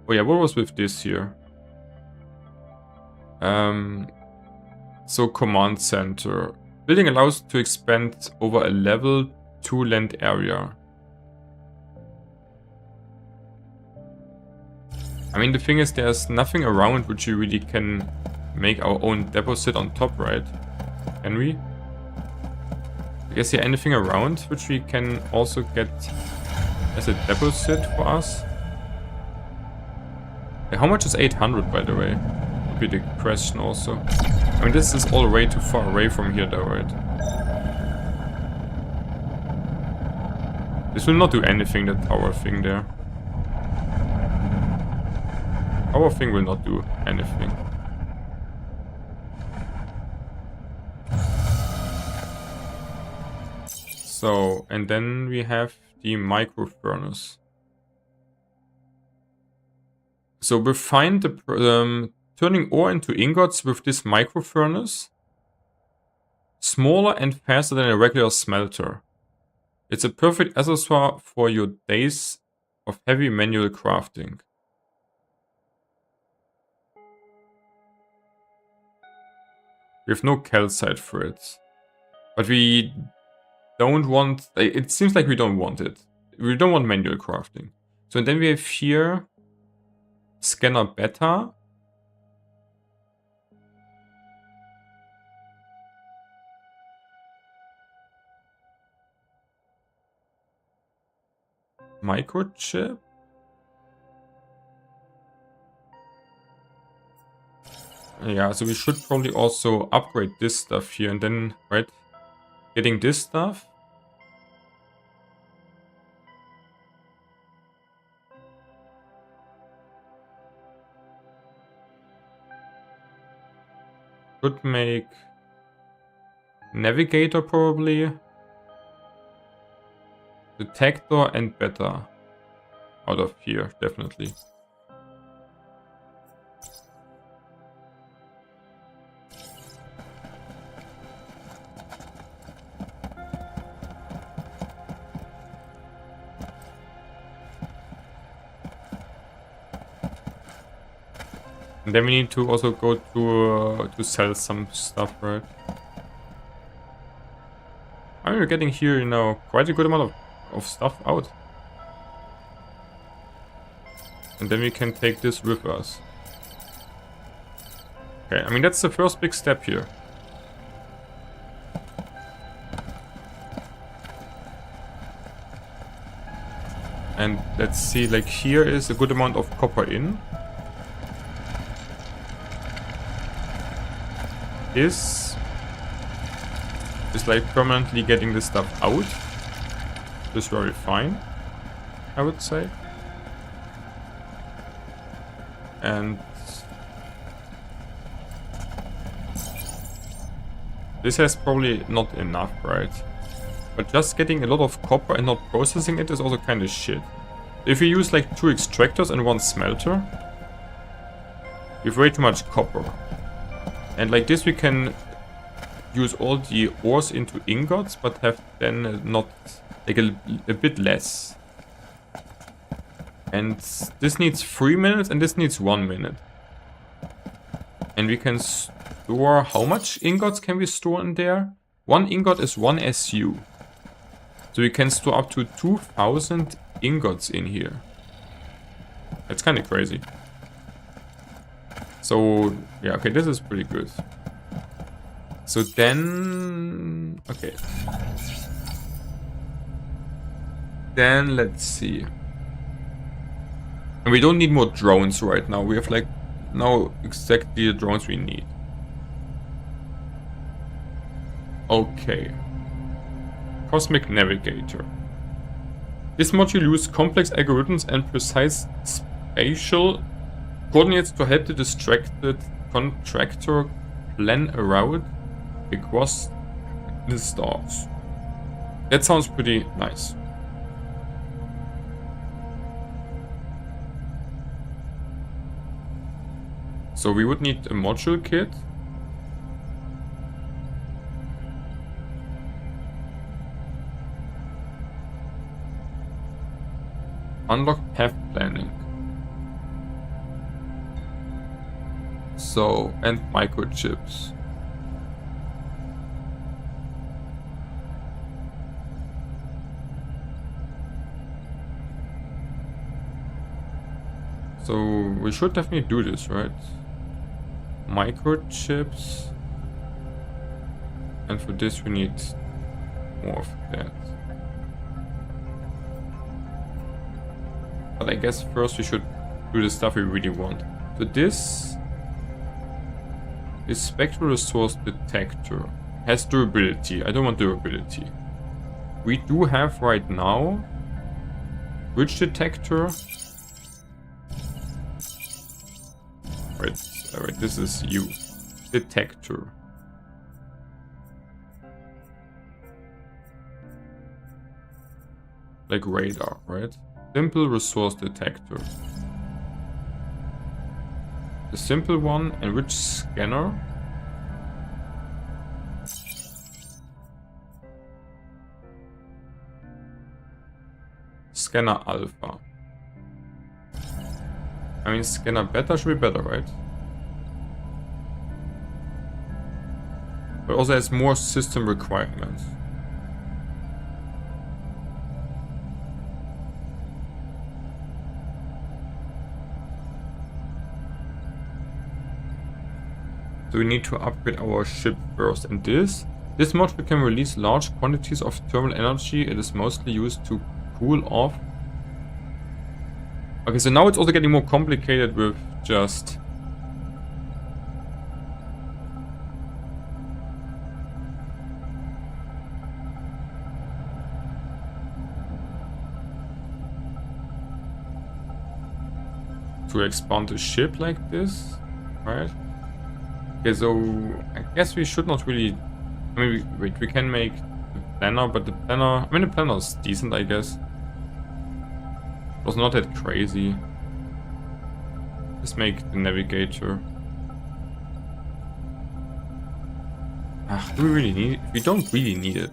Oh yeah, what was with this here? So command center. Building allows to expand over a level 2 land area. I mean, the thing is, there's nothing around which we really can make our own deposit on top, right? Can we? I guess here anything around which we can also get as a deposit for us. How much is 800, by the way? Would be the question also. I mean, this is all way too far away from here though, right? This will not do anything, that tower thing there. Our thing will not do anything. So, and then we have the micro furnace. So we find the turning ore into ingots with this micro furnace. Smaller and faster than a regular smelter. It's a perfect accessoire for your days of heavy manual crafting. We have no calcite for it. But we don't want... It seems like we don't want it. We don't want manual crafting. So and then we have here... Scanner beta. Microchip. Yeah, so we should probably also upgrade this stuff here and then, right? Getting this stuff. Could make navigator probably. Detector and beta. Out of here, definitely. And then we need to also go to sell some stuff, right? I mean, we're getting here, you know, quite a good amount of stuff out. And then we can take this with us. Okay, I mean, that's the first big step here. And let's see, like here is a good amount of copper in. This is like permanently getting this stuff out. This is very fine, I would say. This has probably not enough, right? But just getting a lot of copper and not processing it is also kind of shit. If we use like 2 extractors and 1 smelter, we have way too much copper. And like this we can use all the ores into ingots, but have then not like a bit less. And this needs 3 minutes and this needs 1 minute. And we can store, how much ingots can we store in there? 1 ingot is 1 SU. So we can store up to 2000 ingots in here. That's kind of crazy. So, yeah, okay, this is pretty good. So then, okay. Then let's see. And we don't need more drones right now. We have like now exactly the drones we need. Okay. Cosmic Navigator. This module uses complex algorithms and precise spatial coordinates to help the distracted contractor plan a route across the stars. That sounds pretty nice. So we would need a module kit. Unlock path planning. So, and microchips. So we should definitely do this, right? Microchips. And for this we need more of that. But I guess first we should do the stuff we really want. So this is spectral resource detector. Has durability. I don't want durability. We do have right now bridge detector. Right, this is you. Detector. Like radar, right? Simple resource detector. The simple one, and which scanner? Scanner Alpha. I mean, scanner beta should be better, right? But also has more system requirements. So we need to upgrade our ship first. And this module can release large quantities of thermal energy. It is mostly used to cool off. Okay, so now it's also getting more complicated with just... to expand the ship like this, right? Okay, so I guess we should not really... I mean, wait, we can make the planner, but the planner... I mean, the planner is decent, I guess. It was not that crazy. Let's make the navigator. Do we really need it? We don't really need it,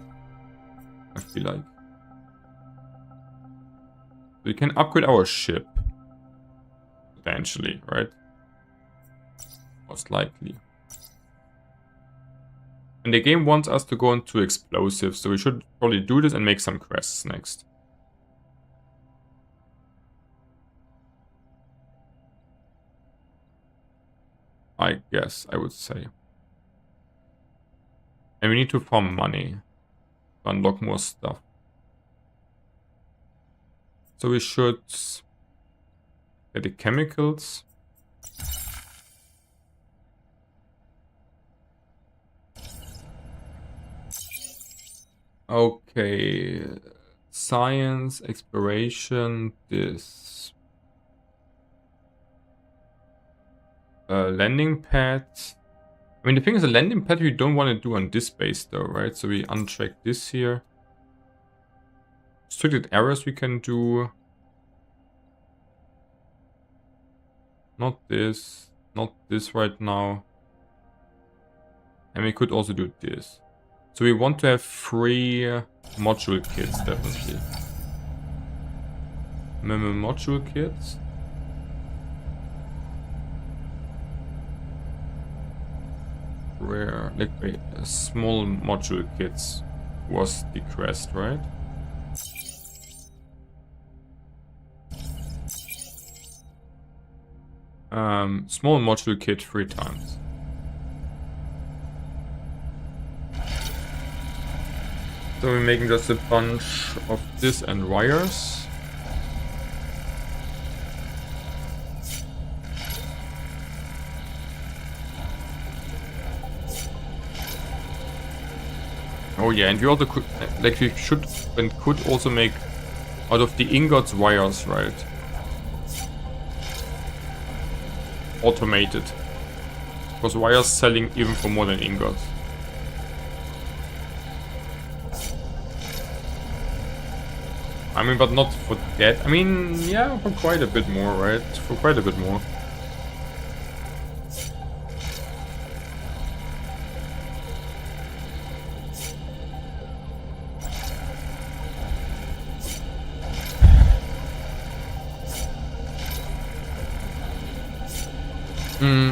I feel like. We can upgrade our ship. Potentially, right? Most likely. And the game wants us to go into explosives, so we should probably do this and make some quests next. I guess, I would say. And we need to farm money to unlock more stuff. So we should get the chemicals. Okay, science, exploration, this. Landing pad. I mean, the thing is, a landing pad we don't want to do on this base though, right? So we uncheck this here. Restricted areas we can do. Not this right now. And we could also do this. So we want to have 3 module kits, definitely. Module kits. Where, like, wait, small module kits was the quest, right? Small module kit 3 times. So we're making just a bunch of this and wires. Oh yeah, and we also could, like, we should and could also make out of the ingots wires, right? Automated. Because wires selling even for more than ingots. I mean, but not for that. I mean, yeah, for quite a bit more, right? For quite a bit more.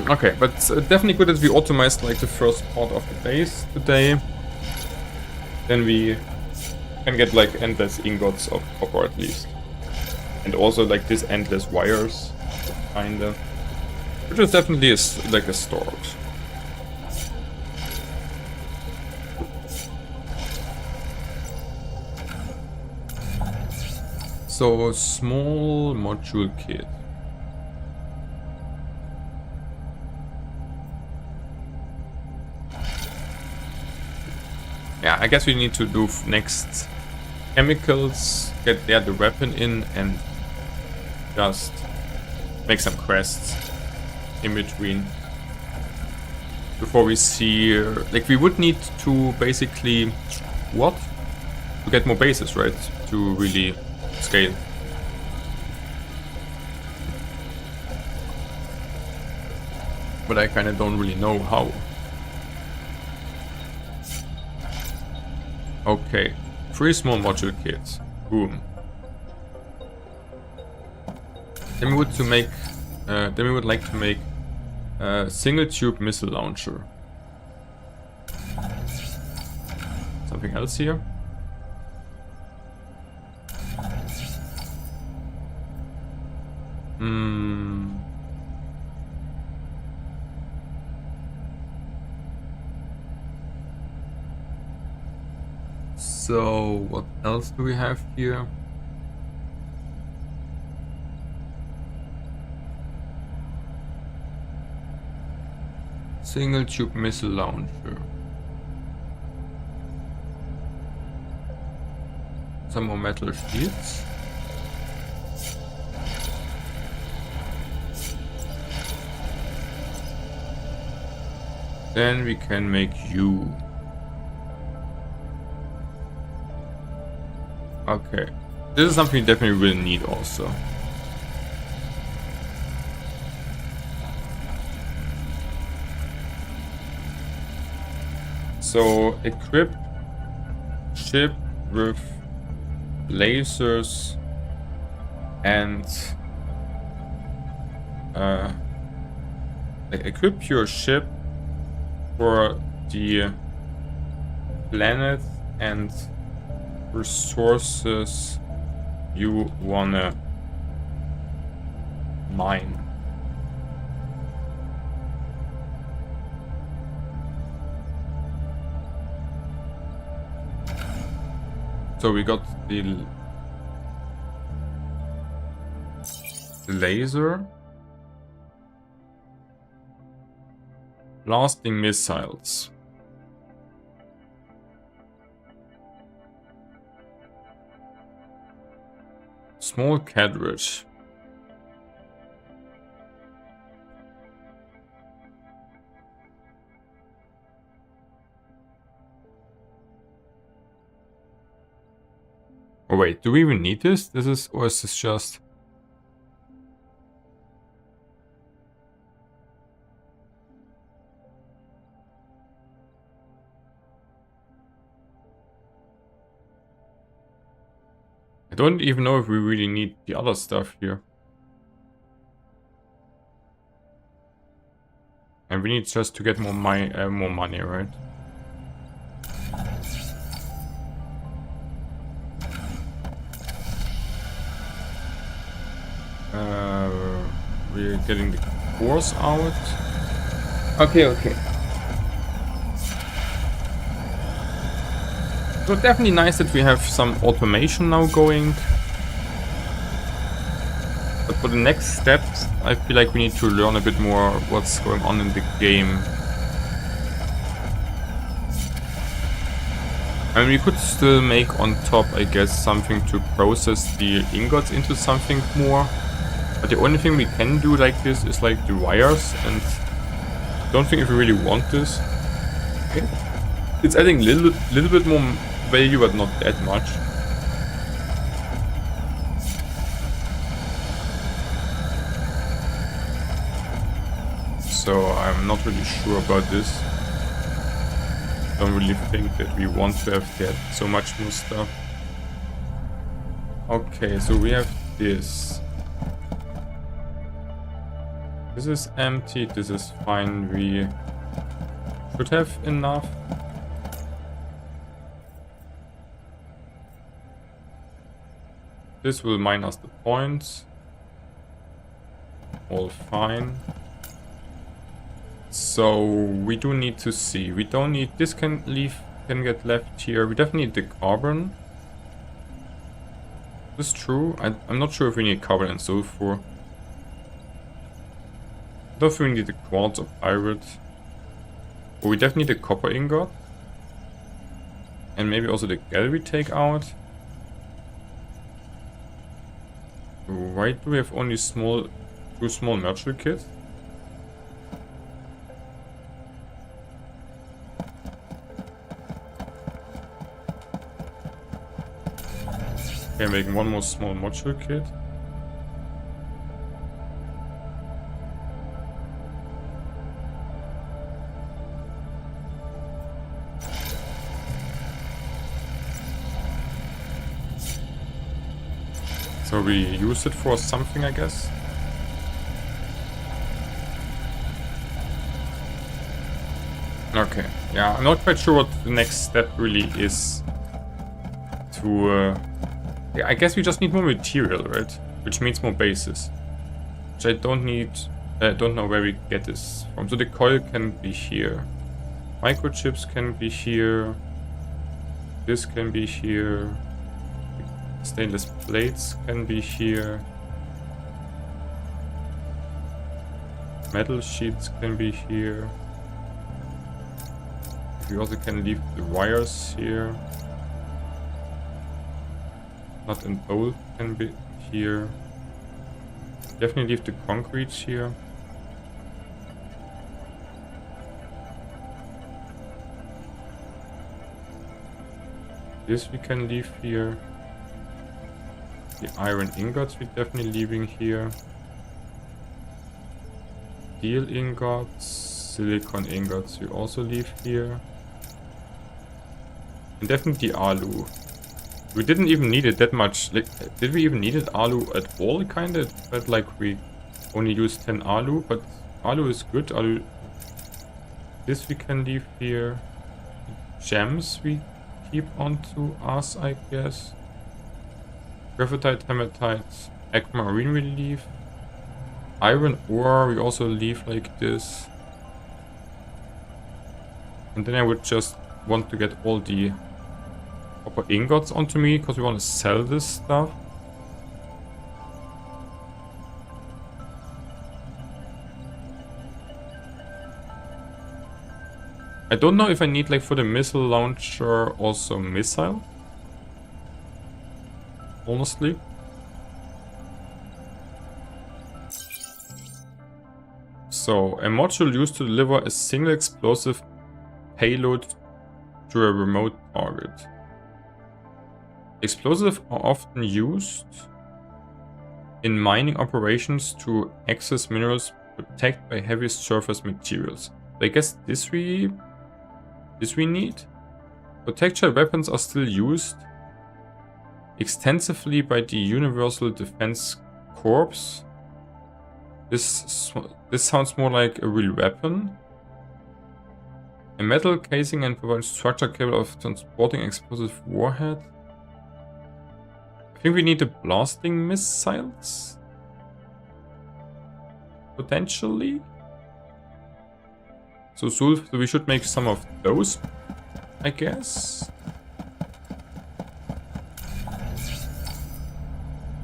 Okay, but definitely good that we optimized like the first part of the base today. Then we can get like endless ingots of copper at least. And also like this endless wires, kinda. Which is definitely like a start. So, small module kit. Yeah, I guess we need to do next chemicals, get there the weapon in, and just make some quests in between. Before we see, like, we would need to basically, what? To get more bases, right? To really scale. But I kind of don't really know how. Okay, 3 small module kits. Boom. Then we would like to make a single tube missile launcher. Something else here? So, what else do we have here? Single tube missile launcher. Some more metal sheets. Then we can make you. Okay, this is something you definitely will need also. So, equip ship with lasers and equip your ship for the planet and resources you wanna mine. So we got the laser, blasting missiles. Small cartridge. Oh wait, do we even need this? Or is this just... I don't even know if we really need the other stuff here. And we need just to get more money, right? We're getting the cores out. Okay. So definitely nice that we have some automation now going. But for the next steps, I feel like we need to learn a bit more what's going on in the game. I mean, we could still make on top, I guess, something to process the ingots into something more. But the only thing we can do like this is like the wires, and I don't think if we really want this. It's adding a little bit more value, but not that much. So I'm not really sure about this. Don't really think that we want to have that so much more stuff. Okay, so we have this. This is empty, this is fine, we should have enough. This will mine us the points. All fine. So we do need to see. We don't need this can get left here. We definitely need the carbon. This is true. I'm not sure if we need carbon and sulfur. I don't think we need the quartz or pirate. But we definitely need the copper ingot. And maybe also the gallery take out. Why do we have only two small merchant kits? Okay, making one more small module kit. So we use it for something, I guess. Okay, yeah, I'm not quite sure what the next step really is to... yeah, I guess we just need more material, right? Which means more bases. Which I don't need... I don't know where we get this from. So the coil can be here. Microchips can be here. This can be here. Stainless plates can be here. Metal sheets can be here. We also can leave the wires here. Nut and bolt can be here. Definitely leave the concrete here. This we can leave here. The iron ingots we're definitely leaving here. Steel ingots, silicon ingots we also leave here. And definitely alu. We didn't even need it that much. Like, did we even need it alu at all? Kinda. It felt like we only used 10 alu, but alu is good. Alu. This we can leave here. Gems we keep onto us, I guess. Graphite, hematite, aquamarine we leave. Iron ore we also leave like this. And then I would just want to get all the copper ingots onto me because we want to sell this stuff. I don't know if I need, like, for the missile launcher also missile. Honestly. So, a module used to deliver a single explosive payload to a remote target. Explosives are often used in mining operations to access minerals protected by heavy surface materials. I guess this we need. Protectile weapons are still used extensively by the Universal Defense Corps. This sounds more like a real weapon. A metal casing and provides structure capable of transporting explosive warhead. I think we need the blasting missiles. Potentially. So we should make some of those, I guess.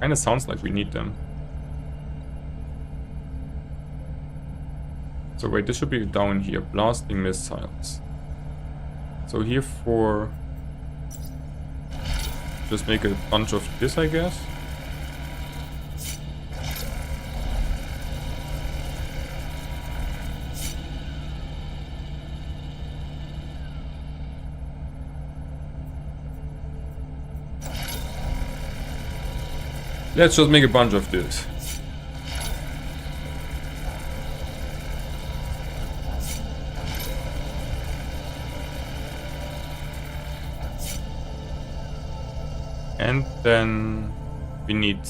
Kinda sounds like we need them. So wait, this should be down here. Blasting missiles. So here for... just make a bunch of this, I guess. Let's just make a bunch of this. And then we need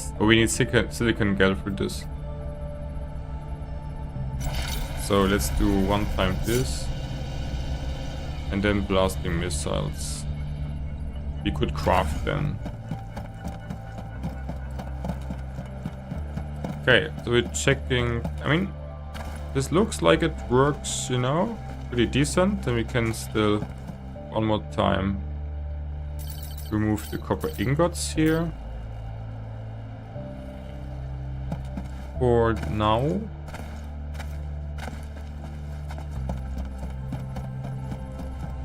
silicon gel for this. So let's do one time this. And then blasting missiles. We could craft them. Okay, so we're checking. I mean, this looks like it works, you know, pretty decent. Then we can still, one more time, remove the copper ingots here. For now.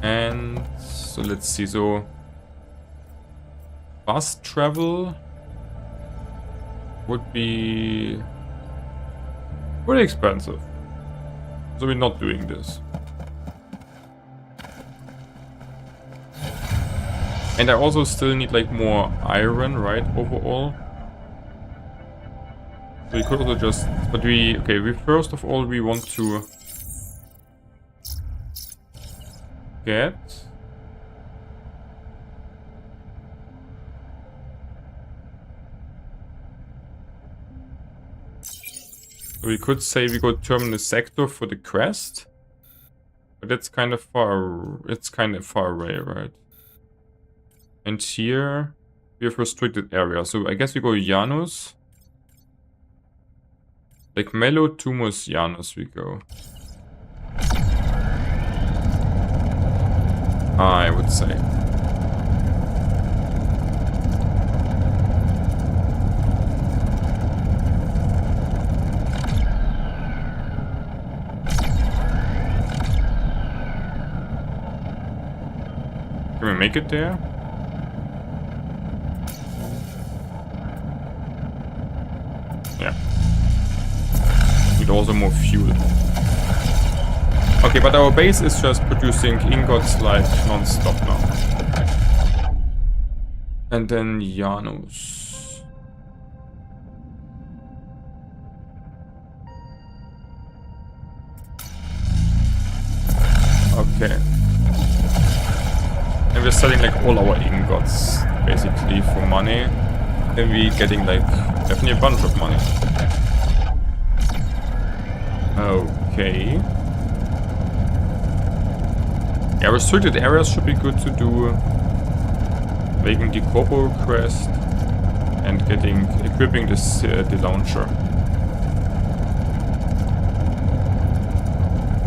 And so let's see, so bus travel would be pretty expensive. So we're not doing this. And I also still need like more iron, right, overall. So we could also just, but we first of all we want to get we could say we go terminal sector for the crest, but that's kind of far. It's kind of far away, right? And here we have restricted area, so I guess we go Janus, like Mellow, Tumus, Janus. We go. I would say. Can we make it there? Yeah. Need also more fuel. Okay, but our base is just producing ingots like non-stop now. And then Janus. Okay. And we're selling like all our ingots basically for money. And we're getting like definitely a bunch of money. Okay. Yeah, restricted areas should be good to do. Making the corpo quest and equipping this the launcher.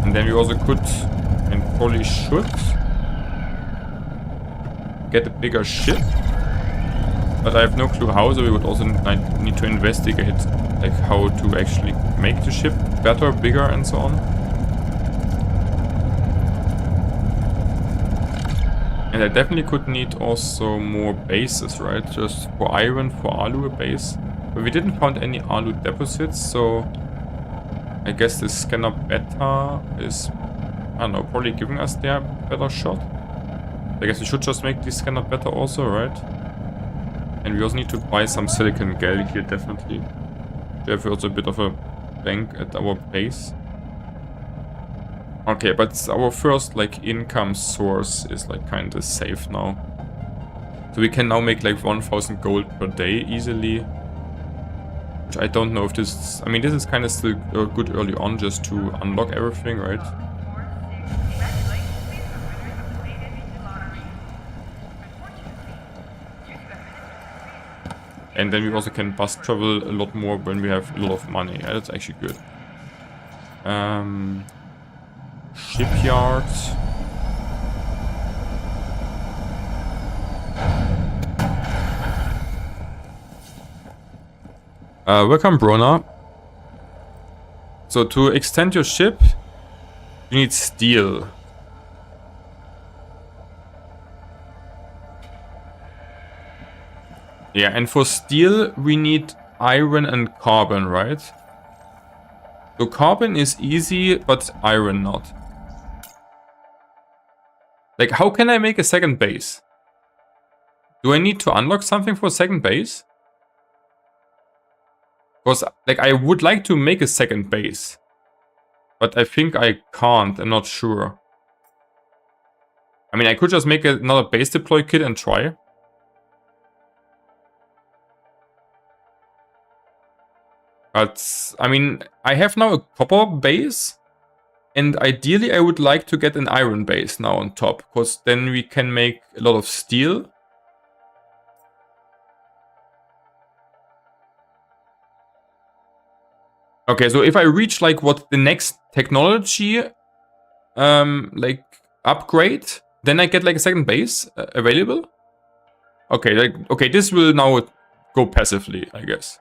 And then we also could and probably should get a bigger ship. But I have no clue how, so we would also need to investigate like how to actually make the ship better, bigger and so on. And I definitely could need also more bases, right? Just for iron, for alu a base. But we didn't find any alu deposits, so I guess the scanner beta is, I don't know, probably giving us their better shot. I guess we should just make the scanner beta also, right? And we also need to buy some silicon gel here, definitely. We have also a bit of a bank at our base. Okay, but our first, like, income source is, like, kind of safe now. So we can now make, like, 1000 gold per day easily. Which I don't know if this... I mean, this is kind of still good early on just to unlock everything, right? And then we also can bus travel a lot more when we have a lot of money. Yeah, that's actually good. Shipyard. Welcome, Brona. So to extend your ship, you need steel. Yeah, and for steel, we need iron and carbon, right? So carbon is easy, but iron not. Like, how can I make a second base? Do I need to unlock something for a second base? Because, like, I would like to make a second base. But I think I can't, I'm not sure. I mean, I could just make another base deploy kit and try. But, I mean, I have now a copper base. And ideally, I would like to get an iron base now on top. Because then we can make a lot of steel. Okay, so if I reach, like, what the next technology, like, upgrade, then I get, like, a second base available. Okay, like, okay, this will now go passively, I guess.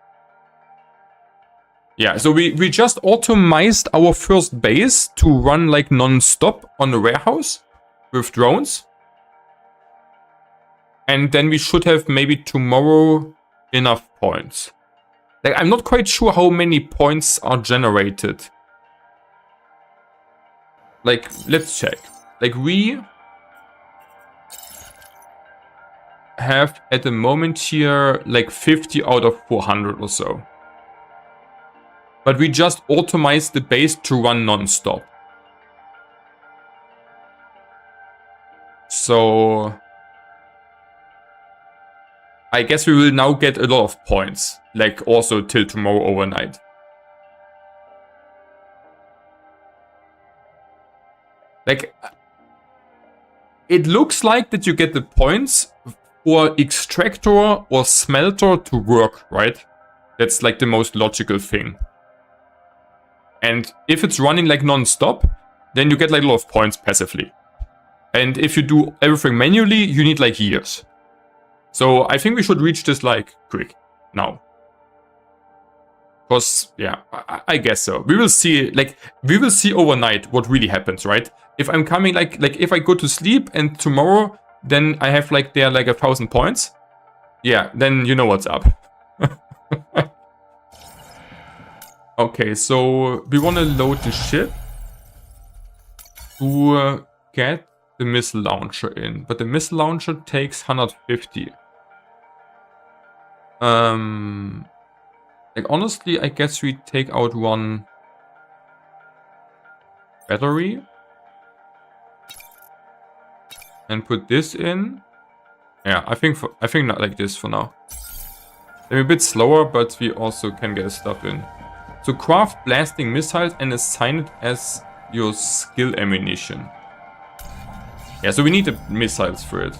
Yeah, so we just automized our first base to run like non-stop on the warehouse with drones. And then we should have maybe tomorrow enough points. Like, I'm not quite sure how many points are generated. Like, let's check. Like, we have at the moment here like 50 out of 400 or so. But we just automized the base to run non-stop. So I guess we will now get a lot of points. Like also till tomorrow overnight. Like, it looks like that you get the points for extractor or smelter to work, right? That's like the most logical thing. And if it's running like non-stop, then you get like a lot of points passively. And if you do everything manually, you need like years. So I think we should reach this like quick now. Because, yeah, I guess so. We will see, like, we will see overnight what really happens, right? If I'm coming, like if I go to sleep and tomorrow, then I have like there like 1000 points. Yeah, then you know what's up. Okay, so we want to load the ship to get the missile launcher in. But the missile launcher takes 150. Like, honestly, I guess we take out one battery and put this in. Yeah, I think not like this for now. They're a bit slower, but we also can get stuff in. So craft blasting missiles and assign it as your skill ammunition. Yeah, so we need the missiles for it.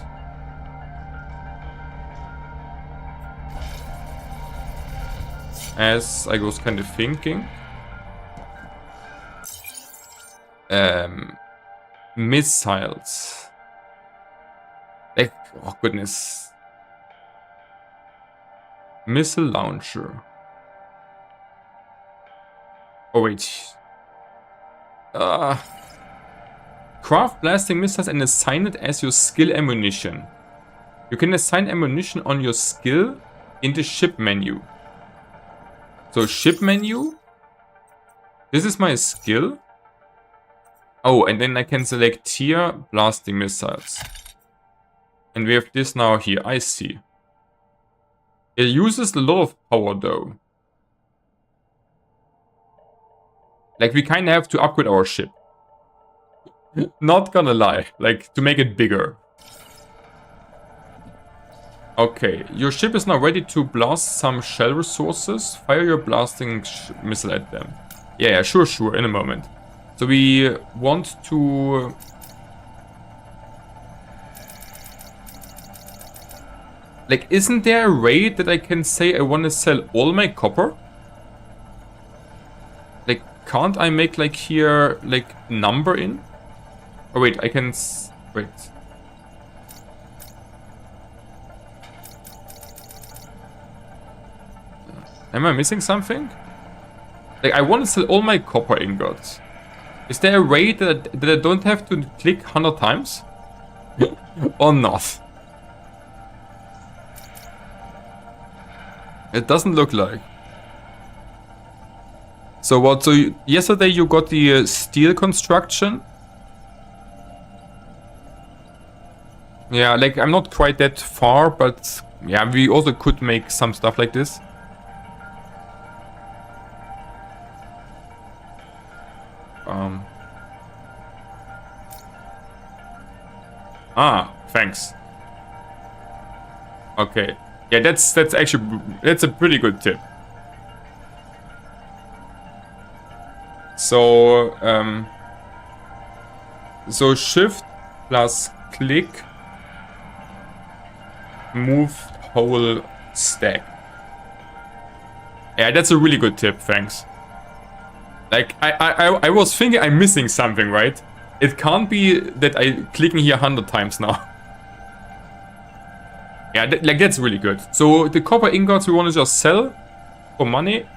As I was kind of thinking. Missiles. Like, oh goodness. Missile launcher. Oh wait. Craft blasting missiles and assign it as your skill ammunition. You can assign ammunition on your skill in the ship menu. So ship menu. This is my skill. Oh, and then I can select here blasting missiles. And we have this now here. I see. It uses a lot of power though. Like, we kind of have to upgrade our ship. Not gonna lie. Like, to make it bigger. Okay, your ship is now ready to blast some shell resources. Fire your blasting missile at them. Yeah, sure, in a moment. So we want to... Like, isn't there a rate that I can say I want to sell all my copper? Like, can't I make, like, here, like, number in? Oh, wait, I can... Wait. Am I missing something? Like, I want to sell all my copper ingots. Is there a way that I don't have to click 100 times? Or not? It doesn't look like. So what? So yesterday you got the steel construction? Yeah, like, I'm not quite that far, but yeah, we also could make some stuff like this. Thanks. Okay. Yeah, that's actually, that's a pretty good tip. So, so shift plus click, move whole stack. Yeah, that's a really good tip, thanks. Like, I was thinking I'm missing something, right? It can't be that I'm clicking here 100 times now. Yeah, like, that's really good. So the copper ingots we want to just sell for money,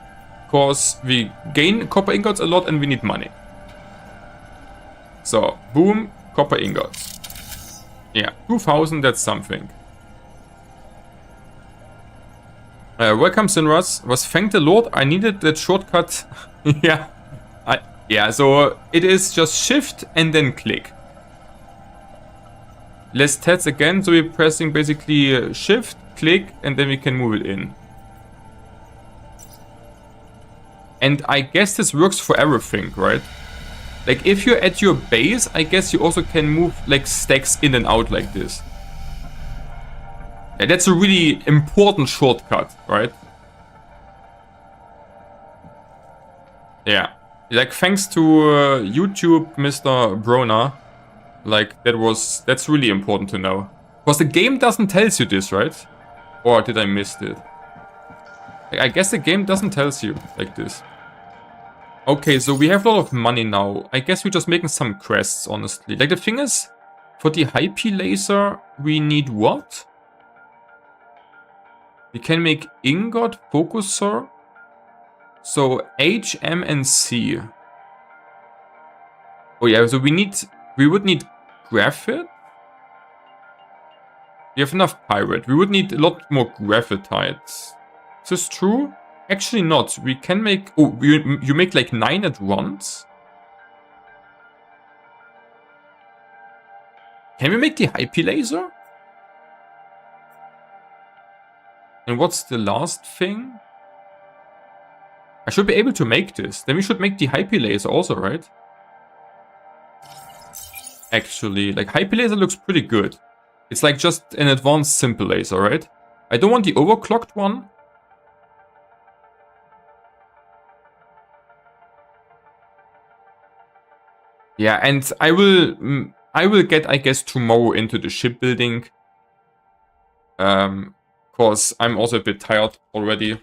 because we gain copper ingots a lot and we need money. So, boom, copper ingots. Yeah, 2000, that's something. Welcome, Sinras. Was thank the Lord, I needed that shortcut. Yeah, so it is just shift and then click. Let's test again. So we're pressing basically shift, click, and then we can move it in. And I guess this works for everything, right? Like, if you're at your base, I guess you also can move like stacks in and out like this. Yeah, that's a really important shortcut, right? Yeah. Like, thanks to YouTube, Mr. Brona. Like, that's really important to know. Because the game doesn't tell you this, right? Or did I miss it? Like, I guess the game doesn't tell you like this. Okay, so we have a lot of money now. I guess we're just making some quests, honestly. Like, the thing is, for the high-P laser, we need what? We can make ingot, focuser. So H, M, and C. Oh yeah, so we would need graphite. We have enough pirate. We would need a lot more graphite. Is this true? Actually not. We can make... Oh, you make like 9 at once? Can we make the high-P laser? And what's the last thing? I should be able to make this. Then we should make the high-P laser also, right? Actually, like, high-P laser looks pretty good. It's like just an advanced simple laser, right? I don't want the overclocked one. Yeah, and I will get, I guess, tomorrow into the shipbuilding. Cause I'm also a bit tired already.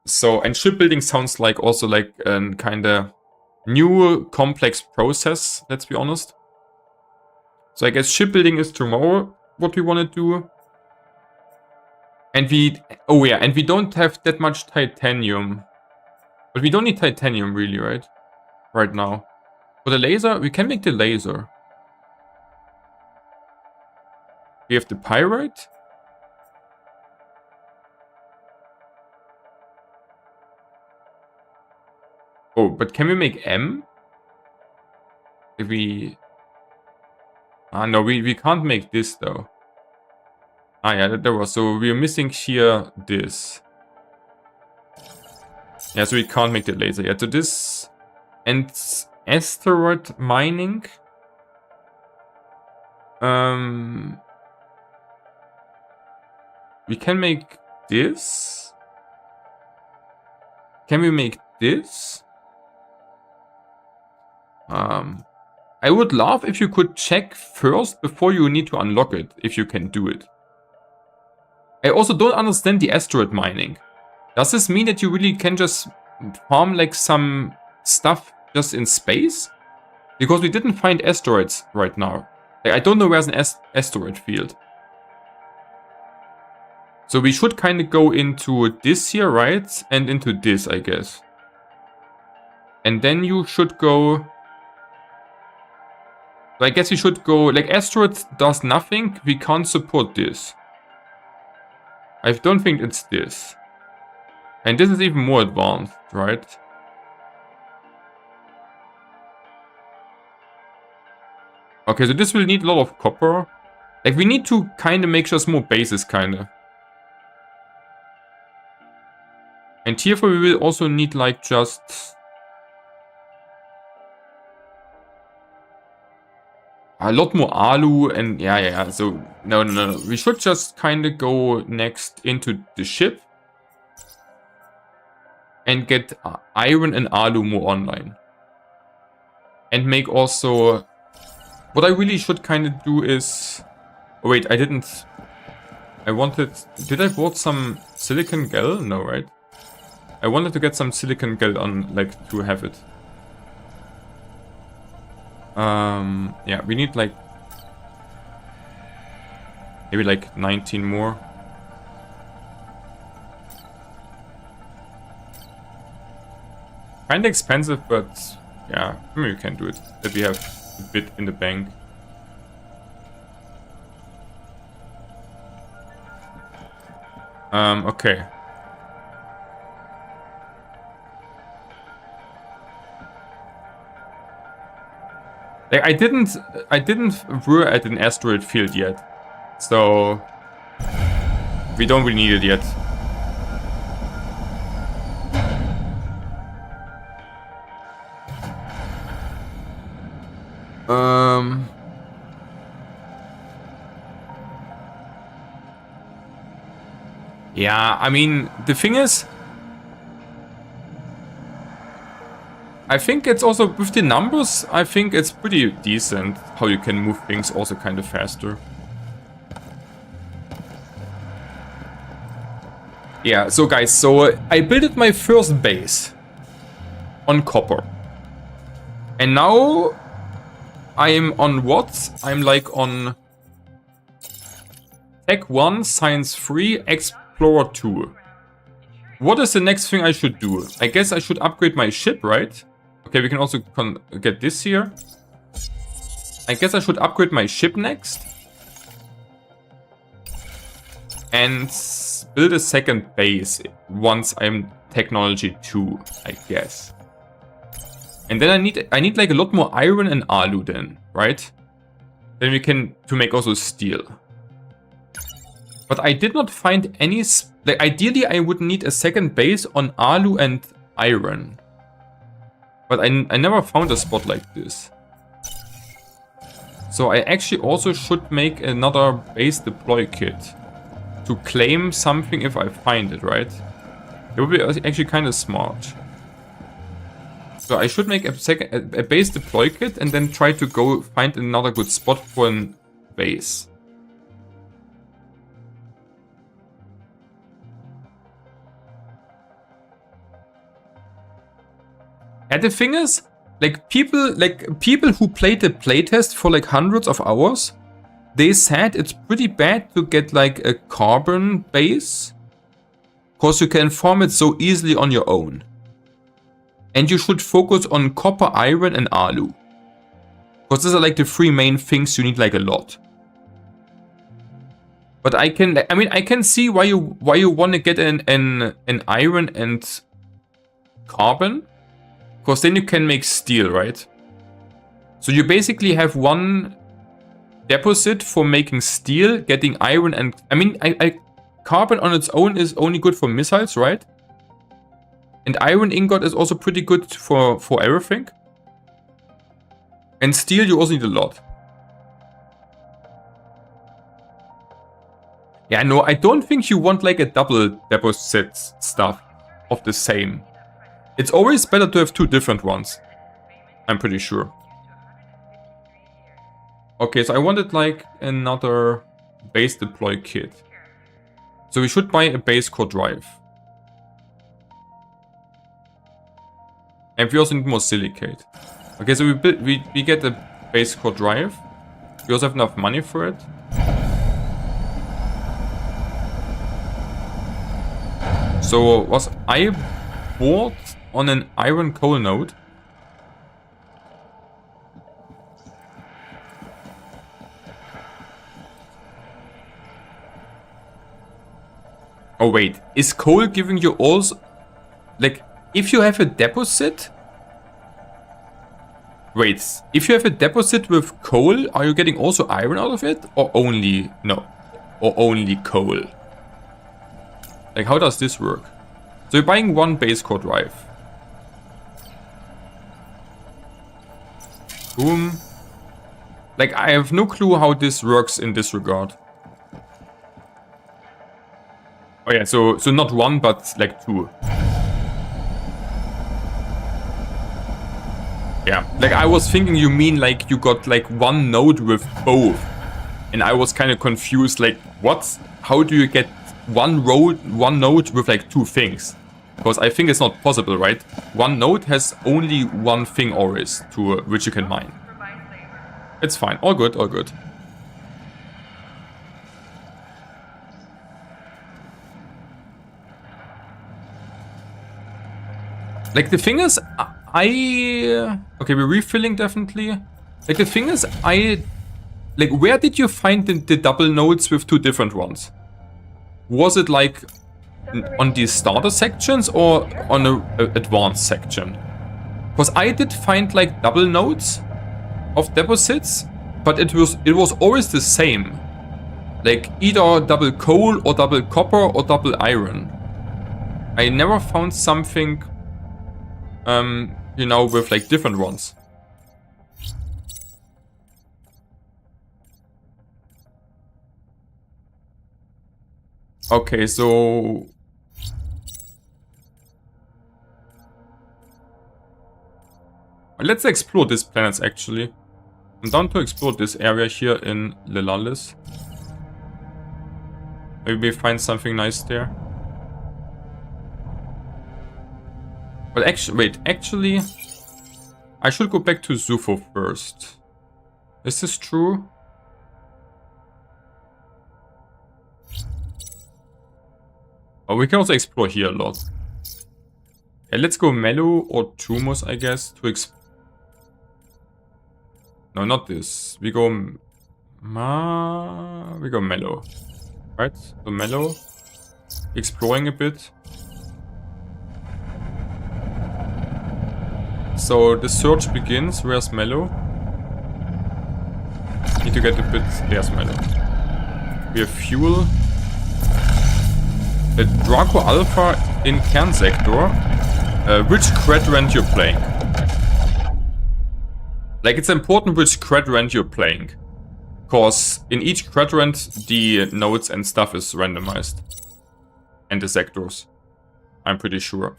So, and shipbuilding sounds like also like a kinda new complex process, let's be honest. So I guess shipbuilding is tomorrow what we want to do. And oh yeah, and we don't have that much titanium. But we don't need titanium really, right? Right now. For the laser, we can make the laser. We have the pyrite. Oh, but can we make M? If we... no, we can't make this though. Ah, yeah, there was. So we're missing here this. Yeah, so we can't make the laser yet. So this and asteroid mining. We can make this. Can we make this? I would love if you could check first before you need to unlock it, if you can do it. I also don't understand the asteroid mining. Does this mean that you really can just farm like some stuff just in space? Because we didn't find asteroids right now. Like, I don't know where's an asteroid field. So we should kind of go into this here, right? And into this, I guess. And then you should go... So I guess we should go... Like, asteroid does nothing. We can't support this. I don't think it's this. And this is even more advanced, right? Okay, so this will need a lot of copper. Like, we need to kind of make sure more bases, kind of. And therefore we will also need, like, just... a lot more alu and... Yeah. So, no. We should just kind of go next into the ship. And get iron and alu more online. And make also... What I really should kind of do is... Oh wait, I didn't... I wanted... Did I bought some silicon gel? No, right? I wanted to get some silicon gel on, like, to have it. Yeah, we need, like... Maybe, like, 19 more. Kinda expensive, but... Yeah, maybe we can do it. That we have a bit in the bank. Okay. Like, I didn't were at an asteroid field yet. So we don't really need it yet. Yeah, I mean, the thing is, I think it's also, with the numbers, I think it's pretty decent how you can move things also kind of faster. Yeah, so guys, so I built my first base on copper. And now I'm on what? I'm like on Tech 1, Science 3, Explorer 2. What is the next thing I should do? I guess I should upgrade my ship, right? Okay, we can also get this here. I guess I should upgrade my ship next. And build a second base once I'm technology 2, I guess. And then I need like a lot more iron and alu then, right? Then we can to make also steel. But I did not find any... Like, ideally, I would need a second base on alu and iron. But I never found a spot like this. So I actually also should make another base deploy kit. To claim something if I find it, right? It would be actually kind of smart. So I should make a base deploy kit and then try to go find another good spot for a base. And the thing is, like people who played the playtest for like hundreds of hours, they said it's pretty bad to get like a carbon base, because you can form it so easily on your own. And you should focus on copper, iron and alu. Because these are like the three main things you need like a lot. But I can see why you want to get an iron and carbon. Because then you can make steel, right? So you basically have one deposit for making steel, getting iron, and I mean, carbon on its own is only good for missiles, right? And iron ingot is also pretty good for everything. And steel you also need a lot. Yeah, no, I don't think you want like a double deposit stuff of the same. It's always better to have two different ones. I'm pretty sure. Okay, so I wanted like another base deploy kit. So we should buy a base core drive. And we also need more silicate. Okay, so we get a base core drive. We also have enough money for it. So was I bought on an iron coal node? Oh wait, is coal giving you also... Like, if you have a deposit... Wait, if you have a deposit with coal, are you getting also iron out of it? Or only... No. Or only coal? Like, how does this work? So you're buying one base core drive. Boom. Like, I have no clue how this works in this regard. Oh yeah, so not one, but like two. Yeah, like I was thinking you mean like you got like one node with both. And I was kind of confused, like what? How do you get one node with like two things? Because I think it's not possible, right? One node has only one thing always to which you can mine. It's fine, all good, all good. Like, the thing is, okay, we're refilling, definitely. Like, the thing is, like, where did you find the double nodes with two different ones? Was it, like, on the starter sections or on a advanced section? Because I did find, like, double nodes of deposits, but it was always the same. Like, either double coal or double copper or double iron. I never found something... you know, with like different ones. Okay, so... Let's explore these planets actually. I'm down to explore this area here in Lelalis. Maybe find something nice there. But actually, wait, actually, I should go back to Zufo first. Is this true? Oh, we can also explore here a lot. Okay, let's go Mellow or Tumus, I guess, to explore. No, not this. We go Mellow. Right? So Mellow. Exploring a bit. So the search begins. Where's Mellow? Need to get a bit. There's Mellow. We have fuel. A Draco Alpha in Kern Sector. Which quadrant you're playing? Like, it's important which quadrant you're playing. Because in each quadrant the nodes and stuff is randomized. And the sectors. I'm pretty sure.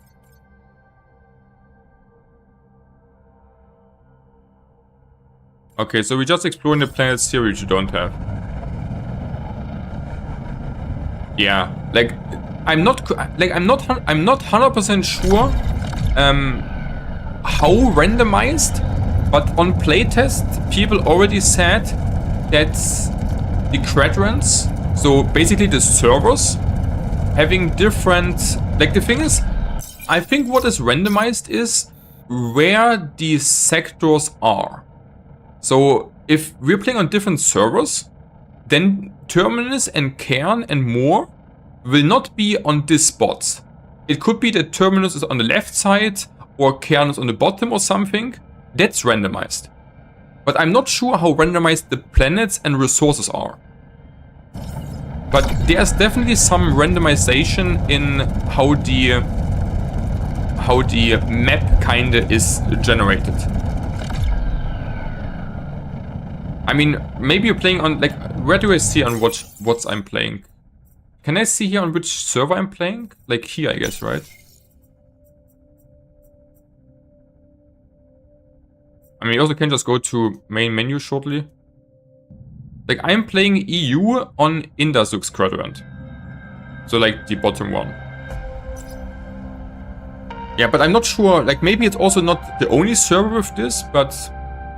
Okay, so we're just exploring the planets here which you don't have. Yeah, like I'm not 100% sure how randomized, but on playtest people already said that the quadrants, so basically the servers, having different, like the thing is, I think what is randomized is where the sectors are. So if we're playing on different servers, then Terminus and Cairn and more will not be on these spots. It could be that Terminus is on the left side or Cairn is on the bottom or something. That's randomized. But I'm not sure how randomized the planets and resources are. But there's definitely some randomization in how the map kinda is generated. I mean, maybe you're playing on, like, where do I see on what I'm playing? Can I see here on which server I'm playing? Like here, I guess, right? I mean, you also can just go to main menu shortly. Like, I'm playing EU on Indasux quadrant. So, like, the bottom one. Yeah, but I'm not sure, like, maybe it's also not the only server with this, but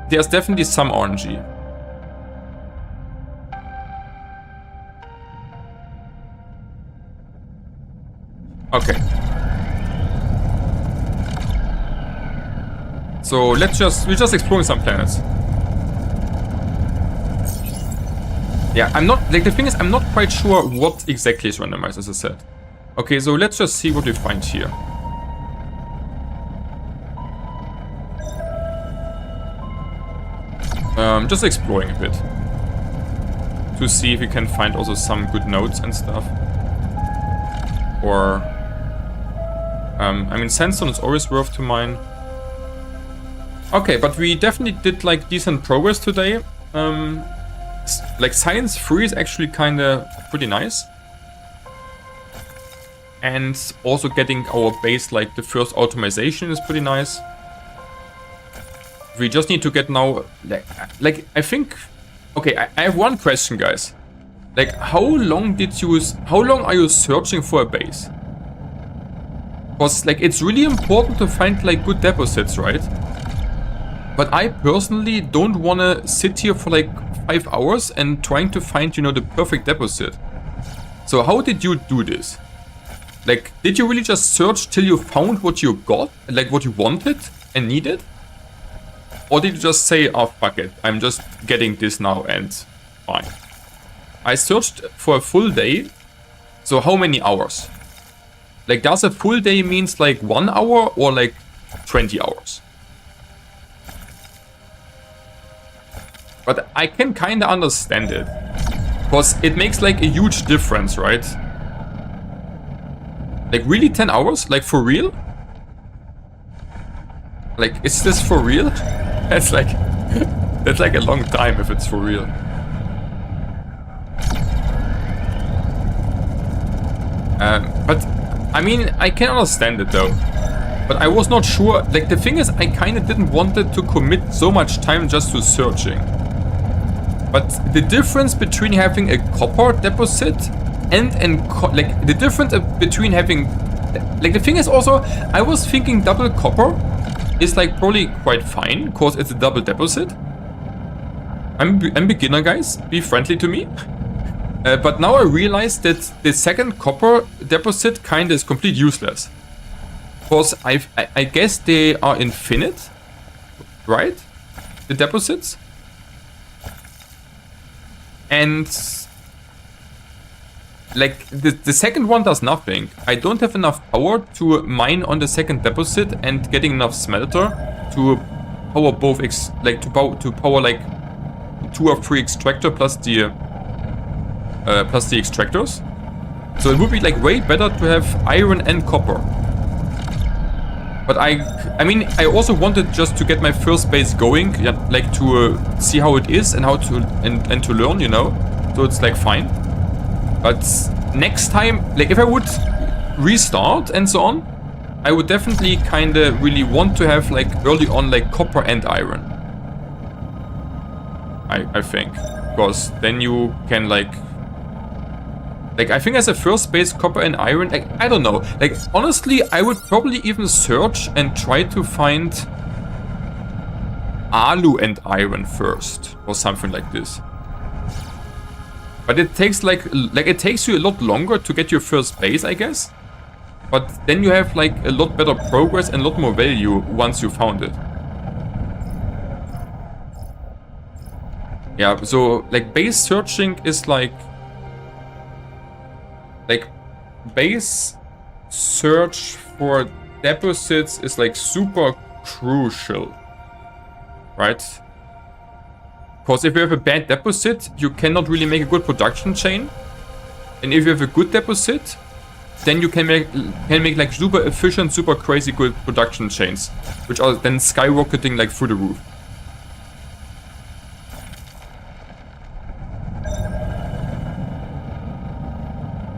there's definitely some RNG. Okay. So we're just exploring some planets. Yeah, I'm not, like, the thing is, I'm not quite sure what exactly is randomized, as I said. Okay, so let's just see what we find here. Just exploring a bit. To see if we can find also some good nodes and stuff. Or... I mean, sandstone is always worth to mine. Okay, but we definitely did, like, decent progress today. Like, Science 3 is actually kinda pretty nice. And also getting our base, like, the first automation is pretty nice. We just need to get now, like I think... Okay, I have one question, guys. Like, how long are you searching for a base? Because, like, it's really important to find, like, good deposits, right? But I personally don't want to sit here for, like, 5 hours and trying to find, you know, the perfect deposit. So how did you do this? Like, did you really just search till you found what you got? Like, what you wanted and needed? Or did you just say, oh, fuck it, I'm just getting this now and fine. I searched for a full day. So how many hours? Like, does a full day means like 1 hour or like 20 hours? But I can kind of understand it. Because it makes like a huge difference, right? Like, really 10 hours? Like, for real? Like, is this for real? That's like a long time if it's for real. But I mean, I can understand it though. But I was not sure. Like, the thing is, I kind of didn't want it to commit so much time just to searching. But the difference between having a copper deposit and like the difference between having, like, the thing is also, I was thinking double copper is like probably quite fine because it's a double deposit. I'm beginner, guys. Be friendly to me. But now I realize that the second copper deposit kind of is completely useless. Because I guess they are infinite, right? The deposits. And like the second one does nothing. I don't have enough power to mine on the second deposit and getting enough smelter to power both to power like 2 or 3 extractor plus the extractors. So it would be like way better to have iron and copper. But I mean, I also wanted just to get my first base going, yeah, like to see how it is and how to and to learn, you know. So it's like fine. But next time, like if I would restart and so on, I would definitely kind of really want to have like early on like copper and iron. I think, because then you can like I think as a first base copper and iron, like, I don't know. Like, honestly, I would probably even search and try to find alu and iron first or something like this. But it takes like it takes you a lot longer to get your first base, I guess. But then you have like a lot better progress and a lot more value once you found it. Yeah, so like base searching is like base search for deposits is like super crucial, right? Because if you have a bad deposit, you cannot really make a good production chain. And if you have a good deposit, then you can make like super efficient, super crazy good production chains, which are then skyrocketing like through the roof.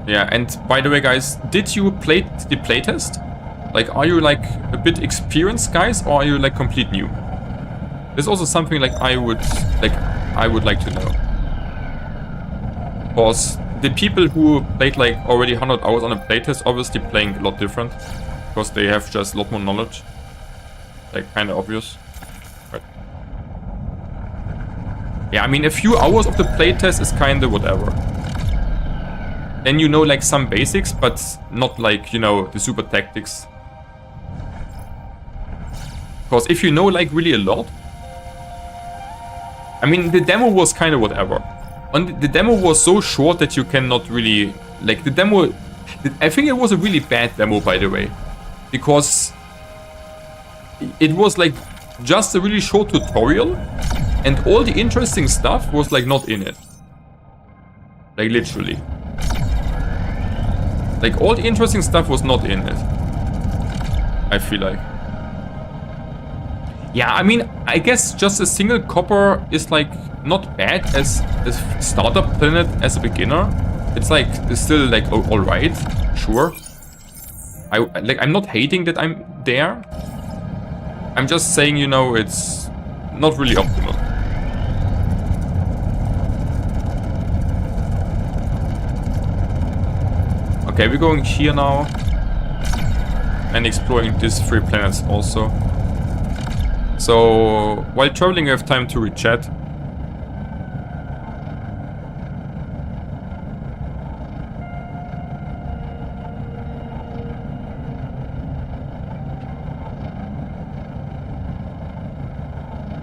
Yeah, and by the way, guys, did you play the playtest? Like, are you like a bit experienced, guys, or are you like complete new? There's also something like I would like to know. Because the people who played like already 100 hours on a playtest obviously playing a lot different. Because they have just a lot more knowledge. Like, kinda obvious. Right. Yeah, I mean, a few hours of the playtest is kinda whatever. Then you know like some basics, but not like, you know, the super tactics. Because if you know like really a lot, I mean, the demo was kind of whatever. And the demo was so short that you cannot really, like, the demo, I think it was a really bad demo, by the way. Because it was like just a really short tutorial and all the interesting stuff was like not in it. Like literally. Like all the interesting stuff was not in it. I feel like. Yeah, I mean, I guess just a single copper is like not bad as a starter planet as a beginner. It's like, it's still like alright, sure. I'm not hating that I'm there. I'm just saying, you know, it's not really optimal. Okay, we're going here now. And exploring these 3 planets also. So, while traveling you have time to rechat.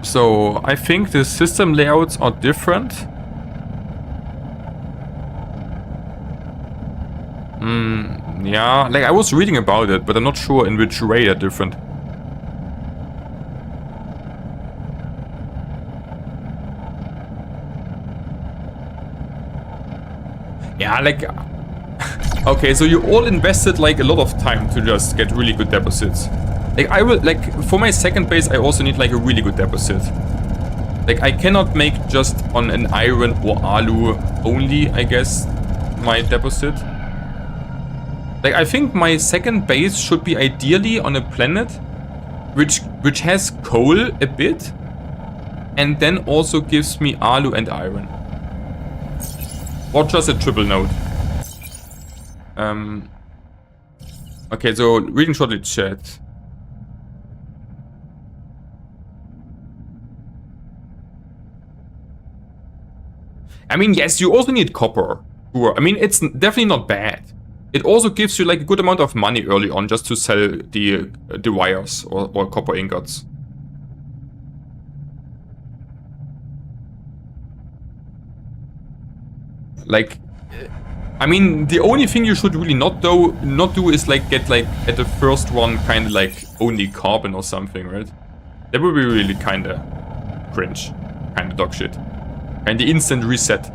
So, I think the system layouts are different. Yeah, like I was reading about it, but I'm not sure in which way they're different. Yeah, like... Okay, so you all invested like a lot of time to just get really good deposits. Like I will, like, for my second base I also need like a really good deposit. Like I cannot make just on an iron or alu only, I guess, my deposit. Like I think my second base should be ideally on a planet which has coal a bit and then also gives me alu and iron. Or just a triple node. Okay, so reading shortly chat. I mean, yes, you also need copper. Sure. I mean, it's definitely not bad. It also gives you like a good amount of money early on just to sell the wires or copper ingots. Like, I mean, the only thing you should really not do is like get like at the first one kind of like only carbon or something, right? That would be really kind of cringe, kind of dog shit, kind of instant reset.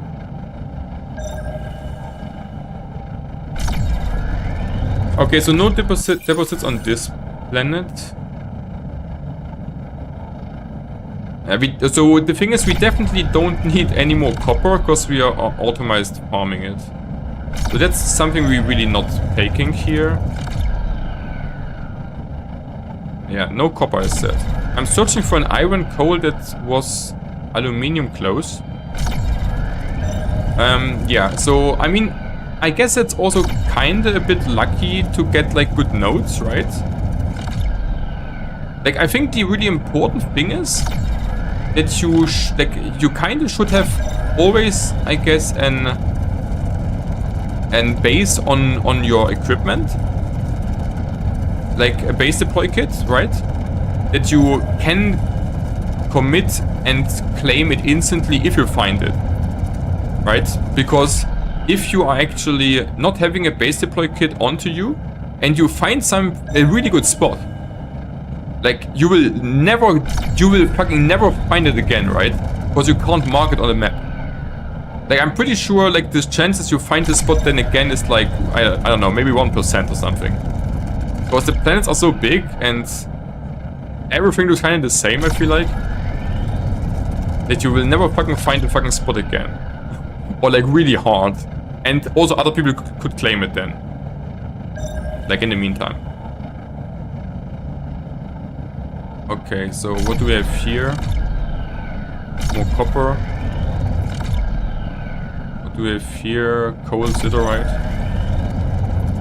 Okay, so no deposits on this planet. So the thing is, we definitely don't need any more copper because we are automized farming it. So that's something we're really not taking here. Yeah, no copper is said. I'm searching for an iron coal that was aluminium close. Yeah, so I mean, I guess it's also kinda a bit lucky to get like good nodes, right? Like I think the really important thing is that you kinda should have always, I guess, an base on your equipment, like a base deploy kit, right? That you can commit and claim it instantly if you find it, right? Because if you are actually not having a base deploy kit onto you and you find a really good spot, like you will fucking never find it again, right? Because you can't mark it on the map. Like, I'm pretty sure, like, the chances you find this spot then again is like, I don't know, maybe 1% or something. Because the planets are so big and everything looks kind of the same, I feel like. That you will never fucking find the fucking spot again. Or like really hard. And also other people could claim it then. Like in the meantime. Okay, so what do we have here? More copper. What do we have here? Coal, siderite.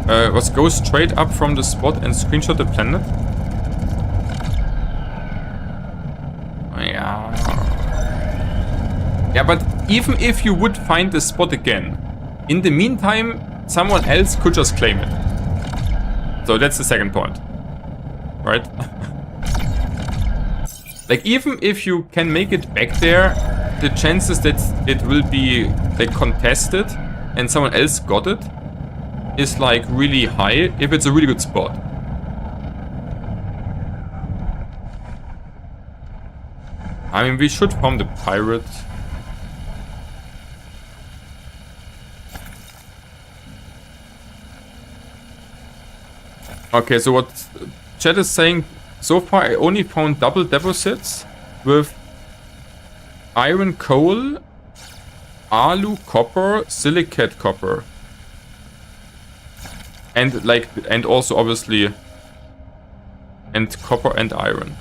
Let's go straight up from the spot and screenshot the planet. Yeah, but even if you would find the spot again, in the meantime, someone else could just claim it. So that's the second point. Right? Like, even if you can make it back there, the chances that it will be, like, contested and someone else got it is, like, really high if it's a really good spot. I mean, we should farm the pirate. Okay, so what chat is saying, so far I only found double deposits with iron, coal, alu, copper, silicate copper. And like, and also obviously, and copper and iron.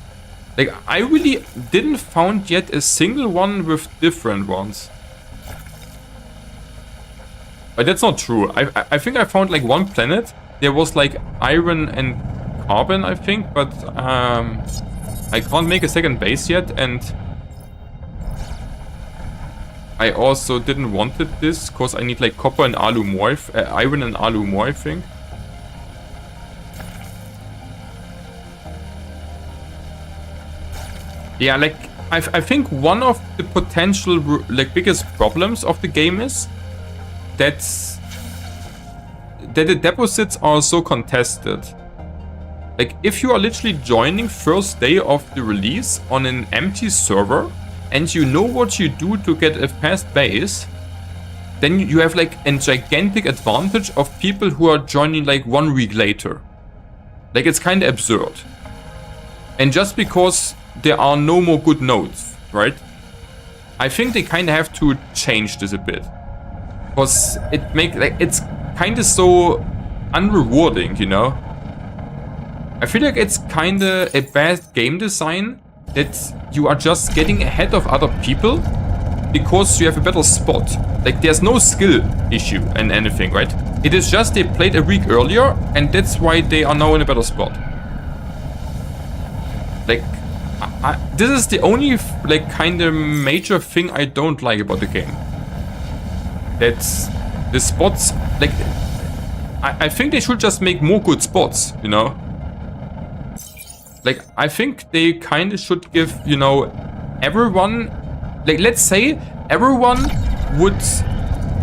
Like, I really didn't found yet a single one with different ones. But that's not true. I think I found like one planet. There was like iron and carbon, I think, but I can't make a second base yet, and I also didn't want this because I need like copper and alu more, iron and alu more, I think. Yeah, like I think one of the potential like biggest problems of the game is that the deposits are so contested. Like, if you are literally joining first day of the release on an empty server and you know what you do to get a fast base, then you have like a gigantic advantage of people who are joining like 1 week later. Like, it's kind of absurd. And just because there are no more good nodes, right? I think they kind of have to change this a bit. Because it makes like, it's kind of so unrewarding, you know? I feel like it's kind of a bad game design that you are just getting ahead of other people because you have a better spot. Like, there's no skill issue and anything, right? It is just they played a week earlier and that's why they are now in a better spot. Like, this is the only like kind of major thing I don't like about the game. That's the spots, like, I think they should just make more good spots, you know? Like, I think they kind of should give, you know, everyone, like, let's say everyone would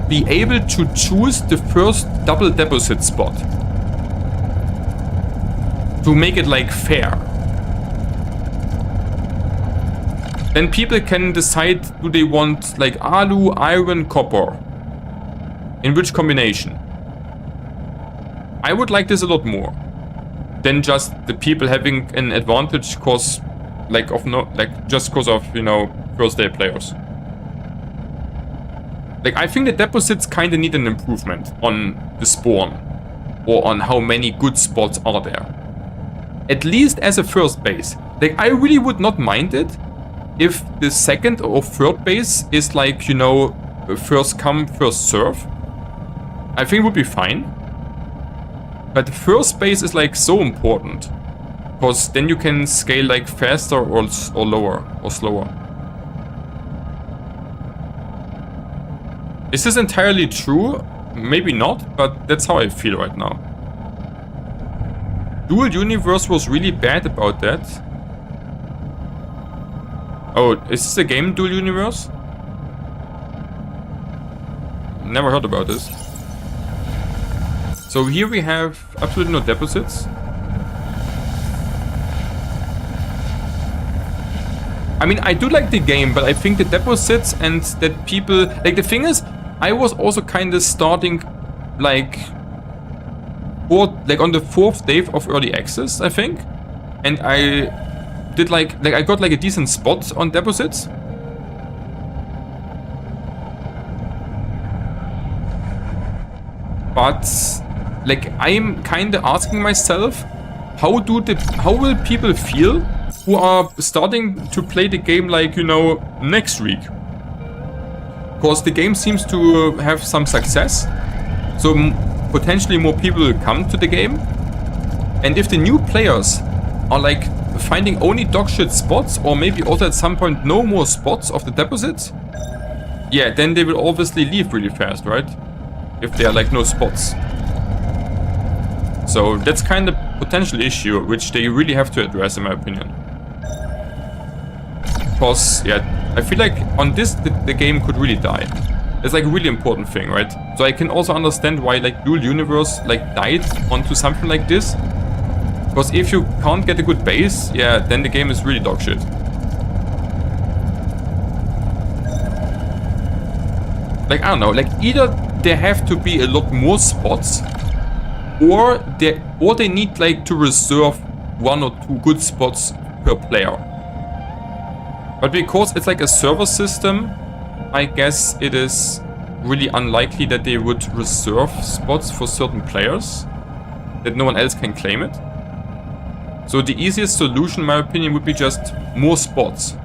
be able to choose the first double deposit spot. To make it, like, fair. Then people can decide, do they want, like, alu, iron, copper? In which combination? I would like this a lot more than just the people having an advantage cause, like, of no, like, just cause of, you know, first day players. Like, I think the deposits kind of need an improvement on the spawn or on how many good spots are there. At least as a first base. Like, I really would not mind it if the second or third base is like, you know, first come, first serve. I think it would be fine. But the first base is like so important. Because then you can scale like faster or lower or slower. Is this entirely true? Maybe not, but that's how I feel right now. Dual Universe was really bad about that. Oh, is this a game, Dual Universe? Never heard about this. So here we have absolutely no deposits. I mean, I do like the game, but I think the deposits and that people... Like, the thing is, I was also kind of starting, like on the 4th day of early access, I think. And I did, I got, like, a decent spot on deposits. But, like, I'm kind of asking myself, how will people feel who are starting to play the game, like, you know, next week? Because the game seems to have some success, so potentially more people will come to the game. And if the new players are, like, finding only dogshit spots, or maybe also at some point no more spots of the deposits, yeah, then they will obviously leave really fast, right? If there are, like, no spots. So that's kind of potential issue which they really have to address, in my opinion. Because, yeah, I feel like on this the game could really die. It's like a really important thing, right? So I can also understand why, like, Dual Universe, like, died onto something like this. Because if you can't get a good base, yeah, then the game is really dog shit. Like, I don't know, like, either there have to be a lot more spots, or they need, like, to reserve 1 or 2 good spots per player. But because it's like a server system, I guess it is really unlikely that they would reserve spots for certain players, that no one else can claim it. So the easiest solution, in my opinion, would be just more spots.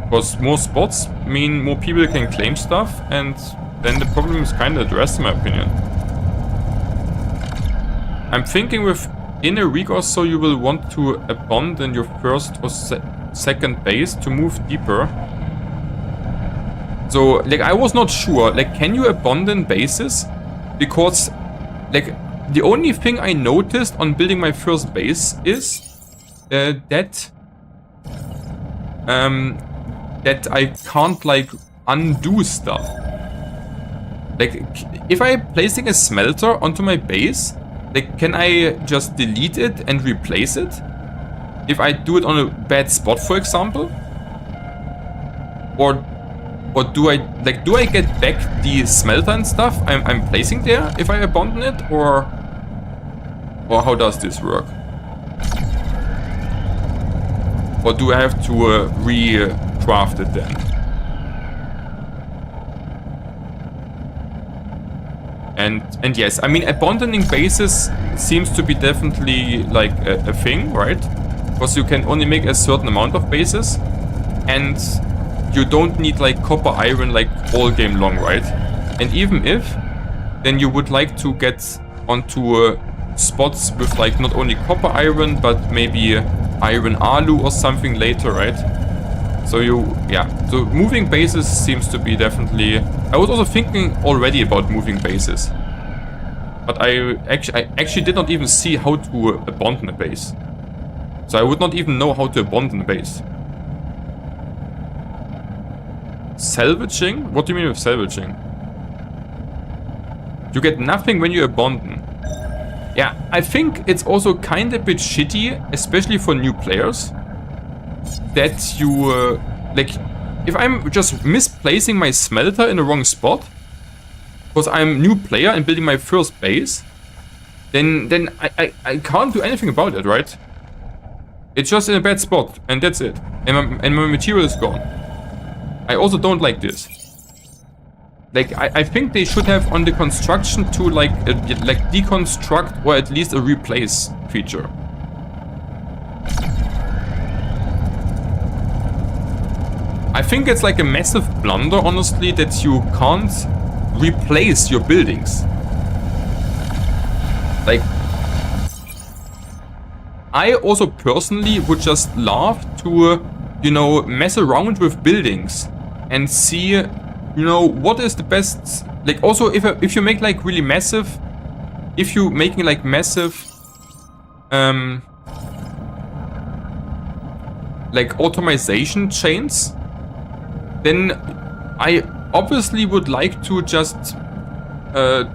Because more spots mean more people can claim stuff, and then the problem is kind of addressed, in my opinion. I'm thinking within a week or so you will want to abandon your first or second base to move deeper. So, like, I was not sure, like, can you abandon bases? Because, like, the only thing I noticed on building my first base is that I can't, like, undo stuff. Like, if I'm placing a smelter onto my base, like, can I just delete it and replace it? If I do it on a bad spot, for example? Or do I get back the smelter and stuff I'm placing there if I abandon it? Or how does this work? Or do I have to recraft it then? And yes, I mean, abandoning bases seems to be definitely, like, a thing, right? Because you can only make a certain amount of bases, and you don't need, like, copper iron, like, all game long, right? And even if, then you would like to get onto spots with, like, not only copper iron, but maybe iron alu or something later, right? So so moving bases seems to be definitely... I was also thinking already about moving bases. But I actually did not even see how to abandon a base. So I would not even know how to abandon a base. Salvaging? What do you mean with salvaging? You get nothing when you abandon. Yeah, I think it's also kind of a bit shitty, especially for new players, that you, like, if I'm just misplacing my smelter in the wrong spot, because I'm a new player and building my first base, then I can't do anything about it, right? It's just in a bad spot, and that's it. And my material is gone. I also don't like this. Like, I think they should have on the construction to, like deconstruct or at least a replace feature. I think it's like a massive blunder, honestly, that you can't replace your buildings. Like, I also personally would just love to, you know, mess around with buildings and see, you know, what is the best. Like, also if you make, like, really massive, if you're making, like, massive like automation chains, then I obviously would like to just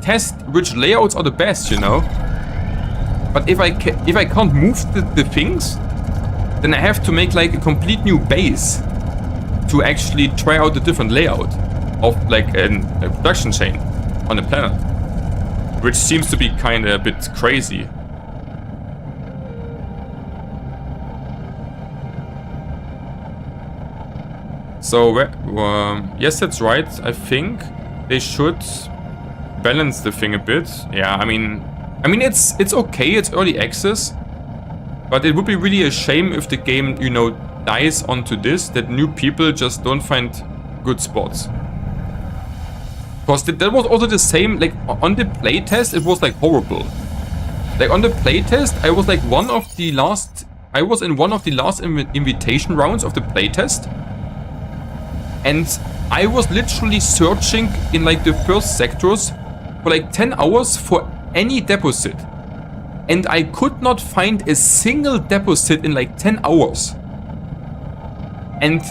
test which layouts are the best, you know. But if I can't move the things, then I have to make like a complete new base to actually try out a different layout of like a production chain on a planet, which seems to be kind of a bit crazy. So yes, that's right. I think they should balance the thing a bit. Yeah, I mean it's okay. It's early access, but it would be really a shame if the game, you know, dies onto this, that new people just don't find good spots. Because that was also the same, like on the playtest, it was like horrible. Like on the playtest, I was like in one of the last invitation rounds of the playtest. And I was literally searching in like the first sectors for like 10 hours for any deposit. And I could not find a single deposit in like 10 hours. And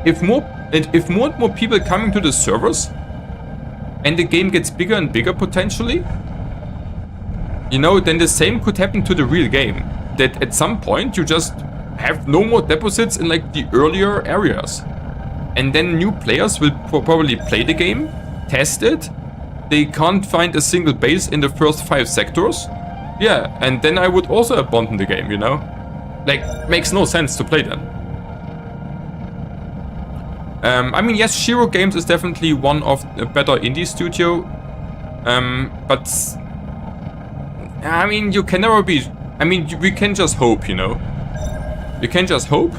if more and more people coming to the servers, and the game gets bigger and bigger potentially, you know, then the same could happen to the real game. That at some point you just have no more deposits in like the earlier areas. And then new players will probably play the game, test it. They can't find a single base in the first 5 sectors. Yeah, and then I would also abandon the game, you know? Like, makes no sense to play then. I mean, yes, Shiro Games is definitely one of a better indie studio. But I mean, you can never be... I mean, we can just hope, you know? We can just hope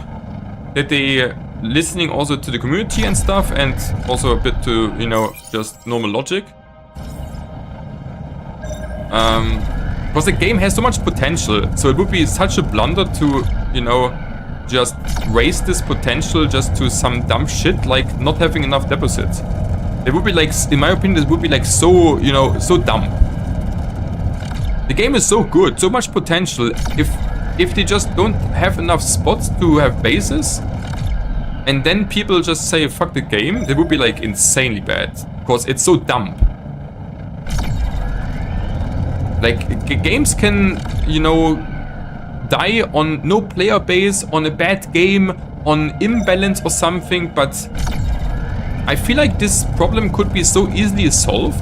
that they listening also to the community and stuff, and also a bit to, you know, just normal logic. Because the game has so much potential, so it would be such a blunder to, you know, just raise this potential just to some dumb shit like not having enough deposits. It would be like, in my opinion, it would be like so, you know, so dumb. The game is so good, so much potential. If they just don't have enough spots to have bases, and then people just say fuck the game, that would be like insanely bad, because it's so dumb. Like games can, you know, die on no player base, on a bad game, on imbalance or something, but I feel like this problem could be so easily solved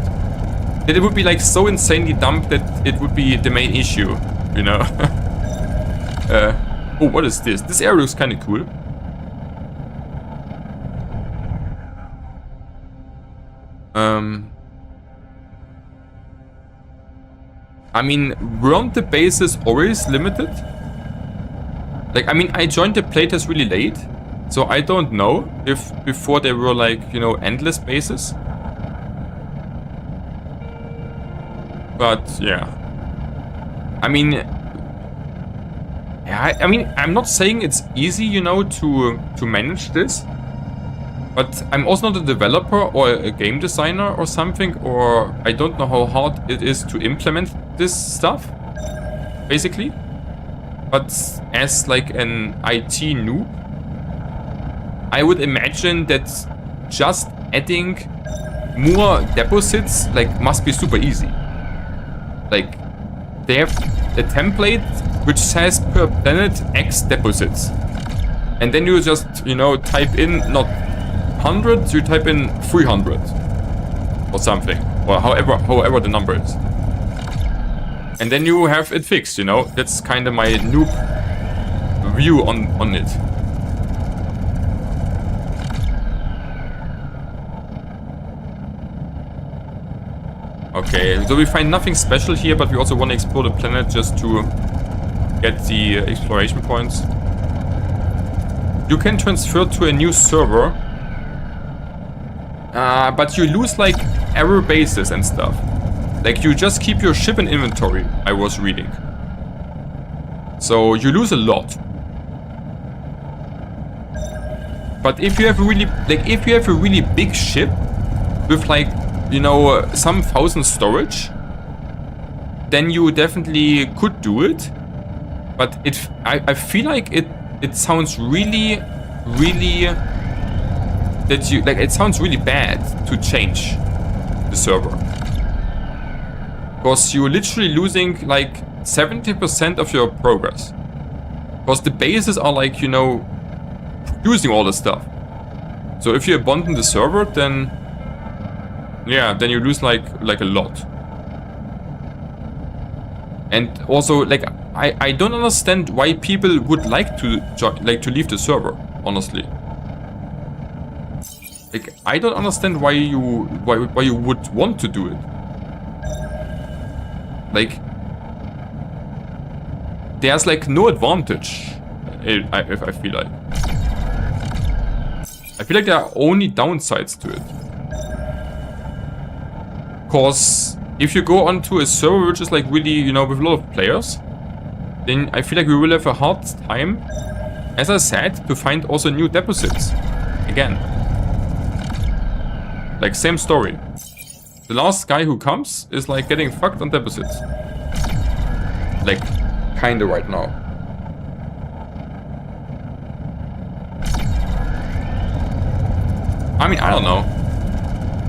that it would be like so insanely dumb that it would be the main issue, you know? Oh, what is this? This area looks kind of cool. I mean, weren't the bases always limited? Like, I mean, I joined the playtest really late, so I don't know if before they were like, you know, endless bases. But yeah, I mean, yeah, I mean, I'm not saying it's easy, you know, to manage this, but I'm also not a developer or a game designer or something, or I don't know how hard it is to implement this stuff, basically. But as like an IT noob, I would imagine that just adding more deposits like must be super easy. Like, they have a template which says per planet X deposits. And then you just, you know, type in not 100, you type in 300 or something, or however the number is. And then you have it fixed, you know. That's kind of my noob view on it. Okay, so we find nothing special here, but we also want to explore the planet just to get the exploration points. You can transfer to a new server, but you lose like error bases and stuff. Like, you just keep your ship in inventory, I was reading. So you lose a lot. But if you have a really big ship with like, you know, some thousand storage, then you definitely could do it. But I feel like it sounds really that you like, it sounds really bad to change the server, because you're literally losing like 70% of your progress. Because the bases are like, you know, producing all the stuff. So if you abandon the server, then yeah, then you lose like a lot. And also, like, I don't understand why people would like to leave the server, honestly. Like, I don't understand why you would want to do it. Like, there's like no advantage. I feel like. I feel like there are only downsides to it. Cause if you go onto a server which is like really, you know, with a lot of players, then I feel like we will have a hard time, as I said, to find also new deposits. Again. Like, same story. The last guy who comes is like getting fucked on deposits. Like, kinda right now. I mean, I don't know.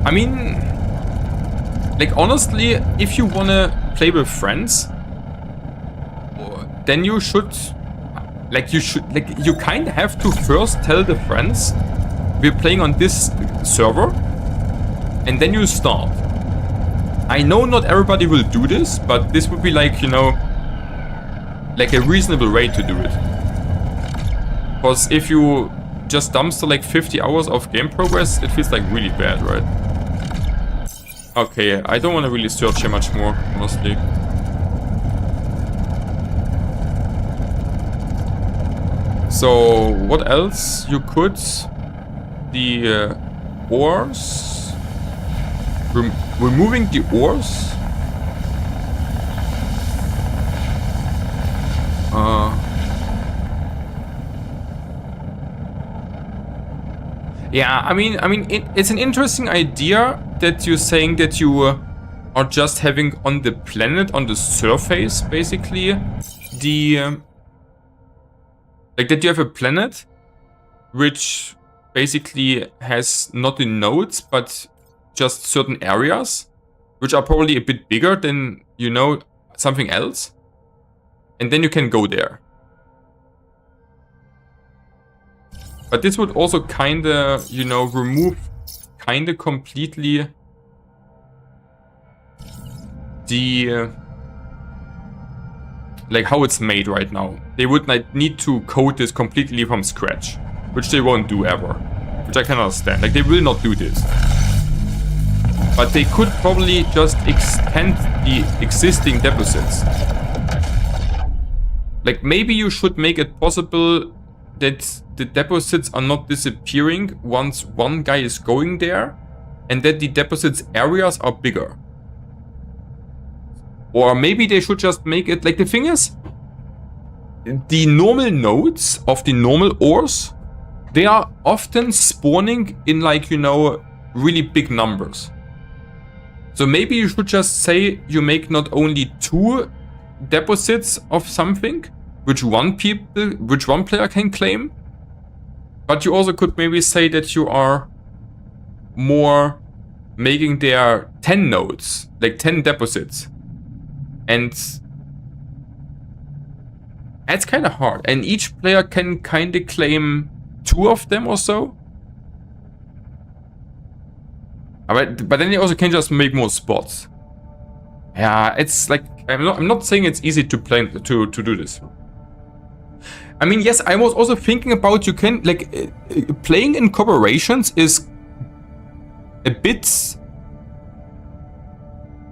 I mean, like, honestly, if you wanna play with friends, then you should, you kinda have to first tell the friends we're playing on this server, and then you start. I know not everybody will do this, but this would be like, you know, like a reasonable way to do it. Because if you just dumpster like 50 hours of game progress, it feels like really bad, right? Okay, I don't want to really search here much more, honestly. So, what else? You could... The ores... removing the ores? Yeah, I mean, it's an interesting idea that you're saying that you are just having on the planet, on the surface, basically, the like that you have a planet which basically has not the nodes, but just certain areas, which are probably a bit bigger than, you know, something else, and then you can go there. But this would also kinda, you know, remove kinda completely the like how it's made right now. They would need to code this completely from scratch, which they won't do ever, which I can understand. Like, they will not do this, but they could probably just extend the existing deposits. Like, maybe you should make it possible that the deposits are not disappearing once one guy is going there, and that the deposits areas are bigger. Or maybe they should just make it, like, the thing is, the normal nodes of the normal ores, they are often spawning in, like, you know, really big numbers. So maybe you should just say you make not only 2 deposits of something, which one player can claim, but you also could maybe say that you are more making there 10 nodes, like 10 deposits. And that's kind of hard. And each player can kind of claim 2 of them or so. But then you also can just make more spots. Yeah, it's like, I'm not saying it's easy to play to do this. I mean, yes, I was also thinking about, you can, like, playing in corporations is a bit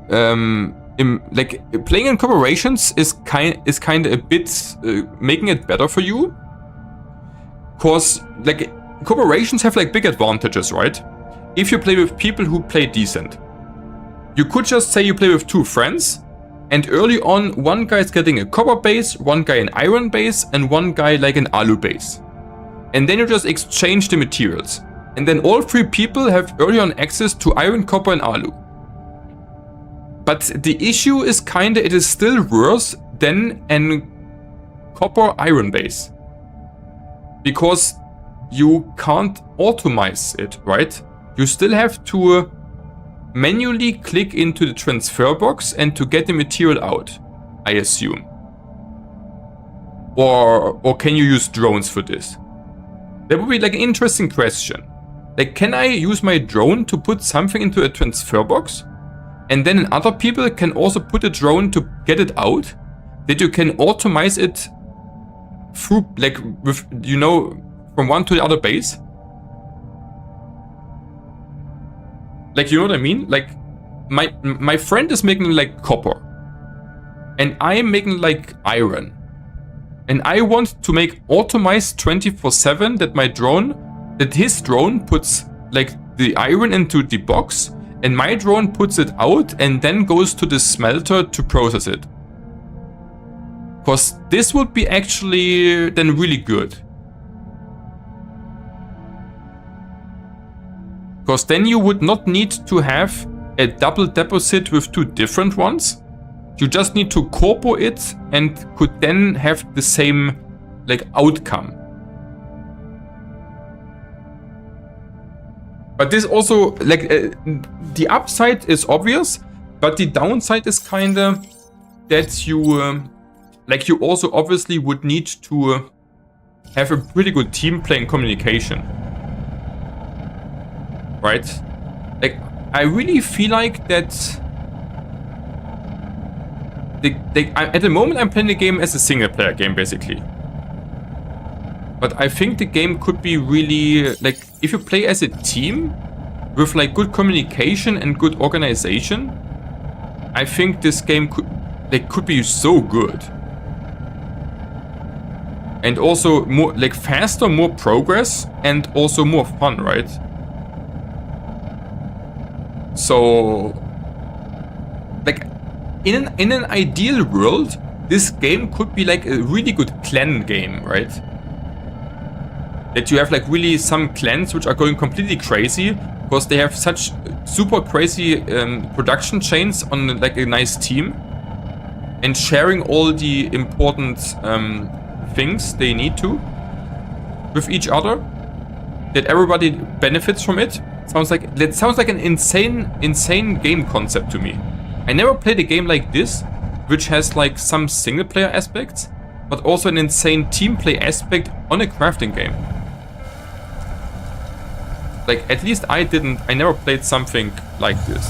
like, playing in corporations is kind of a bit making it better for you, cause like corporations have like big advantages, right? If you play with people who play decent, you could just say you play with 2 friends, and early on one guy is getting a copper base, one guy an iron base, and one guy like an alu base, and then you just exchange the materials, and then all 3 people have early on access to iron, copper, and alu. But the issue is kinda, it is still worse than an copper iron base, because you can't automize it, right? You still have to manually click into the transfer box and to get the material out. I assume. Or can you use drones for this? That would be like an interesting question. Like, can I use my drone to put something into a transfer box? And then other people can also put a drone to get it out? That you can automate it through, like, with, you know, from one to the other base? Like, you know what I mean? Like, my friend is making like copper. And I am making like iron. And I want to make automized 24/7 that his drone puts like the iron into the box and my drone puts it out and then goes to the smelter to process it. Because this would be actually then really good. Because then you would not need to have a double deposit with two different ones. You just need to corpo it and could then have the same like outcome. But this also like the upside is obvious, but the downside is kinda that you like you also obviously would need to have a pretty good team playing communication. Right? Like I really feel like that at the moment I'm playing the game as a single player game basically. But I think the game could be really like if you play as a team with like good communication and good organization, I think this game could be so good. And also more like faster, more progress and also more fun, right? So like in an ideal world, this game could be like a really good clan game, right? That you have like really some clans which are going completely crazy because they have such super crazy production chains on like a nice team and sharing all the important things they need to with each other, that everybody benefits from it. Sounds like an insane game concept to me. I never played a game like this, which has like some single player aspects, but also an insane team play aspect on a crafting game. Like at least I never played something like this.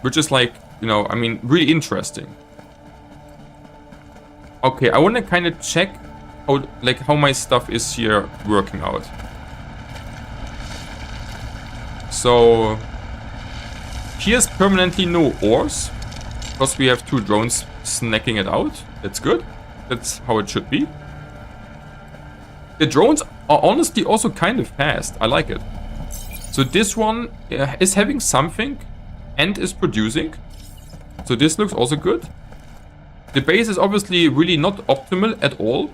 Which is like, you know, I mean, really interesting. Okay, I want to kind of check how my stuff is here working out. So here's permanently no ores because we have two drones snacking it out. That's good. That's how it should be. The drones are honestly also kind of fast. I like it. So this one is having something and is producing. So this looks also good. The base is obviously really not optimal at all,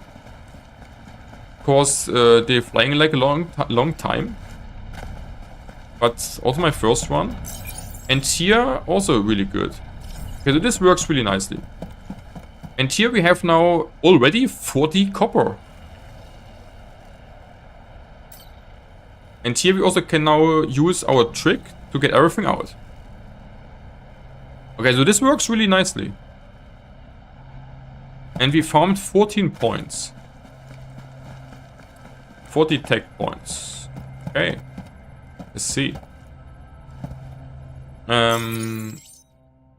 because they're flying like a long time. But also my first one. And here also really good. Okay, so this works really nicely. And here we have now already 40 copper. And here we also can now use our trick to get everything out. Okay, so this works really nicely. And we farmed 14 points. 40 tech points. Okay. Let's see.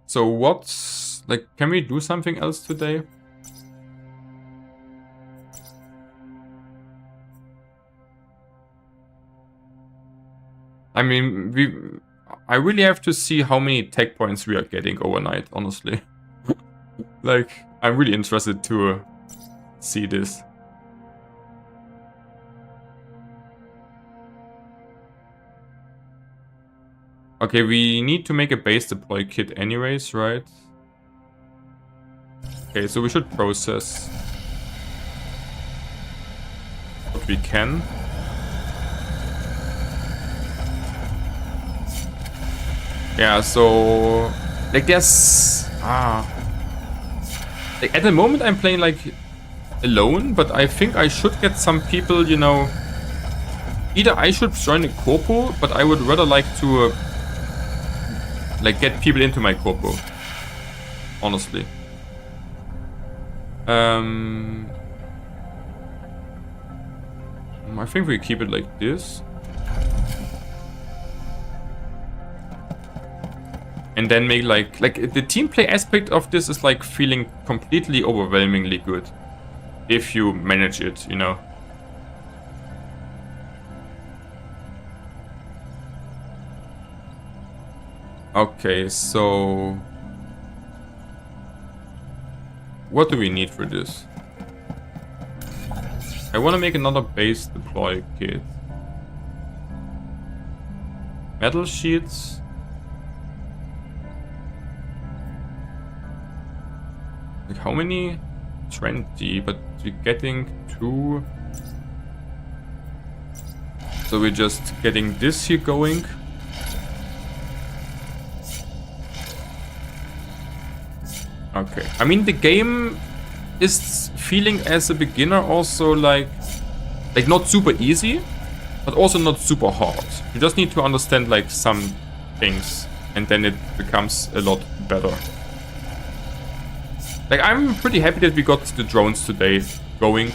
So what's... like, can we do something else today? I mean, I really have to see how many tech points we are getting overnight, honestly. Like, I'm really interested to see this. Okay, we need to make a base deploy kit anyways, right? Okay, so we should process what we can. Yeah, so like there's like at the moment I'm playing like alone, but I think I should get some people, you know. Either I should join a corpo, but I would rather like to like get people into my corpo. Honestly. I think we keep it like this. And then make like the team play aspect of this is like feeling completely overwhelmingly good. If you manage it, you know. Okay, so what do we need for this? I want to make another base deploy kit. Metal sheets. Like how many? 20, but we're getting 2. So we're just getting this here going. Okay. I mean, the game is feeling as a beginner also like not super easy, but also not super hard. You just need to understand like some things, and then it becomes a lot better. Like, I'm pretty happy that we got the drones today going.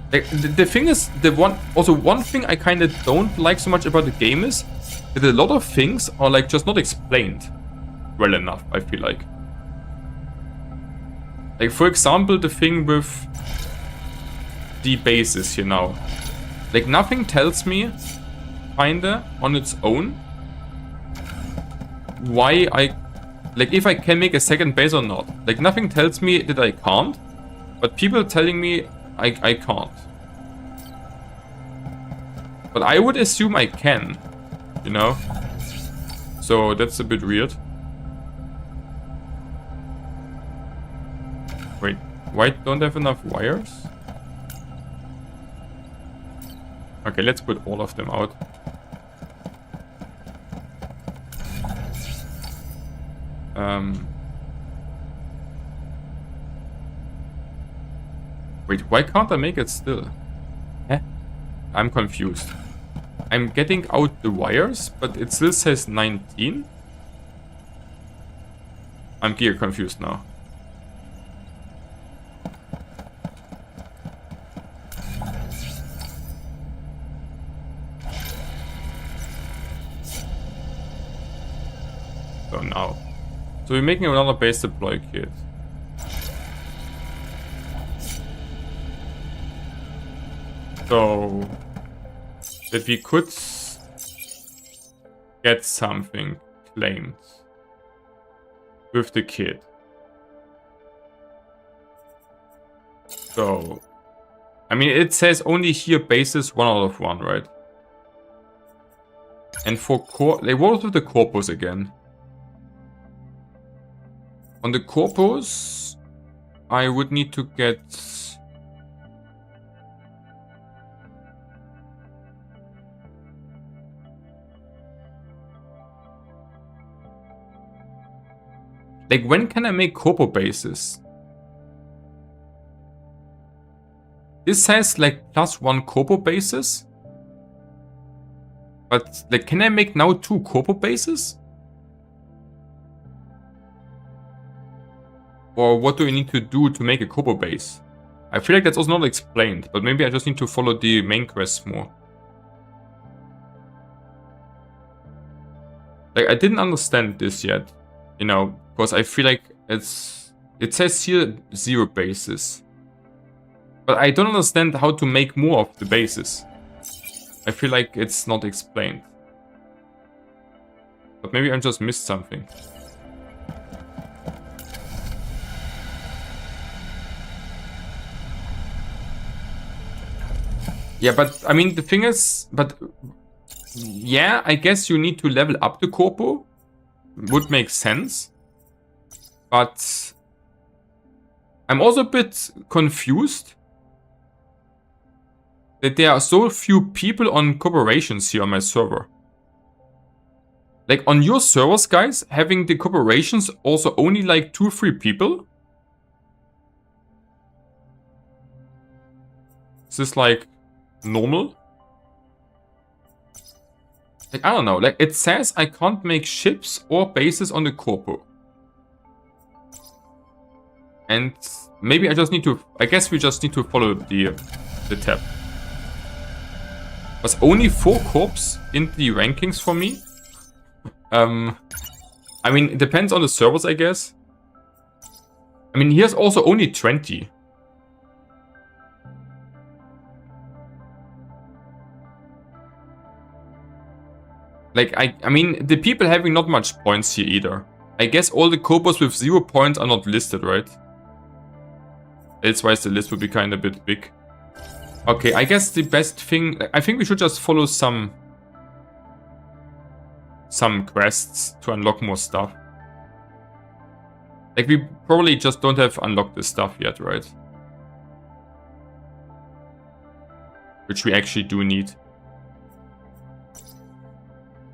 Like, the thing is, one thing I kind of don't like so much about the game is that a lot of things are like just not explained well enough, I feel like. Like, for example, the thing with the bases here now. Like, nothing tells me, kinda, on its own, why like, if I can make a second base or not. Like, nothing tells me that I can't, but people telling me I can't. But I would assume I can, you know? So, that's a bit weird. Wait, why don't I have enough wires? Okay, let's put all of them out. Wait, why can't I make it still? Huh? I'm confused. I'm getting out the wires, but it still says 19. I'm gear confused now. So now. So we're making another base deploy kit. So that we could get something claimed with the kit. So, I mean, it says only here bases 1 out of 1, right? And for core, like, what was with the corpus again? On the corpus, I would need to get... Like, when can I make corpo bases? This says, like, +1 corpo bases. But, like, can I make now 2 corpo bases? Or what do I need to do to make a corpo base? I feel like that's also not explained, but maybe I just need to follow the main quests more. Like, I didn't understand this yet, you know, because I feel like it says here 0 bases. But I don't understand how to make more of the bases. I feel like it's not explained. But maybe I just missed something. Yeah, but I mean, the thing is, yeah, I guess you need to level up the corpo. Would make sense. But I'm also a bit confused that there are so few people on corporations here on my server. Like, on your servers, guys, having the corporations also only like 2 or 3 people? Is this like normal? Like, I don't know. Like, it says I can't make ships or bases on the corpo. And maybe I just need to... I guess we just need to follow the tab. There's only 4 corps in the rankings for me. I mean, it depends on the servers, I guess. I mean, here's also only 20. Like, I mean, the people having not much points here either. I guess all the corpos with 0 points are not listed, right? Elsewise, the list would be kind of a bit big. Okay, I guess the best thing... I think we should just follow some quests to unlock more stuff. Like, we probably just don't have unlocked this stuff yet, right? Which we actually do need.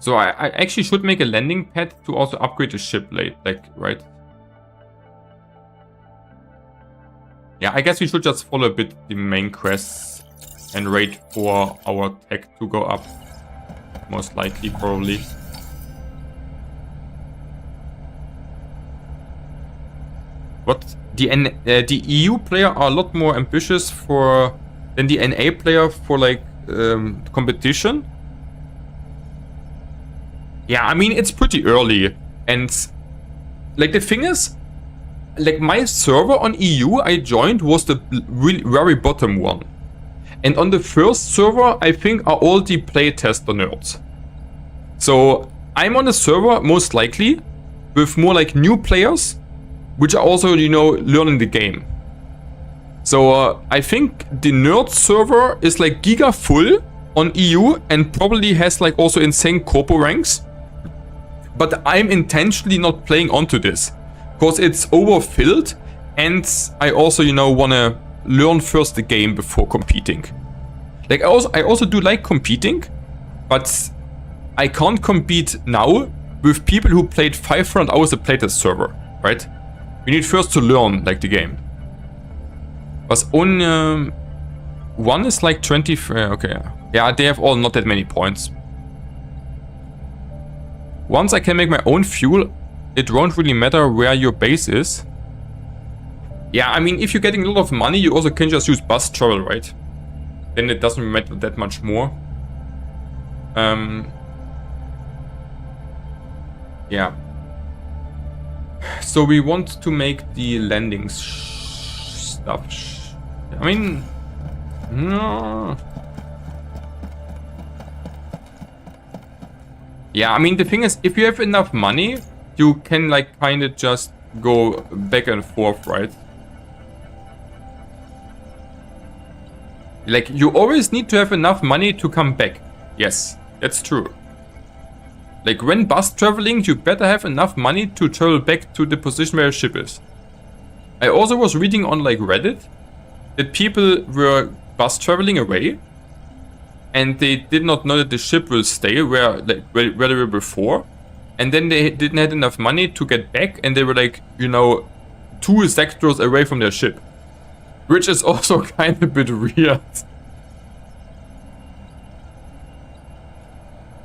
So I actually should make a landing pad to also upgrade the ship late, like, right? Yeah, I guess we should just follow a bit the main quests and wait for our tech to go up. Most likely, probably. What? The EU player are a lot more ambitious than the NA player for, like, competition. Yeah, I mean, it's pretty early. And, like, the thing is, like, my server on EU I joined was the really very bottom one. And on the first server, I think, are all the playtester nerds. So, I'm on a server, most likely, with more, like, new players, which are also, you know, learning the game. So, I think the nerd server is, like, giga full on EU and probably has, like, also insane corpo ranks. But I'm intentionally not playing onto this, because it's overfilled, and I also, you know, wanna learn first the game before competing. Like, I also do like competing, but I can't compete now with people who played 500 hours a playtest server, right? We need first to learn, like, the game. Was on one is like 20. Okay, yeah, they have all not that many points. Once I can make my own fuel, it won't really matter where your base is. Yeah, I mean, if you're getting a lot of money, you also can just use bus travel, right? Then it doesn't matter that much more. Yeah. So we want to make the landing stuff. I mean, no. Yeah, I mean, the thing is, if you have enough money, you can, like, kind of just go back and forth, right? Like, you always need to have enough money to come back. Yes, that's true. Like, when bus traveling, you better have enough money to travel back to the position where your ship is. I also was reading on, like, Reddit that people were bus traveling away and they did not know that the ship will stay where they were before. And then they didn't have enough money to get back, and they were, like, you know, 2 sectors away from their ship. Which is also kind of a bit weird.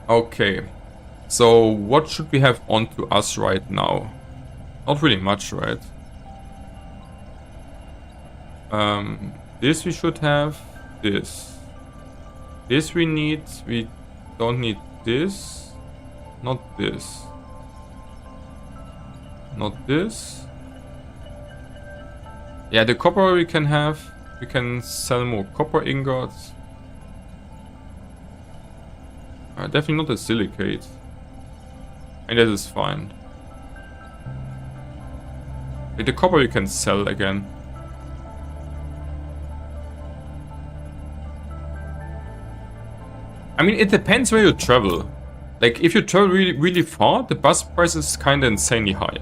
Okay. So, what should we have onto us right now? Not really much, right? This we should have. This. This we need. We don't need this. Not this. Not this. Yeah, the copper we can have. We can sell more copper ingots. Definitely not the silicate. And that is fine. Like, the copper you can sell again. I mean, it depends where you travel. Like, if you travel really far, the bus price is kinda insanely high.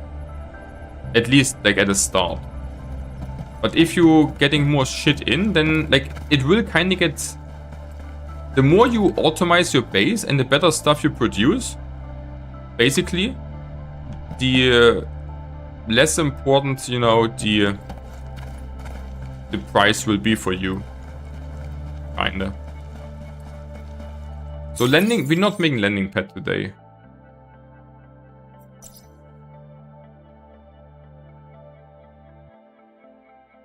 At least, like, at the start. But if you're getting more shit in, then, like, it will kinda get... The more you automize your base and the better stuff you produce, basically, the less important, you know, the price will be for you. Kinda. So landing, we're not making landing pad today.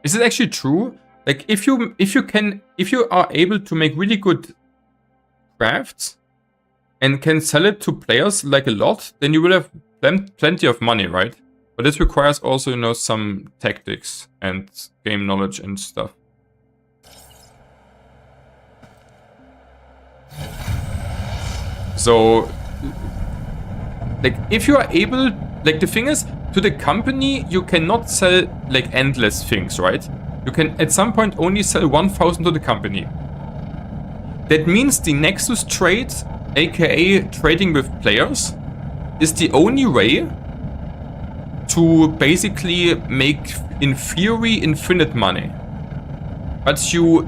Is it actually true? Like if you are able to make really good crafts and can sell it to players like a lot, then you will have plenty of money, right? But this requires also, you know, some tactics and game knowledge and stuff. So, like, if you are able, like, the thing is, to the company, you cannot sell, like, endless things, right? You can, at some point, only sell 1,000 to the company. That means the Nexus trade, aka trading with players, is the only way to basically make, in theory, infinite money. But you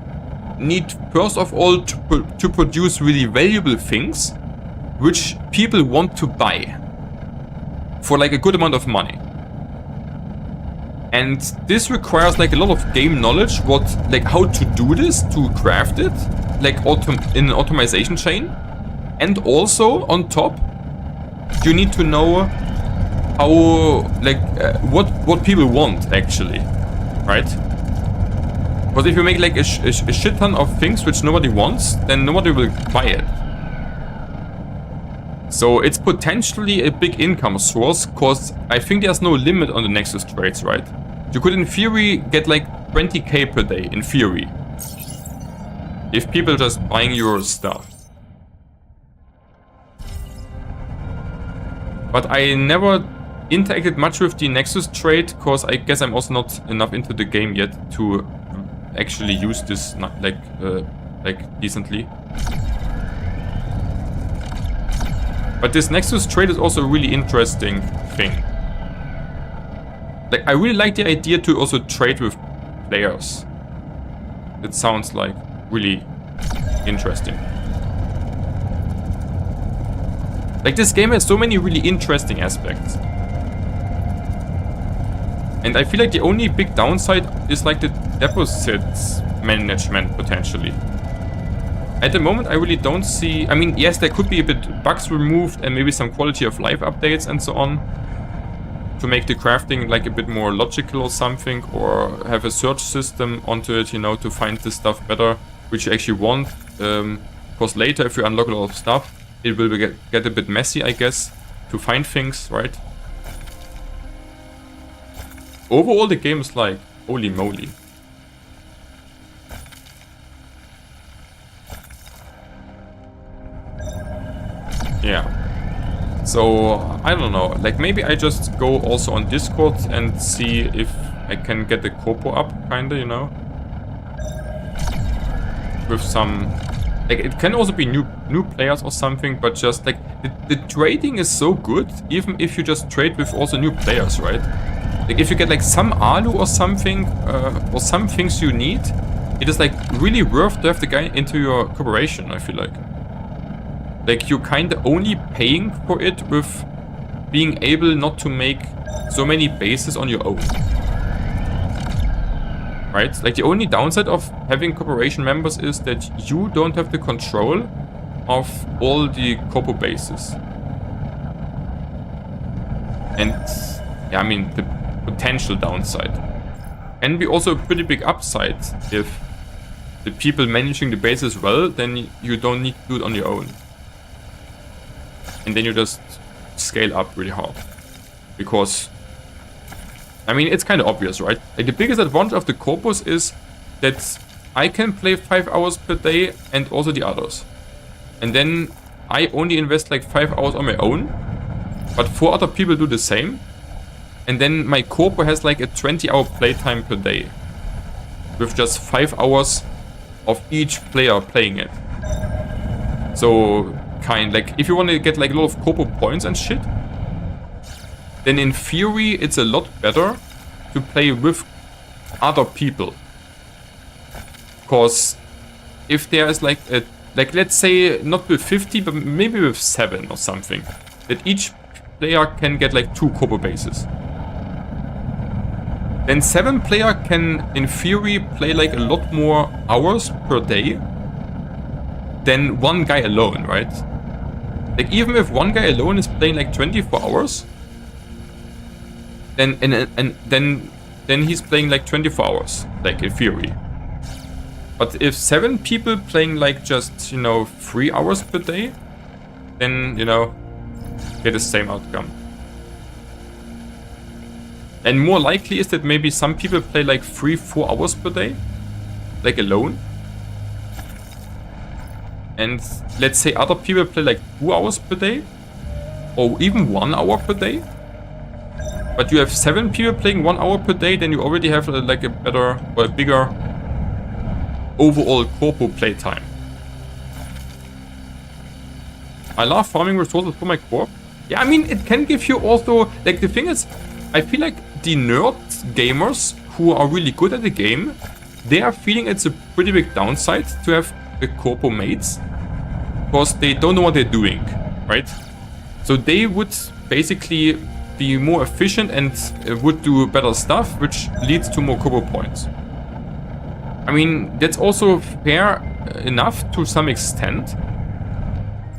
need, first of all, to produce really valuable things, which people want to buy for like a good amount of money. And this requires like a lot of game knowledge, like how to do this, to craft it, like in an automation chain. And also on top, you need to know how, like, what people want actually, right? Because if you make like a shit ton of things which nobody wants, then nobody will buy it. So it's potentially a big income source, because I think there's no limit on the Nexus trades, right? You could in theory get like 20k per day, in theory. If people just buying your stuff. But I never interacted much with the Nexus trade, because I guess I'm also not enough into the game yet to actually use this like decently. But this Nexus trade is also a really interesting thing. Like, I really like the idea to also trade with players. It sounds like really interesting. Like, this game has so many really interesting aspects. And I feel like the only big downside is like the deposits management, potentially. At the moment, I really don't see... I mean, yes, there could be a bit bugs removed and maybe some quality of life updates and so on, to make the crafting like a bit more logical or something, or have a search system onto it, you know, to find the stuff better, which you actually want. Because later, if you unlock a lot of stuff, it will get a bit messy, I guess, to find things, right? Overall, the game is like, holy moly. Yeah. So, I don't know. Like, maybe I just go also on Discord and see if I can get the corpo up, kinda, you know? With some... Like, it can also be new players or something, but just, like, the trading is so good, even if you just trade with also new players, right? Like, if you get, like, some alu or something, or some things you need, it is, like, really worth to have the guy into your corporation, I feel like. Like, you're kinda only paying for it with being able not to make so many bases on your own. Right? Like, the only downside of having corporation members is that you don't have the control of all the corpo bases. And, yeah, I mean, the potential downside. Can be also a pretty big upside if the people managing the bases well, then you don't need to do it on your own. And then you just scale up really hard. Because, I mean, it's kind of obvious, right? Like, the biggest advantage of the corpus is that I can play 5 hours per day and also the others. And then I only invest like 5 hours on my own, but 4 other people do the same. And then my corpo has like a 20-hour playtime per day, with just 5 hours of each player playing it. So, like, if you want to get like a lot of corpo points and shit, then in theory it's a lot better to play with other people. Because if there is like a, like, let's say not with 50, but maybe with 7 or something, that each player can get like 2 corpo bases. Then 7 player can in theory play like a lot more hours per day than one guy alone, right? Like, even if one guy alone is playing like 24 hours, then he's playing like 24 hours, like in theory. But if 7 people playing like just, you know, 3 hours per day, then, you know, get the same outcome. And more likely is that maybe some people play like 3-4 hours per day, like alone. And let's say other people play like 2 hours per day, or even 1 hour per day. But you have 7 people playing 1 hour per day, then you already have like a better or a bigger overall corpo playtime. I love farming resources for my corp. Yeah, I mean, it can give you also, like, the thing is, I feel like the nerd gamers who are really good at the game, they are feeling it's a pretty big downside to have the corpo mates, because they don't know what they're doing, right? So they would basically be more efficient and would do better stuff, which leads to more corpo points. I mean, that's also fair enough to some extent,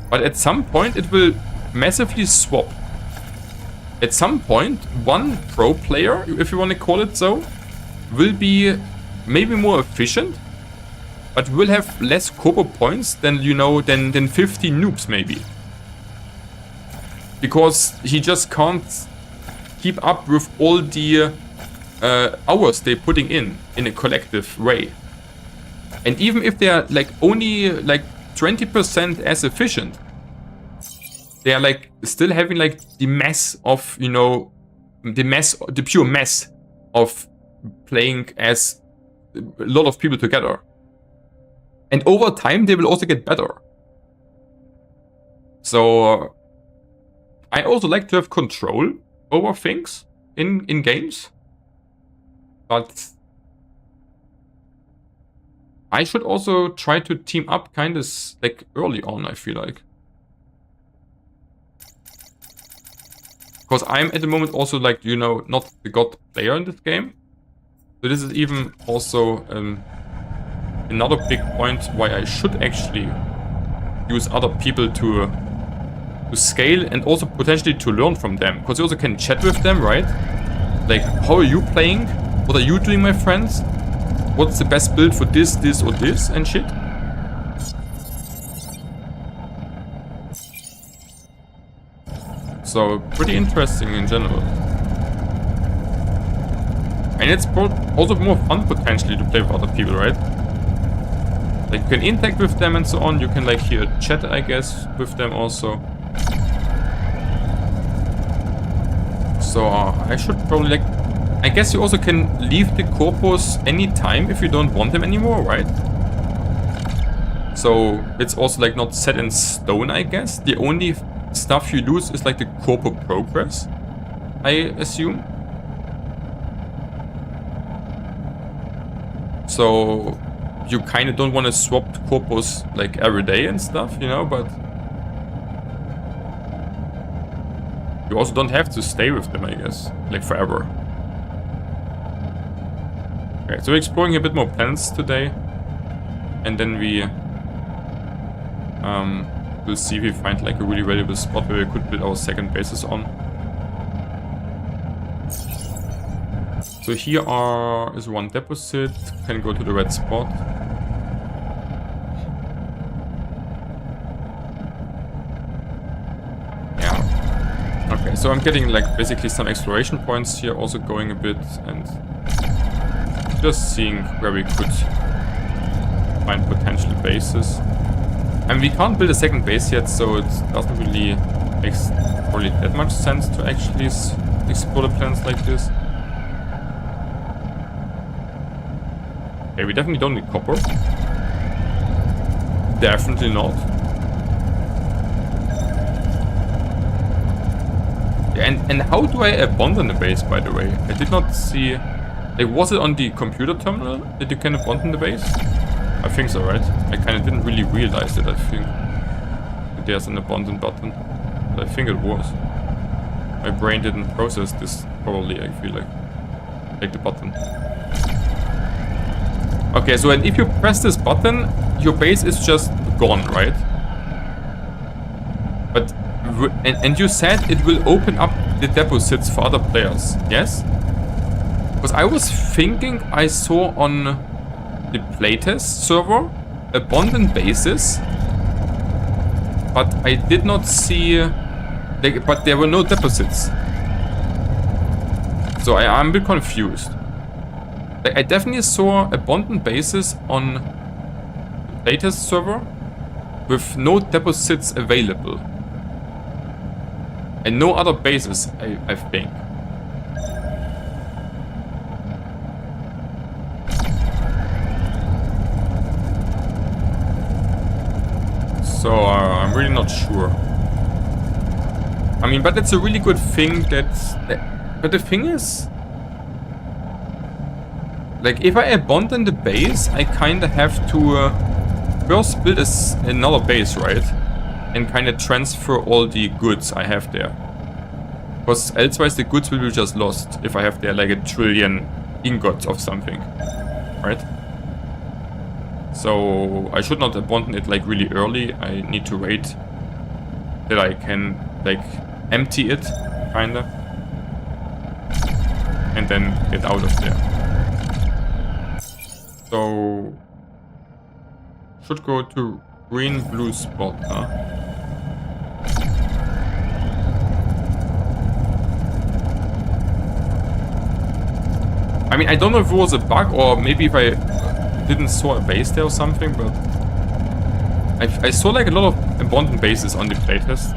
but at some point it will massively swap. At some point, one pro player, if you want to call it so, will be maybe more efficient, but will have less corpo points than, you know, than 50 noobs maybe. Because he just can't keep up with all the hours they're putting in a collective way. And even if they're like only like 20% as efficient, they are like still having like the mess of, you know, the pure mess of playing as a lot of people together. And over time, they will also get better. So I also like to have control over things in games. But I should also try to team up kind of like early on, I feel like. Because I'm at the moment also like, you know, not the god player in this game. So this is even also another big point why I should actually use other people to scale and also potentially to learn from them. Because you also can chat with them, right? Like, how are you playing? What are you doing, my friends? What's the best build for this, this, or this, and shit? So, pretty interesting in general. And it's also more fun, potentially, to play with other people, right? Like, you can interact with them and so on. You can, like, hear chat, I guess, with them also. So, I should probably, like... I guess you also can leave the corpus anytime if you don't want them anymore, right? So, it's also, like, not set in stone, I guess. The only stuff you lose is, like, the corpo progress, I assume. So, you kind of don't want to swap the corpus, like, every day and stuff, you know, but... you also don't have to stay with them, I guess, like, forever. Okay, so we're exploring a bit more planets today. And then we... we'll see if we find, like, a really valuable spot where we could build our second bases on. So here is one deposit. Can go to the red spot. Yeah. Okay, so I'm getting, like, basically some exploration points here, also going a bit and just seeing where we could find potential bases. I mean, we can't build a second base yet, so it doesn't really make probably that much sense to actually explore the planets like this. Okay, we definitely don't need copper. Definitely not. Yeah, and how do I abandon the base, by the way? I did not see... like, was it on the computer terminal that you can abandon the base? I think so, right? I kind of didn't really realize it, I think. That there's an abandon button. But I think it was. My brain didn't process this probably, I feel like. Take the button. Okay, so and if you press this button, your base is just gone, right? But and you said it will open up the deposits for other players, yes? Because I was thinking I saw on the playtest server abundant bases, but I did not see. But there were no deposits, so I'm a bit confused. Like, I definitely saw abundant bases on the playtest server with no deposits available. And no other bases, I think. So, I'm really not sure. I mean, but it's a really good thing but the thing is... Like, if I abandon the base, I kinda have to first build another base, right? And kinda transfer all the goods I have there. Because elsewise the goods will be just lost if I have there like 1 trillion ingots of something. Right? So I should not abandon it like really early. I need to wait that I can like empty it, kinda. And then get out of there. So should go to green blue spot, huh? I mean, I don't know if it was a bug or maybe if I didn't saw a base there or something, but I saw like a lot of abandoned bases on the playtest,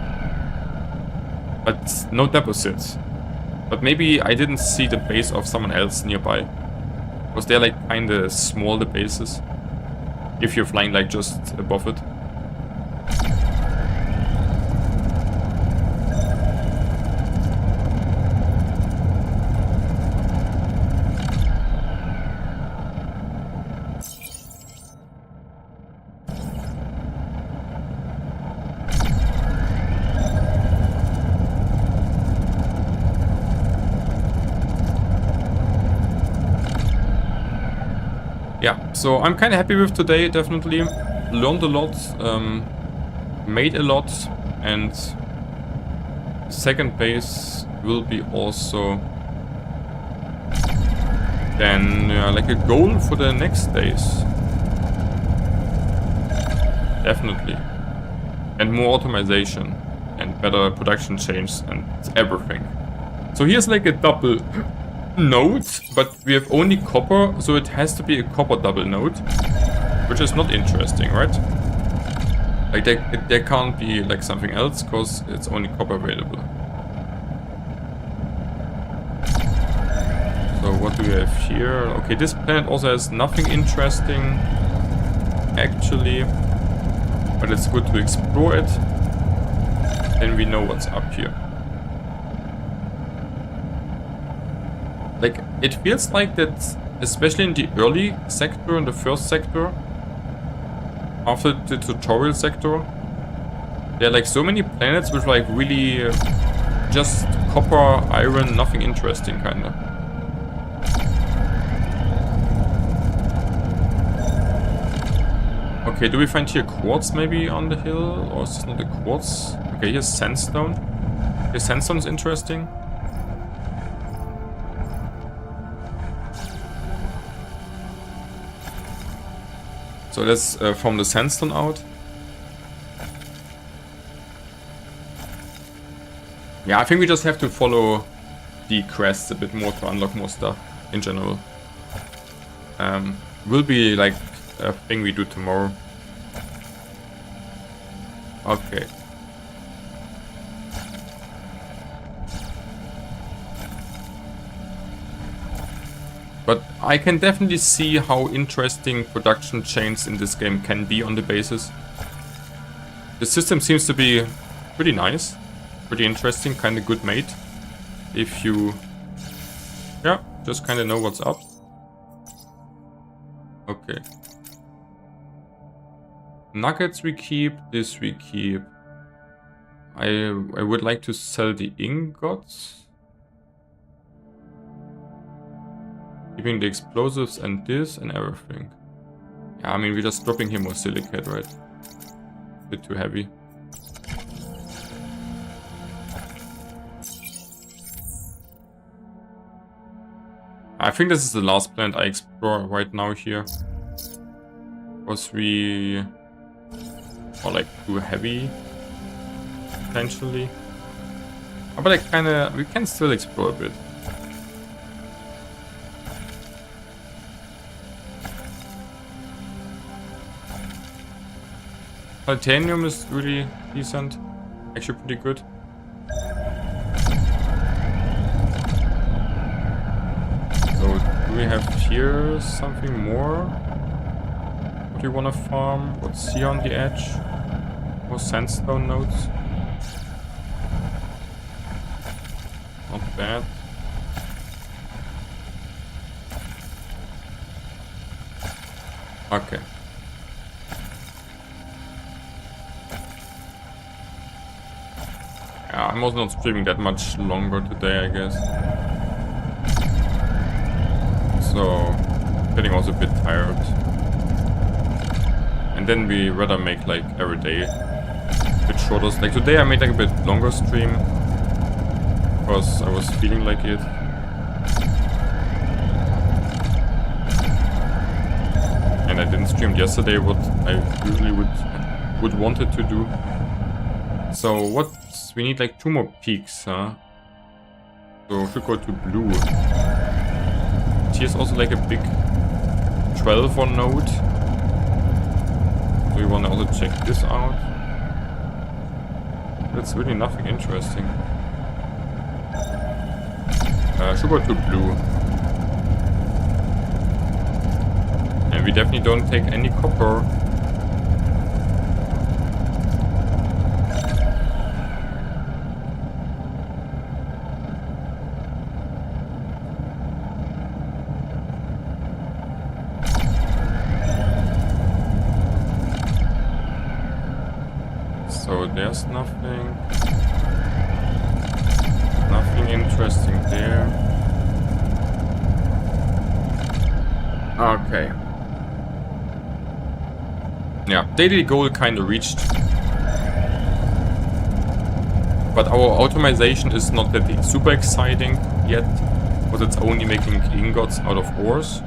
but no deposits. But maybe I didn't see the base of someone else nearby, because they're like kinda small, the bases, if you're flying like just above it. Yeah, so I'm kind of happy with today, definitely. Learned a lot, made a lot, and second base will be also then like a goal for the next days. Definitely. And more automation and better production chains and everything. So here's like a double node, but we have only copper, so it has to be a copper double node, which is not interesting, right? Like there can't be like something else because it's only copper available. So what do we have here? Okay, this planet also has nothing interesting actually, but it's good to explore it. Then we know what's up here. Like, it feels like that, especially in the early sector, in the first sector, after the tutorial sector, there are like so many planets with like really just copper, iron, nothing interesting kinda. Okay, do we find here quartz maybe on the hill? Or is this not a quartz? Okay, here's sandstone. Okay, sandstone is interesting. So let's form the sandstone out. Yeah, I think we just have to follow the quests a bit more to unlock more stuff in general. Will be like a thing we do tomorrow. Okay. But I can definitely see how interesting production chains in this game can be on the bases. The system seems to be pretty nice, pretty interesting, kind of good made. If you, yeah, just kind of know what's up. Okay. Nuggets we keep, this we keep. I would like to sell the ingots. Keeping the explosives and this and everything. Yeah, I mean, we're just dropping here more silicate, right? bit too heavy. I think this is the last planet I explore right now here. Because we are like too heavy, potentially. But I kinda, we can still explore a bit. Titanium is really decent, actually pretty good. So do we have here something more? What do you want to farm? What's here on the edge? More sandstone nodes. Not bad. Okay. Yeah, I'm also not streaming that much longer today, I guess. So, getting also a bit tired. And then we rather make like every day a bit shorter. Like today I made like a bit longer stream. Because I was feeling like it. And I didn't stream yesterday what I usually would wanted to do. So what? We need like 2 more peaks, huh? So we should go to blue. Here's also like a big 12 node. So we want to also check this out. That's really nothing interesting. Should go to blue. And we definitely don't take any copper. So there's nothing interesting there. Okay. Yeah, daily goal kind of reached. But our automation is not that super exciting yet, because it's only making ingots out of ores.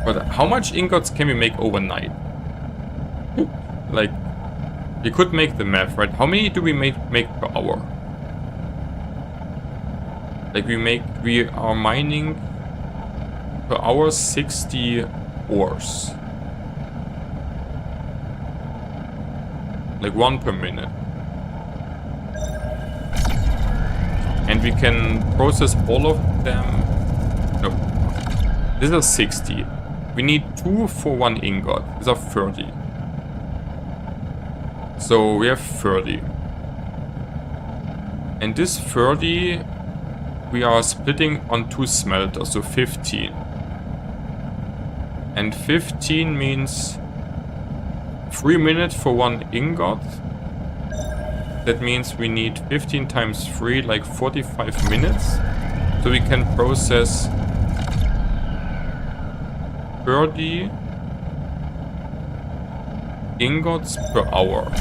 But how much ingots can we make overnight? Like, you could make the math, right? How many do we make per hour? Like we are mining per hour 60 ores. Like 1 per minute. And we can process all of them. No. These are 60. We need 2 for 1 ingot. These are 30. So we have 30. And this 30 we are splitting on 2 smelters, so 15. And 15 means 3 minutes for 1 ingot. That means we need 15 times 3, like 45 minutes. So we can process 30 ingots per hour.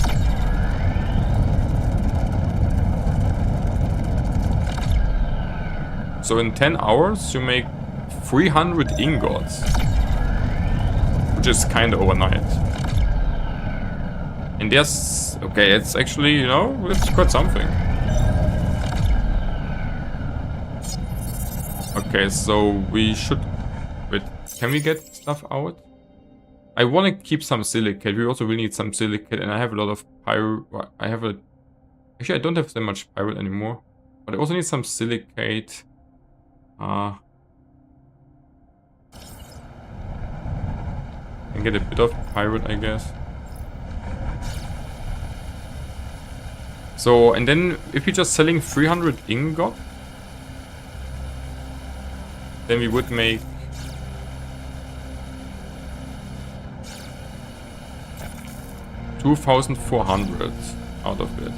So in 10 hours you make 300 ingots, which is kind of overnight. And yes, okay, it's actually, you know, it's quite something. Okay, so we should, wait, can we get stuff out? I want to keep some silicate. We also will need some silicate, and I have a lot of pyro. Actually, I don't have that much pyro anymore, but I also need some silicate. And get a bit of pirate, I guess. So, and then if we're just selling 300 ingot, then we would make 2,400 out of it.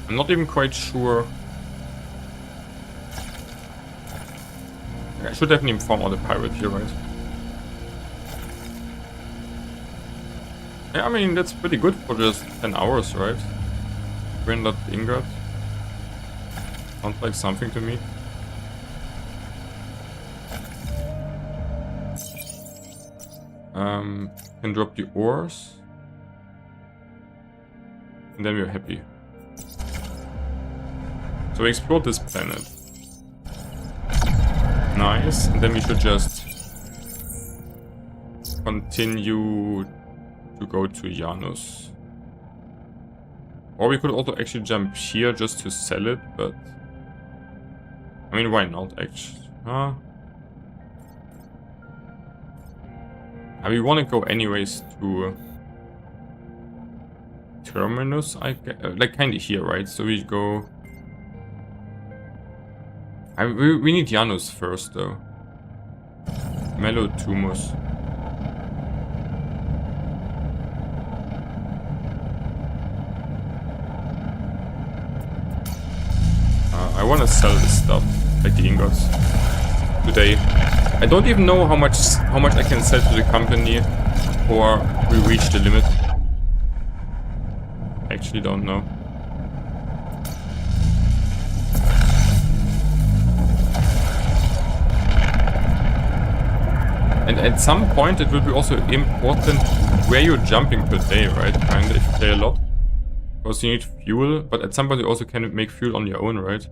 I'm not even quite sure I should definitely inform all the pirate here, right? Yeah, I mean, that's pretty good for just 10 hours, right? 300 ingots. Sounds like something to me. Can drop the ores. And then we're happy. So we explored this planet. Nice. And then we should just continue to go to Janus. Or we could also actually jump here just to sell it, but... I mean, why not, actually? Huh? We want to go anyways to... Terminus, I guess. Like, kind of here, right? So we go... we need Janus first, though. Melotumus. I want to sell this stuff, like the ingots, today. I don't even know how much I can sell to the company before we reach the limit. Actually, don't know. And at some point, it will be also important where you're jumping per day, right? Kinda, if you play a lot. Because you need fuel, but at some point you also can make fuel on your own, right?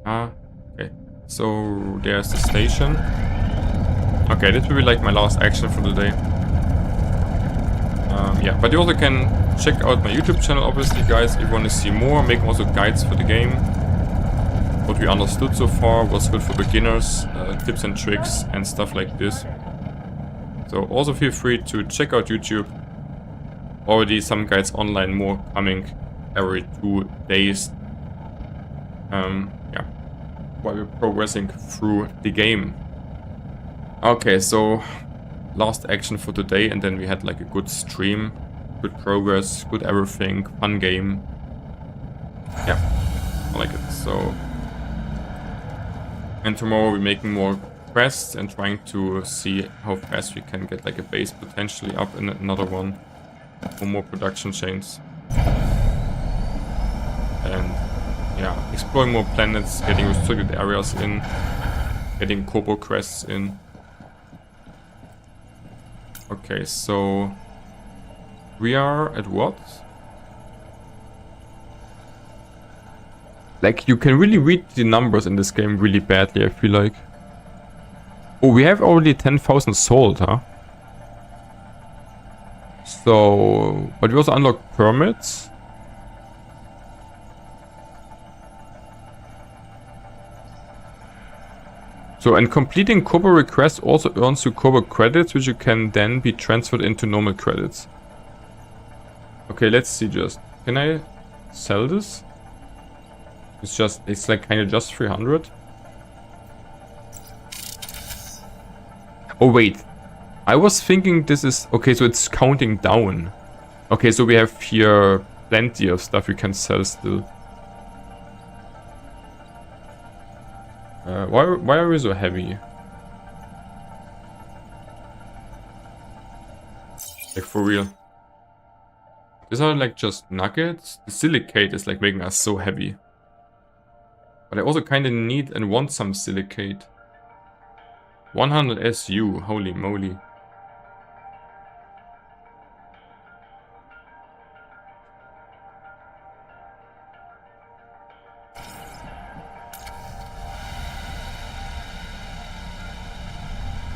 Okay. So there's the station. Okay, this will be like my last action for the day. Yeah, but you also can check out my YouTube channel, obviously, guys, if you want to see more. Make also guides for the game. What we understood so far, what's good for beginners, tips and tricks, and stuff like this. So also feel free to check out YouTube. Already some guides online, more coming every 2 days. Yeah, while we're progressing through the game. Okay, so last action for today, and then we had like a good stream, good progress, good everything, fun game. Yeah, I like it. So, and tomorrow we're making more quests and trying to see how fast we can get like a base potentially up in another one for more production chains. And yeah, exploring more planets, getting restricted areas in, getting Kobo quests in. Okay, so we are at what? Like, you can really read the numbers in this game really badly, I feel like. Oh, we have already 10,000 sold, huh? So, but we also unlock permits. So, and completing Kobo requests also earns you Kobo credits, which you can then be transferred into normal credits. Okay, let's see just. Can I sell this? It's like kind of just 300. Oh, wait. I was thinking this is... Okay, so it's counting down. Okay, so we have here plenty of stuff we can sell still. Why are we so heavy? Like, for real. These are like just nuggets. The silicate is like making us so heavy. But I also kind of need and want some silicate. 100 SU, holy moly.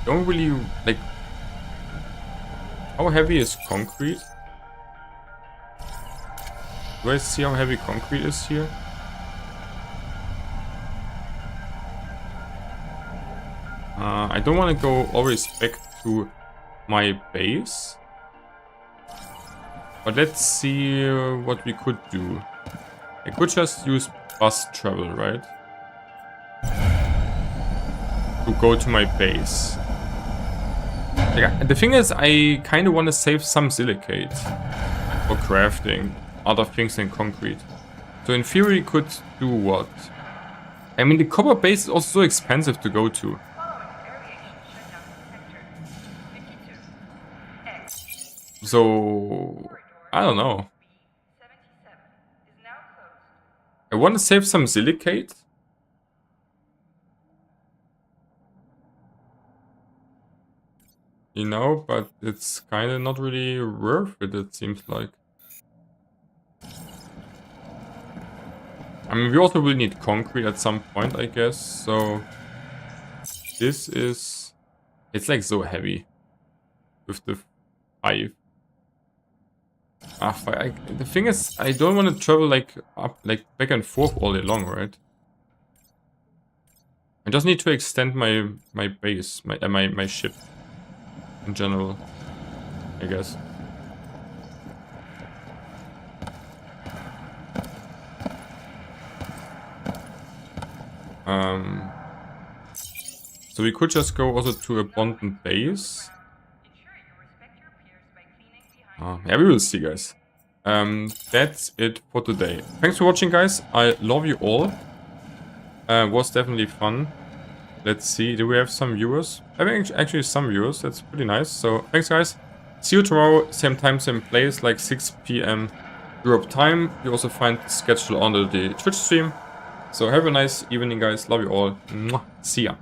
Don't really, like... How heavy is concrete? Do I see how heavy concrete is here? I don't want to go always back to my base. But let's see what we could do. I could just use bus travel, right? To go to my base. Yeah, the thing is, I kind of want to save some silicate for crafting other things than concrete. So in theory, we could do what? I mean, the copper base is also so expensive to go to. So I don't know. I want to save some silicate. You know, but it's kind of not really worth it, it seems like. I mean, we also will need concrete at some point, I guess, so... This is... It's like so heavy. With the 5. The thing is, I don't want to travel like up, like back and forth all day long, right? I just need to extend my base, my ship. In general, I guess. So we could just go also to abundant base. Yeah, we will see, guys. That's it for today. Thanks for watching, guys. I love you all. Was definitely fun. Let's see, do we have some viewers? Having actually some viewers, that's pretty nice. So thanks, guys. See you tomorrow, same time, same place, like 6 PM Europe time. You also find the schedule under the Twitch stream. So have a nice evening, guys. Love you all. Mwah. See ya.